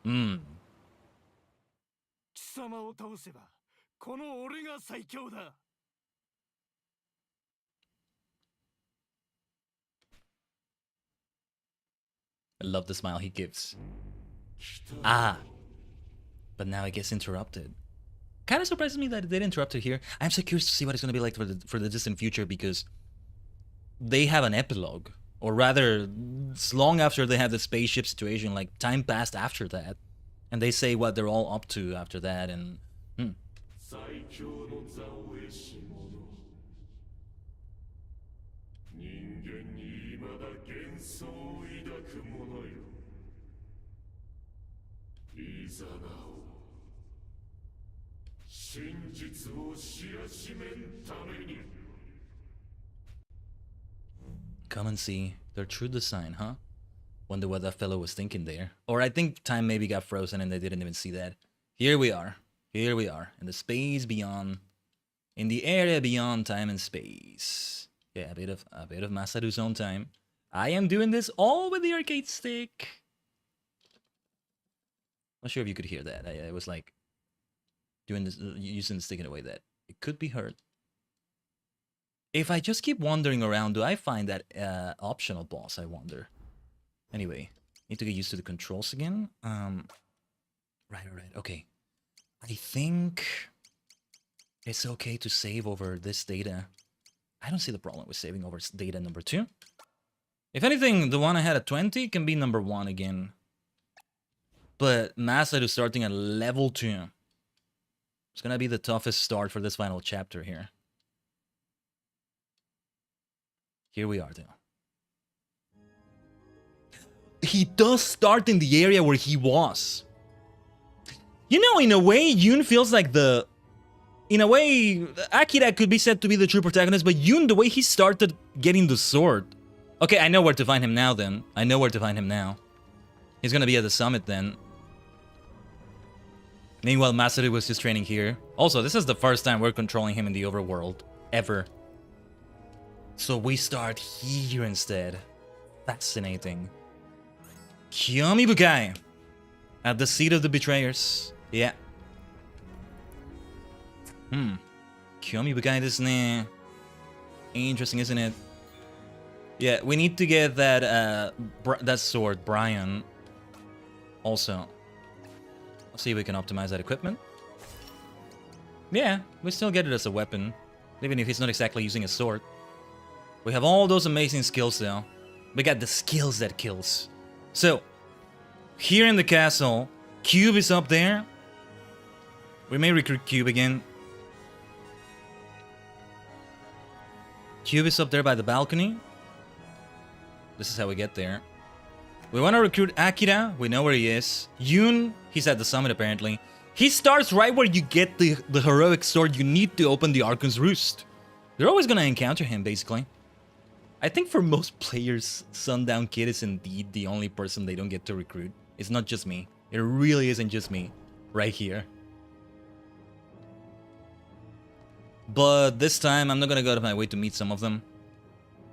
貴様を倒せばこの俺が最強だ。 I love the smile he gives. Ah. But now it gets interrupted. Kind of surprises me that it did interrupt it here. I'm so curious to see what it's going to be like for the distant future, because they have an epilogue. Or rather, it's long after they have the spaceship situation, like time passed after that. And they say what they're all up to after that, and... Come and see their true design, huh? Wonder what that fellow was thinking there. Or I think time maybe got frozen and they didn't even see that. Here we are. Here we are. In the space beyond. In the area beyond time and space. Yeah, a bit of Masaru's own time. I am doing this all with the arcade stick. Not sure if you could hear that. I was like doing this, using the stick in a way that it could be heard. If I just keep wandering around, do I find that optional boss, I wonder? Anyway, need to get used to the controls again. Right, okay. I think it's okay to save over this data. I don't see the problem with saving over data number 2. If anything, the one I had at 20 can be number 1 again. But Masaru starting at level 2. It's gonna be the toughest start for this final chapter here. Here we are, though. He does start in the area where he was. You know, in a way, Yoon feels like the... In a way, Akira could be said to be the true protagonist, but Yoon, the way he started getting the sword... Okay, I know where to find him now, then. I know where to find him now. He's gonna be at the summit, then. Meanwhile, Masaru was just training here. Also, this is the first time we're controlling him in the overworld. Ever. So we start here instead. Fascinating. Kiyomi Bukai. At the seat of the betrayers. Yeah. Kiyomi Bukai desu ne. Interesting, isn't it? Yeah, we need to get that that sword, Brian. Also. Let's see if we can optimize that equipment. Yeah, we still get it as a weapon. Even if he's not exactly using a sword. We have all those amazing skills though. We got the skills that kills. So, here in the castle, Cube is up there. We may recruit Cube again. Cube is up there by the balcony. This is how we get there. We want to recruit Akira. We know where he is. Yoon, he's at the summit apparently. He starts right where you get the heroic sword you need to open the Archon's Roost. You're always going to encounter him, basically. I think for most players, Sundown Kid is indeed the only person they don't get to recruit. It's not just me. It really isn't just me. Right here. But this time, I'm not gonna go out of my way to meet some of them.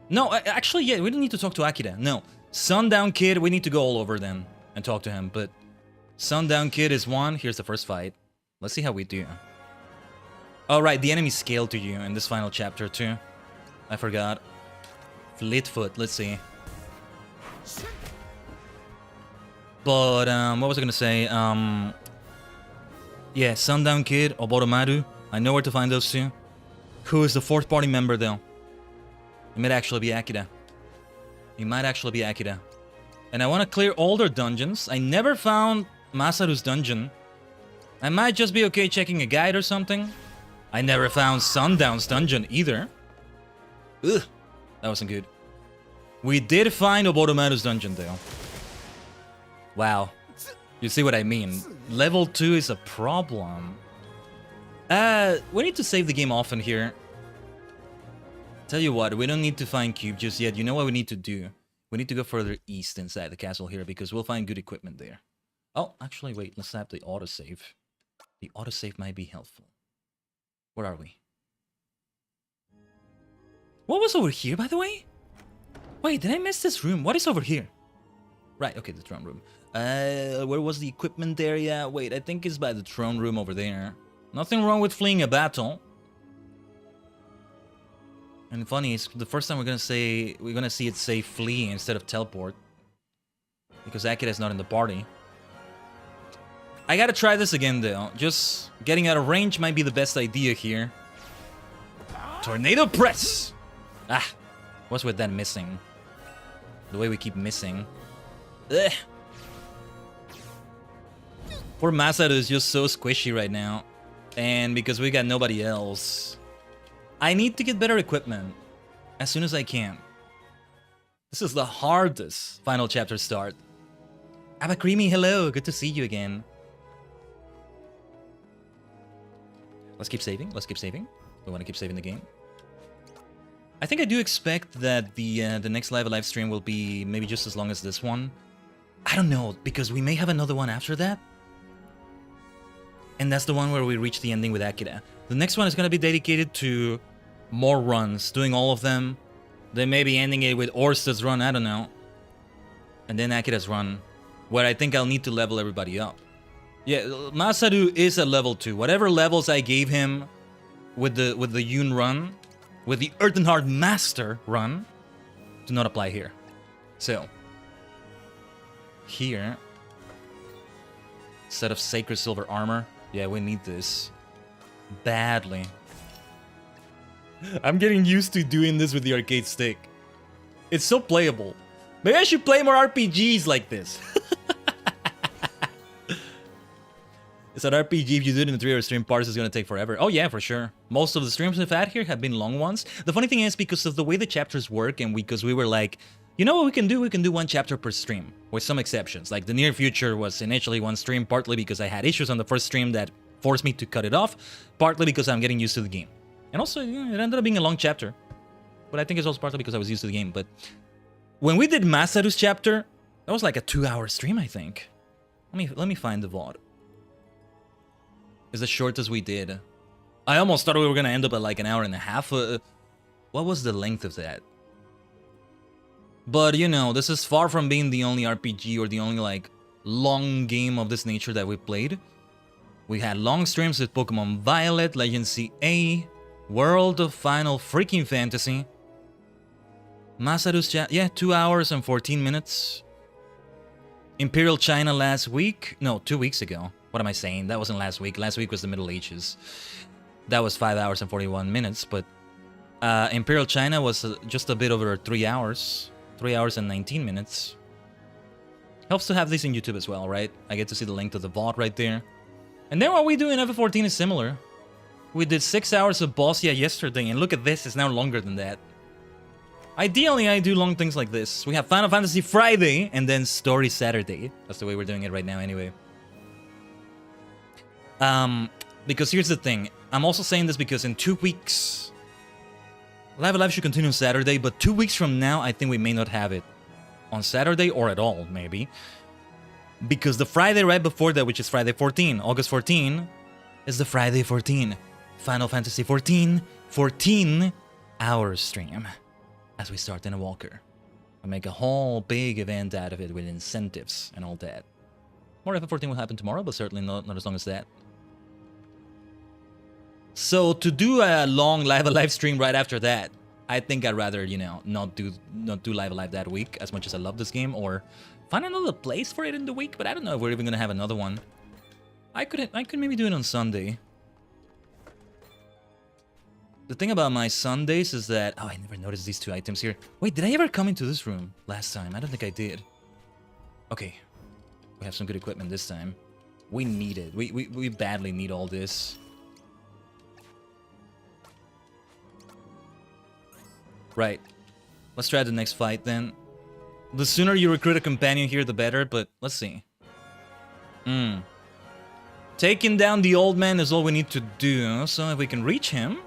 No, actually, yeah, we don't need to talk to Akira. No. Sundown Kid, we need to go all over then and talk to him. But Sundown Kid is one. Here's the first fight. Let's see how we do. Alright, the enemy scaled to you in this final chapter too. I forgot. Fleetfoot, let's see. But, what was I gonna say? Yeah, Sundown Kid, Oboromaru. I know where to find those two. Who is the fourth party member, though? It might actually be Akira. It might actually be Akira. And I want to clear all their dungeons. I never found Masaru's dungeon. I might just be okay checking a guide or something. I never found Sundown's dungeon either. Ugh. That wasn't good. We did find Oboromaru's dungeon, though. Wow. You see what I mean? Level 2 is a problem. We need to save the game often here. Tell you what, we don't need to find cube just yet. You know what we need to do? We need to go further east inside the castle here because we'll find good equipment there. Oh, actually, wait. Let's have the autosave. The autosave might be helpful. Where are we? What was over here, by the way? Wait, did I miss this room? What is over here? Right, okay, the throne room. Where was the equipment area? Wait, I think it's by the throne room over there. Nothing wrong with fleeing a battle. And funny, it's the first time we're gonna see it say flee instead of teleport. Because Akida's not in the party. I gotta try this again though. Just getting out of range might be the best idea here. Tornado press! Ah, what's with that missing? The way we keep missing. Ugh. Poor Masaru is just so squishy right now. And because we got nobody else. I need to get better equipment. As soon as I can. This is the hardest final chapter start. Abacreamy, hello. Good to see you again. Let's keep saving. Let's keep saving. We want to keep saving the game. I think I do expect that the next live stream will be maybe just as long as this one. I don't know, because we may have another one after that. And that's the one where we reach the ending with Akira. The next one is going to be dedicated to more runs, doing all of them. Then maybe ending it with Orsted's run, I don't know. And then Akira's run, where I think I'll need to level everybody up. Yeah, Masaru is a level 2. Whatever levels I gave him with the Yun run, with the Earthenheart Master run, do not apply here. So, here, set of Sacred Silver Armor. Yeah, we need this badly. I'm getting used to doing this with the arcade stick. It's so playable. Maybe I should play more RPGs like this. It's an RPG. If you do it in a 3-hour stream, parts is going to take forever. Oh yeah, for sure. Most of the streams we've had here have been long ones. The funny thing is, because of the way the chapters work, and because we were like, you know what we can do? We can do one chapter per stream, with some exceptions. Like the near future was initially one stream, partly because I had issues on the first stream that forced me to cut it off, partly because I'm getting used to the game. And also, it ended up being a long chapter. But I think it's also partly because I was used to the game. But when we did Masaru's chapter, that was like a 2-hour stream, I think. Let me find the VOD. It's the shortest we did. I almost thought we were gonna end up at like an hour and a half. What was the length of that? But you know, this is far from being the only RPG or the only like long game of this nature that we played. We had long streams with Pokemon Violet, Legend CA, World of Final Freaking Fantasy. Masaru's chat, yeah, 2 hours and 14 minutes. Imperial China last week, no, 2 weeks ago. What am I saying? That wasn't last week. Last week was the Middle Ages. That was 5 hours and 41 minutes, but Imperial China was just a bit over 3 hours. 3 hours and 19 minutes. Helps to have this in YouTube as well, right? I get to see the length of the VOD right there. And then what we do in FF14 is similar. We did 6 hours of Bosnia yesterday, and look at this, it's now longer than that. Ideally, I do long things like this. We have Final Fantasy Friday, and then Story Saturday. That's the way we're doing it right now anyway. Because here's the thing. I'm also saying this because in 2 weeks... Live should continue on Saturday, but 2 weeks from now, I think we may not have it on Saturday or at all, maybe. Because the Friday right before that, which is Friday 14, August 14, is the Friday 14. Final Fantasy 14, 14-hour stream. As we start in a walker. I make a whole big event out of it with incentives and all that. More FF14 will happen tomorrow, but certainly not as long as that. So to do a long live stream right after that, I think I'd rather, you know, not do live that week as much as I love this game, or find another place for it in the week. But I don't know if we're even gonna have another one. I could maybe do it on Sunday. The thing about my Sundays is that... Oh, I never noticed these 2 items here. Wait, did I ever come into this room last time? I don't think I did. Okay. We have some good equipment this time. We need it. We badly need all this. Right. Let's try the next fight then. The sooner you recruit a companion here, the better, but let's see. Taking down the old man is all we need to do, so if we can reach him...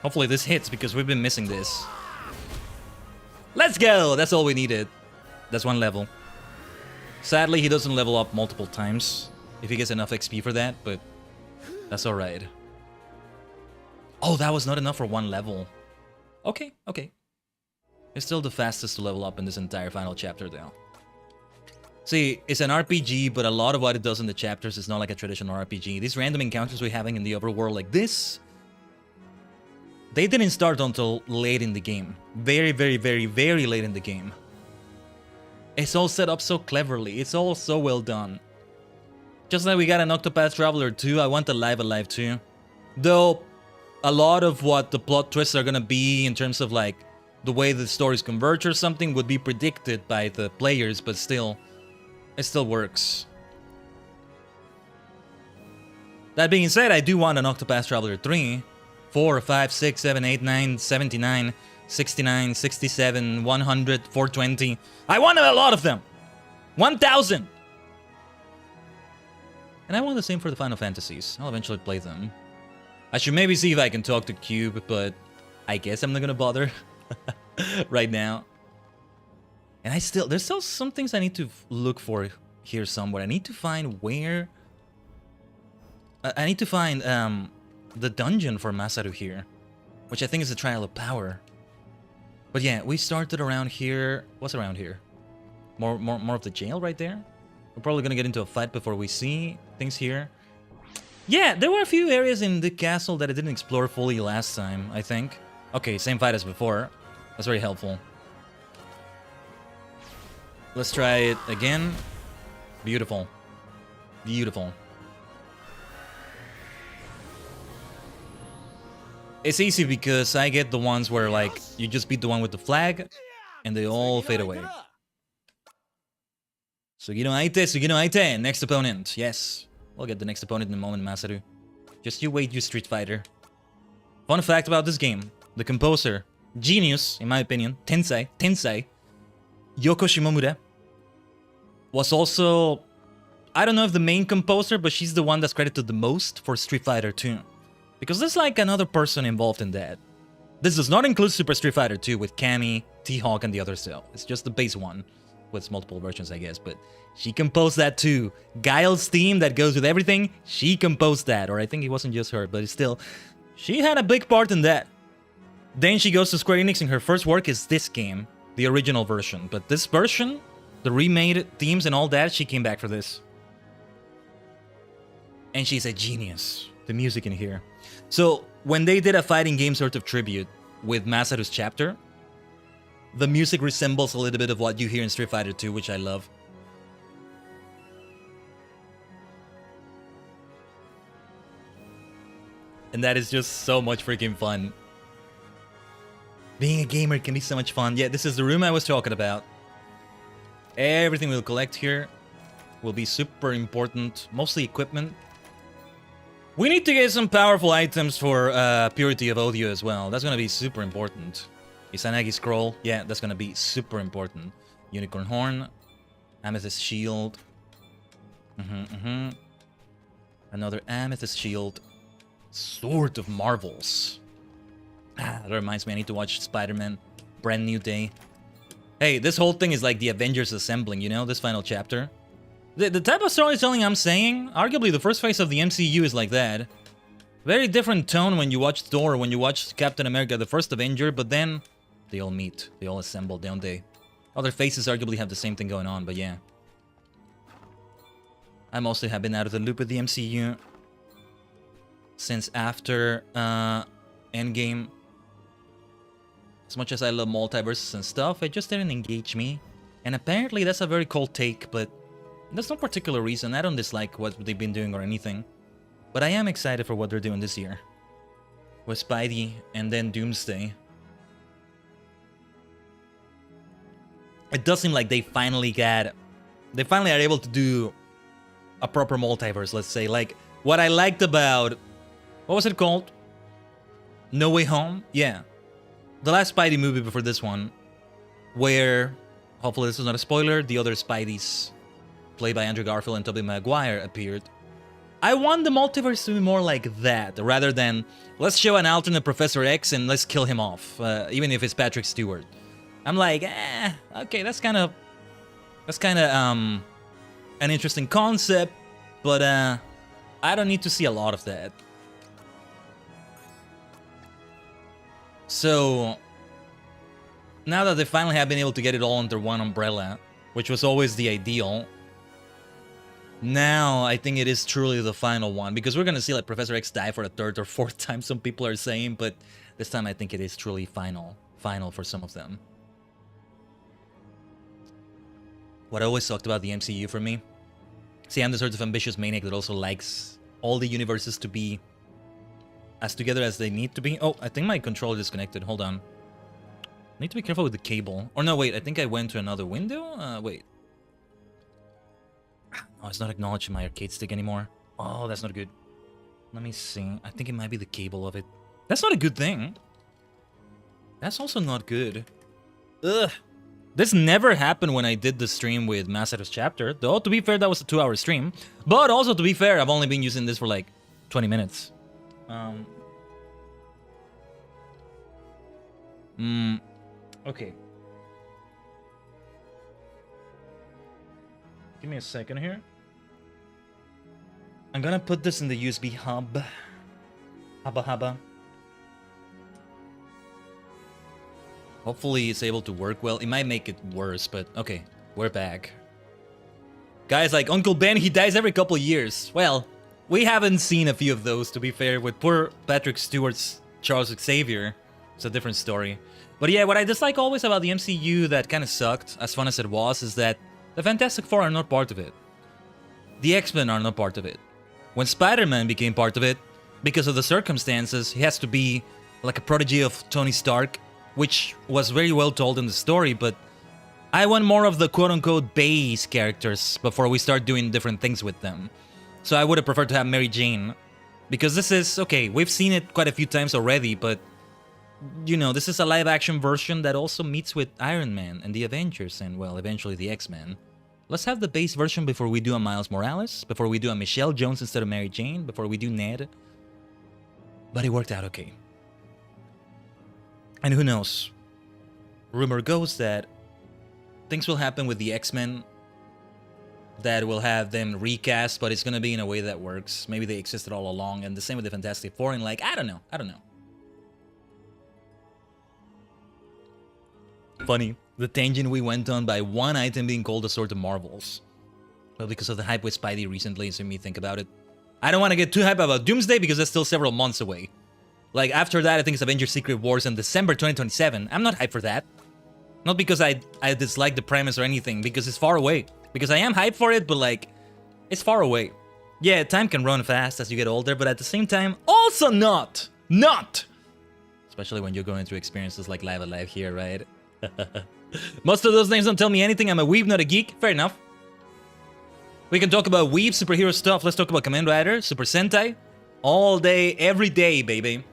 Hopefully this hits, because we've been missing this. Let's go! That's all we needed. That's one level. Sadly, he doesn't level up multiple times if he gets enough XP for that, but that's alright. Oh, that was not enough for one level. Okay, okay. It's still the fastest to level up in this entire final chapter, though. See, it's an RPG, but a lot of what it does in the chapters is not like a traditional RPG. These random encounters we're having in the overworld like this, they didn't start until late in the game. Very, very, very, very late in the game. It's all set up so cleverly. It's all so well done. Just like we got an Octopath Traveler 2, I want A Live too. Though, a lot of what the plot twists are gonna be in terms of like the way the stories converge or something would be predicted by the players, but still, it still works. That being said, I do want an Octopath Traveler 3, 4, 5, 6, 7, 8, 9, 79, 69, 67, 100, 420. I want a lot of them! 1,000! And I want the same for the Final Fantasies. I'll eventually play them. I should maybe see if I can talk to Cube, but I guess I'm not gonna bother right now. And there's still some things I need to look for here somewhere. I need to find where... I need to find the dungeon for Masaru here, which I think is the Trial of Power. But yeah, we started around here. What's around here? More of the jail right there? We're probably gonna get into a fight before we see things here. Yeah, there were a few areas in the castle that I didn't explore fully last time, I think. Okay, same fight as before. That's very helpful. Let's try it again. Beautiful. Beautiful. It's easy because I get the ones where, like, you just beat the one with the flag, and they all fade away. Sugino Aite, next opponent. Yes, we'll get the next opponent in a moment, Masaru. Just you wait, you Street Fighter. Fun fact about this game. The composer, genius, in my opinion, Tensei, Yoko Shimomura, was also, I don't know if the main composer, but she's the one that's credited the most for Street Fighter 2. Because there's like another person involved in that. This does not include Super Street Fighter 2 with Cammy, T-Hawk, and the other stuff. It's just the base one, with multiple versions, I guess. But she composed that too. Guile's theme that goes with everything, she composed that. Or I think it wasn't just her, but still, she had a big part in that. Then she goes to Square Enix, and her first work is this game, the original version. But this version, the remade themes and all that, she came back for this. And she's a genius. The music in here. So, when they did a fighting game sort of tribute with Masaru's chapter, the music resembles a little bit of what you hear in Street Fighter 2, which I love. And that is just so much freaking fun. Being a gamer can be so much fun. Yeah, this is the room I was talking about. Everything we'll collect here will be super important. Mostly equipment. We need to get some powerful items for purity of audio as well. That's gonna be super important. Izanagi Scroll, yeah, that's gonna be super important. Unicorn Horn, Amethyst Shield. Another Amethyst Shield. Sword of Marvels. That reminds me, I need to watch Spider-Man. Brand New Day. Hey, this whole thing is like the Avengers assembling, you know, this final chapter. The type of storytelling I'm saying, arguably the first phase of the MCU is like that. Very different tone when you watch Thor, when you watch Captain America, the first Avenger, but then they all meet, they all assemble, don't they? Other phases arguably have the same thing going on, but yeah. I mostly have been out of the loop with the MCU since after Endgame. As much as I love multiverses and stuff, it just didn't engage me. And apparently that's a very cold take, but there's no particular reason. I don't dislike what they've been doing or anything. But I am excited for what they're doing this year. With Spidey and then Doomsday. It does seem like they finally are able to do a proper multiverse, let's say. Like, what I liked about... What was it called? No Way Home? Yeah. The last Spidey movie before this one. Where, hopefully this is not a spoiler, the other Spideys, played by Andrew Garfield and Tobey Maguire, appeared. I want the multiverse to be more like that, rather than let's show an alternate Professor X and let's kill him off, even if it's Patrick Stewart. I'm like, okay, that's kind of an interesting concept, but I don't need to see a lot of that. So now that they finally have been able to get it all under one umbrella, which was always the ideal, now I think it is truly the final one, because we're gonna see like Professor X die for a third or fourth time, some people are saying, but this time I think it is truly final for some of them. What I always talked about the MCU for me, see, I'm the sort of ambitious maniac that also likes all the universes to be as together as they need to be. Oh, I think my controller disconnected, hold on. I need to be careful with the cable. Or no, wait, I think I went to another window? Wait. Oh, it's not acknowledging my arcade stick anymore. Oh, that's not good. Let me see. I think it might be the cable of it. That's not a good thing. That's also not good. Ugh. This never happened when I did the stream with Masaru's chapter. Though, to be fair, that was a 2-hour stream. But also, to be fair, I've only been using this for like 20 minutes. Okay. Give me a second here. I'm gonna put this in the USB hub. Hubba. Hopefully it's able to work well. It might make it worse, but okay. We're back. Guys, like Uncle Ben, he dies every couple of years. Well, we haven't seen a few of those, to be fair. With poor Patrick Stewart's Charles Xavier, it's a different story. But yeah, what I dislike always about the MCU that kind of sucked, as fun as it was, is that the Fantastic Four are not part of it. The X-Men are not part of it. When Spider-Man became part of it, because of the circumstances, he has to be like a prodigy of Tony Stark, which was very well told in the story, but I want more of the quote-unquote base characters before we start doing different things with them. So I would have preferred to have Mary Jane, because this is, okay, we've seen it quite a few times already, but you know, this is a live-action version that also meets with Iron Man and the Avengers and, well, eventually the X-Men. Let's have the base version before we do a Miles Morales, before we do a Michelle Jones instead of Mary Jane, before we do Ned. But it worked out okay. And who knows? Rumor goes that things will happen with the X-Men that will have them recast, but it's gonna be in a way that works. Maybe they existed all along, and the same with the Fantastic Four, and like, I don't know. Funny, the tangent we went on by one item being called a Sword of Marvels. Well, because of the hype with Spidey recently, so me think about it. I don't want to get too hype about Doomsday because that's still several months away. Like, after that, I think it's Avengers Secret Wars in December 2027. I'm not hyped for that. Not because I dislike the premise or anything, because it's far away. Because I am hyped for it, but like, it's far away. Yeah, time can run fast as you get older, but at the same time, also not! Not! Especially when you're going through experiences like Live A Live here, right? Most of those names don't tell me anything. I'm a weeb, not a geek. Fair enough. We can talk about weeb, superhero stuff. Let's talk about Kamen Rider, Super Sentai. All day, every day, baby.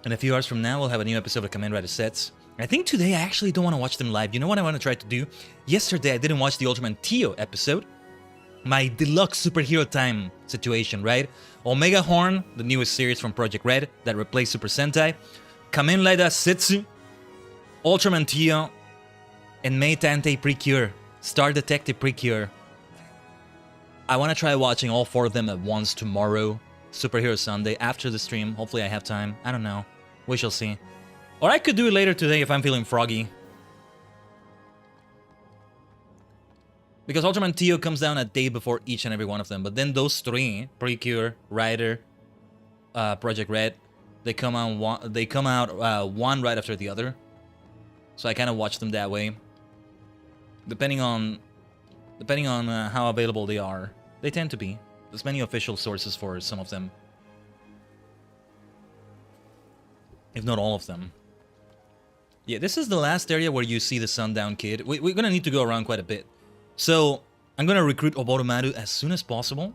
In a few hours from now, we'll have a new episode of Kamen Rider Sets. I think today I actually don't want to watch them live. You know what I want to try to do? Yesterday, I didn't watch the Ultraman Tio episode. My deluxe superhero time situation, right? Omega Horn, the newest series from Project Red that replaced Super Sentai. Kamen Rider Setsu, Ultraman Tio, and Mei Tantei Precure, Star Detective Precure. I want to try watching all 4 of them at once tomorrow, Superhero Sunday, after the stream. Hopefully I have time. I don't know. We shall see. Or I could do it later today if I'm feeling froggy. Because Ultraman Tio comes down a day before each and every one of them. But then those 3, Precure, Rider, Project Red, they come out one right after the other. So I kind of watch them that way. Depending on how available they are. They tend to be. There's many official sources for some of them. If not all of them. Yeah, this is the last area where you see the Sundown Kid. We're gonna need to go around quite a bit. So, I'm gonna recruit Oboromaru as soon as possible.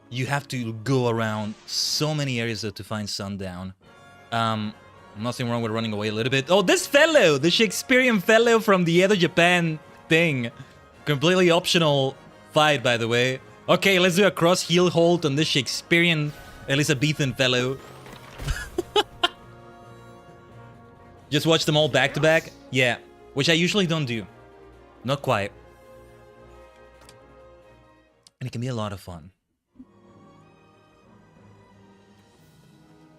You have to go around so many areas though to find Sundown. Nothing wrong with running away a little bit. Oh, this fellow! The Shakespearean fellow from the Edo Japan thing. Completely optional fight, by the way. Okay, let's do a cross heel hold on this Shakespearean Elizabethan fellow. Just watch them all back to back? Yeah, which I usually don't do. Not quite. And it can be a lot of fun.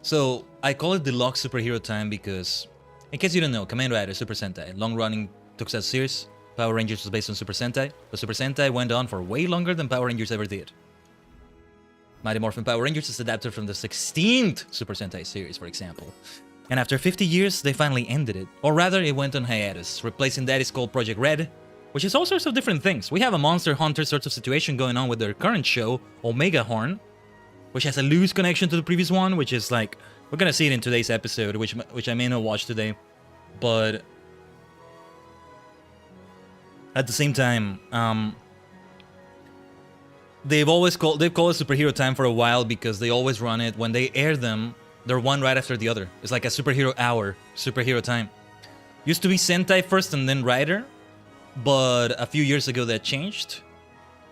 So, I call it Deluxe Superhero Time because, in case you don't know, Kamen Rider Super Sentai, long-running tokusatsu series. Power Rangers was based on Super Sentai, but Super Sentai went on for way longer than Power Rangers ever did. Mighty Morphin Power Rangers is adapted from the 16th Super Sentai series, for example. And after 50 years, they finally ended it. Or rather, it went on hiatus. Replacing that is called Project Red, which is all sorts of different things. We have a Monster Hunter sort of situation going on with their current show, Omega Horn, which has a loose connection to the previous one, which is like, we're gonna see it in today's episode, which I may not watch today, but at the same time, they've called it Superhero Time for a while because they always run it when they air them. They're one right after the other. It's like a superhero hour, Superhero Time. Used to be Sentai first and then Rider, but a few years ago that changed.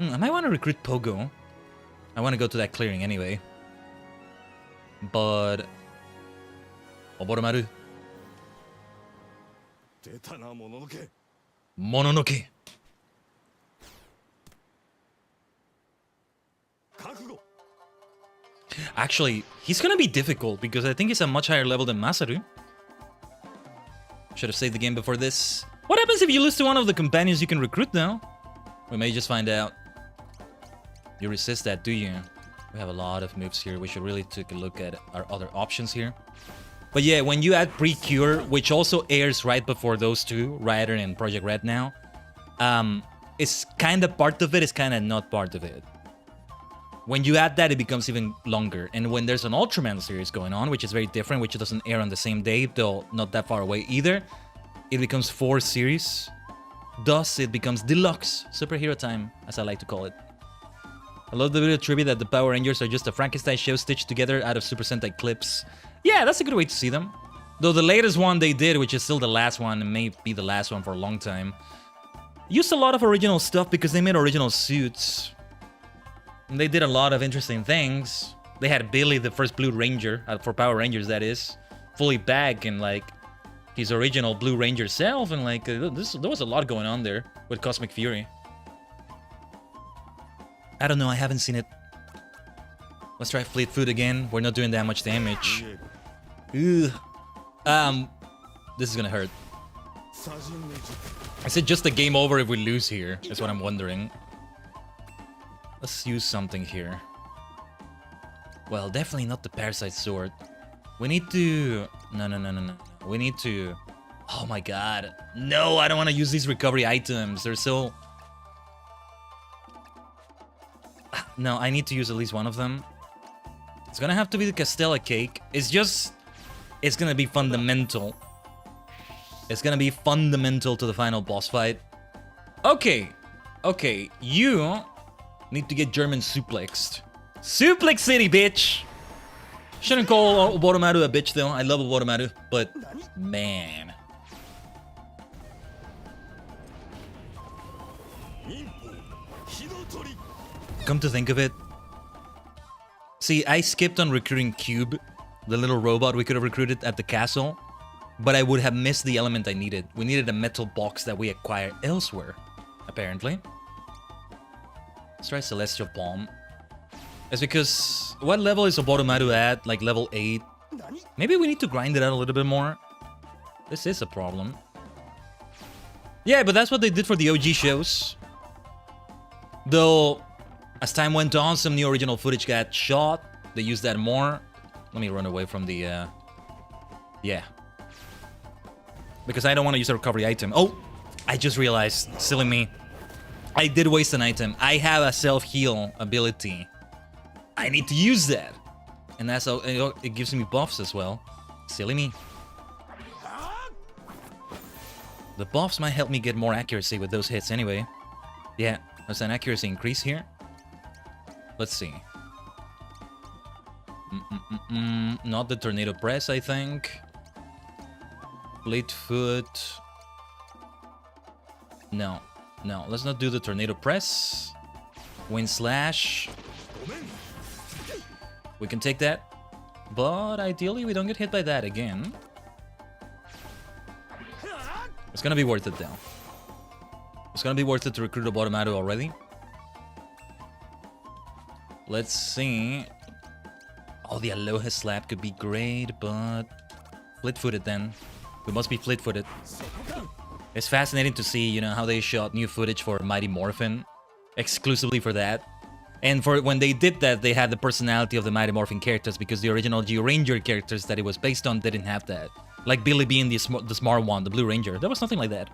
I might want to recruit Pogo. I want to go to that clearing anyway. But Oboromaru. Mononoke. Actually, he's gonna be difficult because I think he's a much higher level than Masaru. Should have saved the game before this. What happens if you lose to one of the companions you can recruit now? We may just find out. You resist that, do you? We have a lot of moves here. We should really take a look at our other options here. But yeah, when you add Precure, which also airs right before those two, Rider and Project Red now, it's kind of part of it, it's kind of not part of it. When you add that, it becomes even longer. And when there's an Ultraman series going on, which is very different, which doesn't air on the same day, though not that far away either, it becomes 4 series. Thus, it becomes Deluxe Superhero Time, as I like to call it. I love the video trivia that the Power Rangers are just a Frankenstein show stitched together out of Super Sentai clips. Yeah, that's a good way to see them. Though the latest one they did, which is still the last one, and may be the last one for a long time, used a lot of original stuff because they made original suits. And they did a lot of interesting things. They had Billy, the first Blue Ranger, for Power Rangers that is, fully back in like his original Blue Ranger self, and like there was a lot going on there with Cosmic Fury. I don't know, I haven't seen it. Let's try Fleet Foot again. We're not doing that much damage. Ugh. This is gonna hurt. Is it just a game over if we lose here? That's what I'm wondering. Let's use something here. Well, definitely not the Parasite Sword. We need to... No. We need to... Oh my god. No, I don't want to use these recovery items. They're so... No, I need to use at least one of them. It's gonna have to be the Castella Cake. It's just... It's gonna be fundamental. It's gonna be fundamental to the final boss fight. Okay. Okay, you need to get German suplexed. Suplex City, bitch! Shouldn't call Oboromaru a bitch, though. I love Oboromaru, but... Man. Come to think of it. See, I skipped on recruiting Cube, the little robot we could have recruited at the castle, but I would have missed the element I needed. We needed a metal box that we acquired elsewhere, apparently. Let's try Celestial Palm. It's because... What level is Oboromaru at? Like level 8? Maybe we need to grind it out a little bit more. This is a problem. Yeah, but that's what they did for the OG shows. Though, as time went on, some new original footage got shot. They used that more. Let me run away from the... Yeah. Because I don't want to use a recovery item. Oh! I just realized. Silly me. I did waste an item. I have a self-heal ability. I need to use that. And that's how it gives me buffs as well. Silly me. The buffs might help me get more accuracy with those hits anyway. Yeah, there's an accuracy increase here. Let's see. Not the tornado press, I think. Split foot. No. No, let's not do the tornado press. Wind slash. We can take that. But ideally we don't get hit by that again. It's gonna be worth it though. It's gonna be worth it to recruit a Boromaru already. Let's see. Oh, the Aloha slap could be great, but fleet-footed then. We must be fleet-footed. It's fascinating to see, you know, how they shot new footage for Mighty Morphin exclusively for that. And for when they did that, they had the personality of the Mighty Morphin characters because the original G-Ranger characters that it was based on didn't have that. Like Billy being the smart one, the Blue Ranger. There was nothing like that.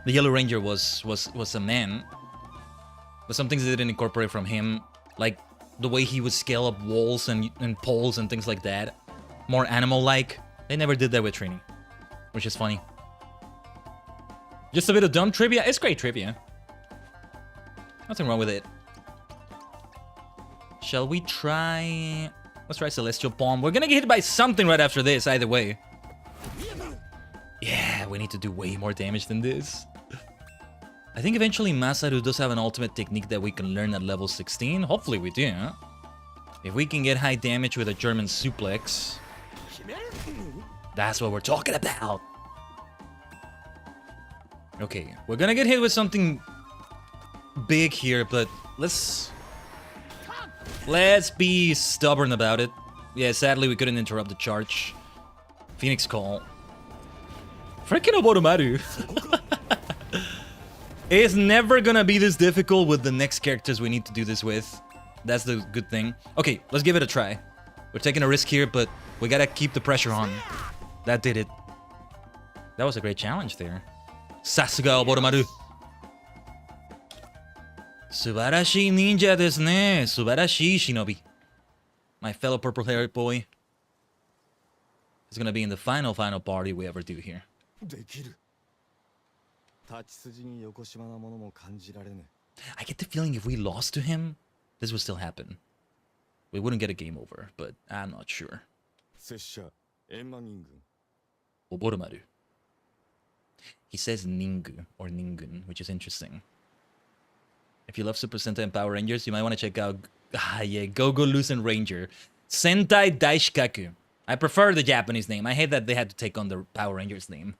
The Yellow Ranger was a man. But some things they didn't incorporate from him, like the way he would scale up walls and poles and things like that. More animal-like. They never did that with Trini, which is funny. Just a bit of dumb trivia. It's great trivia. Nothing wrong with it. Shall we try... Let's try Celestial Palm. We're gonna get hit by something right after this, either way. Yeah, we need to do way more damage than this. I think eventually Masaru does have an ultimate technique that we can learn at level 16. Hopefully we do. If we can get high damage with a German suplex, that's what we're talking about. Okay, we're gonna get hit with something big here, but let's be stubborn about it. Yeah, sadly we couldn't interrupt the charge. Phoenix Call. Freaking Oboromaru. It's never gonna be this difficult with the next characters we need to do this with. That's the good thing. Okay, let's give it a try. We're taking a risk here, but we gotta keep the pressure on. That did it. That was a great challenge there. Sasuga Oboromaru. Subarashi ninja desu ne. Subarashi shinobi. My fellow purple-haired boy is gonna be in the final party we ever do here. I get the feeling if we lost to him, this would still happen. We wouldn't get a game over, but I'm not sure. Oboromaru. He says Ningu or Ningun, which is interesting. If you love Super Sentai and Power Rangers, you might want to check out Go-Go Lucent Ranger. Sentai Daishikaku. I prefer the Japanese name. I hate that they had to take on the Power Rangers name.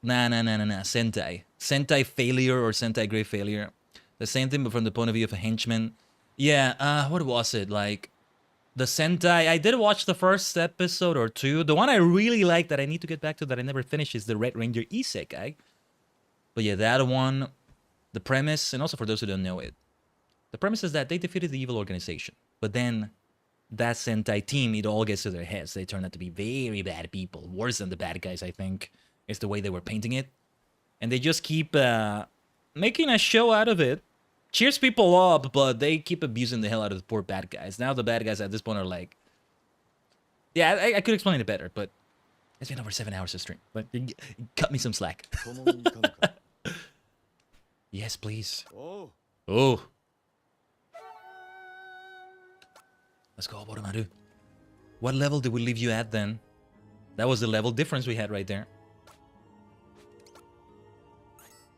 Nah. Sentai. Sentai Failure or Sentai Great Failure. The same thing, but from the point of view of a henchman. Yeah, what was it? Like, the Sentai... I did watch the first episode or two. The one I really like that I need to get back to that I never finished is the Red Ranger Isekai. But yeah, that one... The premise, and also for those who don't know it, the premise is that they defeated the evil organization. But then, that Sentai team, it all gets to their heads. They turn out to be very bad people. Worse than the bad guys, I think. Is the way they were painting it. And they just keep making a show out of it. Cheers people up, but they keep abusing the hell out of the poor bad guys. Now the bad guys at this point are like... Yeah, I could explain it better, but... It's been over 7 hours of stream. But cut me some slack. Yes, please. Oh. Let's go, Oboromaru. What level did we leave you at then? That was the level difference we had right there.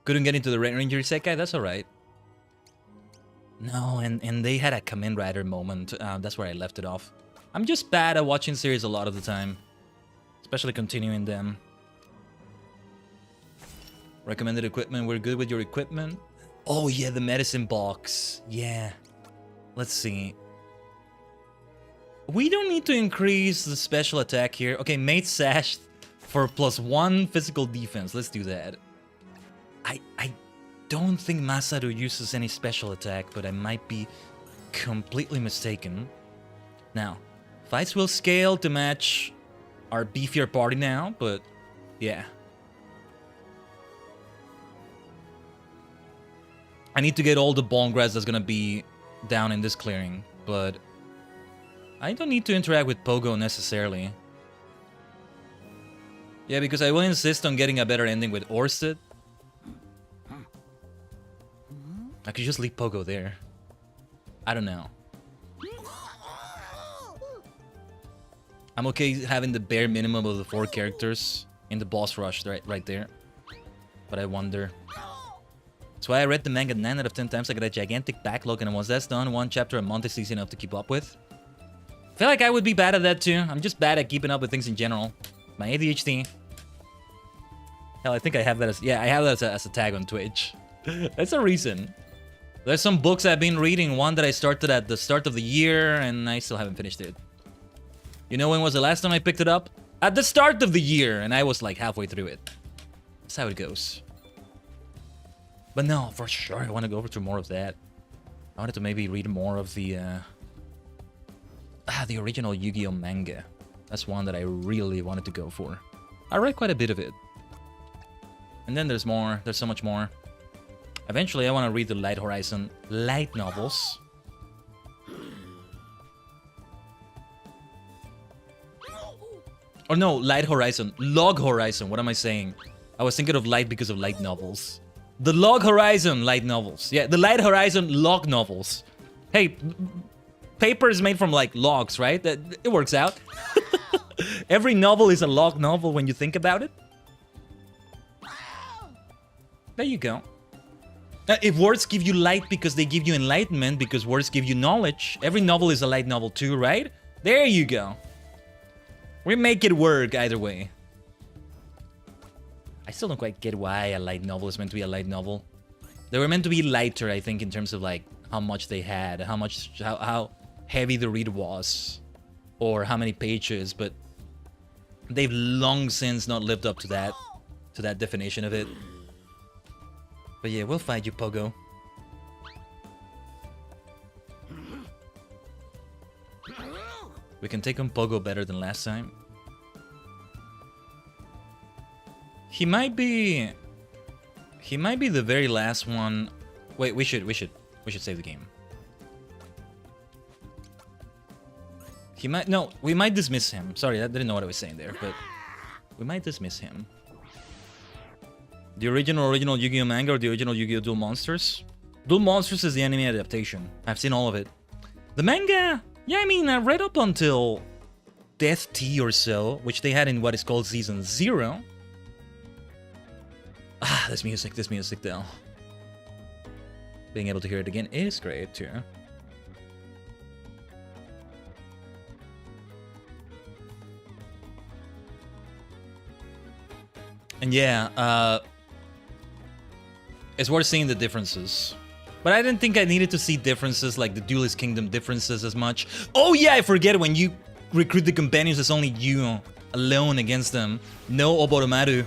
Couldn't get into the Red Ranger Isekai? That's alright. No, and they had a Kamen Rider moment. That's where I left it off. I'm just bad at watching series a lot of the time. Especially continuing them. Recommended equipment. We're good with your equipment. Oh yeah, the medicine box. Yeah. Let's see. We don't need to increase the special attack here. Okay, Mate Sash for +1 physical defense. Let's do that. I don't think Masaru uses any special attack, but I might be completely mistaken. Now, fights will scale to match our beefier party now, but yeah. I need to get all the bone grass that's gonna be down in this clearing, but I don't need to interact with Pogo necessarily. Yeah, because I will insist on getting a better ending with Orsted. I could just leave Pogo there. I don't know. I'm okay having the bare minimum of the 4 characters in the boss rush right there. But I wonder. That's why I read the manga 9 out of 10 times. I got a gigantic backlog, and once that's done, 1 chapter a month is easy enough to keep up with. I feel like I would be bad at that too. I'm just bad at keeping up with things in general. My ADHD. Hell, I think I have that as... Yeah, I have that as a tag on Twitch. That's a reason. There's some books I've been reading. One that I started at the start of the year, and I still haven't finished it. You know when was the last time I picked it up? At the start of the year, and I was like halfway through it. That's how it goes. But no, for sure, I want to go over to more of that. I wanted to maybe read more of the original Yu-Gi-Oh manga. That's one that I really wanted to go for. I read quite a bit of it. And then there's more. There's so much more. Eventually, I want to read the Light Horizon light novels. Or no, Light Horizon. Log Horizon. What am I saying? I was thinking of light because of light novels. The Log Horizon light novels. Yeah, the Light Horizon log novels. Hey, paper is made from like logs, right? It works out. Every novel is a log novel when you think about it. There you go. If words give you light because they give you enlightenment, because words give you knowledge, every novel is a light novel too, right? There you go. We make it work either way. I still don't quite get why a light novel is meant to be a light novel. They were meant to be lighter, I think, in terms of like how much they had, how heavy the read was, or how many pages, but they've long since not lived up to that definition of it. But yeah, we'll fight you, Pogo. We can take on Pogo better than last time. He might be the very last one. Wait, we should save the game. We might dismiss him. Sorry, I didn't know what I was saying there, but we might dismiss him. The original Yu-Gi-Oh manga or the original Yu-Gi-Oh! Duel Monsters? Duel Monsters is the anime adaptation. I've seen all of it. The manga, yeah, I mean, I read up until Death Tea or so, which they had in what is called Season 0. Ah, this music though. Being able to hear it again is great too. And yeah, it's worth seeing the differences. But I didn't think I needed to see differences like the Duelist Kingdom differences as much. Oh yeah, I forget when you recruit the companions, it's only you alone against them. No Oboromaru.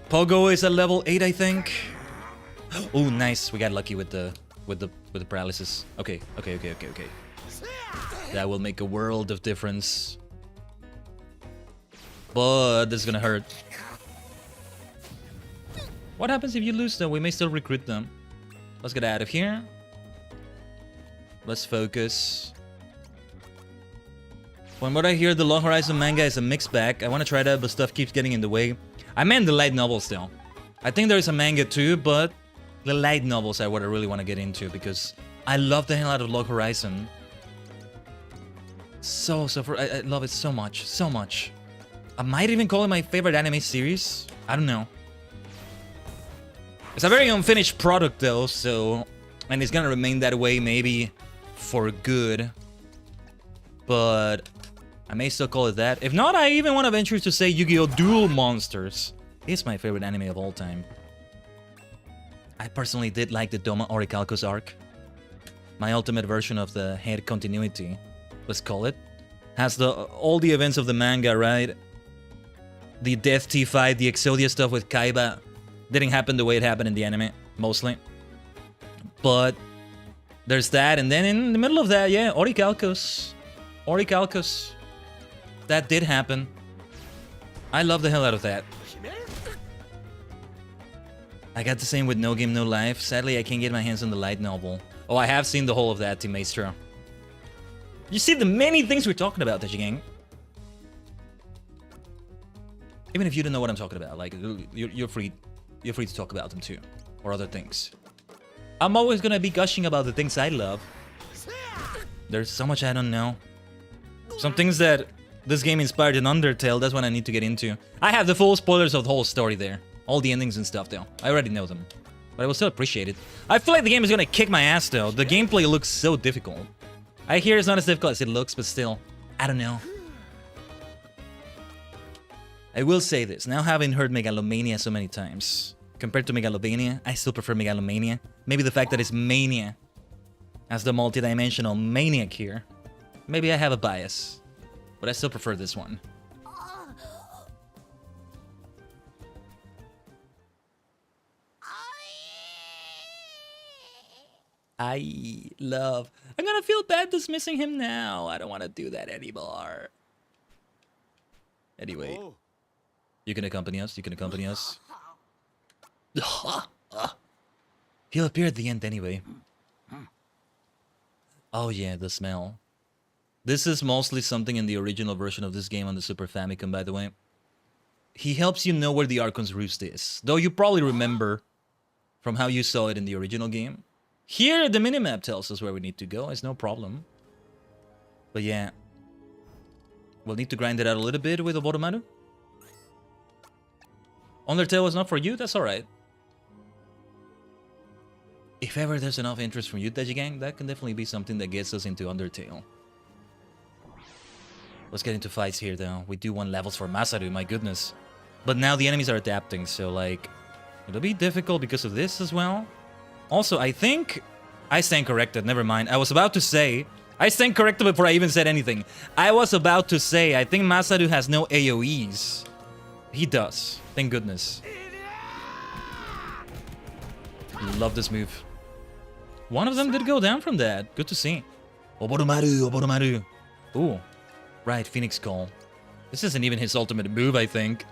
Pogo is at level 8, I think. Oh, nice. We got lucky with the paralysis. Okay. That will make a world of difference. But this is gonna hurt. What happens if you lose them? We may still recruit them. Let's get out of here. Let's focus. From what I hear, the Long Horizon manga is a mixed bag. I want to try that, but stuff keeps getting in the way. I meant the light novels still. I think there's a manga too, but the light novels are what I really want to get into because I love the hell out of Log Horizon. I love it so much. I might even call it my favorite anime series. I don't know. It's a very unfinished product though, so... And it's gonna remain that way maybe for good. But I may still call it that. If not, I even want to venture to say Yu-Gi-Oh! Duel Monsters is my favorite anime of all time. I personally did like the Doma Orichalcos arc. My ultimate version of the head continuity, let's call it. Has all the events of the manga, right? The Death Tea fight, the Exodia stuff with Kaiba didn't happen the way it happened in the anime, mostly. But there's that, and then in the middle of that, yeah, Orichalcos. That did happen. I love the hell out of that. I got the same with No Game No Life. Sadly, I can't get my hands on the light novel. Oh, I have seen the whole of that, Team Maestro. You see the many things we're talking about, Tajigen. Even if you don't know what I'm talking about, like you're free to talk about them too, or other things. I'm always gonna be gushing about the things I love. There's so much I don't know. Some things that this game inspired in Undertale, that's what I need to get into. I have the full spoilers of the whole story there. All the endings and stuff, though. I already know them. But I will still appreciate it. I feel like the game is gonna kick my ass, though. The gameplay looks so difficult. I hear it's not as difficult as it looks, but still. I don't know. I will say this. Now having heard Megalomania so many times, compared to Megalovania, I still prefer Megalomania. Maybe the fact that it's Mania as the multidimensional maniac here. Maybe I have a bias. But I still prefer this one. I love... I'm gonna feel bad dismissing him now. I don't want to do that anymore. Anyway. You can accompany us. You can accompany us. He'll appear at the end anyway. Oh yeah, the smell. This is mostly something in the original version of this game on the Super Famicom, by the way. He helps you know where the Archon's Roost is. Though you probably remember from how you saw it in the original game. Here, the minimap tells us where we need to go. It's no problem. But yeah. We'll need to grind it out a little bit with Oboromaru. Undertale was not for you? That's alright. If ever there's enough interest from you, Tajigen, that can definitely be something that gets us into Undertale. Let's get into fights here, though. We do want levels for Masaru, my goodness. But now the enemies are adapting, so, like... It'll be difficult because of this as well. Also, I think... I stand corrected, never mind. I was about to say... I stand corrected before I even said anything. I was about to say, I think Masaru has no AoEs. He does. Thank goodness. Love this move. One of them did go down from that. Good to see. Oboromaru, Oboromaru. Ooh. Right, Phoenix Call. This isn't even his ultimate move, I think.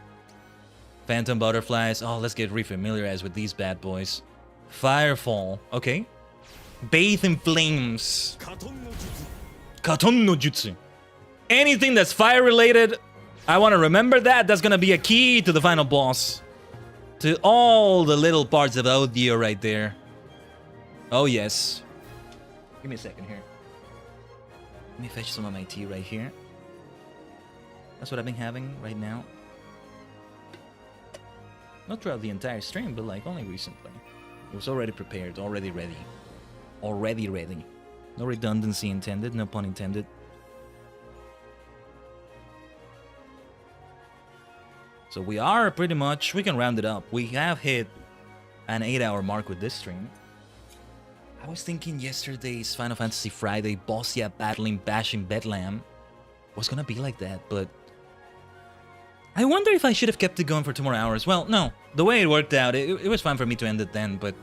Phantom Butterflies. Oh, let's get refamiliarized with these bad boys. Firefall. Okay. Bathe in Flames. Katon no Jutsu. Anything that's fire-related, I want to remember that. That's going to be a key to the final boss. To all the little parts of audio right there. Oh, yes. Give me a second here. Let me fetch some of my tea right here. That's what I've been having right now. Not throughout the entire stream, but like only recently. It was already prepared, already ready. Already ready. No redundancy intended, no pun intended. So we are pretty much, we can round it up. We have hit an 8-hour mark with this stream. I was thinking yesterday's Final Fantasy Friday Bossia battling Bashing Bedlam was gonna be like that, but I wonder if I should have kept it going for 2 more hours. Well, no. The way it worked out, it was fine for me to end it then, but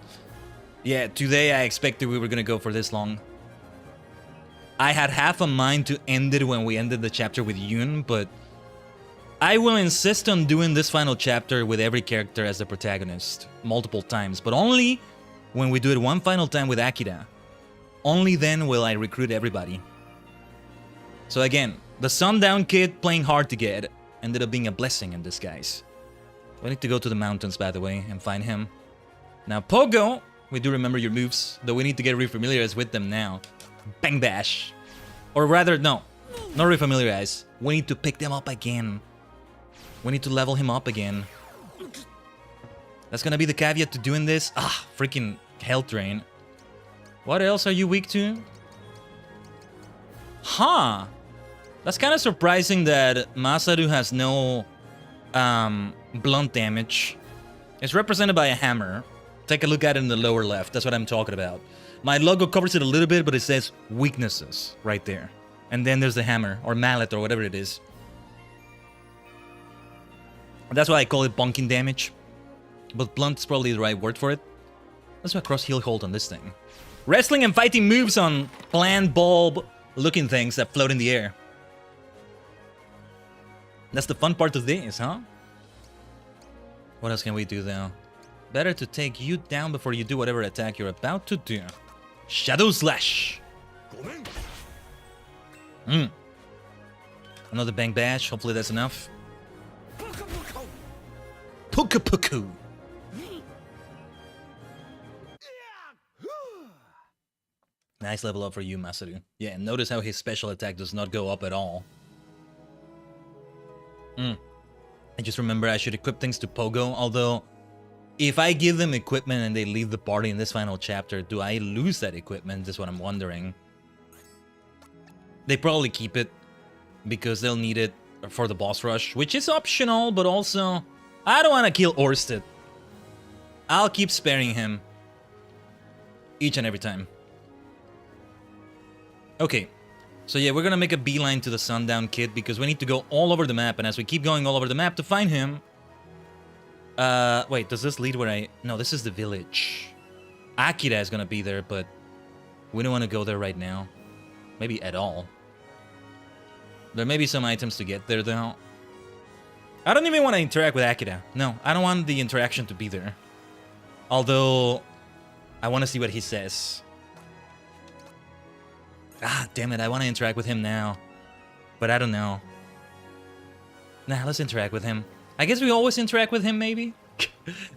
yeah, today I expected we were gonna go for this long. I had half a mind to end it when we ended the chapter with Yun, but I will insist on doing this final chapter with every character as the protagonist multiple times, but only when we do it one final time with Akira. Only then will I recruit everybody. So again, the Sundown Kid playing hard to get ended up being a blessing in disguise. We need to go to the mountains, by the way, and find him. Now, Pogo, we do remember your moves, though we need to get refamiliarized with them now. Bang Bash. Or rather, no, not refamiliarize. We need to pick them up again. We need to level him up again. That's gonna be the caveat to doing this. Ah, freaking Hell Train. What else are you weak to? Huh. That's kind of surprising that Masaru has no blunt damage. It's represented by a hammer. Take a look at it in the lower left. That's what I'm talking about. My logo covers it a little bit, but it says weaknesses right there. And then there's the hammer, or mallet, or whatever it is. That's why I call it bonking damage. But blunt is probably the right word for it. That's why cross heel hold on this thing. Wrestling and fighting moves on bland bulb looking things that float in the air. That's the fun part of this, huh? What else can we do though? Better to take you down before you do whatever attack you're about to do. Shadow Slash! Another Bang Bash, hopefully that's enough. Puka Puku! Nice level up for you, Masaru. Yeah, and notice how his special attack does not go up at all. I just remember I should equip things to Pogo, although if I give them equipment and they leave the party in this final chapter, do I lose that equipment? That's what I'm wondering. They probably keep it because they'll need it for the boss rush, which is optional, but also I don't want to kill Orsted. I'll keep sparing him each and every time. Okay, so yeah, we're gonna make a beeline to the Sundown Kid because we need to go all over the map, and as we keep going all over the map to find him... wait, does this lead where I... No, this is the village. Akira is gonna be there, but we don't want to go there right now. Maybe at all. There may be some items to get there, though. I don't even want to interact with Akira. No, I don't want the interaction to be there. Although, I want to see what he says. Ah, damn it, I want to interact with him now. But I don't know. Nah, let's interact with him. I guess we always interact with him, maybe?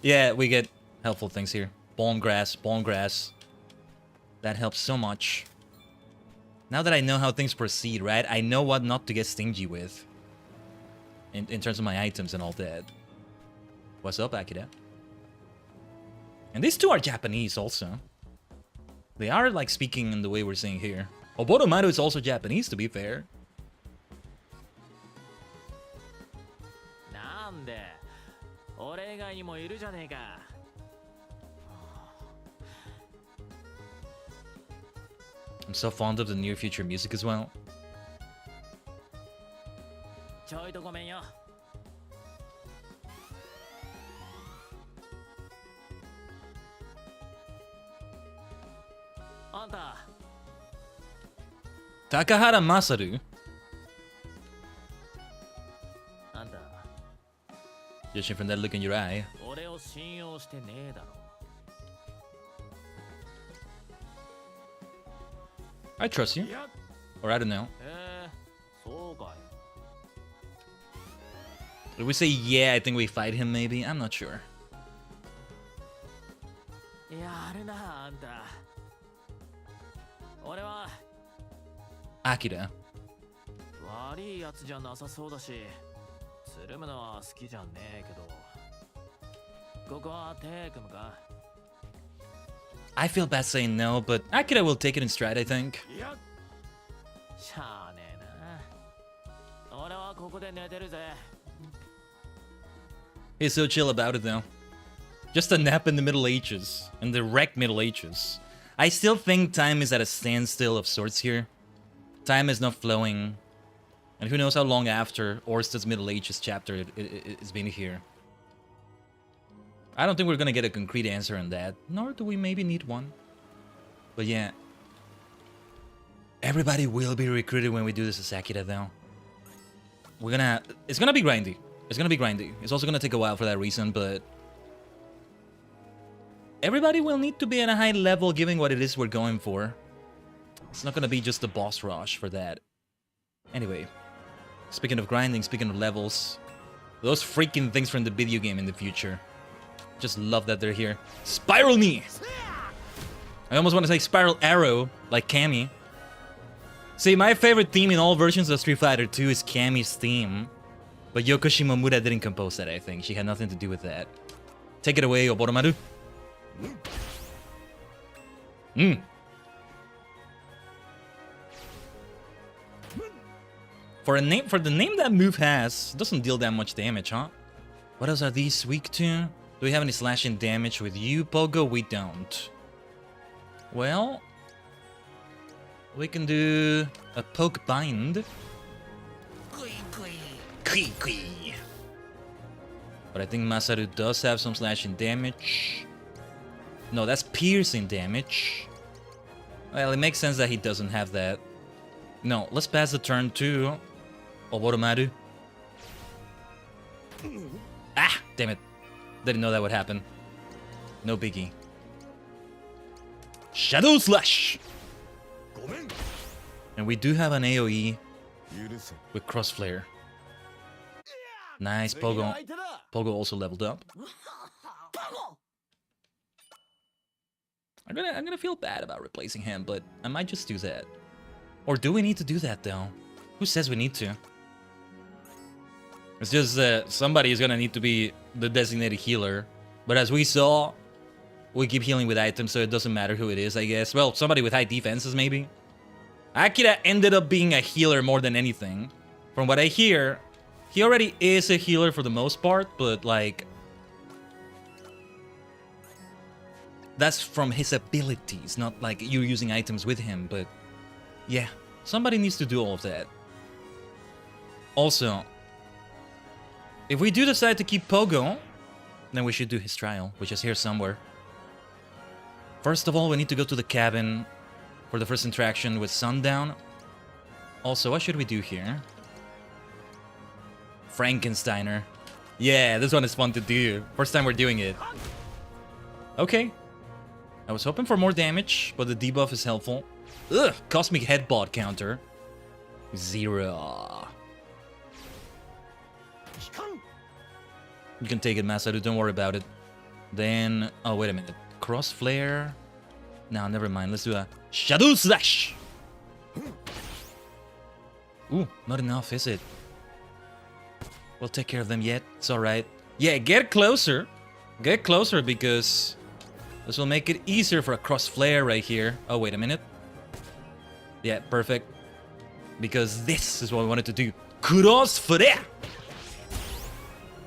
Yeah, we get helpful things here. Bone grass, bone grass. That helps so much. Now that I know how things proceed, right? I know what not to get stingy with. In terms of my items and all that. What's up, Akira? And these two are Japanese also. They are like speaking in the way we're saying here. Oboromaru is also Japanese, to be fair. I'm so fond of the near future music as well. Takahara Masaru. Judging from that look in your eye. I trust you. Or I don't know. If we say yeah, I think we fight him maybe. I'm not sure. Akira. I feel bad saying no, but Akira will take it in stride, I think. He's so chill about it though. Just a nap in the Middle Ages. In the wrecked Middle Ages. I still think time is at a standstill of sorts here. Time is not flowing. And who knows how long after Orsted's Middle Ages chapter it's been here. I don't think we're gonna get a concrete answer on that. Nor do we maybe need one. But yeah. Everybody will be recruited when we do this as Akira though. We're gonna... It's gonna be grindy. It's gonna be grindy. It's also gonna take a while for that reason, but... Everybody will need to be at a high level given what it is we're going for. It's not gonna be just a boss rush for that. Anyway. Speaking of grinding, speaking of levels. Those freaking things from the video game in the future. Just love that they're here. Spiral Knee! I almost want to say Spiral Arrow, like Cammy. See, my favorite theme in all versions of Street Fighter 2 is Cammy's theme. But Yoko Shimomura didn't compose that, I think. She had nothing to do with that. Take it away, Oboromaru. For the name that move has, doesn't deal that much damage, huh? What else are these weak to? Do we have any slashing damage with you, Pogo? We don't. Well, we can do a poke bind. But I think Masaru does have some slashing damage. No, that's piercing damage. Well, it makes sense that he doesn't have that. No, let's pass the turn to Oboromaru. Ah, damn it. Didn't know that would happen. No biggie. Shadow Slash! And we do have an AoE with Crossflare. Nice, Pogo. Pogo also leveled up. I'm gonna feel bad about replacing him, but I might just do that. Or do we need to do that though? Who says we need to? It's just somebody is gonna need to be the designated healer. But as we saw, we keep healing with items, so it doesn't matter who it is, I guess. Well, somebody with high defenses, maybe. Akira ended up being a healer more than anything. From what I hear, he already is a healer for the most part, but like... that's from his abilities, not like you using items with him, but... yeah, somebody needs to do all of that. Also, if we do decide to keep Pogo, then we should do his trial, which is here somewhere. First of all, we need to go to the cabin for the first interaction with Sundown. Also, what should we do here? Frankensteiner. Yeah, this one is fun to do. First time we're doing it. Okay. I was hoping for more damage, but the debuff is helpful. Ugh, Cosmic Headbutt counter. 0. You can take it, Masaru, don't worry about it. Then... oh, wait a minute. Cross Flare? No, never mind. Let's do a Shadow Slash! Ooh, not enough, is it? We'll take care of them yet. It's alright. Yeah, get closer. Get closer because... this will make it easier for a Cross Flare right here. Oh, wait a minute. Yeah, perfect. Because this is what we wanted to do. Cross Flare!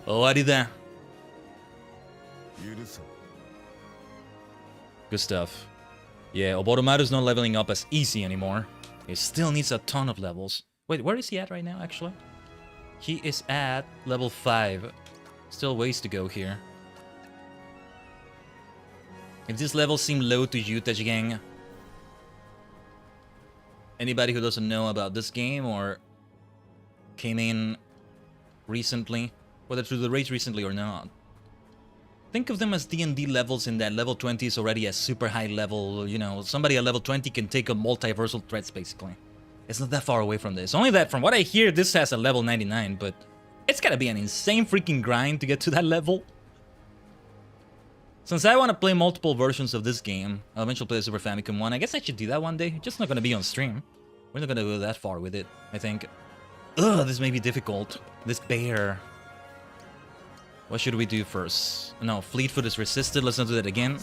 Owarida. Good stuff. Yeah, Oboromaru's not leveling up as easy anymore. He still needs a ton of levels. Wait, where is he at right now, actually? He is at level 5. Still ways to go here. If these levels seem low to you, Tajigen, anybody who doesn't know about this game or came in recently, whether through the race recently or not, think of them as D&D levels in that level 20 is already a super high level, you know, somebody at level 20 can take on multiversal threats, basically. It's not that far away from this. Only that, from what I hear, this has a level 99, but it's gotta be an insane freaking grind to get to that level. Since I want to play multiple versions of this game, I'll eventually play the Super Famicom one. I guess I should do that one day. It's just not gonna be on stream. We're not gonna go that far with it, I think. Ugh, this may be difficult. This bear. What should we do first? No, Fleetfoot is resisted. Let's not do that again.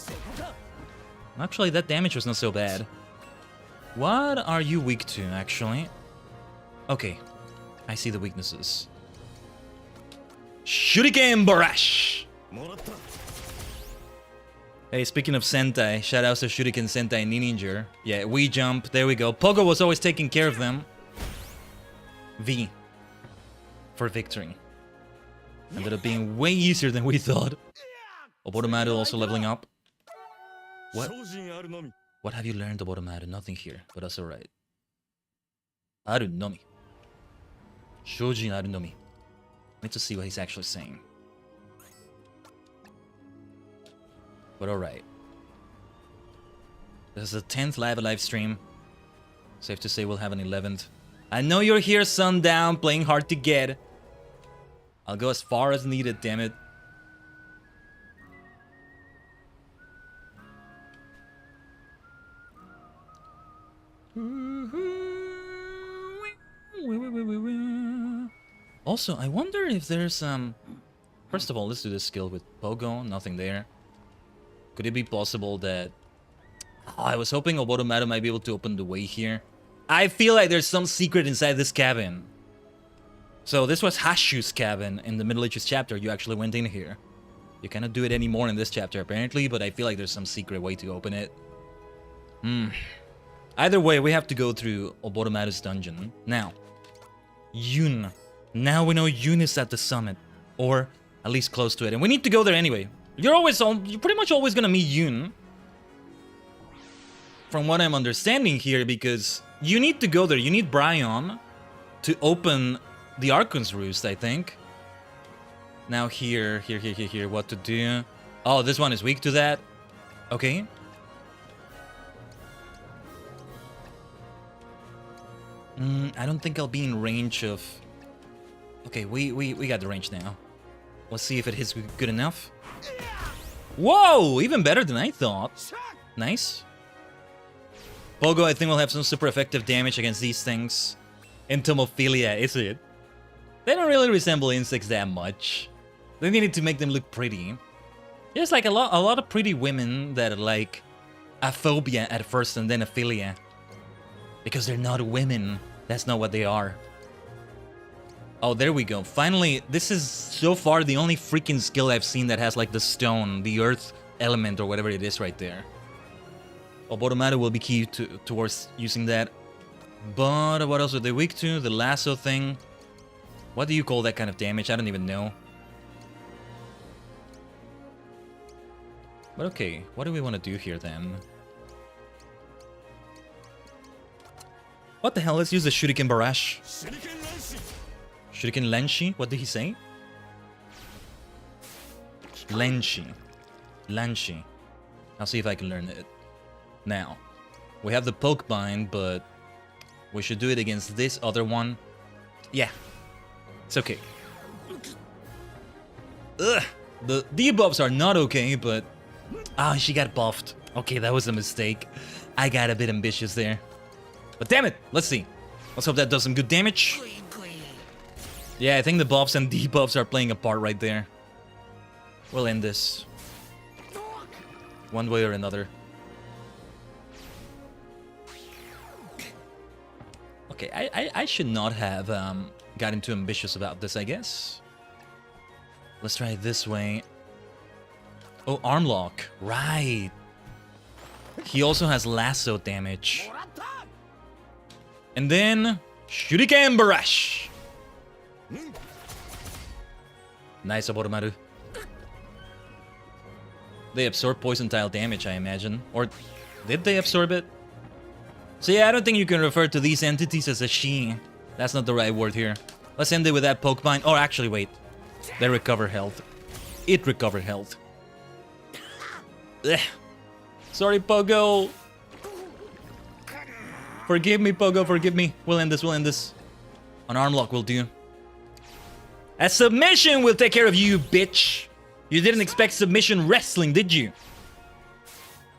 Actually, that damage was not so bad. What are you weak to, actually? Okay, I see the weaknesses. Shuriken Barrage! Hey, speaking of Sentai, shoutouts to Shuriken Sentai Ninja. Yeah, we jump. There we go. Pogo was always taking care of them. V. For victory. Ended up being way easier than we thought. Oboromaru also leveling up. What? What have you learned, Oboromaru? Nothing here, but that's alright. Aru nomi. Shojin aru nomi. Need to see what he's actually saying. But alright. This is the 10th live stream. Safe to say we'll have an 11th. I know you're here, Sundown, playing hard to get. I'll go as far as needed, damn it. Also, I wonder if there's first of all, let's do this skill with Pogo. Nothing there. Could it be possible that... oh, I was hoping Oboromaru might be able to open the way here. I feel like there's some secret inside this cabin. So this was Hashu's cabin in the Middle Ages chapter. You actually went in here. You cannot do it anymore in this chapter apparently, but I feel like there's some secret way to open it. Either way, we have to go through Oboromaru's dungeon. Now, Yun. Now we know Yun is at the summit, or at least close to it, and we need to go there anyway. You're pretty much always gonna meet Yun. From what I'm understanding here, because you need to go there. You need Bryon to open the Archon's Roost, I think. Now here, what to do? Oh, this one is weak to that. Okay. I don't think I'll be in range of... okay, we got the range now. Let's see if it hits good enough. Whoa! Even better than I thought. Nice. Pogo, I think, will have some super effective damage against these things. Entomophilia, is it? They don't really resemble insects that much. They needed to make them look pretty. There's like a lot of pretty women that are like a phobia at first and then a philia. Because they're not women. That's not what they are. Oh, there we go. Finally, this is so far the only freaking skill I've seen that has like the stone, the earth element or whatever it is right there. Oboromaru will be key towards using that. But what else are they weak to? The lasso thing. What do you call that kind of damage? I don't even know. But okay, what do we want to do here then? What the hell? Let's use the Shuriken Barrage. Shuriken Lenshi? What did he say? Lenshi. Lenshi. I'll see if I can learn it. Now, we have the poke bind, but we should do it against this other one. Yeah, it's okay. Ugh, the debuffs are not okay, but... Ah, she got buffed. Okay, that was a mistake. I got a bit ambitious there. But damn it, let's see. Let's hope that does some good damage. Yeah, I think the buffs and debuffs are playing a part right there. We'll end this. One way or another. Okay, I should not have gotten too ambitious about this, I guess. Let's try it this way. Oh, arm lock. Right. He also has lasso damage. And then Shuriken Barrage. Nice, Oboromaru. They absorb poison tile damage, I imagine. Or did they absorb it? So yeah, I don't think you can refer to these entities as a she. That's not the right word here. Let's end it with that poke bind. Or actually, wait. They recover health. It recovered health. Ugh. Sorry, Pogo. Forgive me, Pogo, forgive me. We'll end this, we'll end this. An arm lock will do. A submission will take care of you, bitch. You didn't expect submission wrestling, did you?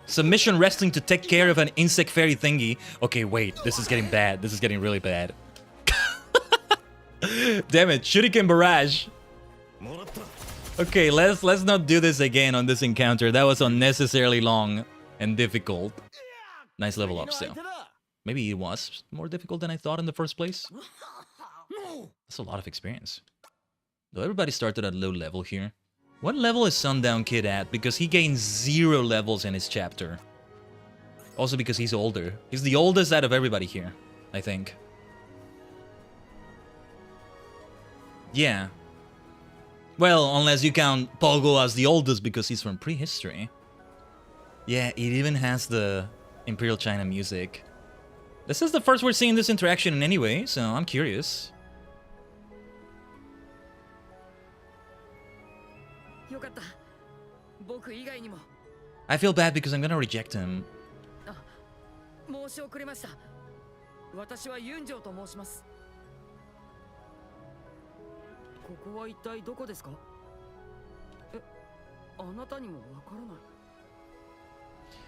Submission wrestling to take care of an insect fairy thingy. Okay, wait, this is getting bad. This is getting really bad. Damn it, Shuriken Barrage. Okay, let's not do this again on this encounter. That was unnecessarily long and difficult. Nice level up still. Maybe it was more difficult than I thought in the first place. That's a lot of experience. Though everybody started at low level here. What level is Sundown Kid at? Because he gained 0 levels in his chapter. Also because he's older. He's the oldest out of everybody here, I think. Yeah. Well, unless you count Pogo as the oldest because he's from prehistory. Yeah, it even has the Imperial China music. This is the first we're seeing this interaction in any way, so I'm curious. I feel bad because I'm gonna reject him.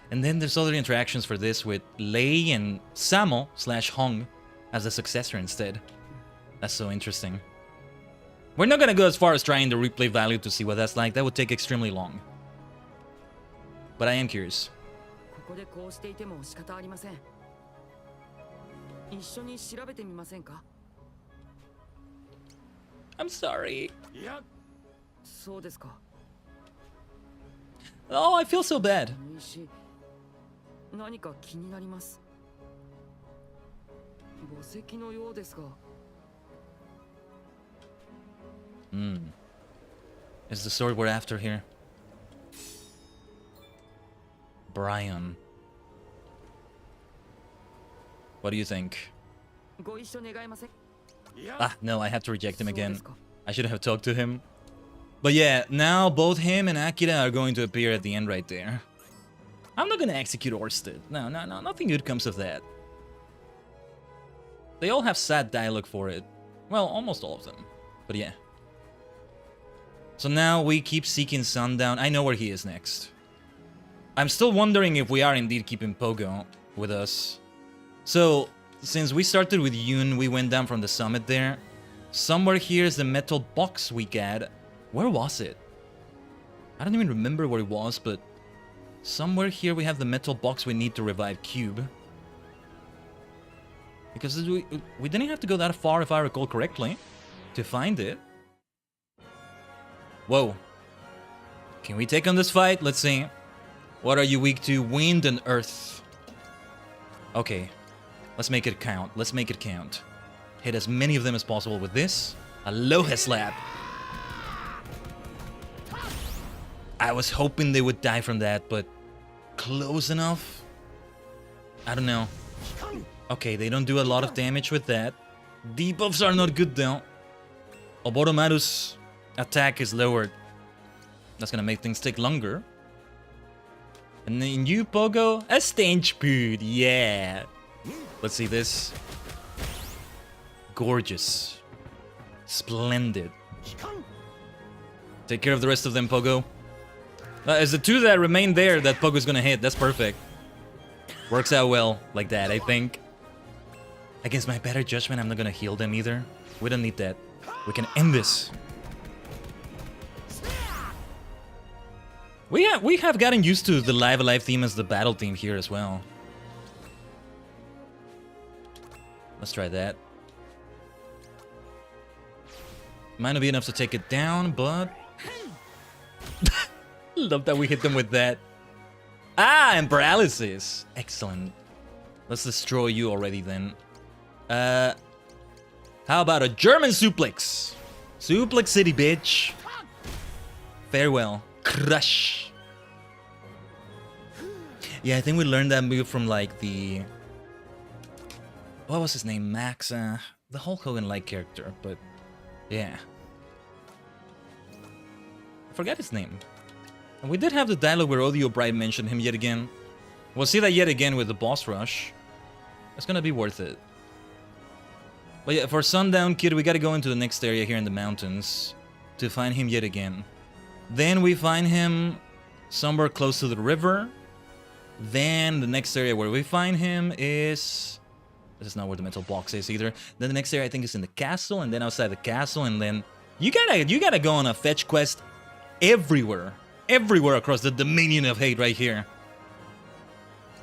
And then there's other interactions for this with Lei and Samo/Hong as the successor instead. That's so interesting. We're not gonna go as far as trying the replay value to see what that's like. That would take extremely long. But I am curious. I'm sorry. Oh, I feel so bad. It's the sword we're after here. Brian. What do you think? Ah, no, I have to reject him again. I should have talked to him. But yeah, now both him and Akira are going to appear at the end right there. I'm not gonna execute Orsted. No, nothing good comes of that. They all have sad dialogue for it. Well, almost all of them. But yeah. So now we keep seeking Sundown. I know where he is next. I'm still wondering if we are indeed keeping Pogo with us. So, since we started with Yoon, we went down from the summit there. Somewhere here is the metal box we got. Where was it? I don't even remember where it was, but somewhere here we have the metal box we need to revive Cube. Because we didn't have to go that far, if I recall correctly, to find it. Whoa. Can we take on this fight? Let's see. What are you weak to? Wind and earth. Okay. Let's make it count. Let's make it count. Hit as many of them as possible with this. Aloha slap. I was hoping they would die from that, but close enough? I don't know. Okay, they don't do a lot of damage with that. Debuffs are not good though. Oboromaru's attack is lowered. That's gonna make things take longer. And then you, Pogo, a stench food, yeah. Let's see this. Gorgeous. Splendid. Take care of the rest of them, Pogo. As the two that remain there that Pogo's gonna hit, that's perfect. Works out well like that, I think. Against my better judgment, I'm not gonna heal them either. We don't need that. We can end this. We have gotten used to the Live A Live theme as the battle theme here as well. Let's try that. Might not be enough to take it down, but... Love that we hit them with that. Ah, and paralysis. Excellent. Let's destroy you already then. How about a German suplex? Suplex City, bitch. Farewell. Crush. Yeah, I think we learned that move from like the... What was his name? Max? The Hulk Hogan-like character, but... Yeah. I forgot his name. And we did have the dialogue where Audio Bright mentioned him yet again. We'll see that yet again with the boss rush. It's gonna be worth it. But yeah, for Sundown Kid, we gotta go into the next area here in the mountains to find him yet again. Then we find him somewhere close to the river. Then the next area where we find him is... This is not where the metal box is either. Then the next area I think is in the castle, and then outside the castle, and then... You gotta go on a fetch quest everywhere. Everywhere across the Dominion of Hate right here.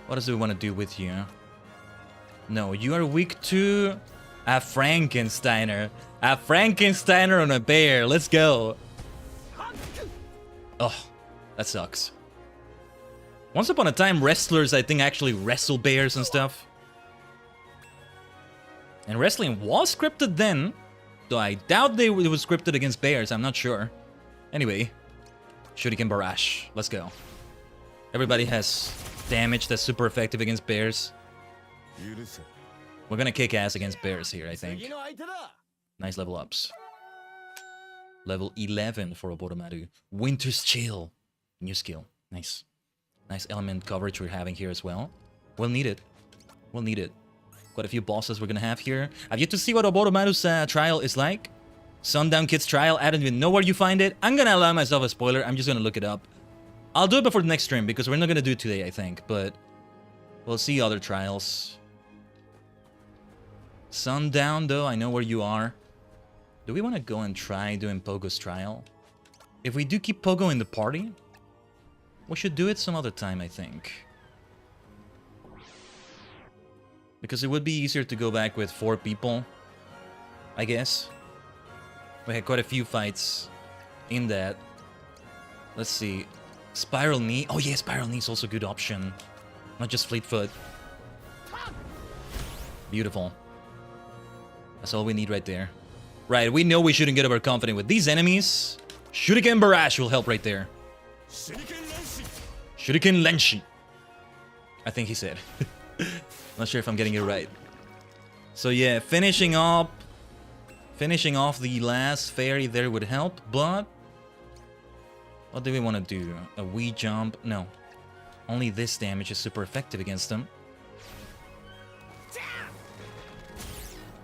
What else do we want to do with you? No, you are weak to... A Frankensteiner. A Frankensteiner on a bear. Let's go. Oh, that sucks. Once upon a time, wrestlers, I think, actually wrestle bears and stuff. And wrestling was scripted then. Though I doubt it was scripted against bears. I'm not sure. Anyway. Shuriken Barrage. Let's go. Everybody has damage that's super effective against bears. We're gonna kick ass against bears here, I think. Nice level ups. Level 11 for Oboromaru. Winter's Chill. New skill. Nice. Nice element coverage we're having here as well. We'll need it. We'll need it. Quite a few bosses we're gonna have here. I've yet to see what Oboromaru's trial is like. Sundown Kid's trial. I don't even know where you find it. I'm gonna allow myself a spoiler. I'm just gonna look it up. I'll do it before the next stream because we're not gonna do it today, I think. But we'll see other trials. Sundown, though, I know where you are. Do we want to go and try doing Pogo's trial? If we do keep Pogo in the party, we should do it some other time, I think. Because it would be easier to go back with 4 people, I guess. We had quite a few fights in that. Let's see. Spiral Knee. Oh yeah, Spiral Knee is also a good option. Not just Fleetfoot. Beautiful. That's all we need right there. Right, we know we shouldn't get overconfident with these enemies. Shuriken Barrage will help right there. Shuriken Lenshi. I think he said. Not sure if I'm getting it right. So yeah, finishing off the last fairy there would help, but... What do we want to do? A wee jump? No. Only this damage is super effective against them.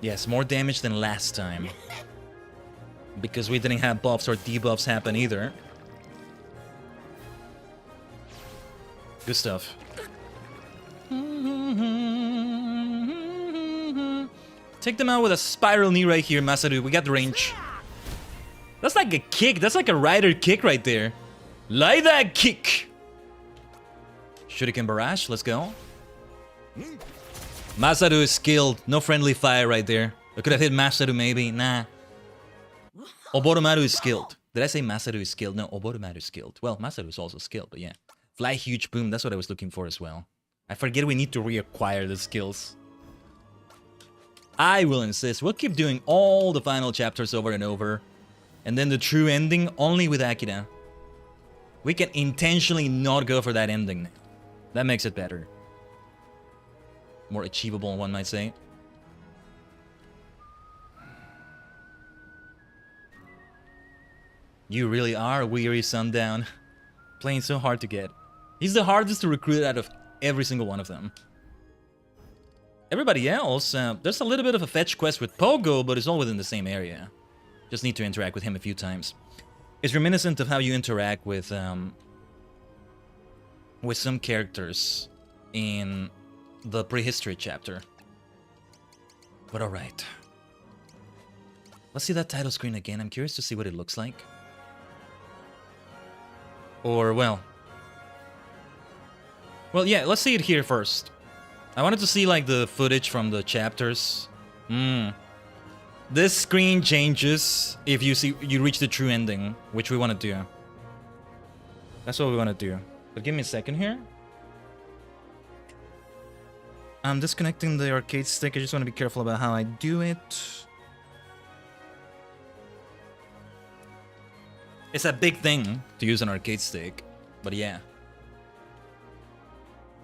Yes, more damage than last time. Because we didn't have buffs or debuffs happen either. Good stuff. Take them out with a spiral knee right here, Masaru. We got the range. That's like a kick. That's like a rider kick right there. Like that kick. Shuriken Barrage. Let's go. Masaru is skilled. No friendly fire right there. I could have hit Masaru maybe. Nah. Oboromaru is skilled. Did I say Masaru is skilled? No, Oboromaru is skilled. Well, Masaru is also skilled, but yeah. Fly huge boom. That's what I was looking for as well. I forget we need to reacquire the skills. I will insist. We'll keep doing all the final chapters over and over. And then the true ending only with Akira. We can intentionally not go for that ending. That makes it better. More achievable, one might say. You really are weary, Sundown. Playing so hard to get. He's the hardest to recruit out of every single one of them. Everybody else, there's a little bit of a fetch quest with Pogo, but it's all within the same area. Just need to interact with him a few times. It's reminiscent of how you interact with some characters in the prehistory chapter. But alright. Let's see that title screen again. I'm curious to see what it looks like. Or, well, yeah, let's see it here first. I wanted to see, like, the footage from the chapters. This screen changes if you reach the true ending, which we want to do. That's what we want to do. But give me a second here. I'm disconnecting the arcade stick. I just want to be careful about how I do it. It's a big thing to use an arcade stick, but yeah.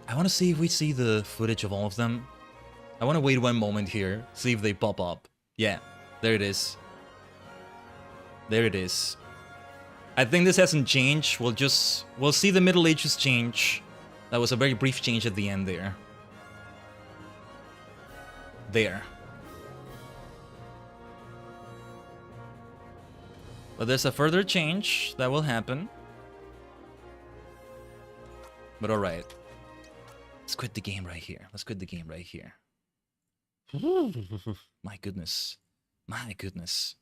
I want to see if we see the footage of all of them. I want to wait one moment here, see if they pop up. Yeah, there it is. There it is. I think this hasn't changed. We'll see the Middle Ages change. That was a very brief change at the end there. There. But there's a further change that will happen. But alright. Let's quit the game right here. Let's quit the game right here. My goodness. My goodness.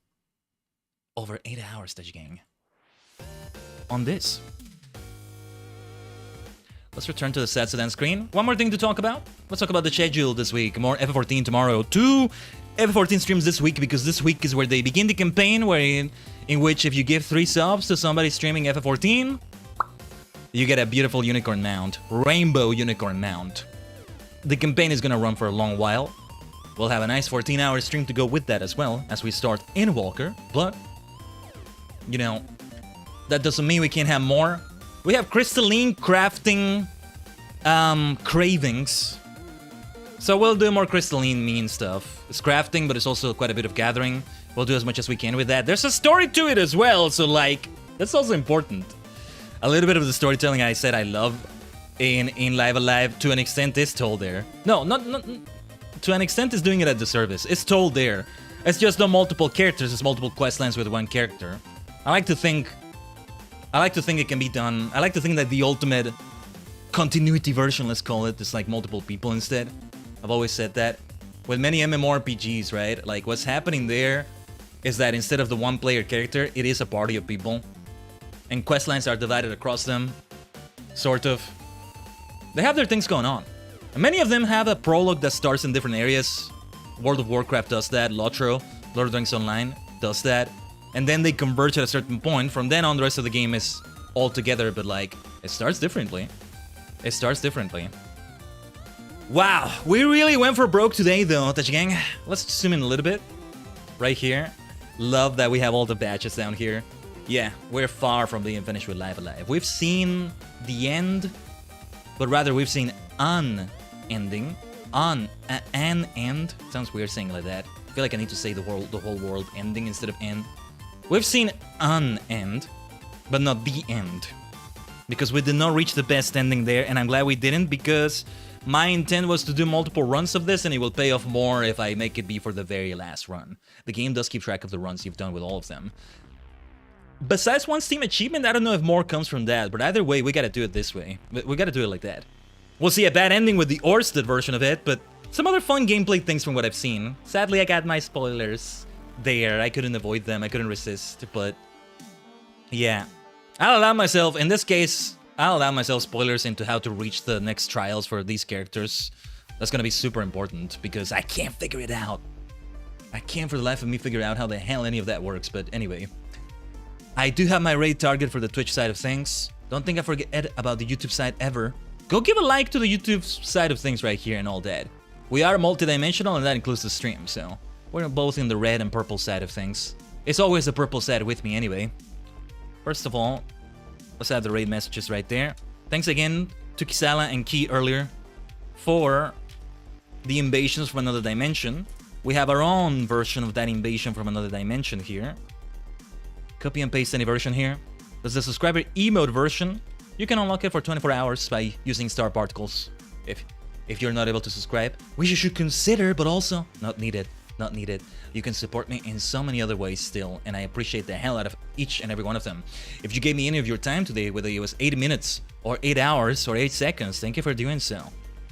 Over 8 hours, Tajigen. On this. Let's return to the sad sedan screen. One more thing to talk about. Let's talk about the schedule this week. More FF14 tomorrow. 2 FF14 streams this week, because this week is where they begin the campaign, in which if you give 3 subs to somebody streaming FF14, you get a beautiful unicorn mount. Rainbow unicorn mount. The campaign is gonna run for a long while. We'll have a nice 14-hour stream to go with that as well, as we start in Walker, but, you know, that doesn't mean we can't have more. We have crystalline crafting cravings. So we'll do more crystalline mean stuff. It's crafting, but it's also quite a bit of gathering. We'll do as much as we can with that. There's a story to it as well, so like, that's also important. A little bit of the storytelling I said I love in Live A Live, to an extent, is told there. No, not to an extent is doing it at the service. It's told there. It's just not multiple characters, it's multiple quest lines with one character. I like to think it can be done. I like to think that the ultimate continuity version, let's call it, is like multiple people instead. I've always said that. With many MMORPGs, right? Like, what's happening there is that instead of the one-player character, it is a party of people. And questlines are divided across them. Sort of. They have their things going on. And many of them have a prologue that starts in different areas. World of Warcraft does that. Lotro, Lord of the Rings Online, does that. And then they converge at a certain point. From then on, the rest of the game is all together, but like, it starts differently. It starts differently. Wow, we really went for broke today though, Tajigen. Let's zoom in a little bit. Right here. Love that we have all the badges down here. Yeah, we're far from being finished with Live A Live. We've seen the end, but rather we've seen an ending. An end. Sounds weird saying it like that. I feel like I need to say the whole world ending instead of end. We've seen an end, but not the end. Because we did not reach the best ending there, and I'm glad we didn't, because my intent was to do multiple runs of this, and it will pay off more if I make it be for the very last run. The game does keep track of the runs you've done with all of them. besides one Steam achievement, I don't know if more comes from that, but either way, we gotta do it this way. We gotta do it like that. We'll see a bad ending with the Orsted version of it, but some other fun gameplay things from what I've seen. Sadly, I got my spoilers there. I couldn't avoid them. I couldn't resist, but yeah. I'll allow myself, in this case, I'll allow myself spoilers into how to reach the next trials for these characters. That's gonna be super important, because I can't figure it out. I can't for the life of me figure out how the hell any of that works, but anyway. I do have my raid target for the Twitch side of things. Don't think I forget about the YouTube side ever. Go give a like to the YouTube side of things right here and all that. We are multidimensional and that includes the stream, so we're both in the red and purple side of things. It's always the purple side with me anyway. First of all, let's have the raid messages right there. Thanks again to Kisala and Key earlier for the invasions from another dimension. We have our own version of that invasion from another dimension here. Copy and paste any version here. There's the subscriber emote version. You can unlock it for 24 hours by using star particles. If you're not able to subscribe, which you should consider, but also not needed. Not needed. You can support me in so many other ways still, and I appreciate the hell out of each and every one of them. If you gave me any of your time today, whether it was 8 minutes or 8 hours or 8 seconds, thank you for doing so.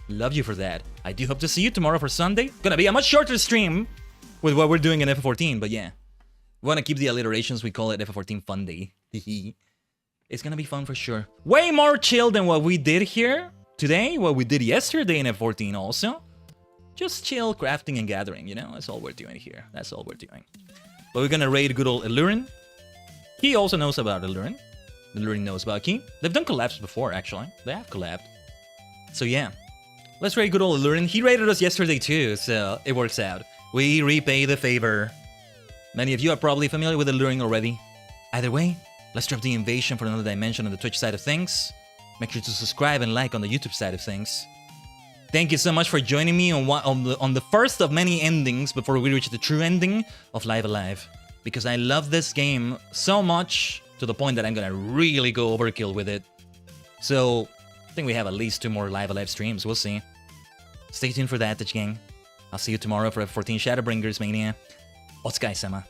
Love you for that. I do hope to see you tomorrow for Sunday. Gonna be a much shorter stream with what we're doing in FF14, but yeah. We wanna keep the alliterations, we call it FF14 Fun Day. It's gonna be fun for sure. Way more chill than what we did here today, what we did yesterday in F14 also. Just chill, crafting and gathering, you know? That's all we're doing here. That's all we're doing. But we're gonna raid good old Illurin. He also knows about Illurin. Illurin knows about Key. They've done collabs before, actually. They have collabed. So yeah. Let's raid good old Illurin. He raided us yesterday too, so it works out. We repay the favor. Many of you are probably familiar with Illurin already. Either way, let's drop the invasion for another dimension on the Twitch side of things. Make sure to subscribe and like on the YouTube side of things. Thank you so much for joining me on the first of many endings before we reach the true ending of Live A Live. Because I love this game so much to the point that I'm gonna really go overkill with it. So, I think we have at least 2 more Live A Live streams, we'll see. Stay tuned for that, Tajigen. I'll see you tomorrow for F14 Shadowbringers Mania. Otsukai-sama.